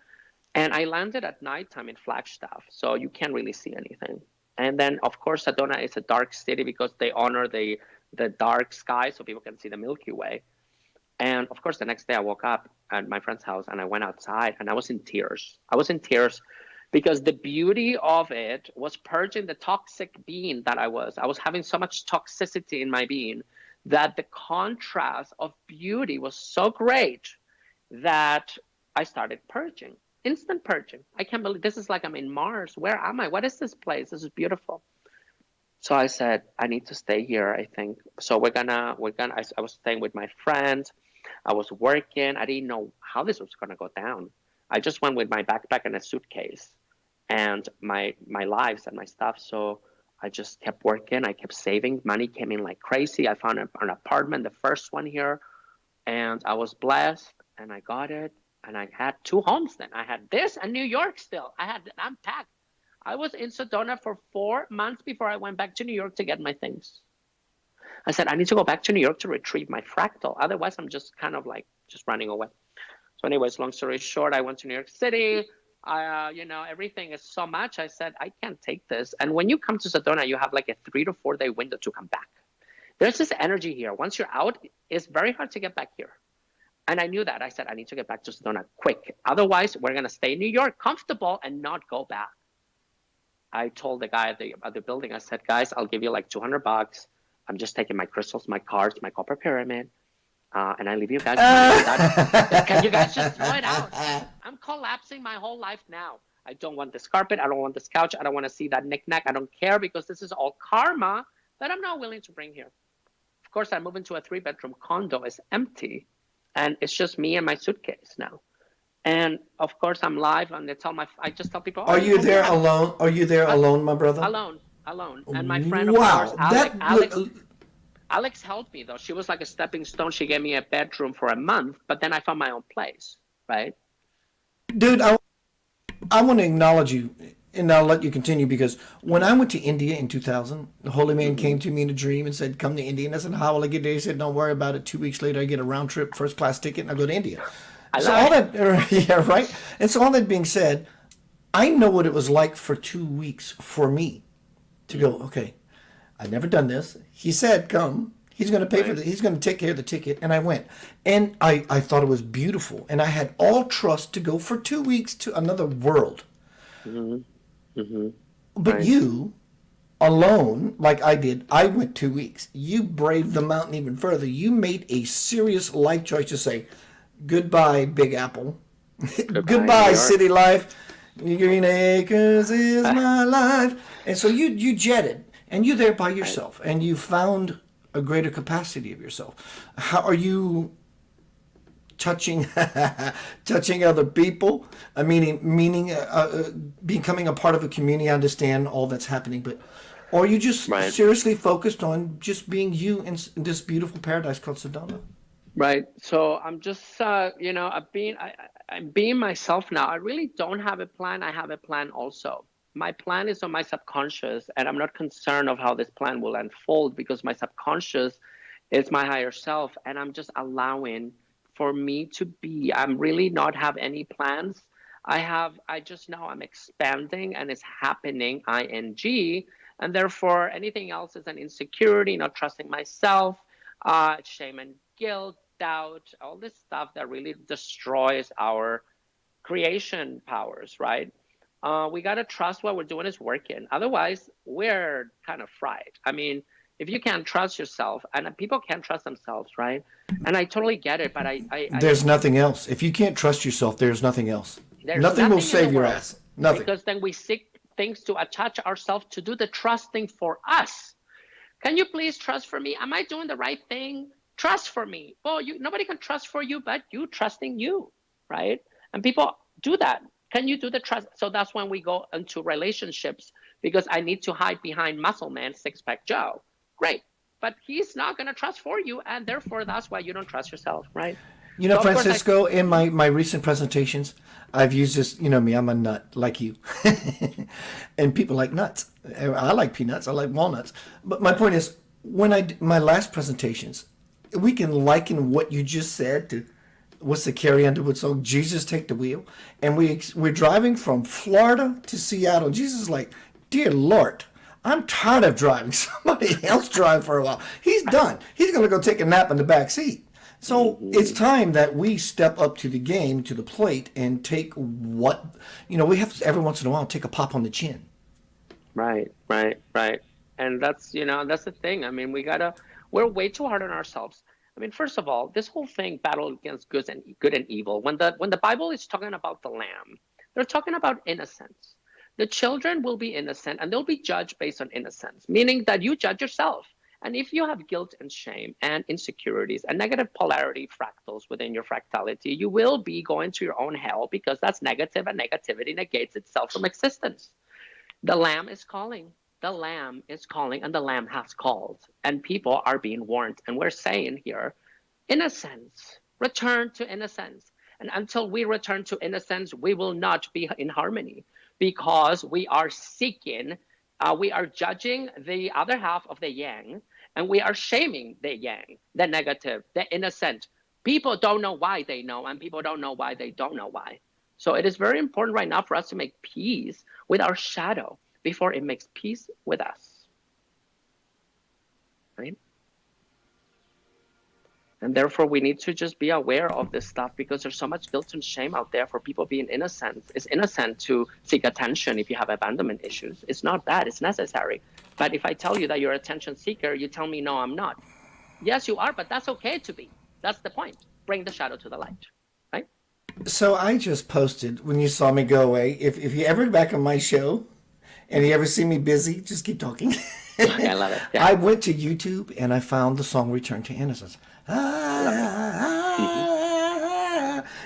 and I landed at nighttime in Flagstaff, so you can't really see anything. And then, of course, Sedona is a dark city because they honor the dark sky so people can see the Milky Way. And of course, the next day I woke up at my friend's house and I went outside and I was in tears. I was in tears because the beauty of it was purging the toxic being that I was. I was having so much toxicity in my being that the contrast of beauty was so great that I started purging, instant purging. I can't believe this is like I'm in Mars. Where am I? What is this place? This is beautiful. So I said, I need to stay here, I think. So I was staying with my friends. I was working. I didn't know how this was going to go down. I just went with my backpack and a suitcase and my lives and my stuff. So I just kept working. I kept saving. Money came in like crazy. I found an apartment, the first one here, and I was blessed and I got it. And I had 2 homes then. I had this and New York still. I'm packed. I was in Sedona for 4 months before I went back to New York to get my things. I said, I need to go back to New York to retrieve my fractal. Otherwise, I'm just kind of like just running away. So anyways, long story short, I went to New York City. Everything is so much. I said, I can't take this. And when you come to Sedona, you have like a 3 to 4 day window to come back. There's this energy here. Once you're out, it's very hard to get back here. And I knew that. I said, I need to get back to Sedona quick. Otherwise, we're going to stay in New York comfortable and not go back. I told the guy at the building, I said, guys, I'll give you like $200. I'm just taking my crystals, my cards, my copper pyramid, and I leave you guys. Can you guys just throw it out? I'm collapsing my whole life now. I don't want this carpet. I don't want this couch. I don't want to see that knickknack. I don't care because this is all karma that I'm not willing to bring here. Of course, I move into a 3-bedroom condo. It's empty. And it's just me and my suitcase now. And of course, I'm live, and I just tell people. Are you there alone? Are you there alone, my brother? Alone. And my friend, of course, Alex helped me though. She was like a stepping stone. She gave me a bedroom for a month, but then I found my own place, right? Dude, I want to acknowledge you, and I'll let you continue, because when I went to India in 2000, the holy man came to me in a dream and said, come to India. And I said, how will I get there? He said, don't worry about it. 2 weeks later, I get a round trip, first class ticket, and I go to India. Yeah, right. And so all that being said, I know what it was like for 2 weeks for me to go, okay, I've never done this. He said, come. He's going to pay for it. He's going to take care of the ticket. And I went. And I thought it was beautiful. And I had all trust to go for 2 weeks to another world. Mm-hmm. Mm-hmm. But right. You, alone, like I did, I went 2 weeks. You braved the mountain even further. You made a serious life choice to say, goodbye, Big Apple. Goodbye, city life. Green Acres is my life. And so you jetted, and you're there by yourself, and you found a greater capacity of yourself. How are you touching other people? Meaning becoming a part of a community. I understand all that's happening, but or are you just seriously focused on just being you in this beautiful paradise called Sedona? Right. So I'm just, I'm being myself now. I really don't have a plan. I have a plan also. My plan is on my subconscious, and I'm not concerned of how this plan will unfold because my subconscious is my higher self, and I'm just allowing for me to be. I'm really not have any plans. I just know I'm expanding and it's happening, ING, and therefore anything else is an insecurity, not trusting myself, shame and guilt, doubt, all this stuff that really destroys our creation powers, right? We got to trust what we're doing is working. Otherwise, we're kind of fried. I mean, if you can't trust yourself, and people can't trust themselves, right? And I totally get it, but there's nothing else. If you can't trust yourself, there's nothing else. Nothing will save your ass. Nothing. Because then we seek things to attach ourselves to do the trusting for us. Can you please trust for me? Am I doing the right thing? Trust for me. Well, nobody can trust for you, but you trusting you, right? And people do that. Can you do the trust? So that's when we go into relationships, because I need to hide behind muscle man, six-pack Joe. Great. But he's not going to trust for you, and therefore that's why you don't trust yourself, right? You know, so Francisco, in my recent presentations, I've used this, you know me, I'm a nut like you. And people like nuts. I like peanuts, I like walnuts. But my point is, when I did my last presentations, we can liken what you just said to, what's the Carrie Underwood song, Jesus Take the Wheel? And we're driving from Florida to Seattle. Jesus is like, dear Lord, I'm tired of driving. Somebody else drive for a while. He's done. He's going to go take a nap in the back seat. So it's time that we step up to the game, to the plate, and take what, we have to, every once in a while, take a pop on the chin. Right. And that's the thing. I mean, we're way too hard on ourselves. I mean, first of all, this whole thing, battle against good and evil, when the Bible is talking about the lamb, they're talking about innocence. The children will be innocent and they'll be judged based on innocence, meaning that you judge yourself. And if you have guilt and shame and insecurities and negative polarity fractals within your fractality, you will be going to your own hell, because that's negative, and negativity negates itself from existence. The Lamb is calling. The Lamb is calling, and the Lamb has called. And people are being warned. And we're saying here, innocence, return to innocence. And until we return to innocence, we will not be in harmony, because we are seeking, we are judging the other half of the yang, and we are shaming the yang, the negative, the innocent. People don't know why they know, and people don't know why they don't know why. So it is very important right now for us to make peace with our shadow before it makes peace with us. Right? And therefore, we need to just be aware of this stuff, because there's so much guilt and shame out there for people being innocent. It's innocent to seek attention if you have abandonment issues. It's not bad, it's necessary. But if I tell you that you're an attention seeker, you tell me, no, I'm not. Yes, you are, but that's okay to be. That's the point. Bring the shadow to the light, right? So I just posted, when you saw me go away, if you ever back on my show and you ever see me busy, just keep talking. I love it. Yeah. I went to YouTube and I found the song Return to Innocence.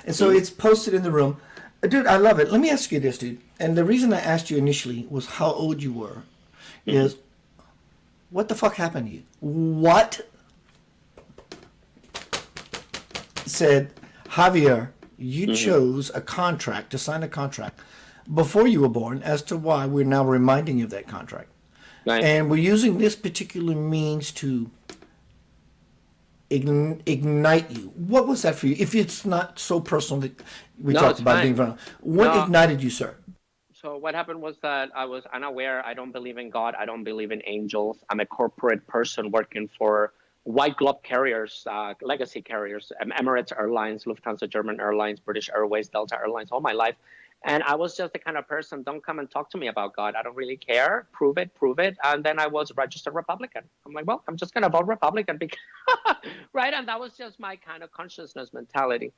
And so it's posted in the room. Dude, I love it. Let me ask you this, dude. And the reason I asked you initially was how old you were. Is what the fuck happened to you? What said, Javier, you chose a contract, to sign a contract before you were born, as to why we're now reminding you of that contract. Right. And we're using this particular means to ignite you. What was that for you? If it's not so personal that we talked about fine. being vulnerable. What ignited you, sir? So what happened was that I was unaware. I don't believe in God. I don't believe in angels. I'm a corporate person working for white glove carriers, legacy carriers, Emirates Airlines, Lufthansa, German Airlines, British Airways, Delta Airlines, all my life. And I was just the kind of person, don't come and talk to me about God. I don't really care. Prove it. And then I was registered Republican. I'm like, well, I'm just going to vote Republican, because, right? And that was just my kind of consciousness mentality.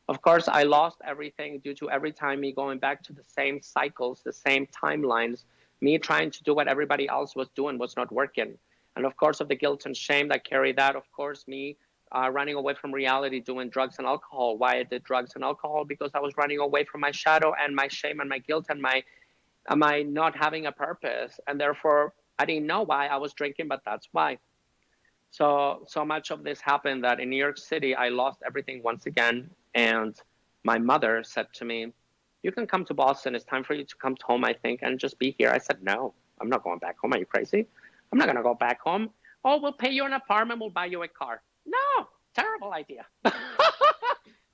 Of course, I lost everything due to every time me going back to the same cycles, the same timelines, me trying to do what everybody else was doing was not working. And of course, of the guilt and shame that carried that, of course, me running away from reality, doing drugs and alcohol. Why I did drugs and alcohol? Because I was running away from my shadow and my shame and my guilt and my not having a purpose. And therefore, I didn't know why I was drinking, but that's why. So much of this happened that in New York City, I lost everything once again. And my mother said to me, you can come to Boston. It's time for you to come home, I think, and just be here. I said, no, I'm not going back home. Are you crazy? I'm not going to go back home. Oh, we'll pay you an apartment. We'll buy you a car. No, terrible idea.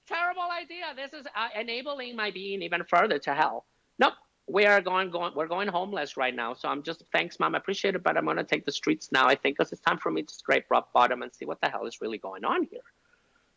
Terrible idea. This is enabling my being even further to hell. Nope. We're going homeless right now. So I'm just, thanks, Mom. I appreciate it, but I'm going to take the streets now, I think, because it's time for me to scrape rock bottom and see what the hell is really going on here.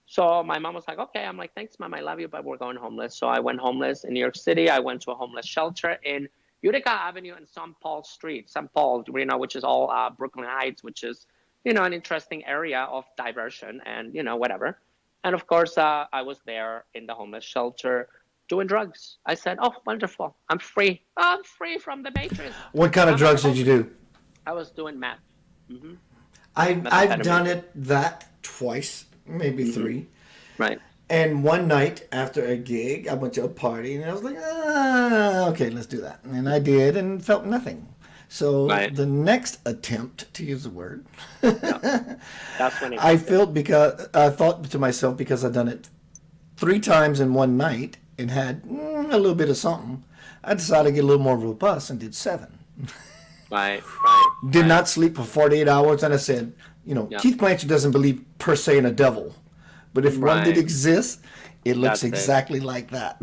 So my mom was like, okay. I'm like, thanks, Mom. I love you, but we're going homeless. So I went homeless in New York City. I went to a homeless shelter in Utica Avenue and St. Paul Street. St. Paul, which is all Brooklyn Heights, which is, an interesting area of diversion and, whatever. And of course, I was there in the homeless shelter doing drugs. I said, oh, wonderful. I'm free. I'm free from the matrix. What kind of drugs did you do? I was doing meth. Mm-hmm. I've done that twice, maybe three. Right. And one night after a gig, I went to a party and I was like, okay, let's do that. And I did and felt nothing. So the next attempt, to use the word, that's when I thought to myself, because I'd done it 3 times in one night and had a little bit of something, I decided to get a little more robust and did 7. Did not sleep for 48 hours. And I said, Keith Blanchard doesn't believe per se in a devil. But if one did exist, it looks exactly like that.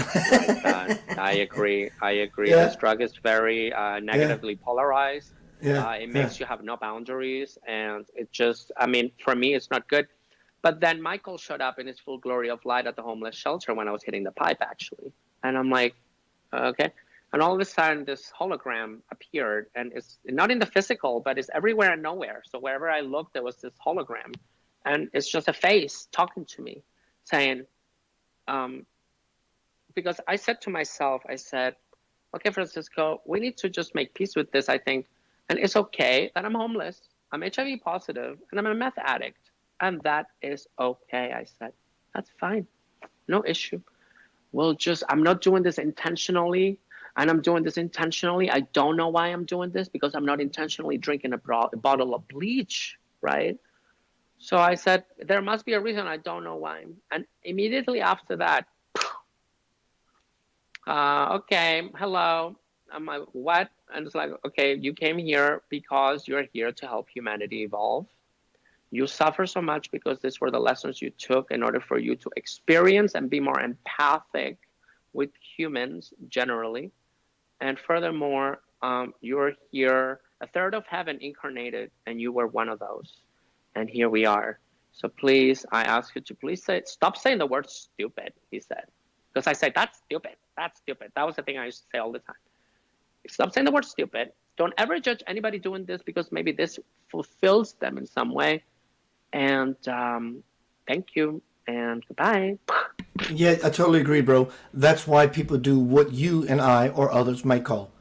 I agree. Yeah. This drug is very negatively polarized. It makes you have no boundaries. And it just, for me, it's not good. But then Michael showed up in his full glory of light at the homeless shelter when I was hitting the pipe, actually. And I'm like, okay. And all of a sudden, this hologram appeared, and it's not in the physical, but it's everywhere and nowhere. So wherever I looked, there was this hologram, and it's just a face talking to me, saying, because I said to myself, I said, okay, Francisco, we need to just make peace with this, I think. And it's okay that I'm homeless, I'm HIV positive, and I'm a meth addict. And that is okay, I said. That's fine. No issue. I'm not doing this intentionally, and I'm doing this intentionally. I don't know why I'm doing this, because I'm not intentionally drinking a bottle of bleach, right? So I said, there must be a reason, I don't know why. And immediately after that, okay, hello. I'm like, what? And it's like, okay, you came here because you're here to help humanity evolve. You suffer so much because these were the lessons you took in order for you to experience and be more empathic with humans generally. And furthermore, you're here, a third of heaven incarnated, and you were one of those. And here we are. So please, I ask you to please stop saying the word stupid, he said. Because I say, that's stupid, that's stupid. That was the thing I used to say all the time. Stop saying the word stupid. Don't ever judge anybody doing this because maybe this fulfills them in some way. And thank you and goodbye. Yeah, I totally agree, bro. That's why people do what you and I or others might call,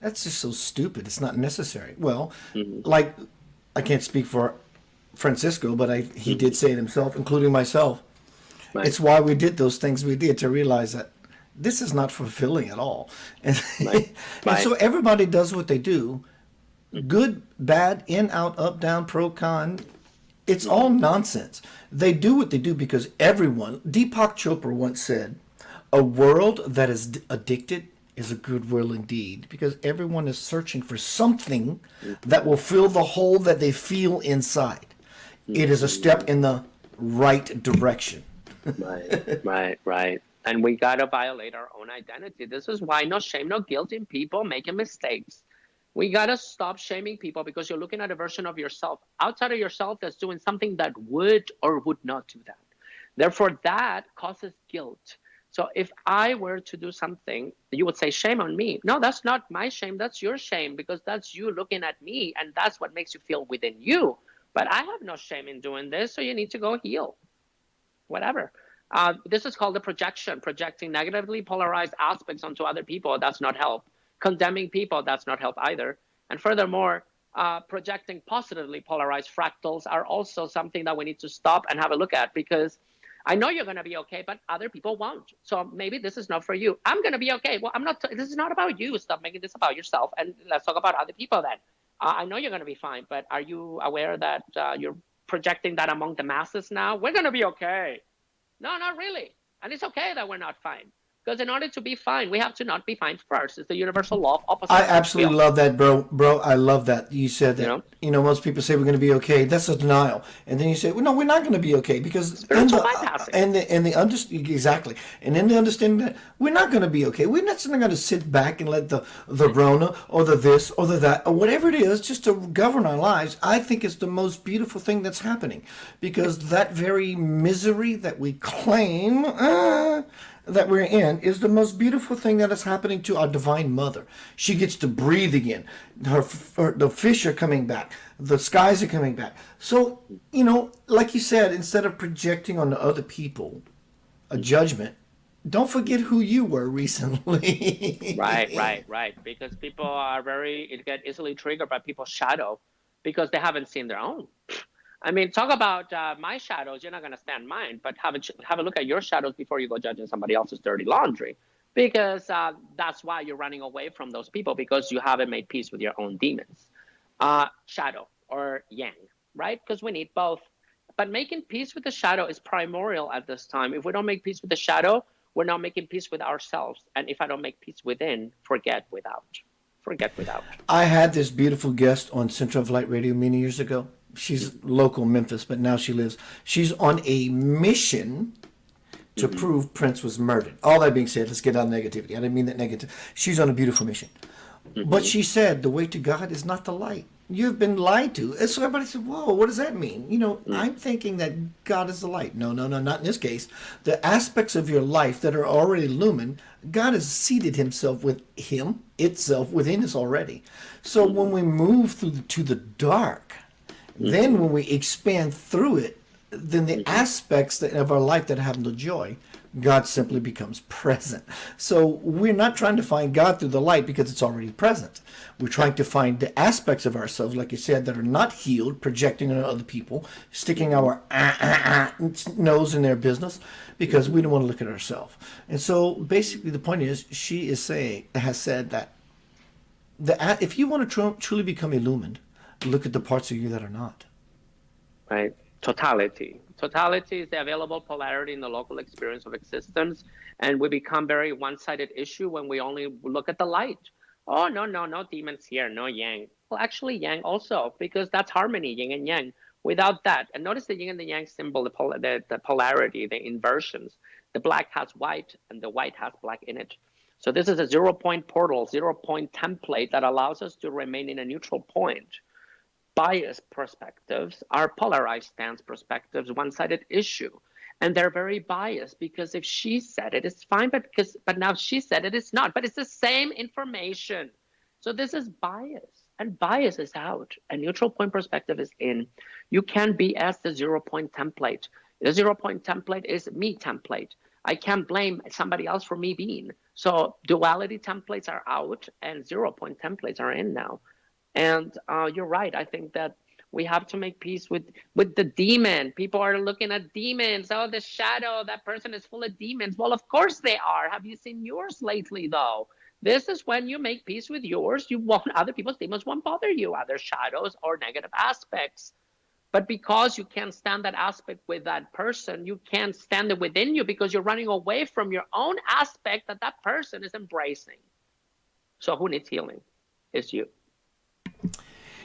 that's just so stupid. It's not necessary. Well, like, I can't speak for Francisco, but he did say it himself, including myself. Right. It's why we did those things we did, to realize that this is not fulfilling at all. And, right. And so everybody does what they do. Good, bad, in, out, up, down, pro, con. It's all nonsense. They do what they do because everyone, Deepak Chopra once said, a world that is addicted is a good will indeed, because everyone is searching for something that will fill the hole that they feel inside. It is a step in the right direction. Right. And we got to violate our own identity. This is why no shame, no guilt in people making mistakes. We got to stop shaming people because you're looking at a version of yourself outside of yourself that's doing something that would or would not do that. Therefore, that causes guilt. So if I were to do something, you would say, shame on me. No, that's not my shame. That's your shame, because that's you looking at me, and that's what makes you feel within you. But I have no shame in doing this, so you need to go heal. Whatever. This is called the projection, projecting negatively polarized aspects onto other people. That's not help. Condemning people, that's not help either. And furthermore, projecting positively polarized fractals are also something that we need to stop and have a look at, because I know you're going to be okay, but other people won't. So maybe this is not for you. I'm going to be okay. Well, I'm not. This is not about you. Stop making this about yourself, and let's talk about other people then. I know you're going to be fine, but are you aware that you're projecting that among the masses now? We're going to be okay. No, not really. And it's okay that we're not fine. Because in order to be fine, we have to not be fine first. It's the universal law of opposite. I absolutely love that, bro. Bro, I love that. You said that, most people say we're going to be okay. That's a denial. And then you say, well, no, we're not going to be okay, because spiritual bypassing. Exactly. And in the understanding that we're not going to be okay. We're not going to sit back and let the Rona or the this or the that or whatever it is just to govern our lives. I think it's the most beautiful thing that's happening, because that very misery that we claim that we're in is the most beautiful thing that is happening to our Divine Mother. She gets to breathe again. The fish are coming back. The skies are coming back. So, like you said, instead of projecting on the other people a judgment, don't forget who you were recently. Right. Because people are get easily triggered by people's shadow because they haven't seen their own. I mean, talk about my shadows. You're not going to stand mine, but have a look at your shadows before you go judging somebody else's dirty laundry, because that's why you're running away from those people, because you haven't made peace with your own demons. Shadow or yang, right? Because we need both. But making peace with the shadow is primordial at this time. If we don't make peace with the shadow, we're not making peace with ourselves. And if I don't make peace within, forget without. I had this beautiful guest on Central of Light Radio many years ago. She's local Memphis, but now she's on a mission to prove Prince was murdered. All that being said, let's get out of negativity. I didn't mean that negative. She's on a beautiful mission. But she said the way to God is not the light. You've been lied to. And so everybody said, whoa, what does that mean? I'm thinking that God is the light. No, not in this case. The aspects of your life that are already illumined, God has seated himself itself within us already. So when we move to the dark, then when we expand through it, then the aspects of our life that have no joy, God simply becomes present. So we're not trying to find God through the light because it's already present. We're trying to find the aspects of ourselves, like you said, that are not healed, projecting on other people, sticking our nose in their business because we don't want to look at ourselves. And so basically the point is, she has said that if you want to truly become illumined, look at the parts of you that are not. Right. Totality. Totality is the available polarity in the local experience of existence, and we become very one-sided issue when we only look at the light. Oh, no demons here, no yang. Well, actually yang also, because that's harmony, yin and yang. Without that, and notice the yin and the yang symbol, the polarity, the inversions. The black has white, and the white has black in it. So this is a 0-point portal, 0-point template that allows us to remain in a neutral point. Biased perspectives are polarized stance perspectives, one-sided issue. And they're very biased because if she said it, it's fine, but now she said it, it's not. But it's the same information. So this is bias, and bias is out. A neutral point perspective is in. You can be as the 0-point template. The 0-point template is me template. I can't blame somebody else for me being. So duality templates are out, and 0-point templates are in now. And you're right. I think that we have to make peace with the demon. People are looking at demons. Oh, the shadow, that person is full of demons. Well, of course they are. Have you seen yours lately, though? This is when you make peace with yours. You won't, other people's demons won't bother you, other shadows or negative aspects. But because you can't stand that aspect with that person, you can't stand it within you because you're running away from your own aspect that person is embracing. So who needs healing? It's you.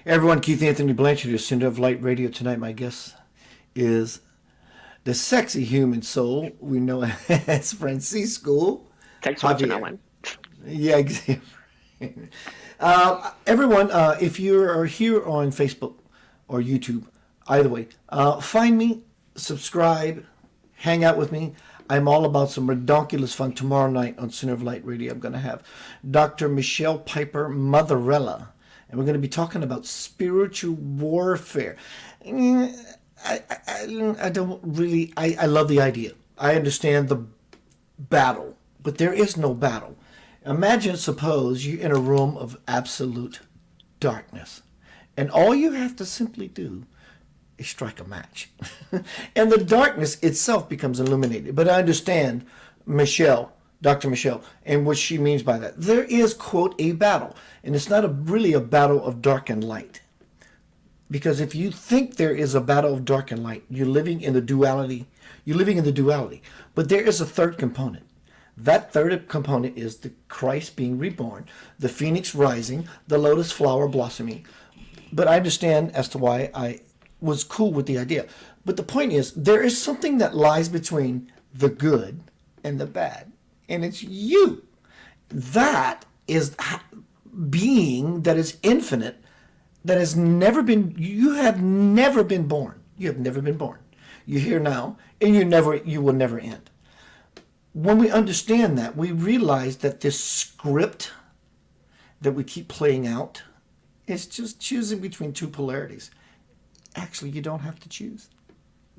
Everyone, Keith Anthony Blanchard is Center of Light Radio. Tonight, my guest is the sexy human soul we know as Francisco. Thanks for watching that one. Yeah, exactly. Everyone, if you are here on Facebook or YouTube, either way, find me, subscribe, hang out with me. I'm all about some redonkulous fun tomorrow night on Center of Light Radio. I'm going to have Dr. Michelle Piper Motherella. And we're going to be talking about spiritual warfare. I don't really, I love the idea. I understand the battle, but there is no battle. Suppose you're in a room of absolute darkness, and all you have to simply do is strike a match. And the darkness itself becomes illuminated. But I understand Dr. Michelle, and what she means by that. There is, quote, a battle. And it's not really a battle of dark and light. Because if you think there is a battle of dark and light, you're living in the duality. But there is a third component. That third component is the Christ being reborn, the phoenix rising, the lotus flower blossoming. But I understand as to why I was cool with the idea. But the point is, there is something that lies between the good and the bad. And it's you. That is being that is infinite, that has never been, you have never been born. You have never been born. You're here now, and you will never end. When we understand that, we realize that this script that we keep playing out is just choosing between two polarities. Actually, you don't have to choose.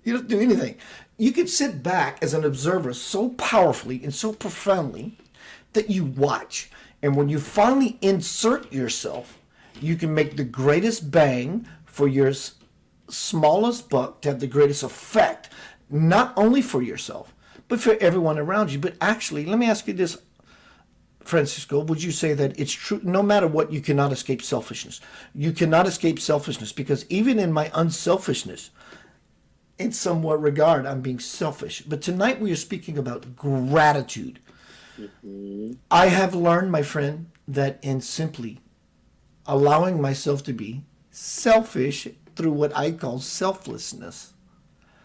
You don't do anything. You can sit back as an observer so powerfully and so profoundly that you watch. And when you finally insert yourself, you can make the greatest bang for your smallest buck to have the greatest effect, not only for yourself, but for everyone around you. But actually, let me ask you this, Francisco, would you say that it's true, no matter what, you cannot escape selfishness? You cannot escape selfishness because even in my unselfishness, in somewhat regard, I'm being selfish. But tonight we are speaking about gratitude. Mm-hmm. I have learned, my friend, that in simply allowing myself to be selfish through what I call selflessness,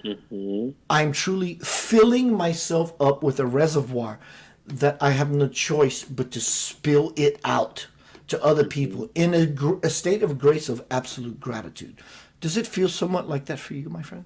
mm-hmm. I'm truly filling myself up with a reservoir that I have no choice but to spill it out to other people in a state of grace of absolute gratitude. Does it feel somewhat like that for you, my friend?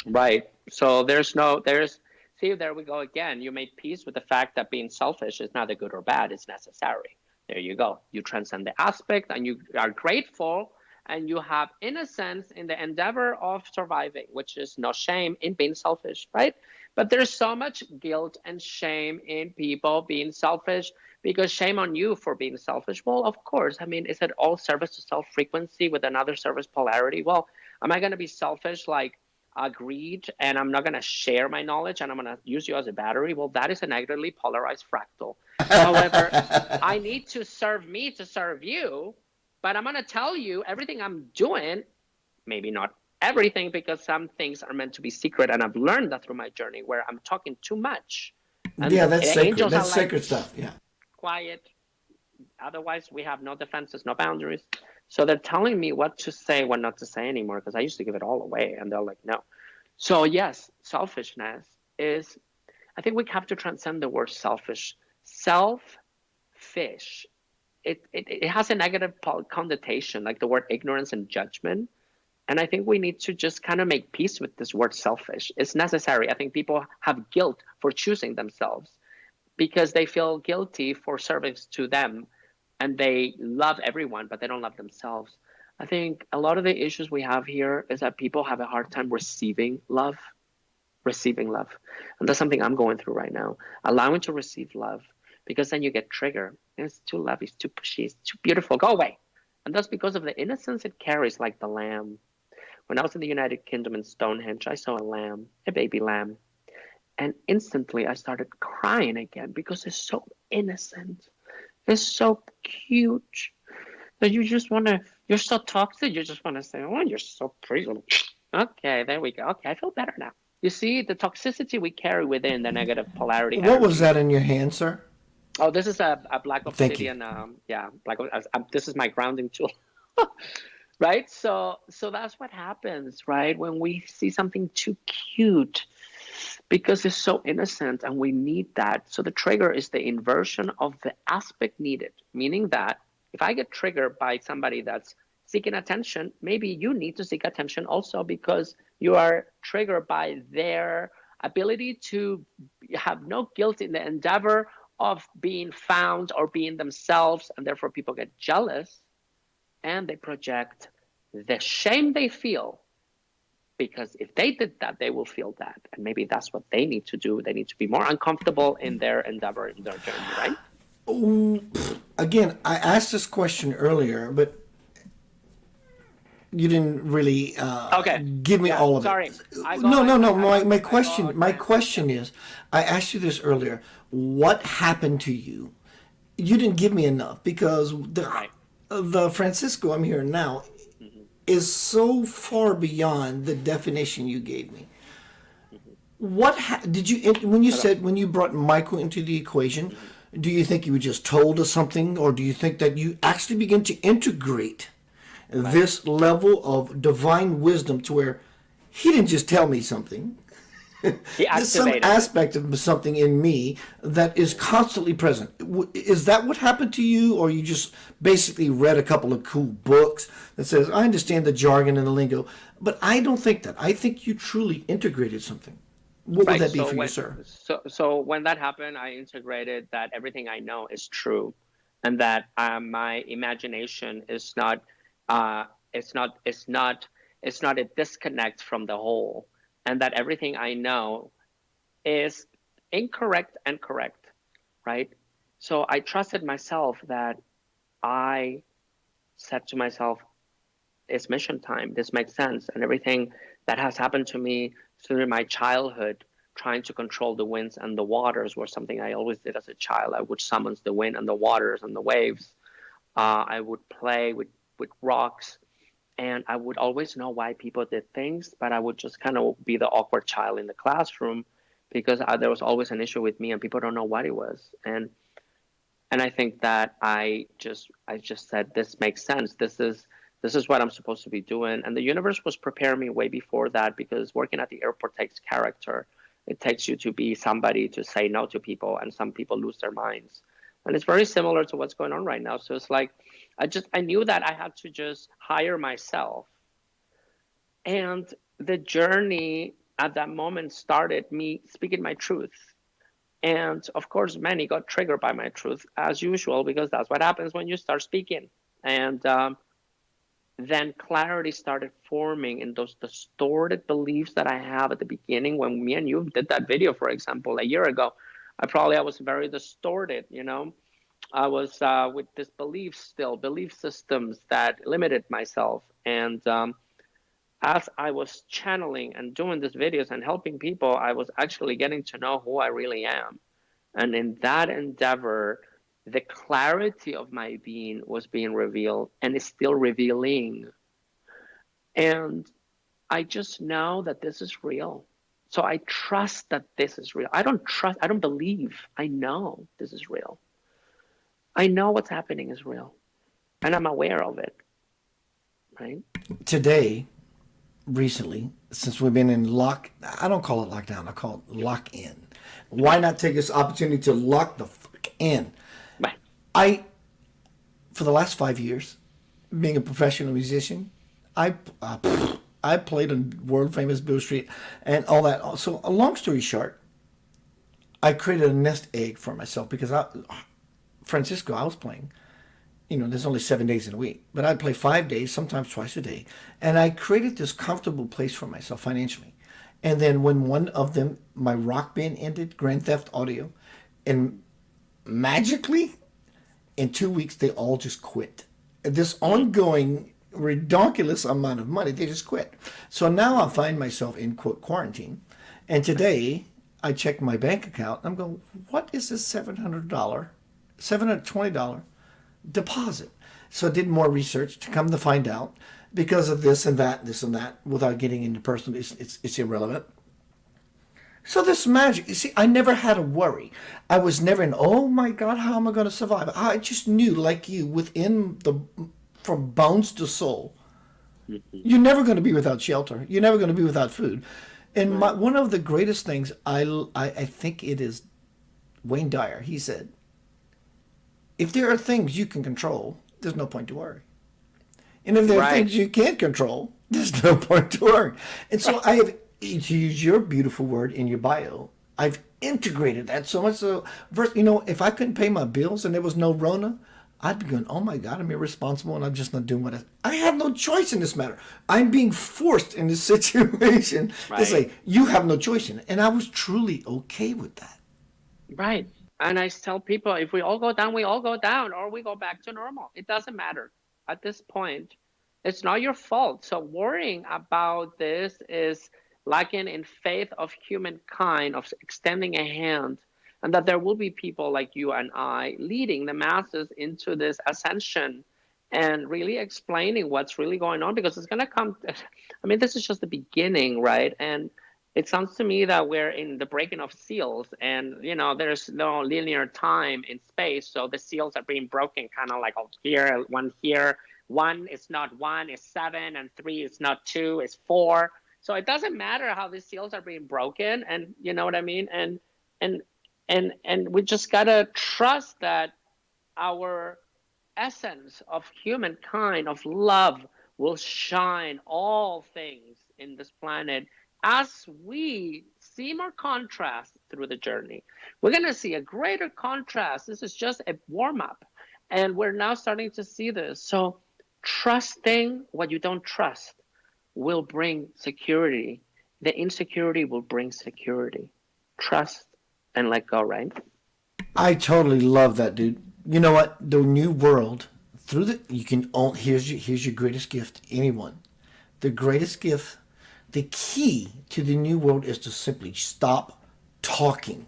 Right. So see, there we go again. You made peace with the fact that being selfish is neither good or bad, it's necessary. There you go. You transcend the aspect and you are grateful and you have innocence in the endeavor of surviving, which is no shame in being selfish, right? But there's so much guilt and shame in people being selfish, because shame on you for being selfish. Well, of course. I mean, is it all service to self frequency with another service polarity? Well, am I going to be selfish like greed and I'm not going to share my knowledge and I'm going to use you as a battery? Well, that is a negatively polarized fractal. However, I need to serve me to serve you, but I'm going to tell you everything I'm doing, maybe not everything, because some things are meant to be secret, and I've learned that through my journey where I'm talking too much. And yeah, that's sacred. angels That's are like, sacred stuff. Yeah. quiet. Otherwise, we have no defenses, no boundaries. So they're telling me what to say, what not to say anymore, because I used to give it all away, and they're like, no. So yes, selfishness is, I think we have to transcend the word selfish. Selfish. It has a negative connotation, like the word ignorance and judgment. And I think we need to just kind of make peace with this word selfish. It's necessary. I think people have guilt for choosing themselves because they feel guilty for service to them, and they love everyone, but they don't love themselves. I think a lot of the issues we have here is that people have a hard time receiving love. And that's something I'm going through right now. Allowing to receive love, because then you get triggered. It's too lovey, it's too pushy, it's too beautiful. Go away. And that's because of the innocence it carries, like the lamb. When I was in the United Kingdom in Stonehenge, I saw a lamb, a baby lamb. And instantly I started crying again because it's so innocent. It's so cute. That you just want to, you're so toxic, you just want to say, oh, you're so pretty. Okay, there we go. Okay, I feel better now. You see, the toxicity we carry within the negative polarity. What was that in your hand, sir? Oh, this is a black Thank you. obsidian. This is my grounding tool. Right? So that's what happens, right? When we see something too cute, because it's so innocent and we need that. So the trigger is the inversion of the aspect needed, meaning that if I get triggered by somebody that's seeking attention, maybe you need to seek attention also, because you are triggered by their ability to have no guilt in the endeavor of being found or being themselves, and therefore people get jealous and they project the shame they feel, because if they did that, they will feel that, and maybe that's what they need to do. They need to be more uncomfortable in their endeavor, in their journey, right? Again, I asked this question earlier, but you didn't really give me all of sorry. it. No. My question is, I asked you this earlier. What happened to you? You didn't give me enough, because the Francisco I'm hearing now is so far beyond the definition you gave me. What did you, when you brought Michael into the equation? Do you think you were just told of something, or do you think that you actually begin to integrate this level of divine wisdom to where he didn't just tell me something? There's some aspect of something in me that is constantly present. Is that what happened to you, or you just basically read a couple of cool books that says, I understand the jargon and the lingo, but I don't think that. I think you truly integrated something. What would that be for you, sir? So when that happened, I integrated that everything I know is true, and that my imagination is not it's not a disconnect from the whole, and that everything I know is incorrect and correct, right? So I trusted myself, that I said to myself, it's mission time. This makes sense. And everything that has happened to me through my childhood, trying to control the winds and the waters, was something I always did as a child. I would summon the wind and the waters and the waves. I would play with rocks, and I would always know why people did things, but I would just kind of be the awkward child in the classroom, because there was always an issue with me and people don't know what it was. And I think that I just said, this makes sense. This is what I'm supposed to be doing. And the universe was preparing me way before that, because working at the airport takes character. It takes you to be somebody to say no to people, and some people lose their minds. And it's very similar to what's going on right now. So it's like, I knew that I had to just hire myself. And the journey at that moment started me speaking my truth. And of course, many got triggered by my truth as usual, because that's what happens when you start speaking. And then clarity started forming in those distorted beliefs that I have at the beginning. When me and you did that video, for example, a year ago, I was very distorted, you know. I was with this belief systems that limited myself. And as I was channeling and doing these videos and helping people, I was actually getting to know who I really am. And in that endeavor, the clarity of my being was being revealed and is still revealing. And I just know that this is real. So I trust that this is real. I don't believe, I know this is real. I know what's happening is real. And I'm aware of it, right? Today, recently, since we've been in I don't call it lockdown, I call it lock in. Why not take this opportunity to lock the fuck in? Right. For the last 5 years, being a professional musician, I played on world famous Bill Street and all that. So, a long story short, I created a nest egg for myself because Francisco, I was playing. You know, there's only 7 days in a week, but I'd play 5 days, sometimes twice a day. And I created this comfortable place for myself financially. And then when one of them, my rock band ended, Grand Theft Audio, and magically, in 2 weeks, they all just quit. This ongoing, ridiculous amount of money, they just quit. So now I find myself in, quote, quarantine. And today, I check my bank account, and I'm going, what is this $720 deposit? So I did more research to come to find out, because of this and that, without getting into personal, it's irrelevant. So this magic, you see, I never had a worry. I was never in, oh my God, how am I going to survive? I just knew, like you, from bones to soul, you're never going to be without shelter. You're never going to be without food. And one of the greatest things, I think it is Wayne Dyer, he said, if there are things you can control, there's no point to worry. And if there are things you can't control, there's no point to worry. And so I have, to use your beautiful word in your bio, I've integrated that so much. So, first, you know, if I couldn't pay my bills and there was no Rona, I'd be going, oh my God, I'm irresponsible and I'm just not doing what I have no choice in this matter. I'm being forced in this situation to say, you have no choice in it. And I was truly okay with that. Right. And I tell people, if we all go down, we all go down, or we go back to normal. It doesn't matter. At this point, it's not your fault. So worrying about this is lacking in faith of humankind, of extending a hand, and that there will be people like you and I leading the masses into this ascension and really explaining what's really going on, because it's going to come. I mean, this is just the beginning, right? And it sounds to me that we're in the breaking of seals, and, you know, there's no linear time in space. So the seals are being broken kind of like, oh, here, one here. 1 is not 1, it's 7, and 3 is not 2, it's 4. So it doesn't matter how these seals are being broken, and you know what I mean? And we just gotta trust that our essence of humankind, of love, will shine all things in this planet as we see more contrast through the journey. We're gonna see a greater contrast. This is just a warm-up, and we're now starting to see this. So trusting what you don't trust will bring security. The insecurity will bring security. Trust and let go, right? I totally love that, dude. You know what? The new world, here's your greatest gift, anyone. The greatest gift, the key to the new world is to simply stop talking.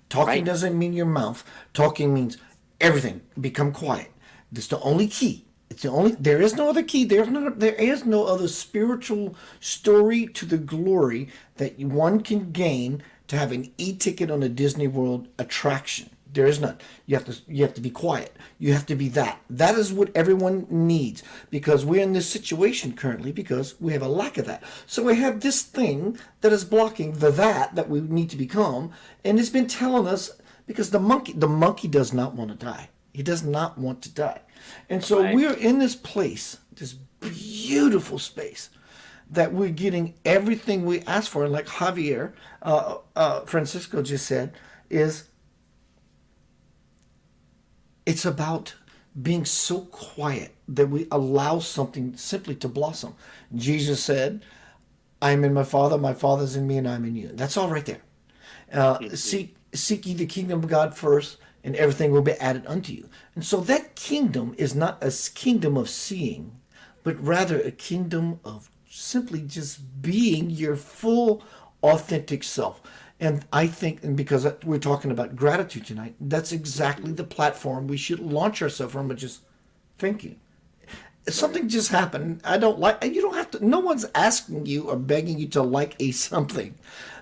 Talking doesn't mean your mouth. Talking means everything. Become quiet. That's the only key. There is no other key. There is no other spiritual story to the glory that one can gain to have an e-ticket on a Disney World attraction. There is none. You have to be quiet. You have to be that. That is what everyone needs, because we're in this situation currently because we have a lack of that. So we have this thing that is blocking that we need to become, and it's been telling us, because the monkey does not want to die. He does not want to die. And so Right. we're in this place, this beautiful space, that we're getting everything we ask for. And like Javier, Francisco just said, is it's about being so quiet that we allow something simply to blossom. Jesus said, I am in my Father's in me, and I'm in you. That's all right there. Seek ye the kingdom of God first, and everything will be added unto you. And so that kingdom is not a kingdom of seeing, but rather a kingdom of simply just being your full, authentic self. And I think, and because we're talking about gratitude tonight, that's exactly the platform we should launch ourselves from, and just thank you. Something just happened. I don't like. You don't have to. No one's asking you or begging you to like a something,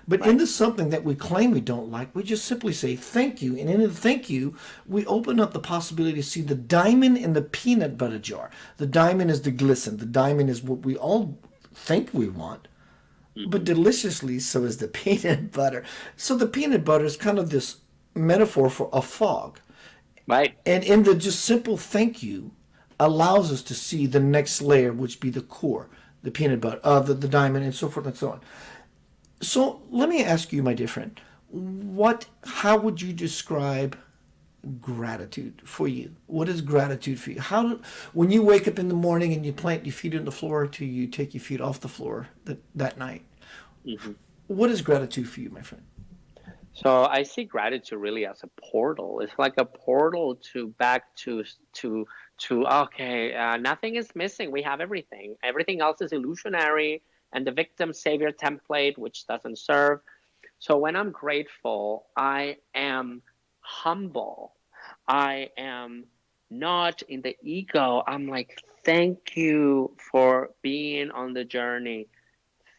but in the something that we claim we don't like, we just simply say thank you. And in the thank you, we open up the possibility to see the diamond in the peanut butter jar. The diamond is the glisten. The diamond is what we all think we want, but deliciously so is the peanut butter. So the peanut butter is kind of this metaphor for a fog, Right. and in the just simple thank you, allows us to see the next layer, which be the core, the peanut butter, the diamond, and so forth and so on. So let me ask you, my dear friend, how would you describe gratitude for you? What is gratitude for you? When you wake up in the morning and you plant your feet on the floor till you take your feet off the floor that night, what is gratitude for you, my friend? So I see gratitude really as a portal. It's like a portal back to okay, nothing is missing. We have everything. Everything else is illusionary, and the victim savior template, which doesn't serve. So when I'm grateful, I am humble. I am not in the ego. I'm like, thank you for being on the journey.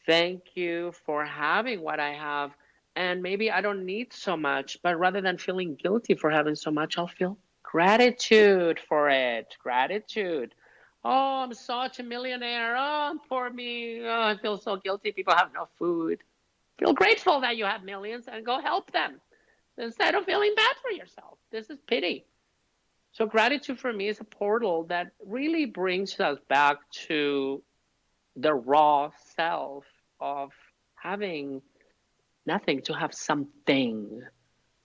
Thank you for having what I have. And maybe I don't need so much, but rather than feeling guilty for having so much, I'll feel gratitude for it. Gratitude. Oh, I'm such a millionaire. Oh, poor me. Oh, I feel so guilty. People have no food. Feel grateful that you have millions and go help them instead of feeling bad for yourself. This is pity. So gratitude for me is a portal that really brings us back to the raw self of having nothing to have something.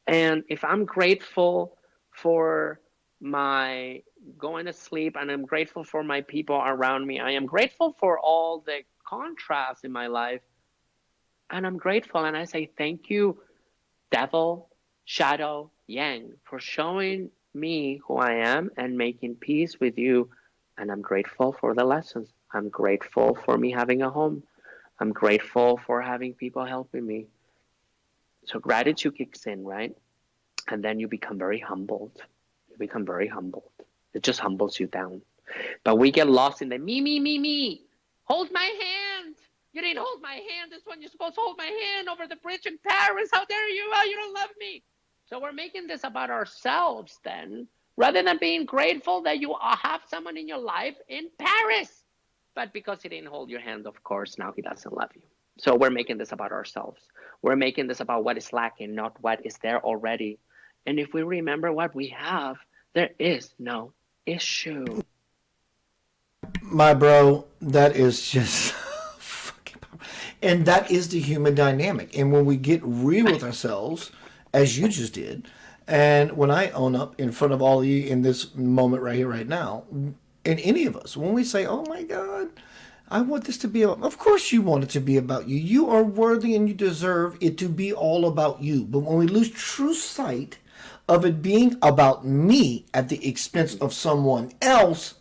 And if I'm grateful for my going to sleep, and I'm grateful for my people around me, I am grateful for all the contrasts in my life, and I'm grateful, and I say thank you, devil, shadow, yang, for showing me who I am and making peace with you. And I'm grateful for the lessons. I'm grateful for me having a home. I'm grateful for having people helping me. So gratitude kicks in, right? And then you become very humbled. You become very humbled. It just humbles you down. But we get lost in the me. Hold my hand. You didn't hold my hand. This one, you're supposed to hold my hand over the bridge in Paris. How dare you? Oh, you don't love me. So we're making this about ourselves then, rather than being grateful that you have someone in your life in Paris. But because he didn't hold your hand, of course, now he doesn't love you. So we're making this about ourselves. We're making this about what is lacking, not what is there already. And if we remember what we have, there is no issue. My bro, that is just fucking powerful. And that is the human dynamic. And when we get real with ourselves, as you just did, and when I own up in front of all of you in this moment right here, right now, and any of us, when we say, oh my God, I want this to be about, of course you want it to be about you. You are worthy and you deserve it to be all about you. But when we lose true sight of it being about me at the expense of someone else,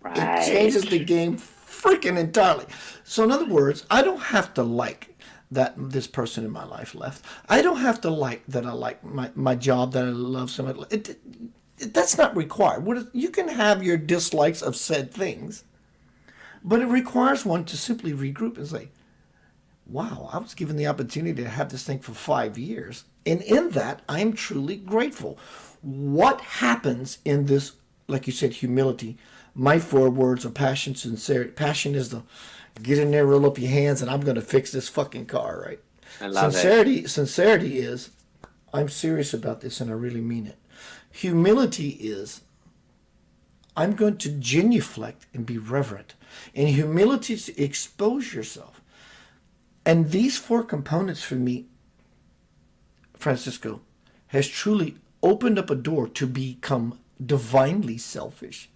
Right. it changes the game freaking entirely. So in other words, I don't have to like that this person in my life left. I don't have to like that I like my job, that I love somebody. That's not required. You can have your dislikes of said things, but it requires one to simply regroup and say, wow, I was given the opportunity to have this thing for 5 years. And in that, I'm truly grateful. What happens in this, like you said, humility? My 4 words are passion, sincerity. Passion is the get in there, roll up your hands, and I'm going to fix this fucking car, right? I love Sincerity is, I'm serious about this and I really mean it. Humility is I'm going to genuflect and be reverent. And humility is to expose yourself. And these four components for me, Francisco, has truly opened up a door to become divinely selfish.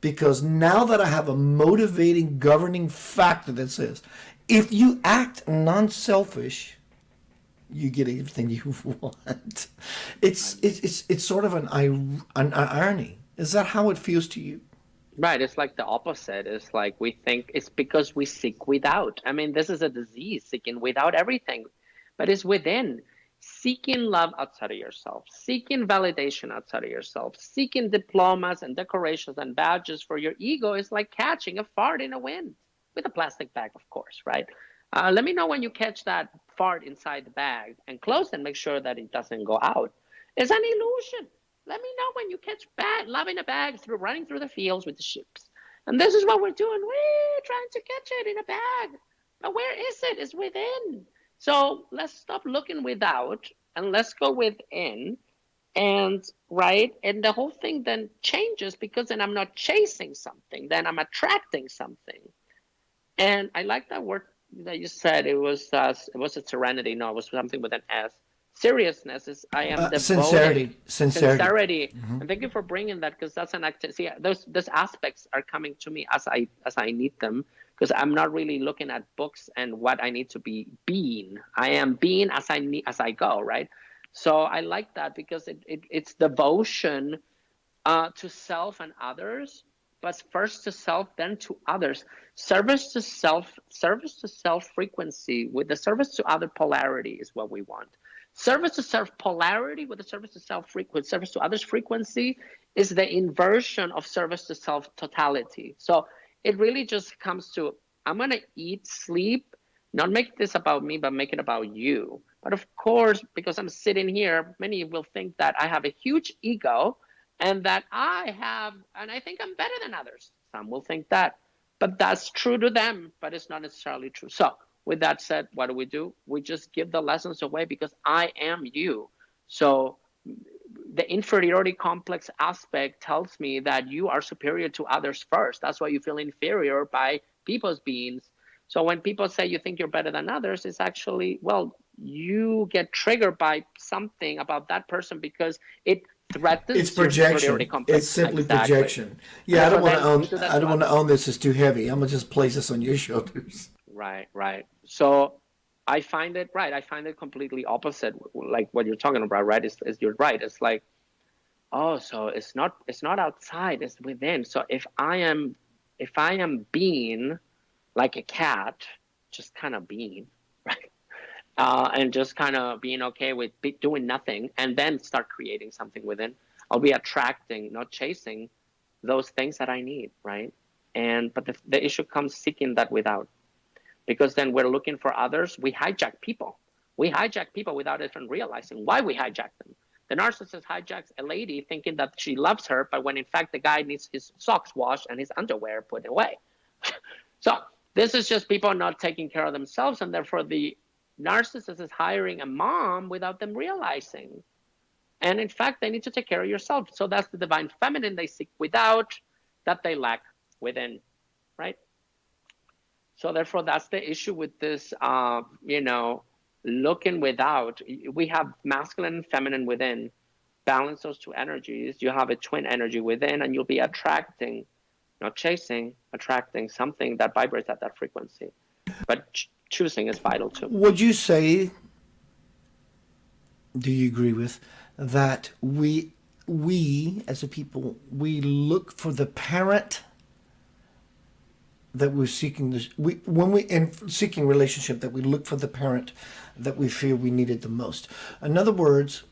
Because now that I have a motivating, governing factor that says, if you act non-selfish, you get everything you want. It's sort of an irony. Is that how it feels to you? Right. It's like the opposite. It's like we think it's because we seek without. I mean, this is a disease, seeking without everything, but it's within. Seeking love outside of yourself, seeking validation outside of yourself, seeking diplomas and decorations and badges for your ego is like catching a fart in a wind with a plastic bag, of course, right? Let me know when you catch that fart inside the bag and close and make sure that it doesn't go out. It's an illusion. Let me know when you catch love in a bag through running through the fields with the sheep. And this is what we're doing. We're trying to catch it in a bag. But where is it? It's within. So let's stop looking without and let's go within. And right. And the whole thing then changes because then I'm not chasing something. Then I'm attracting something. And I like that word that you said. It was a serenity. No, it was something with an S. Seriousness is I am devoted. Sincerity. Mm-hmm. And thank you for bringing that because that's an act. See, those aspects are coming to me as I need them because I'm not really looking at books and what I need to be being. I am being as I go, right? So I like that because it's devotion to self and others, but first to self, then to others. Service to self frequency with the service to other polarity is what we want. Service to self polarity with the service to self frequency, service to others frequency is the inversion of service to self totality. So it really just comes to, I'm going to eat, sleep, not make this about me, but make it about you. But of course, because I'm sitting here, many will think that I have a huge ego and that I think I'm better than others. Some will think that, but that's true to them, but it's not necessarily true. So with that said, what do? We just give the lessons away because I am you. So the inferiority complex aspect tells me that you are superior to others first. That's why you feel inferior by people's beings. So when people say you think you're better than others, it's actually, well, you get triggered by something about that person because it threatens. It's projection. It's simply projection. Yeah, I don't want to own this. It's too heavy. I'm gonna just place this on your shoulders. Right. So I find it completely opposite, like what you're talking about, right? Is you're right. It's like, oh, so it's not outside, it's within. So if I am being like a cat, just kind of being, right? And just kind of being okay with doing nothing and then start creating something within, I'll be attracting, not chasing, those things that I need, right? But the issue comes seeking that without. Because then we're looking for others. We hijack people. We hijack people without even realizing why we hijack them. The narcissist hijacks a lady thinking that she loves her, but when in fact the guy needs his socks washed and his underwear put away. So this is just people not taking care of themselves, and therefore the narcissist is hiring a mom without them realizing. And in fact, they need to take care of yourself. So that's the divine feminine they seek without, that they lack within, right? So therefore, that's the issue with this, looking without. We have masculine and feminine within. Balance those two energies. You have a twin energy within, and you'll be attracting, not chasing, attracting something that vibrates at that frequency. But choosing is vital too. Would you say, do you agree with, that we as a people, we look for the parent that we're seeking this, when we in seeking relationship, that we look for the parent that we feel we needed the most. In other words,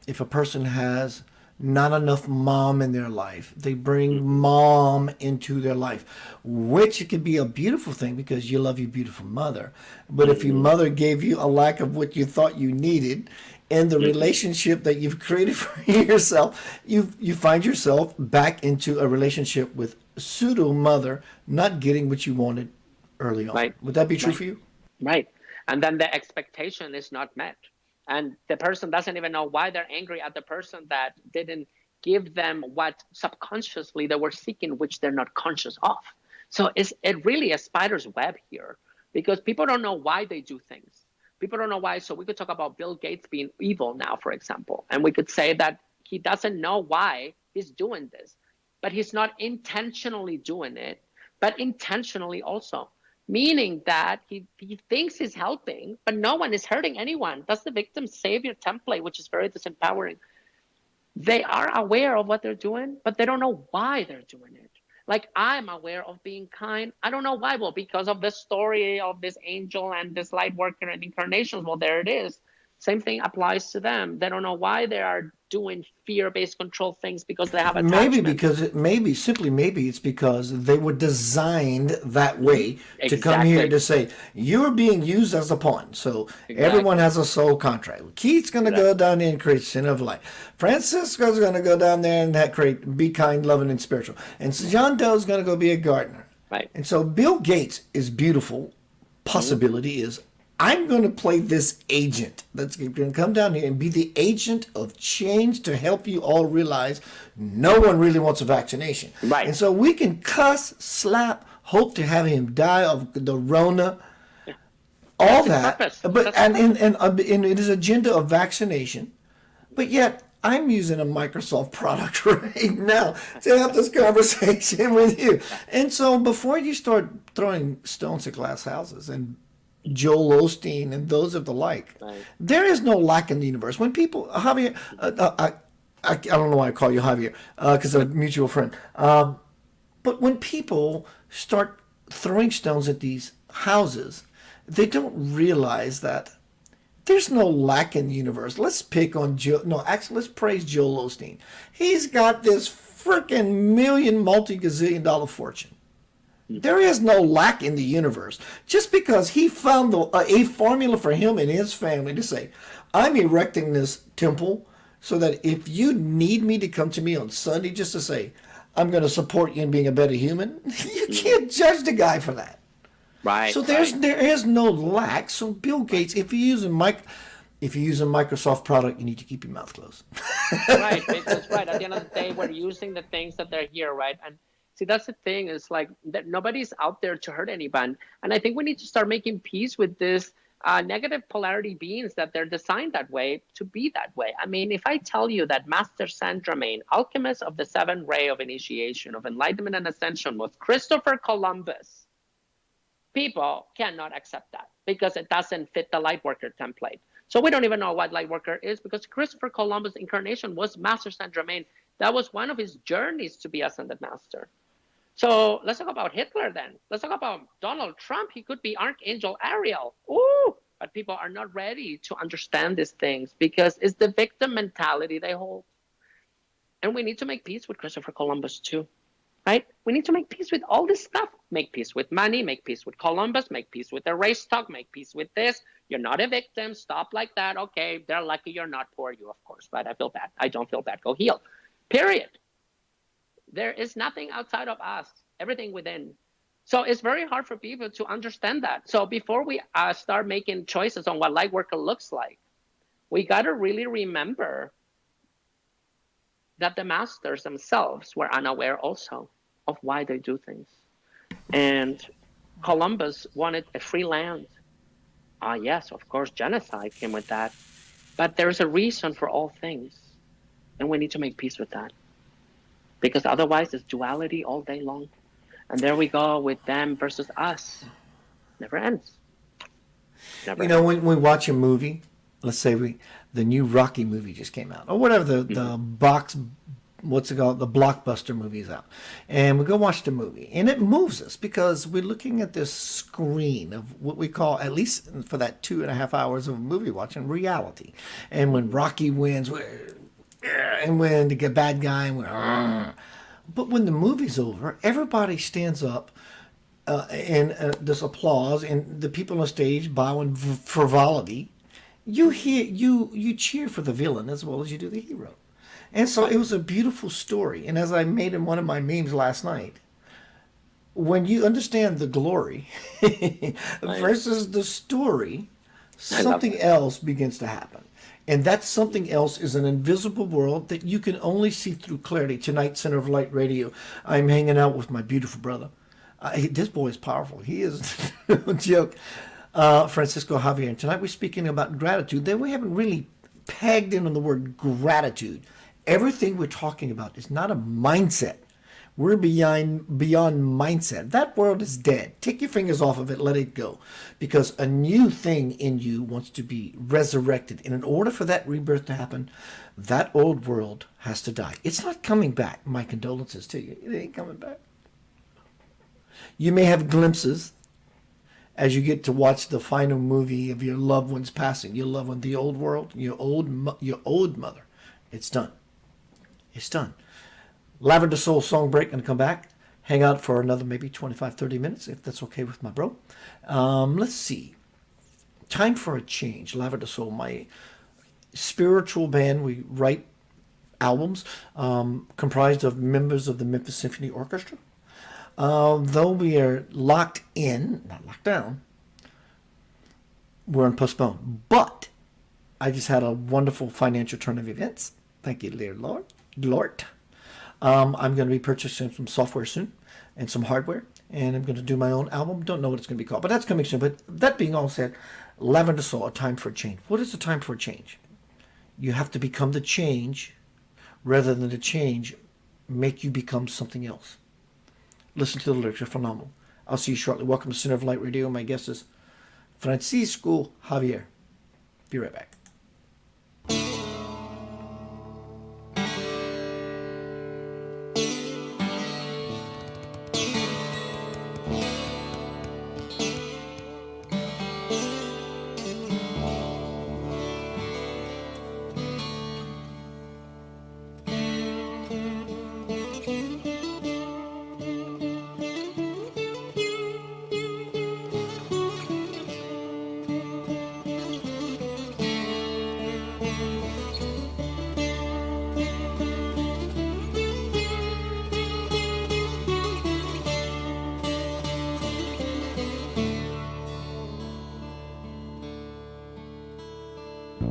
if a person has not enough mom in their life, they bring mom into their life, which could be a beautiful thing because you love your beautiful mother. But if your mother gave you a lack of what you thought you needed in the relationship that you've created for yourself, you find yourself back into a relationship with pseudo mother, not getting what you wanted early on. Right. Would that be true for you? Right. And then the expectation is not met. and the person doesn't even know why they're angry at the person that didn't give them what subconsciously they were seeking, which they're not conscious of. So it really a spider's web here, because people don't know why they do things. People don't know why. So we could talk about Bill Gates being evil now, for example, and we could say that he doesn't know why he's doing this, but he's not intentionally doing it, but intentionally also, meaning that he thinks he's helping, but no one is hurting anyone. That's the victim savior template, which is very disempowering. They are aware of what they're doing, but they don't know why they're doing it. Like, I'm aware of being kind. I don't know why. Well, because of the story of this angel and this light worker and incarnations. Well, there it is. Same thing applies to them. They don't know why they are doing fear-based control things, because they have attachment. Maybe it's because they were designed that way to come here to say, you're being used as a pawn. So everyone has a soul contract. Keith's going to go down there and create sin of light. Francisco's going to go down there and create be kind, loving, and spiritual. And John Doe's going to go be a gardener. Right. And so Bill Gates is beautiful. Possibility is, I'm going to play this agent that's going to come down here and be the agent of change to help you all realize no one really wants a vaccination. Right. And so we can cuss, slap, hope to have him die of the Rona, all that. But in his agenda of vaccination, but yet I'm using a Microsoft product right now to have this conversation with you. And so before you start throwing stones at glass houses and Joel Osteen and those of the like, there is no lack in the universe. When people, Javier, I don't know why I call you Javier, because of a mutual friend. But when people start throwing stones at these houses, they don't realize that there's no lack in the universe. Let's pick on let's praise Joel Osteen. He's got this freaking multi-gazillion dollar fortune. There is no lack in the universe. Just because he found a formula for him and his family to say, I'm erecting this temple so that if you need me to come to me on Sunday just to say, I'm going to support you in being a better human, you can't judge the guy for that. Right. So there is no lack. So Bill Gates, if you use a Microsoft product, you need to keep your mouth closed. Right. That's right. At the end of the day, we're using the things that they're here, right? And see, that's the thing, is like that nobody's out there to hurt anyone. And I think we need to start making peace with this negative polarity beings, that they're designed that way to be that way. I mean, if I tell you that Master Saint Germain, alchemist of the seventh ray of initiation, of enlightenment and ascension, was Christopher Columbus, people cannot accept that because it doesn't fit the Lightworker template. So we don't even know what Lightworker is, because Christopher Columbus' incarnation was Master Saint Germain. That was one of his journeys to be ascended master. So let's talk about Hitler then. Let's talk about Donald Trump. He could be Archangel Ariel. Ooh, but people are not ready to understand these things because it's the victim mentality they hold. And we need to make peace with Christopher Columbus too, right? We need to make peace with all this stuff. Make peace with money, make peace with Columbus, make peace with the race talk, make peace with this. You're not a victim. Stop like that. Okay, they're lucky you're not poor. You, of course, right? I feel bad. I don't feel bad. Go heal. Period. There is nothing outside of us, everything within. So it's very hard for people to understand that. So before we start making choices on what Lightworker looks like, we got to really remember that the masters themselves were unaware also of why they do things. And Columbus wanted a free land. Yes, of course, genocide came with that. But there's a reason for all things. And we need to make peace with that. Because otherwise it's duality all day long. And there we go with them versus us. Never ends. Never ends. When we watch a movie, let's say the new Rocky movie just came out, or whatever the box, what's it called, the blockbuster movie is out, and we go watch the movie, and it moves us because we're looking at this screen of what we call, at least for that 2.5 hours of movie watching, reality. And when Rocky wins, and when the bad guy, but when the movie's over, everybody stands up and this applause, and the people on stage bowing frivolity. You cheer for the villain as well as you do the hero. And so it was a beautiful story. And as I made in one of my memes last night, when you understand the glory versus the story, something else begins to happen. And that something else is an invisible world that you can only see through clarity. Tonight, Center of Light Radio, I'm hanging out with my beautiful brother. This boy is powerful. He is no joke. Francisco Javier. And tonight we're speaking about gratitude. Then we haven't really pegged in on the word gratitude. Everything we're talking about is not a mindset. We're beyond mindset. That world is dead. Take your fingers off of it. Let it go. Because a new thing in you wants to be resurrected. And in order for that rebirth to happen, that old world has to die. It's not coming back. My condolences to you. It ain't coming back. You may have glimpses as you get to watch the final movie of your loved ones passing. Your loved one, the old world, your old mother. It's done. It's done. Lavender Soul song break and come back. Hang out for another maybe 25, 30 minutes, if that's okay with my bro. Let's see. Time for a change. Lavender Soul, my spiritual band. We write albums comprised of members of the Memphis Symphony Orchestra. Though we are locked in, not locked down, we're on postpone. But I just had a wonderful financial turn of events. Thank you, dear Lord. I'm going to be purchasing some software soon and some hardware, and I'm going to do my own album. Don't know what it's going to be called, but that's coming soon. But that being all said, Lavender Soul, a time for a change. What is a time for a change? You have to become the change rather than the change make you become something else. Listen to the lyrics. They're phenomenal. I'll see you shortly. Welcome to Center of Light Radio. My guest is Francisco Javier. Be right back.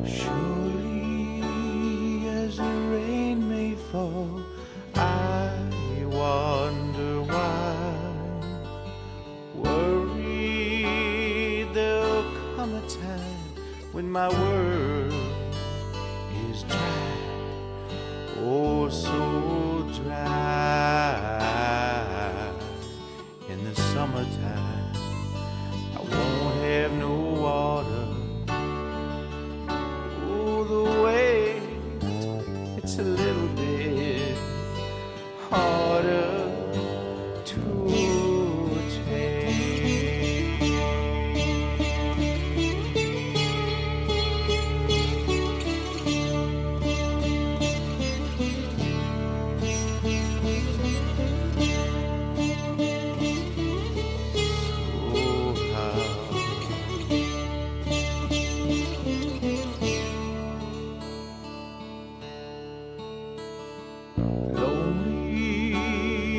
Surely as the rain may fall, I wonder why. Worried there'll come a time when my world is dry, oh so dry. In the summertime, I won't have no water. It's a little bit harder to take.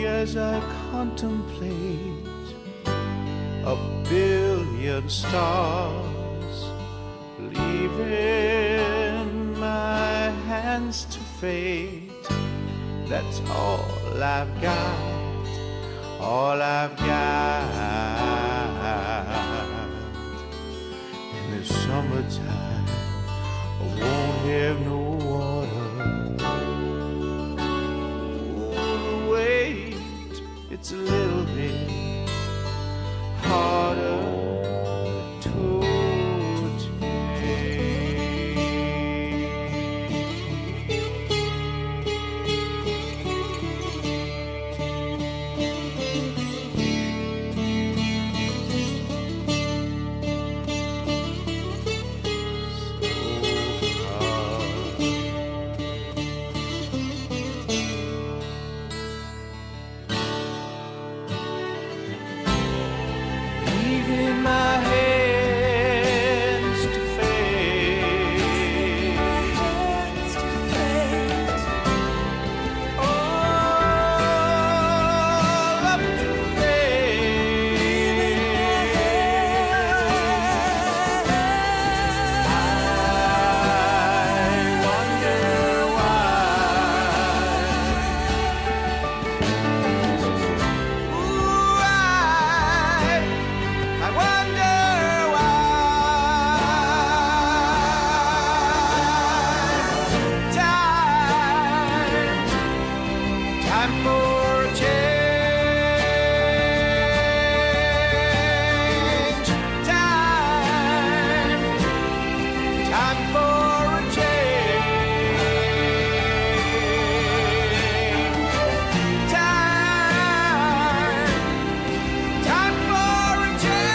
As I contemplate a billion stars, leaving my hands to fate, that's all I've got, all I've got. In the summertime, I won't have no water. It's a little bit harder to take. for a change. Time for a change. Time for a change.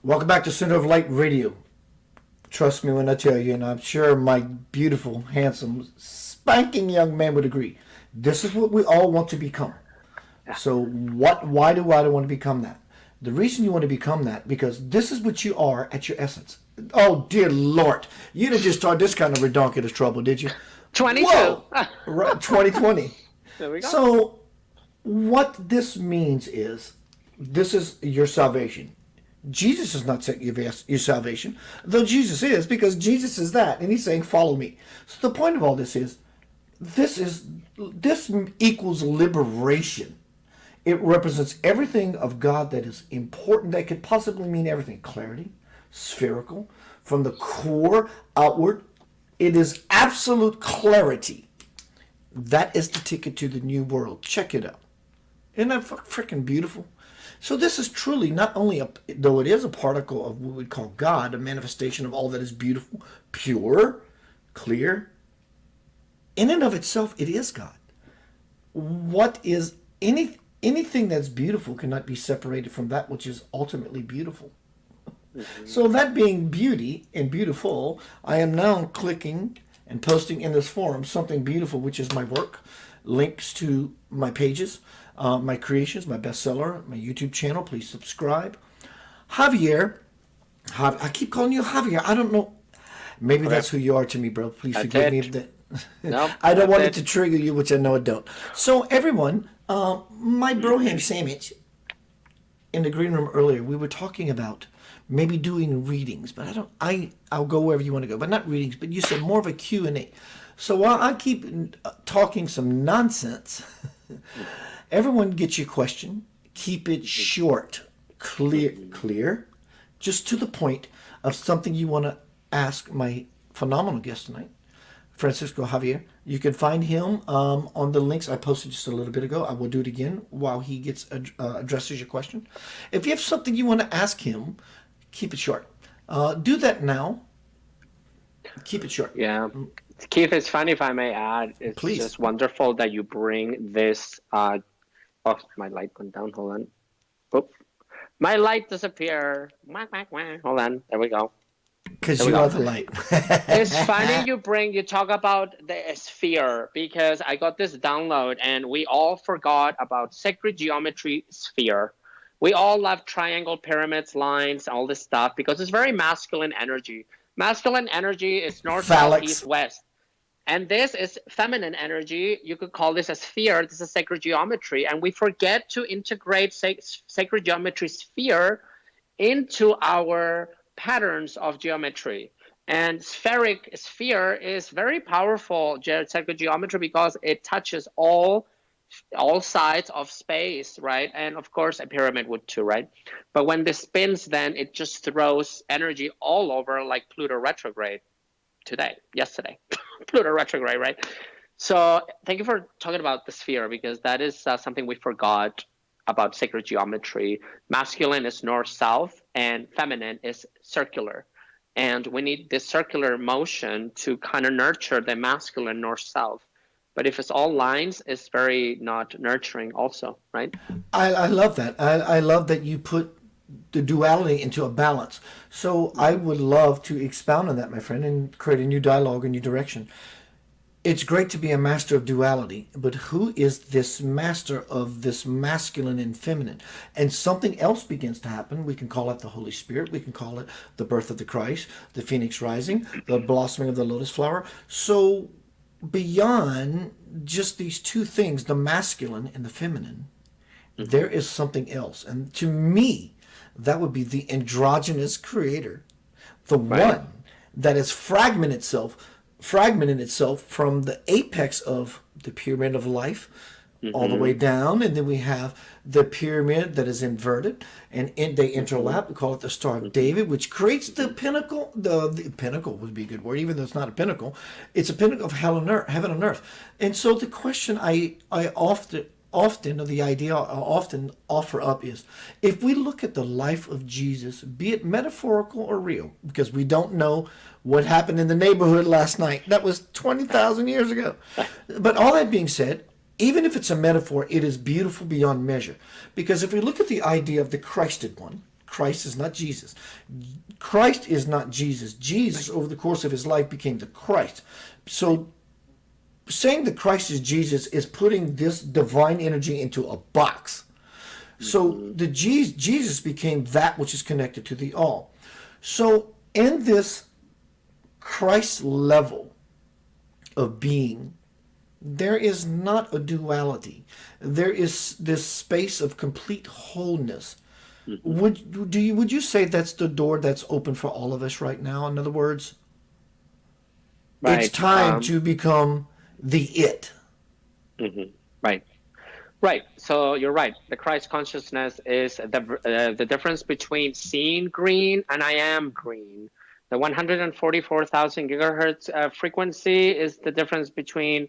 Welcome back to Center of Light Radio. Trust me when I tell you, and I'm sure my beautiful, handsome, spanking young man would agree. This is what we all want to become. So why do I want to become that? The reason you want to become that, because this is what you are at your essence. Oh, dear Lord. You didn't just start this kind of redonkulous trouble, did you? 22. Whoa! Right, 2020. There we go. So what this means is, this is your salvation. Jesus is not saying your salvation, though Jesus is, because Jesus is that, and he's saying, follow me. So the point of all this is, this equals liberation. It represents everything of God that is important, that could possibly mean everything. Clarity, spherical, from the core outward. It is absolute clarity. That is the ticket to the new world. Check it out. Isn't that freaking beautiful? So this is truly not only, though it is a particle of what we call God, a manifestation of all that is beautiful, pure, clear. In and of itself, it is God. What is anything that's beautiful cannot be separated from that which is ultimately beautiful. Mm-hmm. So that being beauty and beautiful, I am now clicking and posting in this forum something beautiful, which is my work, links to my pages, my creations, my bestseller, my YouTube channel. Please subscribe. Javier, I keep calling you Javier. I don't know. Maybe that's who you are to me, bro. Please forgive me if that. Nope, I don't want it to trigger you, which I know it don't. So everyone, my Broham sandwich in the green room earlier, we were talking about maybe doing readings, but I'll go wherever you want to go, but not readings, but you said more of a Q&A. So while I keep talking some nonsense, everyone get your question. Keep it short, clear, just to the point of something you want to ask my phenomenal guest tonight, Francisco Javier. You can find him on the links I posted just a little bit ago. I will do it again while he addresses your question. If you have something you want to ask him, keep it short. Do that now. Keep it short. Yeah. Keith, it's funny if I may add. It's Please. just wonderful that you bring this. Oh, my light went down. Hold on. Oop. My light disappeared. Hold on. There we go. Because you are the light. It's funny you talk about the sphere, because I got this download and we all forgot about sacred geometry sphere. We all love triangle, pyramids, lines, all this stuff because it's very masculine energy. Masculine energy is north, Phalanx. south, east, west. And this is feminine energy. You could call this a sphere. This is sacred geometry. And we forget to integrate sacred geometry sphere into our patterns of geometry. And sphere is very powerful sacred geometry because it touches all sides of space, right? And of course, a pyramid would too, right? But when this spins, then it just throws energy all over, like Pluto retrograde yesterday. Pluto retrograde, right? So thank you for talking about the sphere, because that is something we forgot about sacred geometry. Masculine is north-south and feminine is circular. And we need this circular motion to kind of nurture the masculine north-south. But if it's all lines, it's very not nurturing also, right? I love that. I love that you put the duality into a balance. So I would love to expound on that, my friend, and create a new dialogue, a new direction. It's great to be a master of duality, but who is this master of this masculine and feminine? And something else begins to happen. We can call it the Holy Spirit. We can call it the birth of the Christ, the phoenix rising, the blossoming of the lotus flower. So beyond just these two things, the masculine and the feminine, there is something else. And to me, that would be the androgynous creator, the one that is fragmented itself from the apex of the pyramid of life all the way down, and then we have the pyramid that is inverted, and they interlap. We call it the Star of David, which creates the pinnacle. The pinnacle would be a good word, even though it's not a pinnacle. It's a pinnacle of heaven and earth. And so the question I often offer up is, if we look at the life of Jesus, be it metaphorical or real, because we don't know what happened in the neighborhood last night. That was 20,000 years ago. But all that being said, even if it's a metaphor, it is beautiful beyond measure. Because if we look at the idea of the Christed one, Christ is not Jesus. Christ is not Jesus. Jesus, over the course of his life, became the Christ. So saying that Christ is Jesus is putting this divine energy into a box. So the Jesus became that which is connected to the all. So in this Christ level of being, there is not a duality. There is this space of complete wholeness. Would you say that's the door that's open for all of us right now? In other words, it's time to become the it. Right. So you're right. The Christ consciousness is the difference between seeing green and I am green. The 144,000 gigahertz frequency is the difference between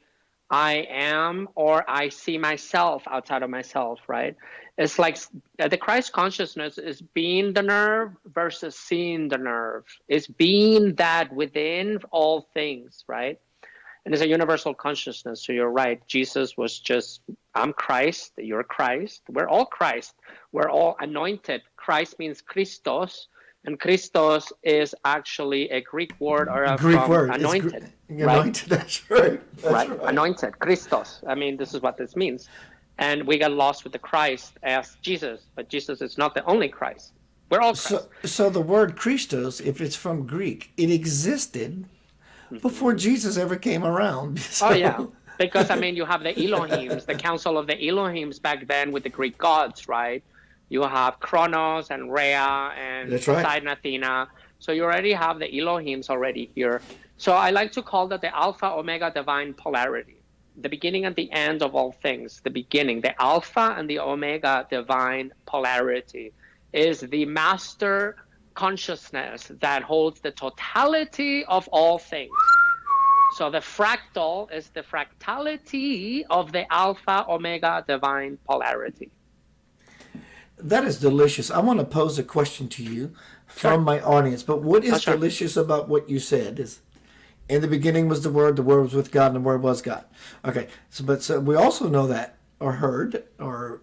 I am or I see myself outside of myself, right? It's like the Christ consciousness is being the nerve versus seeing the nerve. It's being that within all things, right? And it's a universal consciousness. So you're right. Jesus was just, I'm Christ, you're Christ. We're all Christ. We're all anointed. Christ means Christos. And Christos is actually a Greek word or a Greek word. Anointed. Anointed, that's right. That's right. Anointed, Christos. I mean, this is what this means. And we got lost with the Christ as Jesus, but Jesus is not the only Christ. We're all Christ. So the word Christos, if it's from Greek, it existed before Jesus ever came around. So. Oh, yeah. Because, I mean, you have the Elohims, the council of the Elohims back then with the Greek gods, right? You have Kronos and Rhea and Poseidon, Athena. So you already have the Elohims already here. So I like to call that the Alpha Omega divine polarity, the beginning and the end of all things. The beginning, the Alpha and the Omega divine polarity is the master consciousness that holds the totality of all things. So the fractal is the fractality of the Alpha Omega divine polarity. That is delicious. I want to pose a question to you from my audience. But what is delicious about what you said is, in the beginning was the Word was with God, and the Word was God. Okay, so we also know that, or heard, or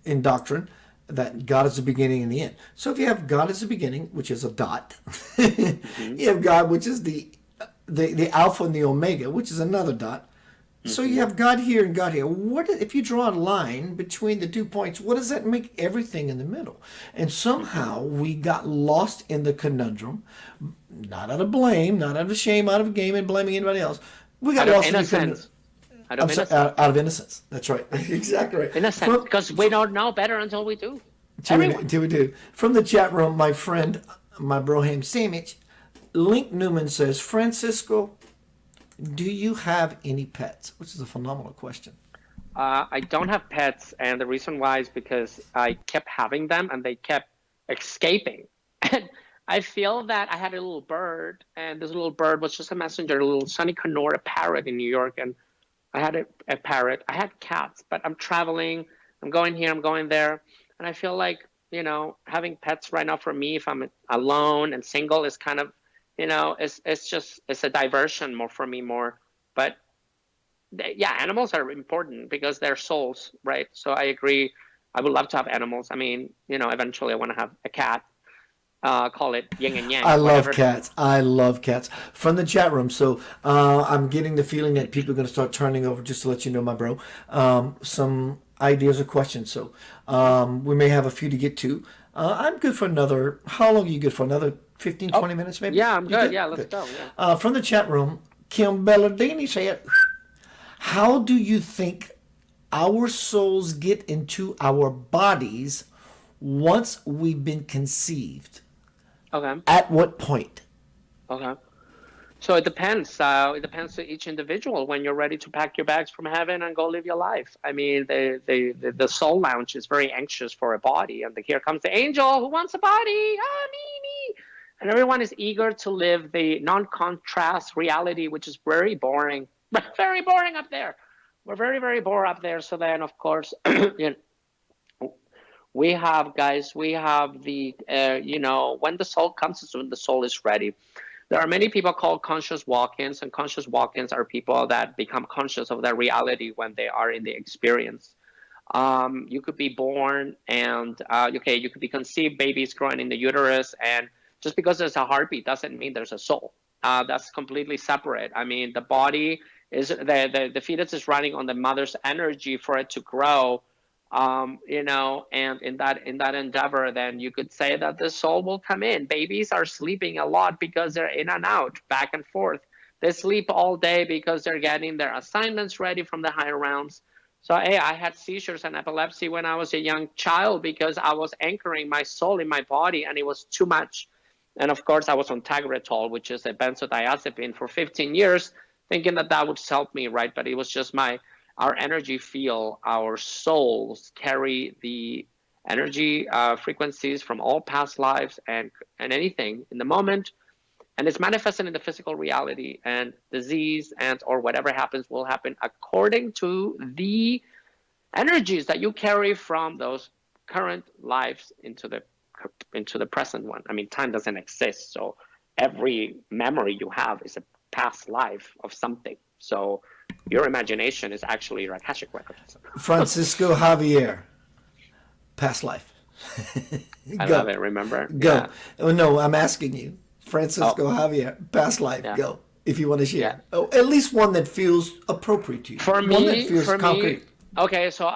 in doctrine, that God is the beginning and the end. So if you have God as the beginning, which is a dot, you have God, which is the Alpha and the Omega, which is another dot. So you have God here and God here. What if you draw a line between the 2 points? What does that make everything in the middle? And somehow we got lost in the conundrum, not out of blame, not out of shame, out of game and blaming anybody else. We got out of lost in the community. innocence. Out of innocence. Out of innocence. That's right. Exactly right. Innocence, because we don't know better until we do. Till we do. From the chat room, my friend, my broham sandwich, Link Newman says, Francisco, do you have any pets? Which is a phenomenal question. I don't have pets, and the reason why is because I kept having them and they kept escaping. And I feel that I had a little bird, and this little bird was just a messenger, a little Sonny Connor, a parrot in New York, and I had a parrot. I had cats, but I'm traveling, I'm going here, I'm going there, and I feel like, having pets right now for me, if I'm alone and single, is kind of, it's a diversion more for me more. But yeah, animals are important because they're souls, right? So I agree. I would love to have animals. I mean, eventually I want to have a cat. Call it yin and yang. I love cats. I love cats. From the chat room. So I'm getting the feeling that people are going to start turning over, just to let you know, my bro, some ideas or questions. So we may have a few to get to. I'm good for another, how long are you good for? Another 15, 20 minutes maybe? Yeah, I'm good. Yeah, let's go. Yeah. From the chat room, Kim Belladini said, how do you think our souls get into our bodies once we've been conceived? Okay. At what point? Okay. So it depends. It depends to each individual when you're ready to pack your bags from heaven and go live your life. I mean, the soul lounge is very anxious for a body, and here comes the angel who wants a body. Ah, me. And everyone is eager to live the non-contrast reality, which is very boring. Very boring up there. We're very, very bored up there. So then, of course, we have the, when the soul comes, is when the soul is ready. There are many people called conscious walk-ins, and conscious walk-ins are people that become conscious of their reality when they are in the experience. You could be born and, you could be conceived, babies growing in the uterus, and just because there's a heartbeat doesn't mean there's a soul. That's completely separate. I mean, the body is, the fetus is running on the mother's energy for it to grow. And in that endeavor, then you could say that the soul will come in. Babies are sleeping a lot because they're in and out, back and forth. They sleep all day because they're getting their assignments ready from the higher realms. So, hey, I had seizures and epilepsy when I was a young child because I was anchoring my soul in my body, and it was too much. And of course, I was on Tagritol, which is a benzodiazepine, for 15 years, thinking that would help me, right? But it was just our energy field, our souls carry the energy frequencies from all past lives and anything in the moment, and it's manifested in the physical reality, and disease or whatever happens will happen according to the energies that you carry from those current lives into the present one. I mean, time doesn't exist, so every memory you have is a past life of something. So your imagination is actually your Akashic record. Francisco Javier, past life. I love it. Remember? Go. Yeah. Oh no, I'm asking you, Francisco Javier, past life. Yeah. Go. If you want to share, at least one that feels appropriate to you. For one me, that feels concrete. Okay, so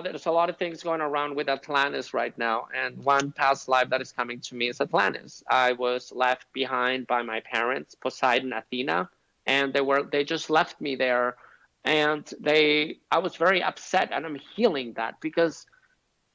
there's a lot of things going around with Atlantis right now, and one past life that is coming to me is Atlantis. I was left behind by my parents, Poseidon, Athena, and they just left me there, and I was very upset, and I'm healing that because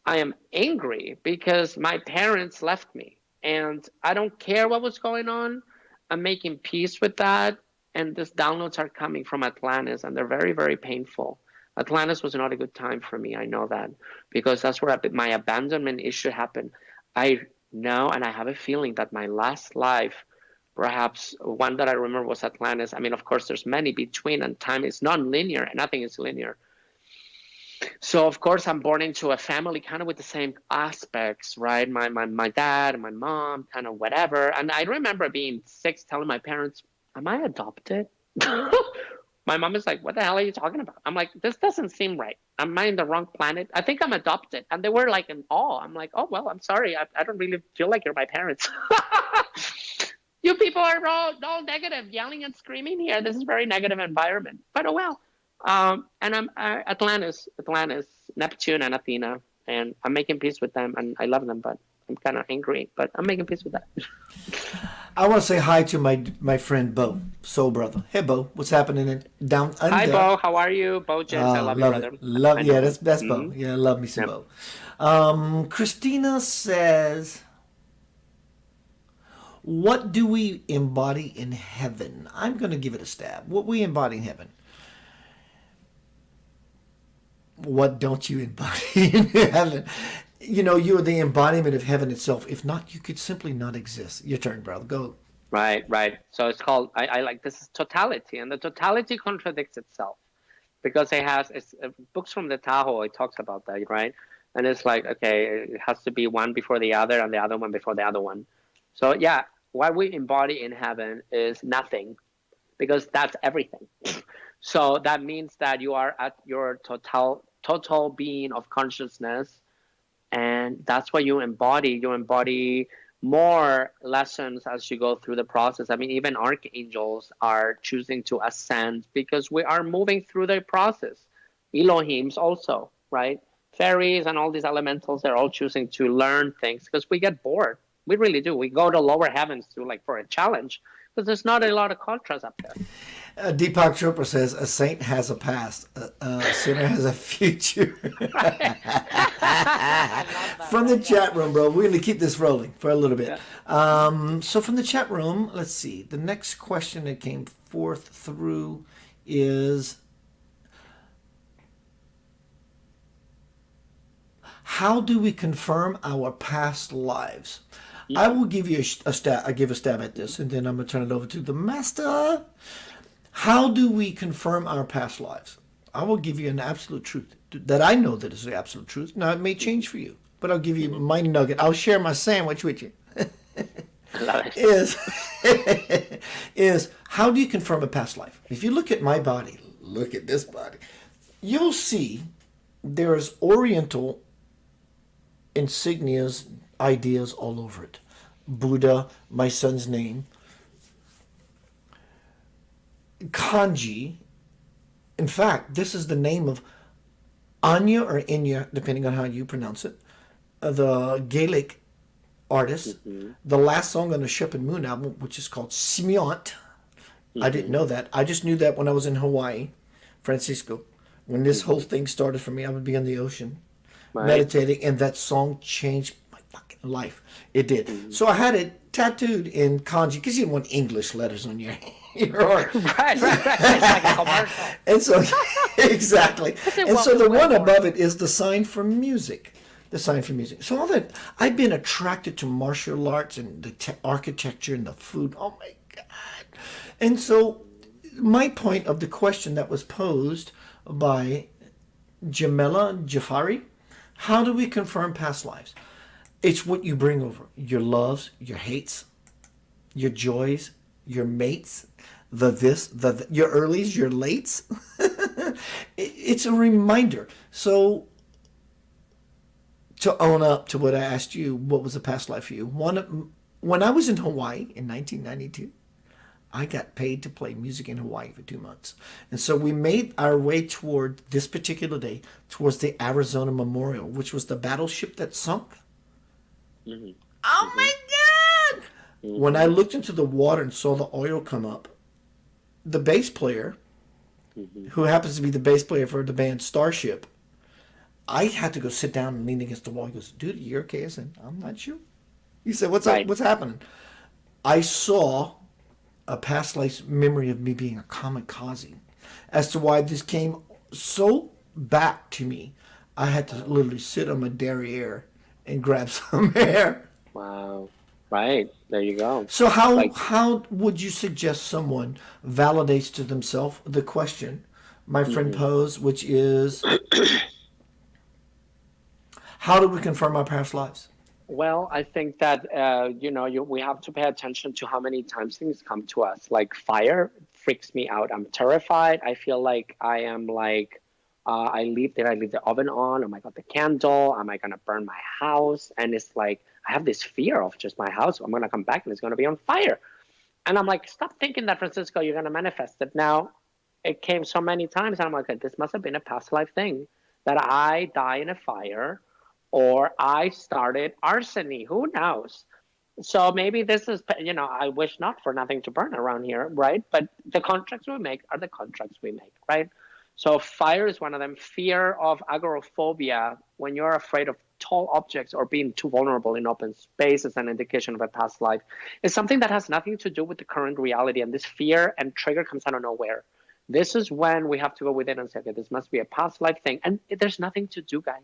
I am angry because my parents left me, and I don't care what was going on. I'm making peace with that, and these downloads are coming from Atlantis, and they're very, very painful. Atlantis was not a good time for me. I know that because that's where my abandonment issue happened. I know, and I have a feeling that my last life, perhaps one that I remember, was Atlantis. I mean, of course, there's many between, and time is non-linear, and nothing is linear. So, of course, I'm born into a family kind of with the same aspects, right? My dad and my mom, kind of whatever. And I remember being 6, telling my parents, am I adopted? My mom is like, what the hell are you talking about? I'm like, this doesn't seem right. Am I in the wrong planet? I think I'm adopted. And they were like in awe. I'm like, oh, well, I'm sorry. I don't really feel like you're my parents. You people are all negative, yelling and screaming here. This is a very negative environment. But oh well. And I'm Atlantis, Neptune, and Athena. And I'm making peace with them. And I love them. But I'm kind of angry, but I'm making peace with that. I want to say hi to my friend Bo, soul brother. Hey Bo, what's happening down under? Hi, Bo. How are you? Bo James, I love you, love brother. it. Love, I know. yeah, that's Bo. Yeah, love me some Bo. Christina says, what do we embody in heaven? I'm going to give it a stab. What we embody in heaven. What don't you embody in heaven? You know, you're the embodiment of heaven itself. If not, you could simply not exist. Your turn, brother. Go. Right, right. So it's called, I like, this is totality, and the totality contradicts itself because it's books from the Tahoe, it talks about that, right? And it's like, okay, it has to be one before the other and the other one before the other one. So yeah, what we embody in heaven is nothing, because that's everything. So that means that you are at your total being of consciousness, and that's what you embody. You embody more lessons as you go through the process. I mean, even archangels are choosing to ascend because we are moving through the process. Elohims also, right? Fairies and all these elementals, they're all choosing to learn things because we get bored. We really do. We go to lower heavens to for a challenge because there's not a lot of contrast up there. Deepak Chopra says, a saint has a past, a sinner has a future. From the chat room, bro. We're going to keep this rolling for a little bit. So from the chat room, let's see. The next question that came forth through is, how do we confirm our past lives? I will give you a stab. I give a stab at this, and then I'm going to turn it over to the master. How do we confirm our past lives? I will give you an absolute truth that I know that is the absolute truth. Now, it may change for you, but I'll give you my nugget. I'll share my sandwich with you. is how do you confirm a past life? If you look at my body, look at this body, you'll see there's Oriental insignias, ideas all over it. Buddha, my son's name, kanji. In fact, this is the name of Anya or Inya, depending on how you pronounce it, the Gaelic artist. The last song on the Shep and Moon album, which is called Simiont. I didn't know that. I just knew that when I was in Hawaii, Francisco. When this whole thing started for me, I would be on the ocean, meditating, and that song changed my fucking life. It did. So I had it tattooed in kanji, because you didn't want English letters on your arm. Right. It's like a commercial. And so, exactly. And so the one above it is the sign for music. The sign for music. So all that, I've been attracted to martial arts and the architecture and the food. Oh my God. And so my point of the question that was posed by Jamila Jafari, how do we confirm past lives? It's what you bring over. Your loves, your hates, your joys, your mates, your earlies, your lates. It's a reminder. So to own up to what I asked you, what was a past life for you? When I was in Hawaii in 1992, I got paid to play music in Hawaii for 2 months. And so we made our way toward this particular day, towards the Arizona Memorial, which was the battleship that sunk. Oh my God! When I looked into the water and saw the oil come up, the bass player, who happens to be the bass player for the band Starship, I had to go sit down and lean against the wall. He goes, dude, you okay? I said, I'm not sure. He said, what's up? What's happening? I saw a past life memory of me being a kamikaze. As to why this came so back to me, I had to literally sit on my derriere and grab some air. Wow. Right. There you go. So how would you suggest someone validates to themselves the question my friend posed, which is, how do we confirm our past lives? Well, I think that, we have to pay attention to how many times things come to us. Like fire freaks me out. I'm terrified. I feel like I am I leave the oven on? Am I got the candle? Am I going to burn my house? And it's like, I have this fear of just my house. I'm going to come back and it's going to be on fire. And I'm like, stop thinking that, Francisco, you're going to manifest it. Now, it came so many times. And I'm like, this must have been a past life thing that I die in a fire or I started arson. Who knows? So maybe this is, I wish not for nothing to burn around here, right? But the contracts we make are the contracts we make, right? So fire is one of them. Fear of agoraphobia, when you're afraid of tall objects or being too vulnerable in open space, is an indication of a past life. It's something that has nothing to do with the current reality. And this fear and trigger comes out of nowhere. This is when we have to go within and say, okay, this must be a past life thing. And there's nothing to do, guys.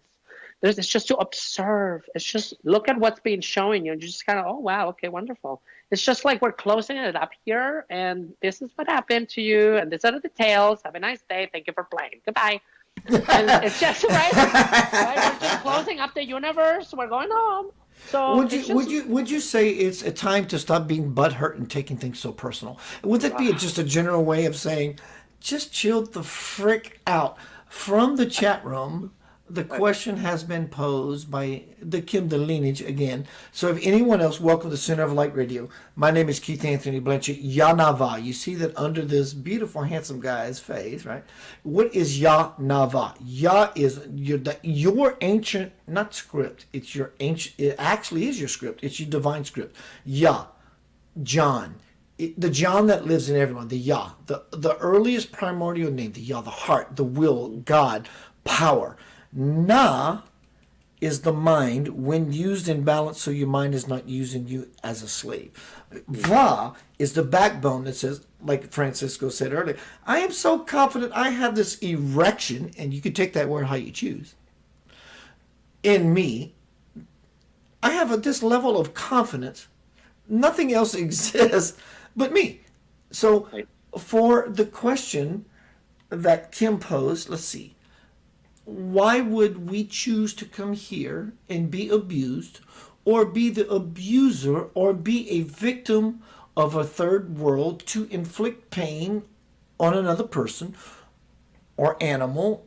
It's just to observe. It's just look at what's being shown you and you just kind of, oh, wow, okay, wonderful. It's just like we're closing it up here and this is what happened to you and these are the details. Have a nice day. Thank you for playing. Goodbye. And it's just, right? We're just closing up the universe. We're going home. So would you say it's a time to stop being butthurt and taking things so personal? Would that be just a general way of saying, just chill the frick out? From the chat room, the question has been posed by the Kim the Lineage again. So if anyone else, welcome to Center of Light Radio. My name is Keith Anthony Blanchard. Yanava. You see that under this beautiful, handsome guy's face, right? What is Yanava? Ya is your ancient, not script. It's your ancient, it actually is your script. It's your divine script. Ya, John. The John that lives in everyone, the Yah, the earliest primordial name, the Yah, the heart, the will, God, power. Na is the mind when used in balance, so your mind is not using you as a slave. Va is the backbone that says, like Francisco said earlier, I am so confident I have this erection, and you can take that word how you choose, in me. I have this level of confidence. Nothing else exists but me. So for the question that Kim posed, let's see. Why would we choose to come here and be abused or be the abuser or be a victim of a third world to inflict pain on another person or animal?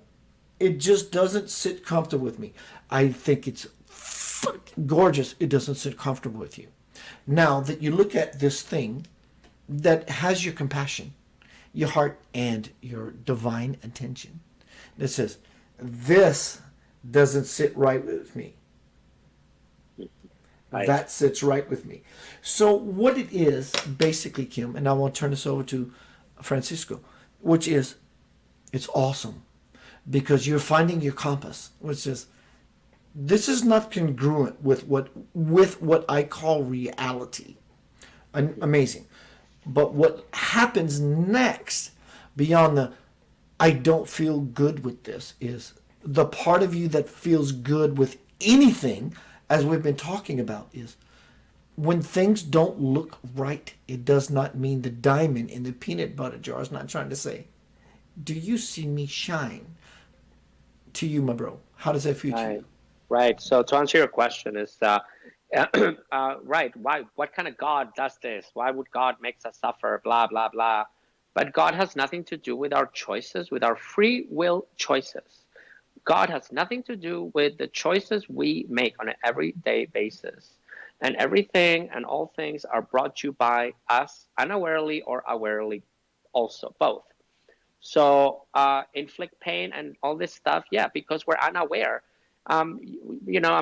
It just doesn't sit comfortable with me. I think it's gorgeous. It doesn't sit comfortable with you. Now that you look at this thing that has your compassion, your heart, and your divine attention, that says, this doesn't sit right with me. Right. That sits right with me. So what it is, basically, Kim, and I want to turn this over to Francisco, which is, it's awesome. Because you're finding your compass, which is, this is not congruent with what I call reality. Amazing. But what happens next, beyond the I don't feel good with this, is the part of you that feels good with anything, as we've been talking about, is when things don't look right, it does not mean the diamond in the peanut butter jar is not trying to say, do you see me shine? To you, my bro. How does that feel to you? Right. So to answer your question is, right, why? What kind of God does this? Why would God make us suffer? Blah, blah, blah. But God has nothing to do with our choices, with our free will choices. God has nothing to do with the choices we make on an everyday basis. And everything and all things are brought to you by us unawarely or awarely also, both. So inflict pain and all this stuff, yeah, because we're unaware. I'm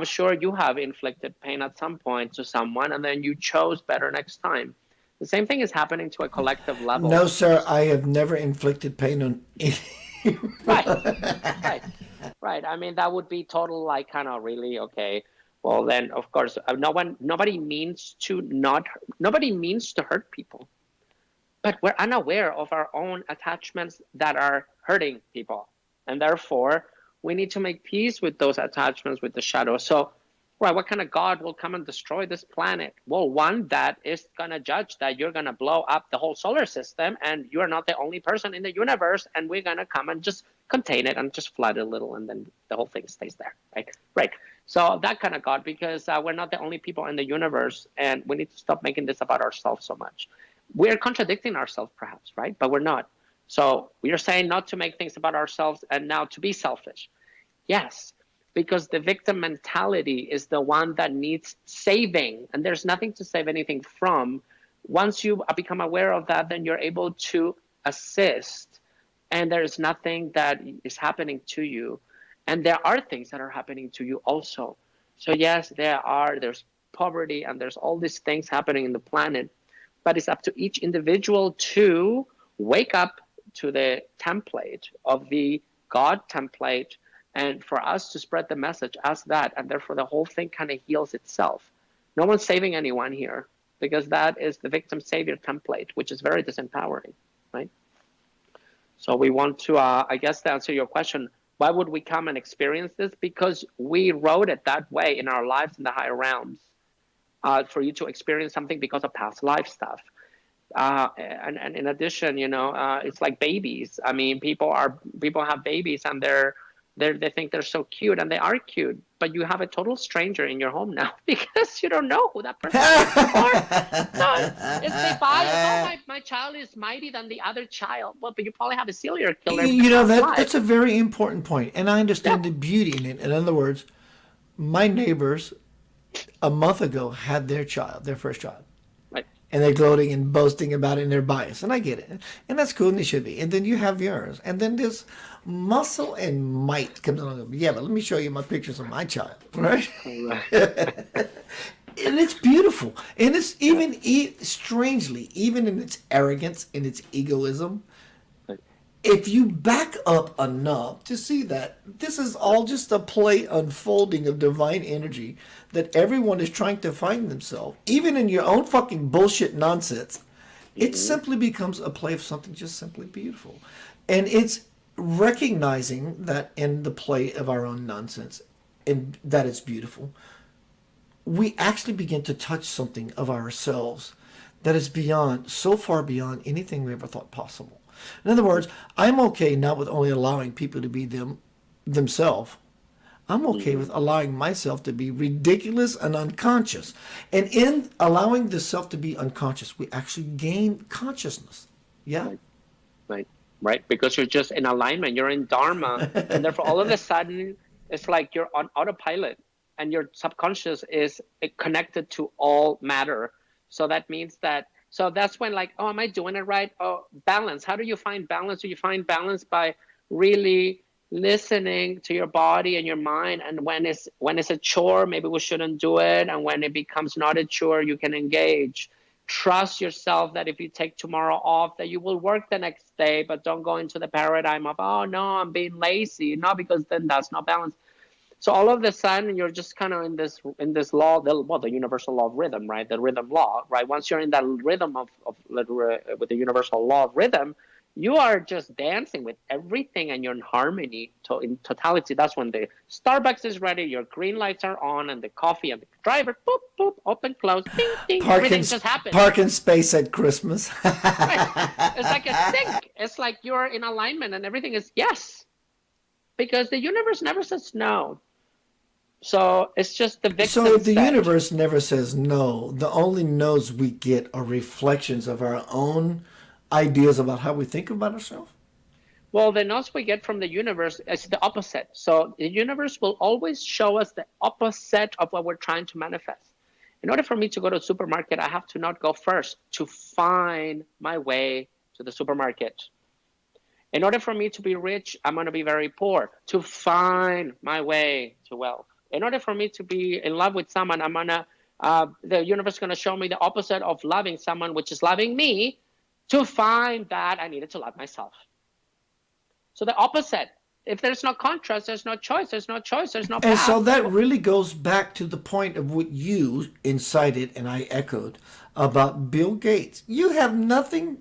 sure you have inflicted pain at some point to someone and then you chose better next time. The same thing is happening to a collective level. No, sir, I have never inflicted pain on anyone. Right. I mean, that would be total, like, kind of really, okay. Well, then, of course, nobody means to hurt people. But we're unaware of our own attachments that are hurting people. And therefore, we need to make peace with those attachments with the shadow. So, right, what kind of God will come and destroy this planet? Well, one that is going to judge that you're going to blow up the whole solar system and you're not the only person in the universe and we're going to come and just contain it and just flood it a little and then the whole thing stays there, right? Right. So that kind of God, because we're not the only people in the universe and we need to stop making this about ourselves so much. We're contradicting ourselves perhaps, right? But we're not. So we are saying not to make things about ourselves and now to be selfish. Yes. Because the victim mentality is the one that needs saving, and there's nothing to save anything from. Once you become aware of that, then you're able to assist, and there's nothing that is happening to you. And there are things that are happening to you also. So yes, there's poverty and there's all these things happening in the planet, but it's up to each individual to wake up to the template of the God template, and for us to spread the message as that, and therefore the whole thing kind of heals itself. No one's saving anyone here, because that is the victim savior template, which is very disempowering, right? So we want to, I guess, to answer your question, why would we come and experience this? Because we wrote it that way in our lives in the higher realms, for you to experience something because of past life stuff. And in addition, it's like babies. I mean, people have babies and they think they're so cute, and they are cute, but you have a total stranger in your home now because you don't know who that person is. Or no, it's they buy, my child is mighty than the other child. Well, but you probably have a serial killer. That's a very important point, and I understand the beauty in it. In other words, my neighbors a month ago had their first child. And they're gloating and boasting about it, and they're biased. And I get it. And that's cool, and they should be. And then you have yours. And then this muscle and might comes along. Yeah, but let me show you my pictures of my child, right? And it's beautiful. And it's even, strangely, even in its arrogance and its egoism, if you back up enough to see that this is all just a play unfolding of divine energy, that everyone is trying to find themselves, even in your own fucking bullshit nonsense, it simply becomes a play of something just simply beautiful. And it's recognizing that in the play of our own nonsense, and that it's beautiful, we actually begin to touch something of ourselves that is beyond, so far beyond anything we ever thought possible. In other words, I'm okay not with only allowing people to be themselves. I'm okay with allowing myself to be ridiculous and unconscious. And in allowing the self to be unconscious, we actually gain consciousness. Yeah? Right. Because you're just in alignment. You're in Dharma. And therefore, all of a sudden, it's like you're on autopilot. And your subconscious is connected to all matter. So that means that, so that's when like, oh, am I doing it right? Oh, balance. How do you find balance? Do you find balance by really listening to your body and your mind? And when it's a chore, maybe we shouldn't do it. And when it becomes not a chore, you can engage. Trust yourself that if you take tomorrow off, that you will work the next day, but don't go into the paradigm of, oh no, I'm being lazy. No, because then that's not balance. So all of a sudden, you're just kind of in this law, the universal law of rhythm, right? The rhythm law, right? Once you're in that rhythm with the universal law of rhythm, you are just dancing with everything, and you're in harmony in totality. That's when the Starbucks is ready, your green lights are on, and the coffee and the driver, boop, boop, open, close, ding, ding, everything just happens. Parking space at Christmas. Right. It's like a sync. It's like you're in alignment, and everything is yes. Because the universe never says no. So it's just the victim. So the universe never says no. The only no's we get are reflections of our own ideas about how we think about ourselves. Well, the no's we get from the universe is the opposite. So the universe will always show us the opposite of what we're trying to manifest. In order for me to go to the supermarket, I have to not go first to find my way to the supermarket. In order for me to be rich, I'm going to be very poor to find my way to wealth. In order for me to be in love with someone, the universe is going to show me the opposite of loving someone, which is loving me. To find that, I needed to love myself. So the opposite. If there's no contrast, there's no choice. There's no choice. There's no path. And so that really goes back to the point of what you incited and I echoed about Bill Gates. You have nothing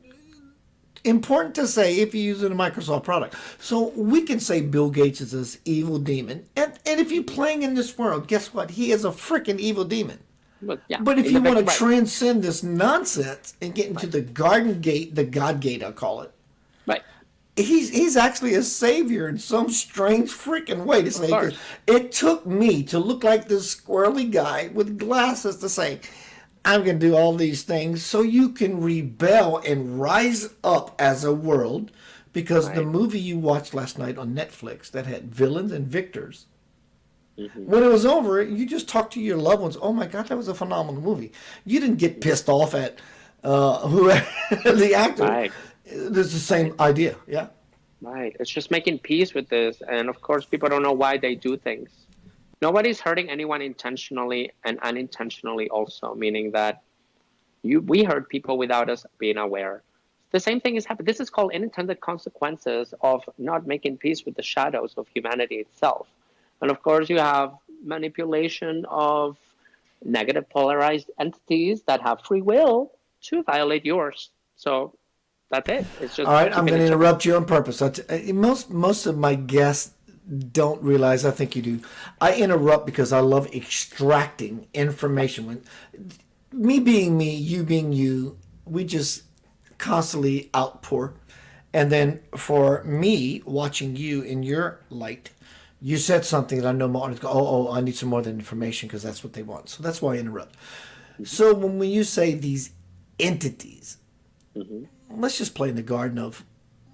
important to say if you're using a Microsoft product. So we can say Bill Gates is this evil demon. And if you're playing in this world, guess what? He is a freaking evil demon. But if you want to transcend this nonsense and get into the garden gate, the God gate, I'll call it. Right. He's actually a savior in some strange freaking way to say. It took me to look like this squirrely guy with glasses to say, I'm going to do all these things so you can rebel and rise up as a world, because the movie you watched last night on Netflix that had villains and victors, when it was over, you just talked to your loved ones. Oh my God, that was a phenomenal movie. You didn't get pissed off at the actor. Right. It's the same idea, yeah. Right. It's just making peace with this. And of course, people don't know why they do things. Nobody's hurting anyone intentionally and unintentionally also, meaning that we hurt people without us being aware. The same thing is happening. This is called unintended consequences of not making peace with the shadows of humanity itself. And of course, you have manipulation of negative polarized entities that have free will to violate yours. So that's it. It's just all right. I'm keeping going to it simple. interrupt you on purpose. Most of my guests don't realize. I think you do. I interrupt because I love extracting information. When me being me, you being you, we just constantly outpour. And then for me, watching you in your light, you said something that I know my audience go, oh, I need some more than information because that's what they want. So that's why I interrupt. So when you say these entities, let's just play in the garden of,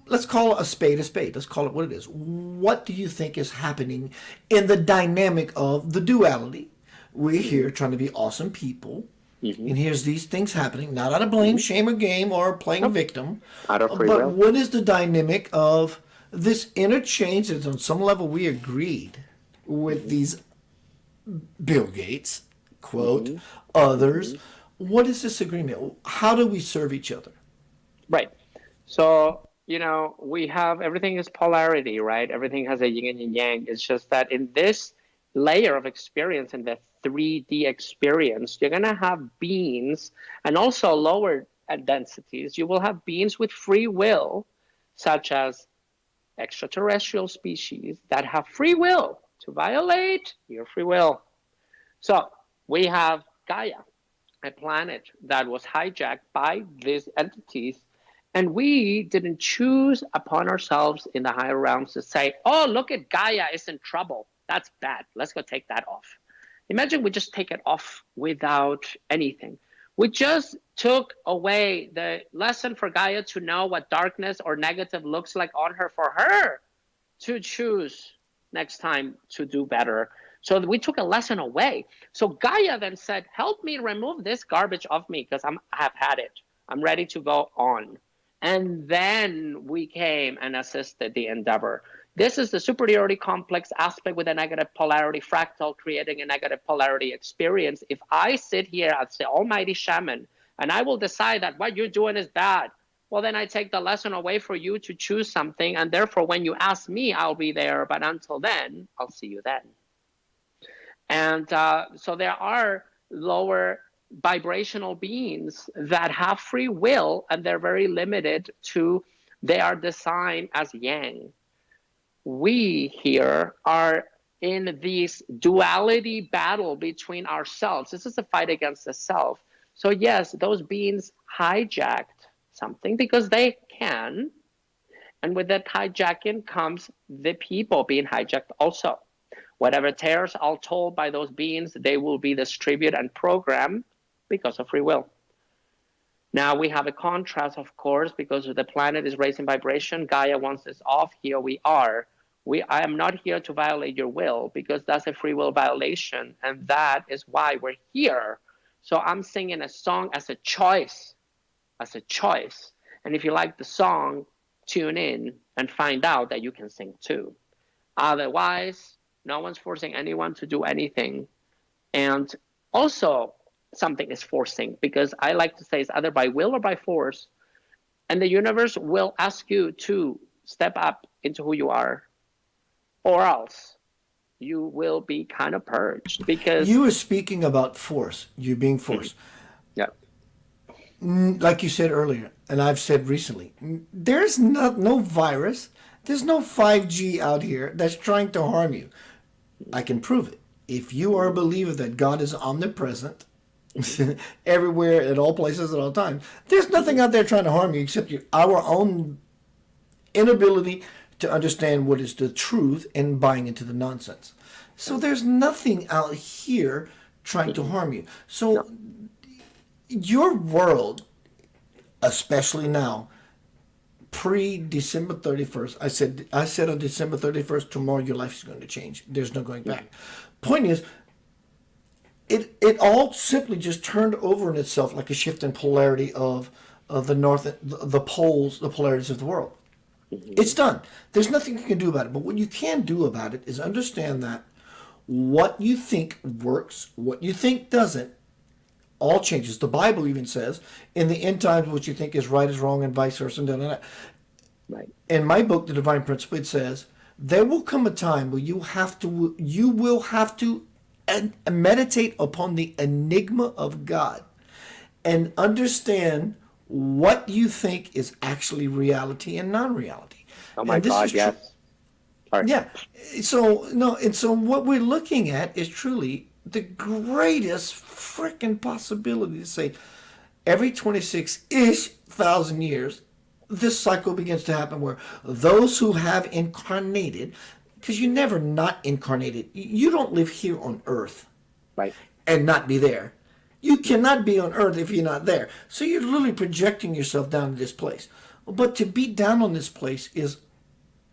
let's call a spade. Let's call it what it is. What do you think is happening in the dynamic of the duality? We're here trying to be awesome people. And here's these things happening, not out of blame, shame, or game, or playing victim. Out of free But will. what is the dynamic of this interchange that on some level we agreed with these Bill Gates, quote, others? What is this agreement? How do we serve each other? Right. So, we have, everything is polarity, right? Everything has a yin and yang. It's just that in this layer of experience, in the 3D experience, you're going to have beings, and also lower densities, you will have beings with free will, such as extraterrestrial species that have free will to violate your free will. So we have Gaia, a planet that was hijacked by these entities, and we didn't choose upon ourselves in the higher realms to say, oh, look at Gaia is in trouble. That's bad. Let's go take that off. Imagine we just take it off without anything. We just took away the lesson for Gaia to know what darkness or negative looks like on her for her to choose next time to do better. So we took a lesson away. So Gaia then said, help me remove this garbage off me because I have had it. I'm ready to go on. And then we came and assisted the endeavor. This is the superiority complex aspect with a negative polarity fractal, creating a negative polarity experience. If I sit here as the almighty shaman and I will decide that what you're doing is bad, well, then I take the lesson away for you to choose something. And therefore, when you ask me, I'll be there. But until then, I'll see you then. And so there are lower vibrational beings that have free will, and they're very limited to, they are designed as yang. We here are in this duality battle between ourselves. This is a fight against the self. So yes, those beings hijacked something because they can. And with that hijacking comes the people being hijacked also. Whatever tears are told by those beings, they will be distributed and programmed because of free will. Now we have a contrast, of course, because the planet is raising vibration. Gaia wants this off. Here we are. I am not here to violate your will because that's a free will violation. And that is why we're here. So I'm singing a song as a choice, And if you like the song, tune in and find out that you can sing too. Otherwise, no one's forcing anyone to do anything. And also, something is forcing, because I like to say it's either by will or by force. And the universe will ask you to step up into who you are, or else you will be kind of purged. Because you were speaking about force, you being forced. Yeah. Like you said earlier, and I've said recently, there's no virus, there's no 5G out here that's trying to harm you. I can prove it. If you are a believer that God is omnipresent, everywhere, at all places, at all times, there's nothing out there trying to harm you except our own inability to understand what is the truth and buying into the nonsense. So there's nothing out here trying to harm you. So your world, especially now, pre-December 31st, I said on December 31st, tomorrow your life is going to change. There's no going back. Point is, it all simply just turned over in itself like a shift in polarity of the north, the poles, the polarities of the world. It's done. There's nothing you can do about it. But what you can do about it is understand that what you think works, what you think doesn't, all changes. The Bible even says, in the end times, what you think is right is wrong, and vice versa. And Right. in my book, The Divine Principle, it says there will come a time where you will have to meditate upon the enigma of God and understand what you think is actually reality and non-reality. Oh my And this God, is true. yes. Sorry. Yeah. So no, and so what we're looking at is truly the greatest freaking possibility to say every 26-ish thousand years, this cycle begins to happen where those who have incarnated, because you never not incarnated, you don't live here on earth Right. and not be there. You cannot be on earth if you're not there. So you're literally projecting yourself down to this place. But to be down on this place is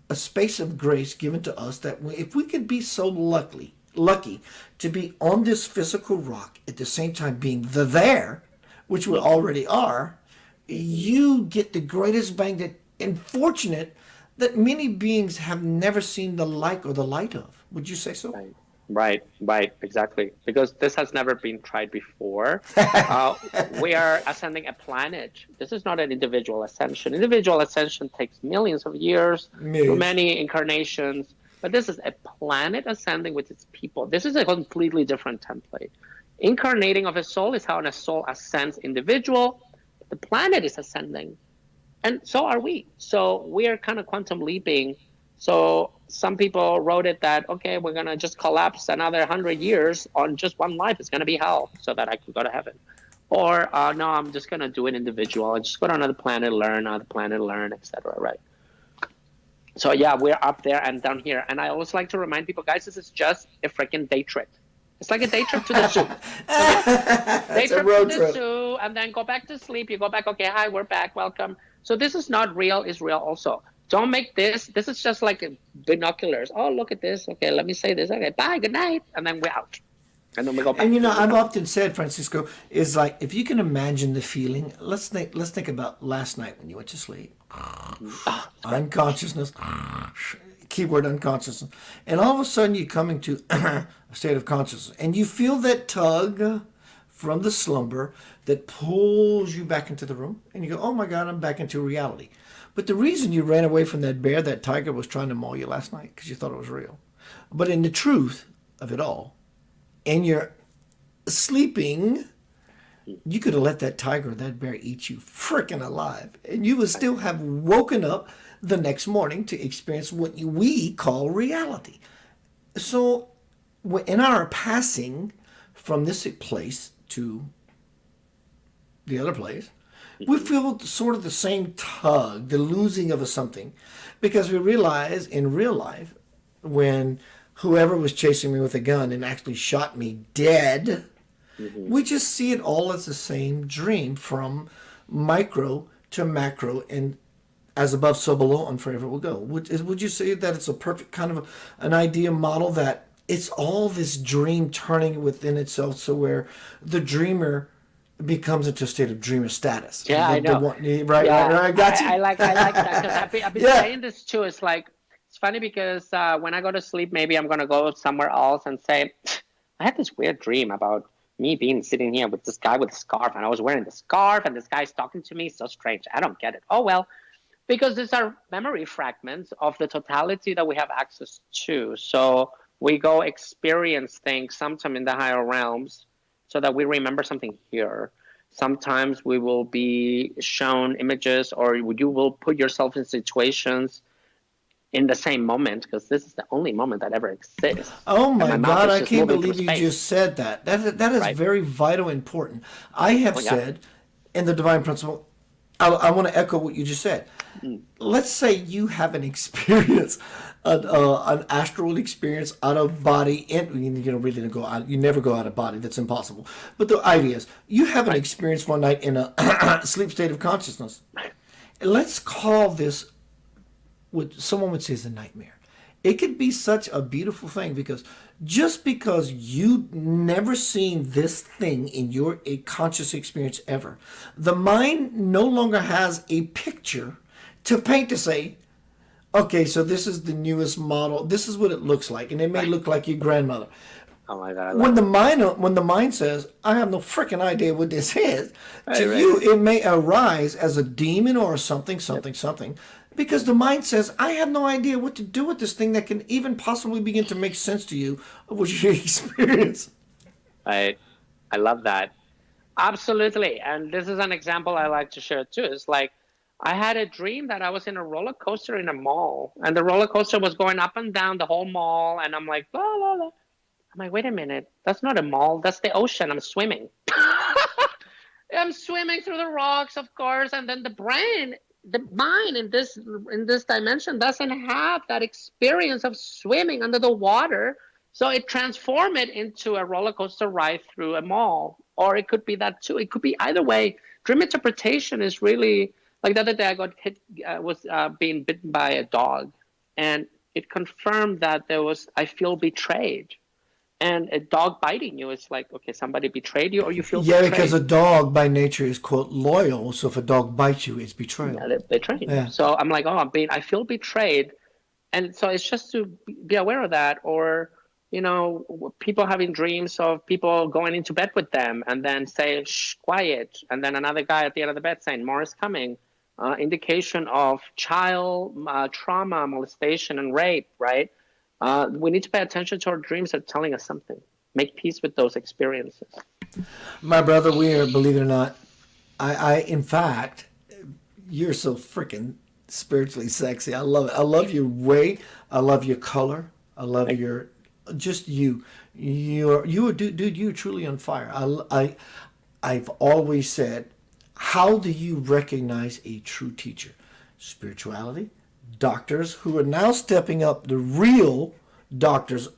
a space of grace given to us that if we could be so lucky to be on this physical rock at the same time being there, which we already are, you get the greatest bang that, and fortunate that many beings have never seen the like or the light of. Would you say so? Right, exactly. Because this has never been tried before. We are ascending a planet. This is not an individual ascension. Individual ascension takes millions of years, Millions. many incarnations. But this is a planet ascending with its people. This is a completely different template. Incarnating of a soul is how a soul ascends individual. The planet is ascending. And so are we. So we are kind of quantum leaping. So some people wrote it that, okay, we're going to just collapse another 100 years on just one life. It's going to be hell so that I could go to heaven. Or, no, I'm just going to do it individual. I just go to another planet, learn, etc. Right? So, yeah, we're up there and down here. And I always like to remind people, guys, this is just a freaking day trip. It's like a day trip to the zoo. Day trip to the zoo, and then go back to sleep. You go back, okay, hi, we're back, welcome. So this is not real, it's real also. Don't make this is just like binoculars. Oh, look at this. Okay, let me say this. Okay, bye, good night. And then we're out. And then we go back. And I've often said, Francisco, is like, if you can imagine the feeling, let's think about last night when you went to sleep. Unconsciousness, keyword unconsciousness. And all of a sudden you come into a state of consciousness and you feel that tug from the slumber that pulls you back into the room and you go, oh my God, I'm back into reality. But the reason you ran away from that bear, that tiger was trying to maul you last night because you thought it was real. But in the truth of it all, and you're sleeping, you could have let that tiger or that bear eat you freaking alive. And you would still have woken up the next morning to experience what we call reality. So in our passing from this place to the other place, we feel sort of the same tug, the losing of a something, because we realize in real life, when whoever was chasing me with a gun and actually shot me dead, we just see it all as the same dream from micro to macro, and as above, so below, and forever will go. Would you say that it's a perfect kind of an idea model that it's all this dream turning within itself, so where the dreamer becomes into a state of dreamer status. Yeah, I know. Right, I got you. I like that, because I've been saying this too. It's like, it's funny because when I go to sleep, maybe I'm going to go somewhere else and say, I had this weird dream about me sitting here with this guy with a scarf, and I was wearing the scarf, and this guy's talking to me. So strange. I don't get it. Oh, well, because these are memory fragments of the totality that we have access to. So we go experience things sometime in the higher realms, so that we remember something here. Sometimes we will be shown images, or you will put yourself in situations in the same moment, because this is the only moment that ever exists. Oh my God, I can't believe through you space. just said that. That is Right. very vital and important. I have Oh, yeah. said in the Divine Principle, I want to echo what you just said. Let's say you have an experience, an astral experience out of body, and really go out. You never go out of body. That's impossible. But the idea is, you have an experience one night in a sleep state of consciousness. Let's call this what someone would say is a nightmare. It could be such a beautiful thing, because just because you never seen this thing in your conscious experience ever, the mind no longer has a picture to paint to say, Okay, so this is the newest model. This is what it looks like, and it may look like your grandmother. Oh my God. I When love the mind says, "I have no freaking idea what this is," to Right, you right. it may arise as a demon or something, something, because the mind says, "I have no idea what to do with this thing that can even possibly begin to make sense to you of what you experience." I love that. Absolutely. And this is an example I like to share too. It's like I had a dream that I was in a roller coaster in a mall, and the roller coaster was going up and down the whole mall. And I'm like, blah, blah, blah. I'm like, wait a minute. That's not a mall. That's the ocean. I'm swimming. I'm swimming through the rocks, of course. And then the brain, the mind in this dimension doesn't have that experience of swimming under the water. So it transformed it into a roller coaster ride through a mall. Or it could be that too. It could be either way. Dream interpretation is really like the other day I got hit, was being bitten by a dog. And it confirmed that I feel betrayed. And a dog biting you is like, okay, somebody betrayed you or you feel Yeah, betrayed. because a dog by nature is quote loyal. So if a dog bites you, it's betrayal. Yeah, they betrayed. Yeah. So I'm like, oh, I feel betrayed. And so it's just to be aware of that. Or, people having dreams of people going into bed with them and then say, shh, quiet. And then another guy at the end of the bed saying, more is coming. Indication of child trauma, molestation, and rape, right? We need to pay attention to our dreams that are telling us something. Make peace with those experiences. My brother, we are, believe it or not, in fact, you're so freaking spiritually sexy. I love it. I love your weight. I love your color. I love just you. Dude, you're truly on fire. I've always said, how do you recognize a true teacher? Spirituality, doctors who are now stepping up, the real doctors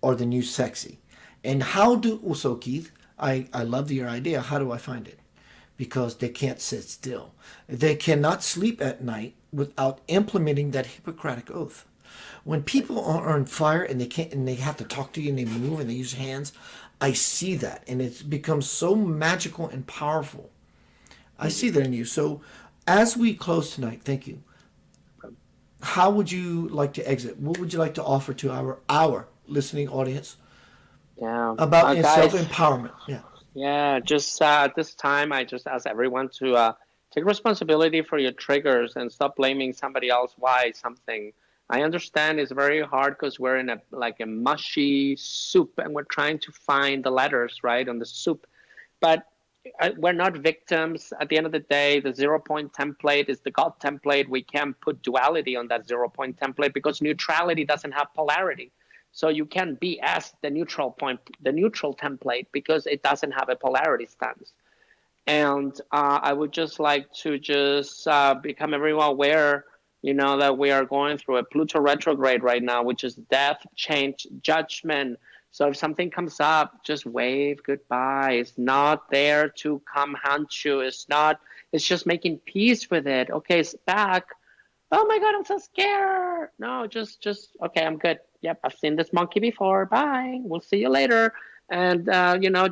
are the new sexy. And so Keith, I love your idea. How do I find it? Because they can't sit still. They cannot sleep at night without implementing that Hippocratic oath. When people are on fire and they have to talk to you and they move and they use hands, I see that and it's become so magical and powerful. I see that in you. So as we close tonight, thank you. How would you like to exit? What would you like to offer to our listening audience about guys, self-empowerment? Yeah. Yeah, just at this time, I just ask everyone to take responsibility for your triggers and stop blaming somebody else why something. I understand it's very hard because we're in a mushy soup and we're trying to find the letters, right, on the soup. But we're not victims. At the end of the day, the 0-point template is the God template. We can't put duality on that 0-point template because neutrality doesn't have polarity. So you can be as the neutral template because it doesn't have a polarity stance. And I would just like to become everyone aware, that we are going through a Pluto retrograde right now, which is death, change, judgment. So if something comes up, just wave goodbye. It's not there to come hunt you. It's just making peace with it. Okay, it's back. Oh my God, I'm so scared. No, just, okay, I'm good. Yep, I've seen this monkey before. Bye. We'll see you later. And,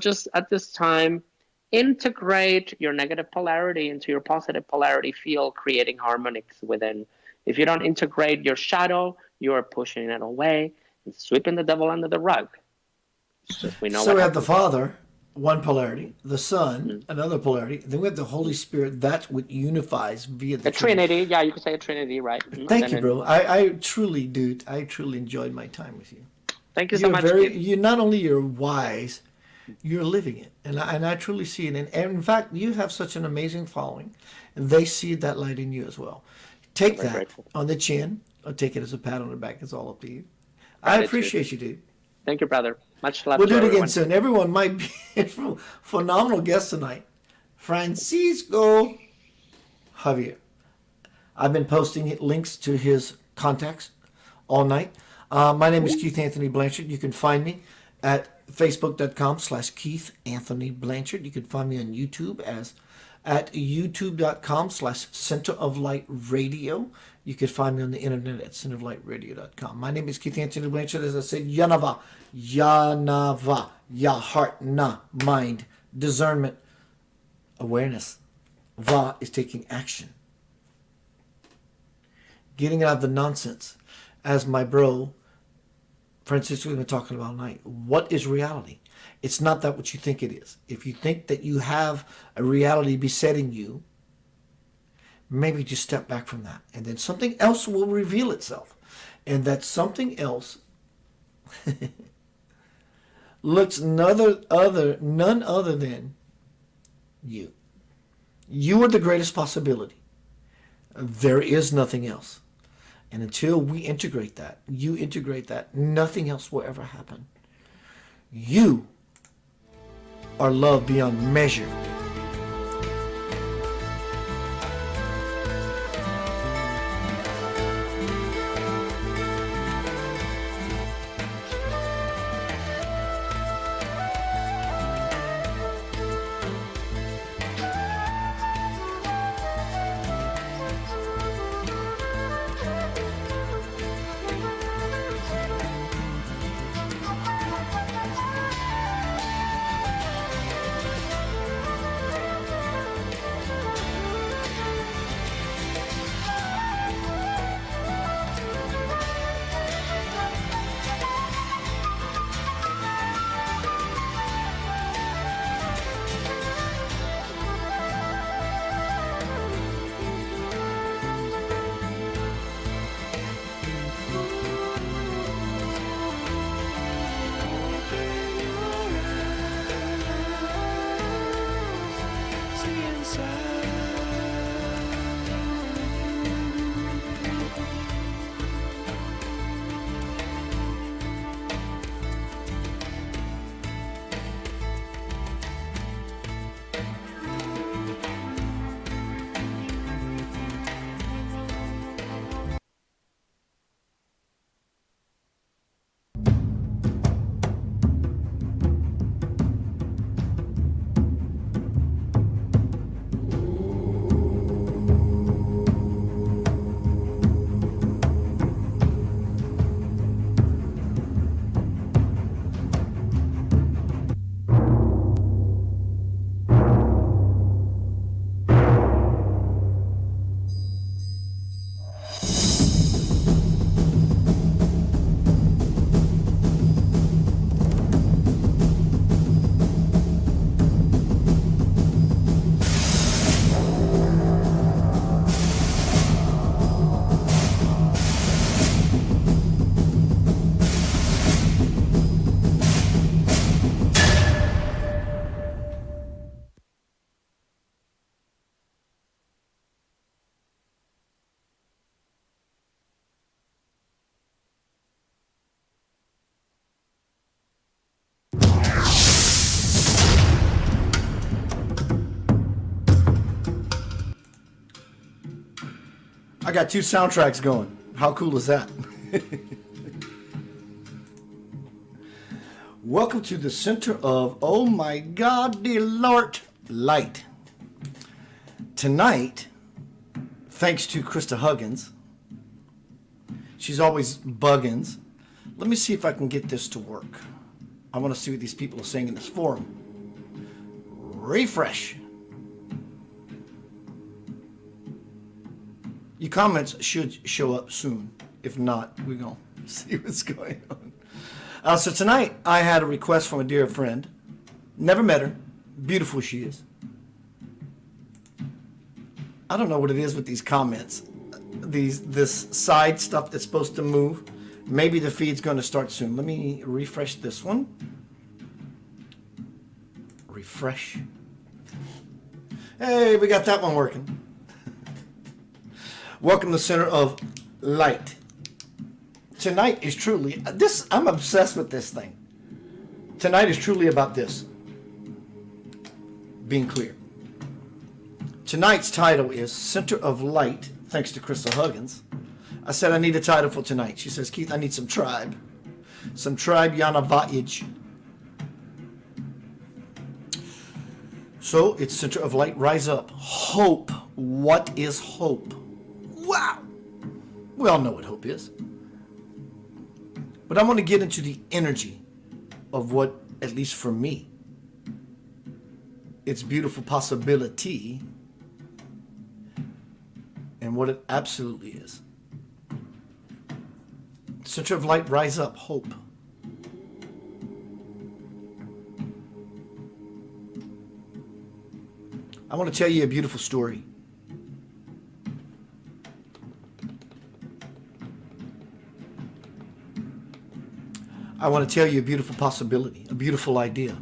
just at this time, integrate your negative polarity into your positive polarity field, creating harmonics within. If you don't integrate your shadow, you are pushing it away and sweeping the devil under the rug. It's just, we know So what we have the happens. Father, one polarity, the Son, another polarity, then we have the Holy Spirit. That's what unifies via the A Trinity. Yeah, you could say a Trinity, right? Thank you, bro. I truly, dude, I truly enjoyed my time with you. Thank you so much. You not only you're wise, you're living it, and I truly see it. And in fact, you have such an amazing following, and they see that light in you as well. Take Very that grateful. on the chin, or take it as a pat on the back. It's all up to you. I Gratitude. appreciate you, dude. Thank you, brother. Much love. We'll to do it everyone. again soon. Everyone might be a phenomenal guest tonight. Francisco Javier. I've been posting links to his contacts all night. My name is Keith Anthony Blanchard. You can find me at facebook.com/Keith Anthony Blanchard. You can find me on YouTube at youtube.com/Center of Light Radio. You can find me on the internet at centeroflightradio.com. My name is Keith Anthony Blanchard. As I said, Yanava, Ya heart, Na, mind, discernment, awareness. Va is taking action. Getting out of the nonsense. As my bro, Francisco, we've been talking about tonight. What is reality? It's not that what you think it is. If you think that you have a reality besetting you, maybe just step back from that. And then something else will reveal itself. And that something else looks none other than you. You are the greatest possibility. There is nothing else. And until we integrate that, you integrate that, nothing else will ever happen. You are loved beyond measure. I got 2 soundtracks going. How cool is that? Welcome to the center of, oh my God, dear Lord, light. Tonight, thanks to Krista Huggins, she's always buggins. Let me see if I can get this to work. I want to see what these people are saying in this forum. Refresh. Your comments should show up soon. If not, we're going to see what's going on. So tonight, I had a request from a dear friend. Never met her. Beautiful she is. I don't know what it is with these comments. This side stuff that's supposed to move. Maybe the feed's going to start soon. Let me refresh this one. Refresh. Hey, we got that one working. Welcome to the center of light. Tonight is truly, I'm obsessed with this thing. Tonight is truly about this. Being clear. Tonight's title is Center of Light, thanks to Crystal Huggins. I said I need a title for tonight. She says, Keith, I need some tribe. Some tribe Yana Va'ij. So it's Center of Light, rise up. Hope. What is hope? Wow. We all know what hope is. But I want to get into the energy of what, at least for me, it's beautiful possibility and what it absolutely is. Center of Light, rise up, hope. I want to tell you a beautiful story. I want to tell you a beautiful possibility, a beautiful idea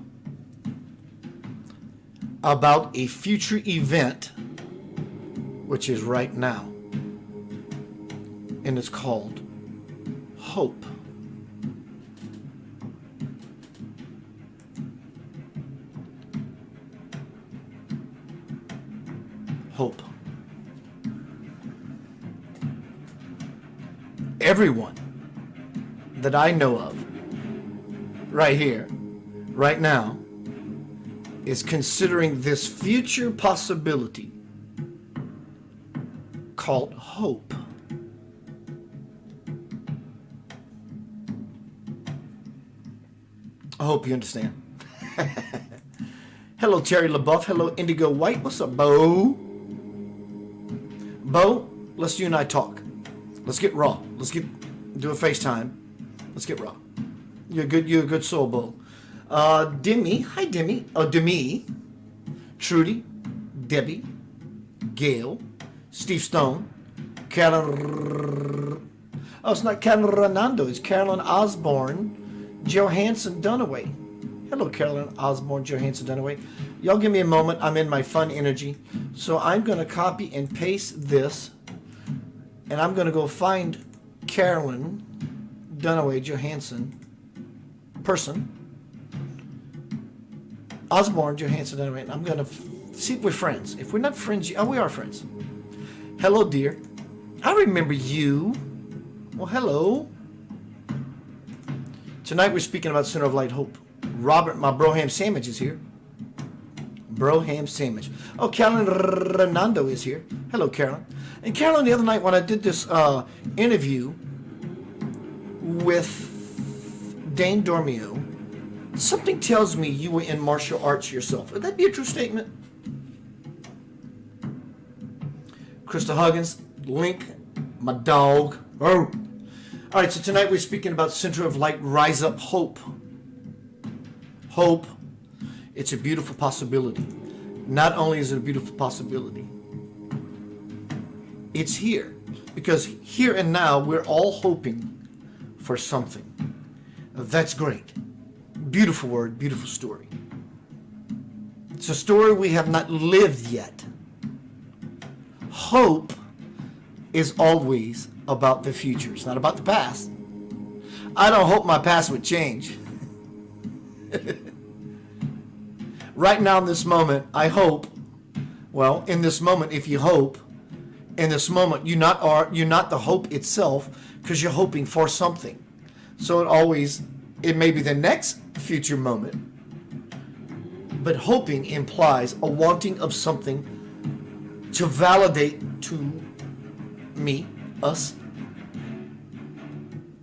about a future event, which is right now. And it's called hope. Hope. Everyone that I know of right here, right now, is considering this future possibility called hope. I hope you understand. Hello, Terry LaBeouf. Hello, Indigo White. What's up, Bo? Bo, let's you and I talk. Let's get raw. Let's do a FaceTime. Let's get raw. You're a good soul, Bo. Demi. Hi, Demi. Demi. Trudy. Debbie. Gail. Steve Stone. Carolyn. Oh, it's not Carolyn Renando. It's Carolyn Osborne. Johansson Dunaway. Hello, Carolyn Osborne, Johansson Dunaway. Y'all give me a moment. I'm in my fun energy. So I'm going to copy and paste this. And I'm going to go find Carolyn Dunaway Johansson. Person. Osborne Johansson Dunaway. And I'm going to see if we're friends. If we're not friends, we are friends. Hello, dear. I remember you. Well, hello. Tonight we're speaking about Center of Light Hope. Robert, my Broham Sandwich is here. Broham Sandwich. Oh, Carolyn Renando is here. Hello, Carolyn. And Carolyn, the other night when I did this interview with Dane Dormio, something tells me you were in martial arts yourself. Would that be a true statement? Krista Huggins, Link, my dog. Oh. All right, so tonight we're speaking about Center of Light, Rise Up, Hope. Hope, it's a beautiful possibility. Not only is it a beautiful possibility, it's here. Because here and now, we're all hoping for something. That's great. Beautiful word, beautiful story. It's a story we have not lived yet. Hope is always about the future. It's not about the past. I don't hope my past would change. Right now in this moment, I hope, well, in this moment, if you hope, in this moment, you're not the hope itself, because you're hoping for something. So it may be the next future moment, but hoping implies a wanting of something to validate to me, us,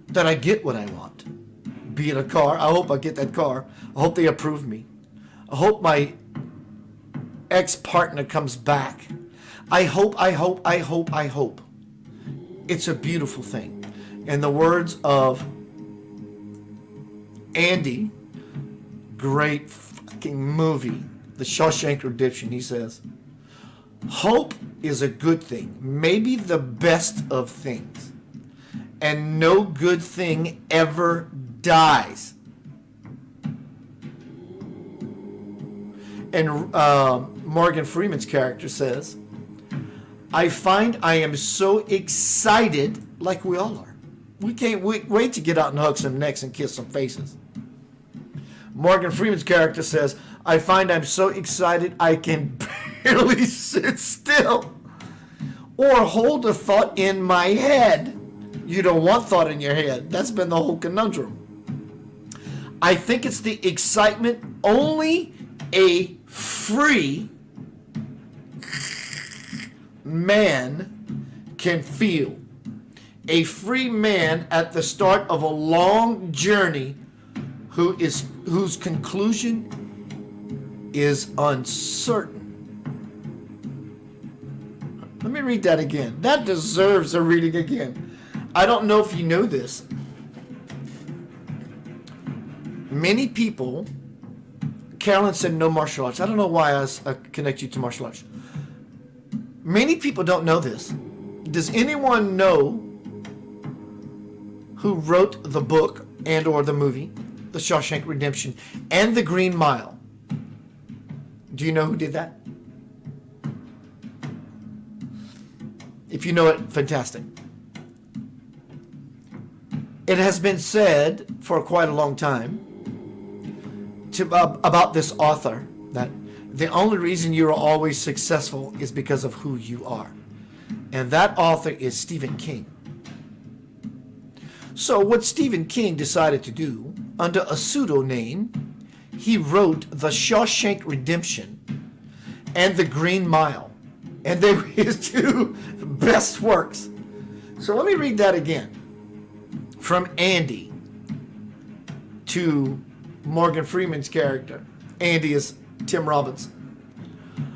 that I get what I want. Be it a car. I hope I get that car. I hope they approve me. I hope my ex-partner comes back. I hope. It's a beautiful thing. In the words of Andy, great fucking movie, The Shawshank Redemption, he says, hope is a good thing, maybe the best of things, and no good thing ever dies. And Morgan Freeman's character says, I find I am so excited, like we all are. We can't wait to get out and hug some necks and kiss some faces. Morgan Freeman's character says, I find I'm so excited I can barely sit still or hold a thought in my head. You don't want thought in your head. That's been the whole conundrum. I think it's the excitement only a free man can feel. A free man at the start of a long journey whose conclusion is uncertain. Let me read that again. That deserves a reading again. I don't know if you know this, Many people, Carolyn said no martial arts. I don't know why I connect you to martial arts. Many people don't know this. Does anyone know who wrote the book and or the movie, The Shawshank Redemption, and The Green Mile? Do you know who did that? If you know it, fantastic. It has been said for quite a long time about this author that the only reason you're always successful is because of who you are. And that author is Stephen King. So what Stephen King decided to do, under a pseudonym, he wrote The Shawshank Redemption and The Green Mile. And they were his two best works. So let me read that again. From Andy to Morgan Freeman's character. Andy is Tim Robbins.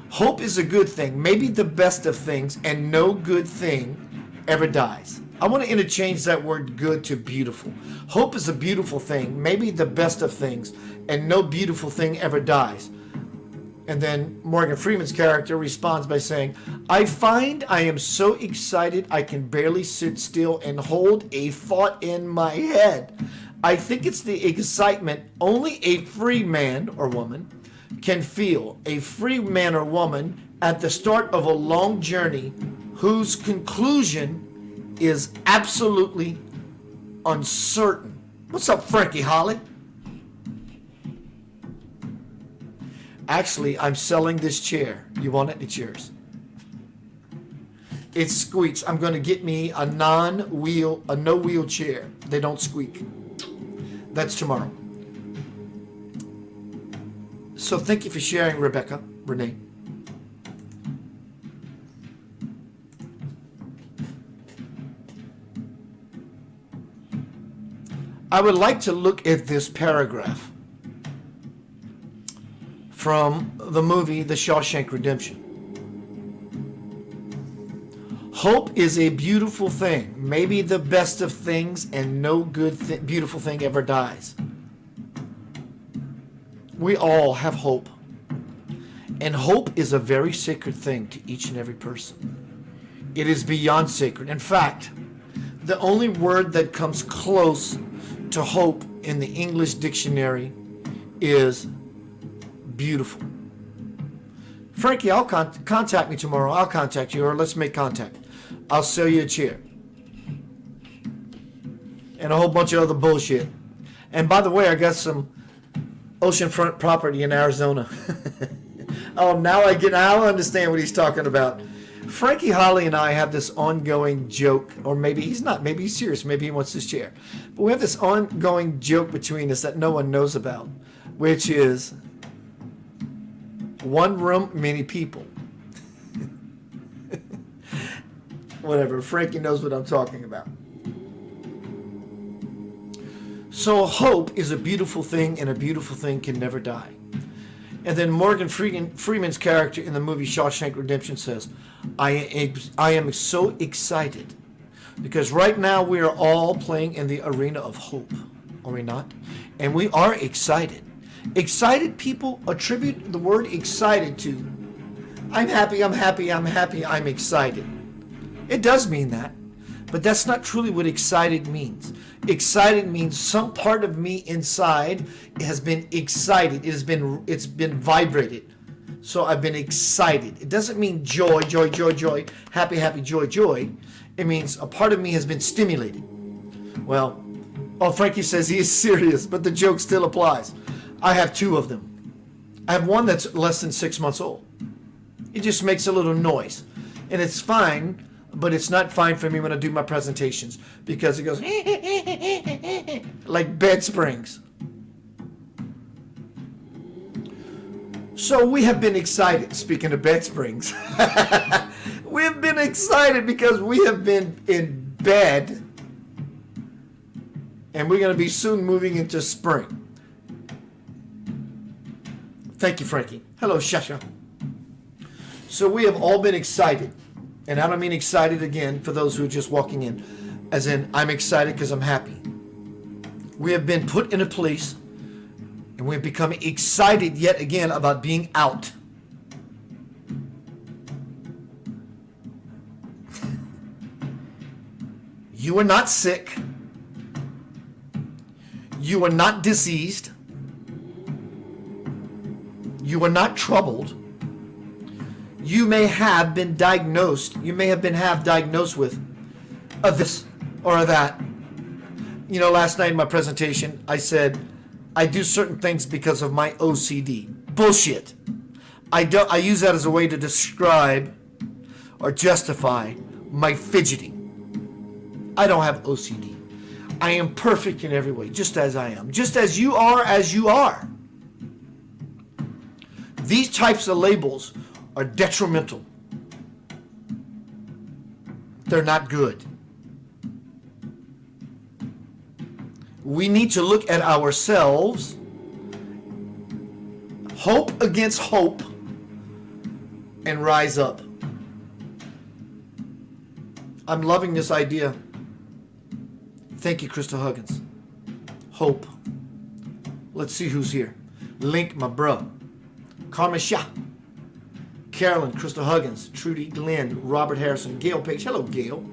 Hope is a good thing, maybe the best of things, and no good thing ever dies. I want to interchange that word good to beautiful. Hope is a beautiful thing, maybe the best of things, and no beautiful thing ever dies. And then Morgan Freeman's character responds by saying, I find I am so excited I can barely sit still and hold a thought in my head. I think it's the excitement only a free man or woman can feel. A free man or woman at the start of a long journey whose conclusion is absolutely uncertain. What's up, Frankie Holly? Actually, I'm selling this chair. You want it? It's yours. It squeaks. I'm going to get me a no-wheel chair. They don't squeak. That's tomorrow. So thank you for sharing, Rebecca, Renee. I would like to look at this paragraph from the movie The Shawshank Redemption. Hope is a beautiful thing, maybe the best of things, and no good beautiful thing ever dies. We all have hope. And hope is a very sacred thing to each and every person. It is beyond sacred. In fact, the only word that comes close to hope in the English dictionary is beautiful. Frankie, I'll contact me tomorrow. I'll contact you, or let's make contact. I'll sell you a chair. And a whole bunch of other bullshit. And by the way, I got some oceanfront property in Arizona. Oh, now I understand what he's talking about. Frankie Holly and I have this ongoing joke, or maybe he's not, maybe he's serious, maybe he wants this chair. But we have this ongoing joke between us that no one knows about, which is one room, many people. Whatever, Frankie knows what I'm talking about. So hope is a beautiful thing, and a beautiful thing can never die. And then Morgan Freeman's character in the movie Shawshank Redemption says, I am so excited because right now we are all playing in the arena of hope, are we not? And we are excited. Excited people attribute the word excited to, I'm happy, I'm happy, I'm happy, I'm excited. It does mean that, but that's not truly what excited means. Excited means some part of me inside has been excited. It's been vibrated. So I've been excited. It doesn't mean joy, joy, joy, joy, happy, happy, joy, joy. It means a part of me has been stimulated. Well, Frankie says he is serious, but the joke still applies. I have two of them. I have one that's less than 6 months old. It just makes a little noise. And it's fine, but it's not fine for me when I do my presentations because it goes like bed springs. So we have been excited, speaking of bed springs. We've been excited because we have been in bed and we're going to be soon moving into spring. Thank you, Frankie. Hello, Shasha. So we have all been excited. And I don't mean excited again for those who are just walking in, as in I'm excited because I'm happy. We have been put in a place And we've become excited yet again about being out. You are not sick. You are not diseased. You are not troubled. You may have been diagnosed. You may have been diagnosed with a this or a that. You know, last night in my presentation, I said, I do certain things because of my OCD. Bullshit. I use that as a way to describe or justify my fidgeting. I don't have OCD. I am perfect in every way, just as I am. Just as you are as you are. These types of labels are detrimental. They're not good. We need to look at ourselves, hope against hope, and rise up. I'm loving this idea. Thank you, Crystal Huggins. Hope. Let's see who's here. Link, my bro. Carmen Shah. Carolyn, Crystal Huggins, Trudy Glenn, Robert Harrison, Gail Page. Hello, Gail.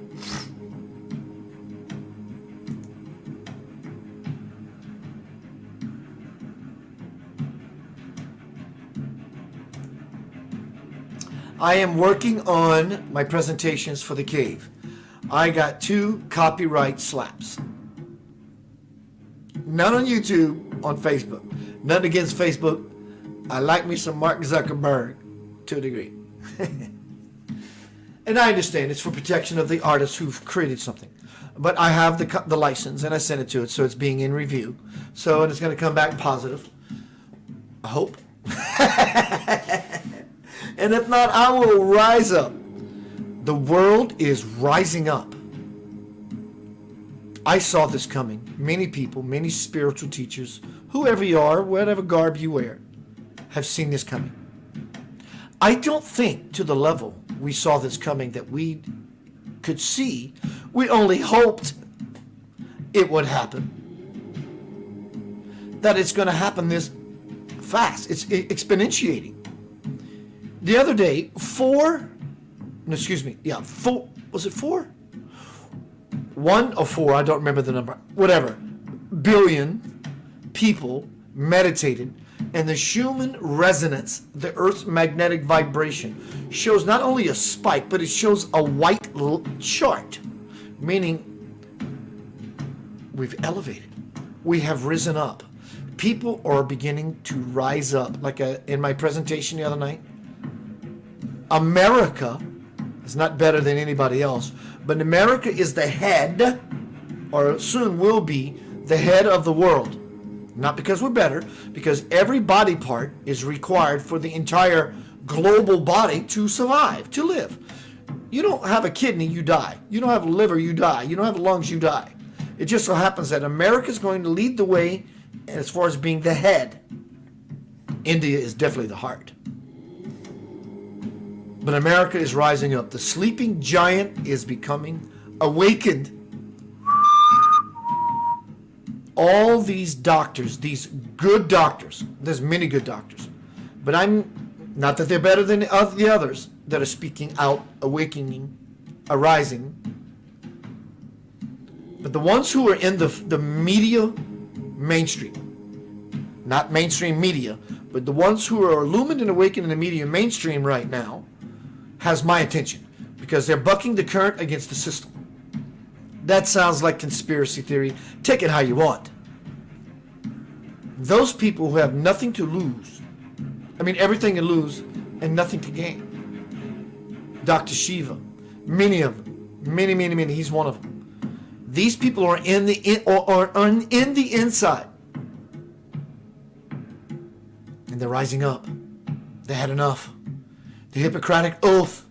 I am working on my presentations for the cave. I got 2 copyright slaps. None on YouTube, on Facebook. Nothing against Facebook. I like me some Mark Zuckerberg to a degree. And I understand it's for protection of the artists who've created something. But I have the license and I sent it to it, so it's being in review. So it's going to come back positive. I hope. And if not, I will rise up. The world is rising up. I saw this coming. Many people, many spiritual teachers, whoever you are, whatever garb you wear, have seen this coming. I don't think to the level we saw this coming that we could see. We only hoped it would happen. That it's going to happen this fast. It's exponentiating. The other day, 4, was it 4? 1 or 4, I don't remember the number, whatever, billion people meditated, and the Schumann resonance, the Earth's magnetic vibration, shows not only a spike, but it shows a white chart, meaning we've elevated. We have risen up. People are beginning to rise up. Like in my presentation the other night, America is not better than anybody else, but America is the head, or soon will be, the head of the world. Not because we're better, because every body part is required for the entire global body to survive, to live. You don't have a kidney, you die. You don't have a liver, you die. You don't have lungs, you die. It just so happens that America is going to lead the way as far as being the head. India is definitely the heart. But America is rising up. The sleeping giant is becoming awakened. All these doctors, these good doctors, there's many good doctors, but I'm not that they're better than the others that are speaking out, awakening, arising. But the ones who are in the media mainstream, not mainstream media, but the ones who are illumined and awakened in the media mainstream right now, has my attention, because they're bucking the current against the system. That sounds like conspiracy theory. Take it how you want. Those people who have nothing to lose, everything to lose and nothing to gain. Dr. Shiva, many of them, many, he's one of them. These people are in the inside. And they're rising up. They had enough. The Hippocratic Oath.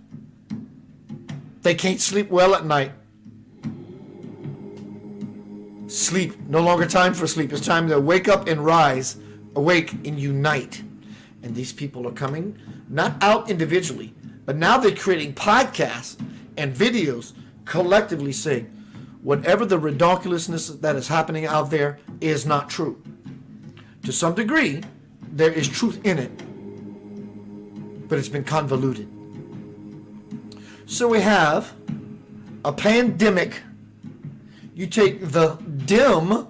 They can't sleep well at night. Sleep, no longer time for sleep. It's time to wake up and rise, awake and unite. And these people are coming, not out individually, but now they're creating podcasts and videos collectively saying, whatever the ridiculousness that is happening out there is not true. To some degree, there is truth in it, but it's been convoluted. So we have a pandemic. You take the dim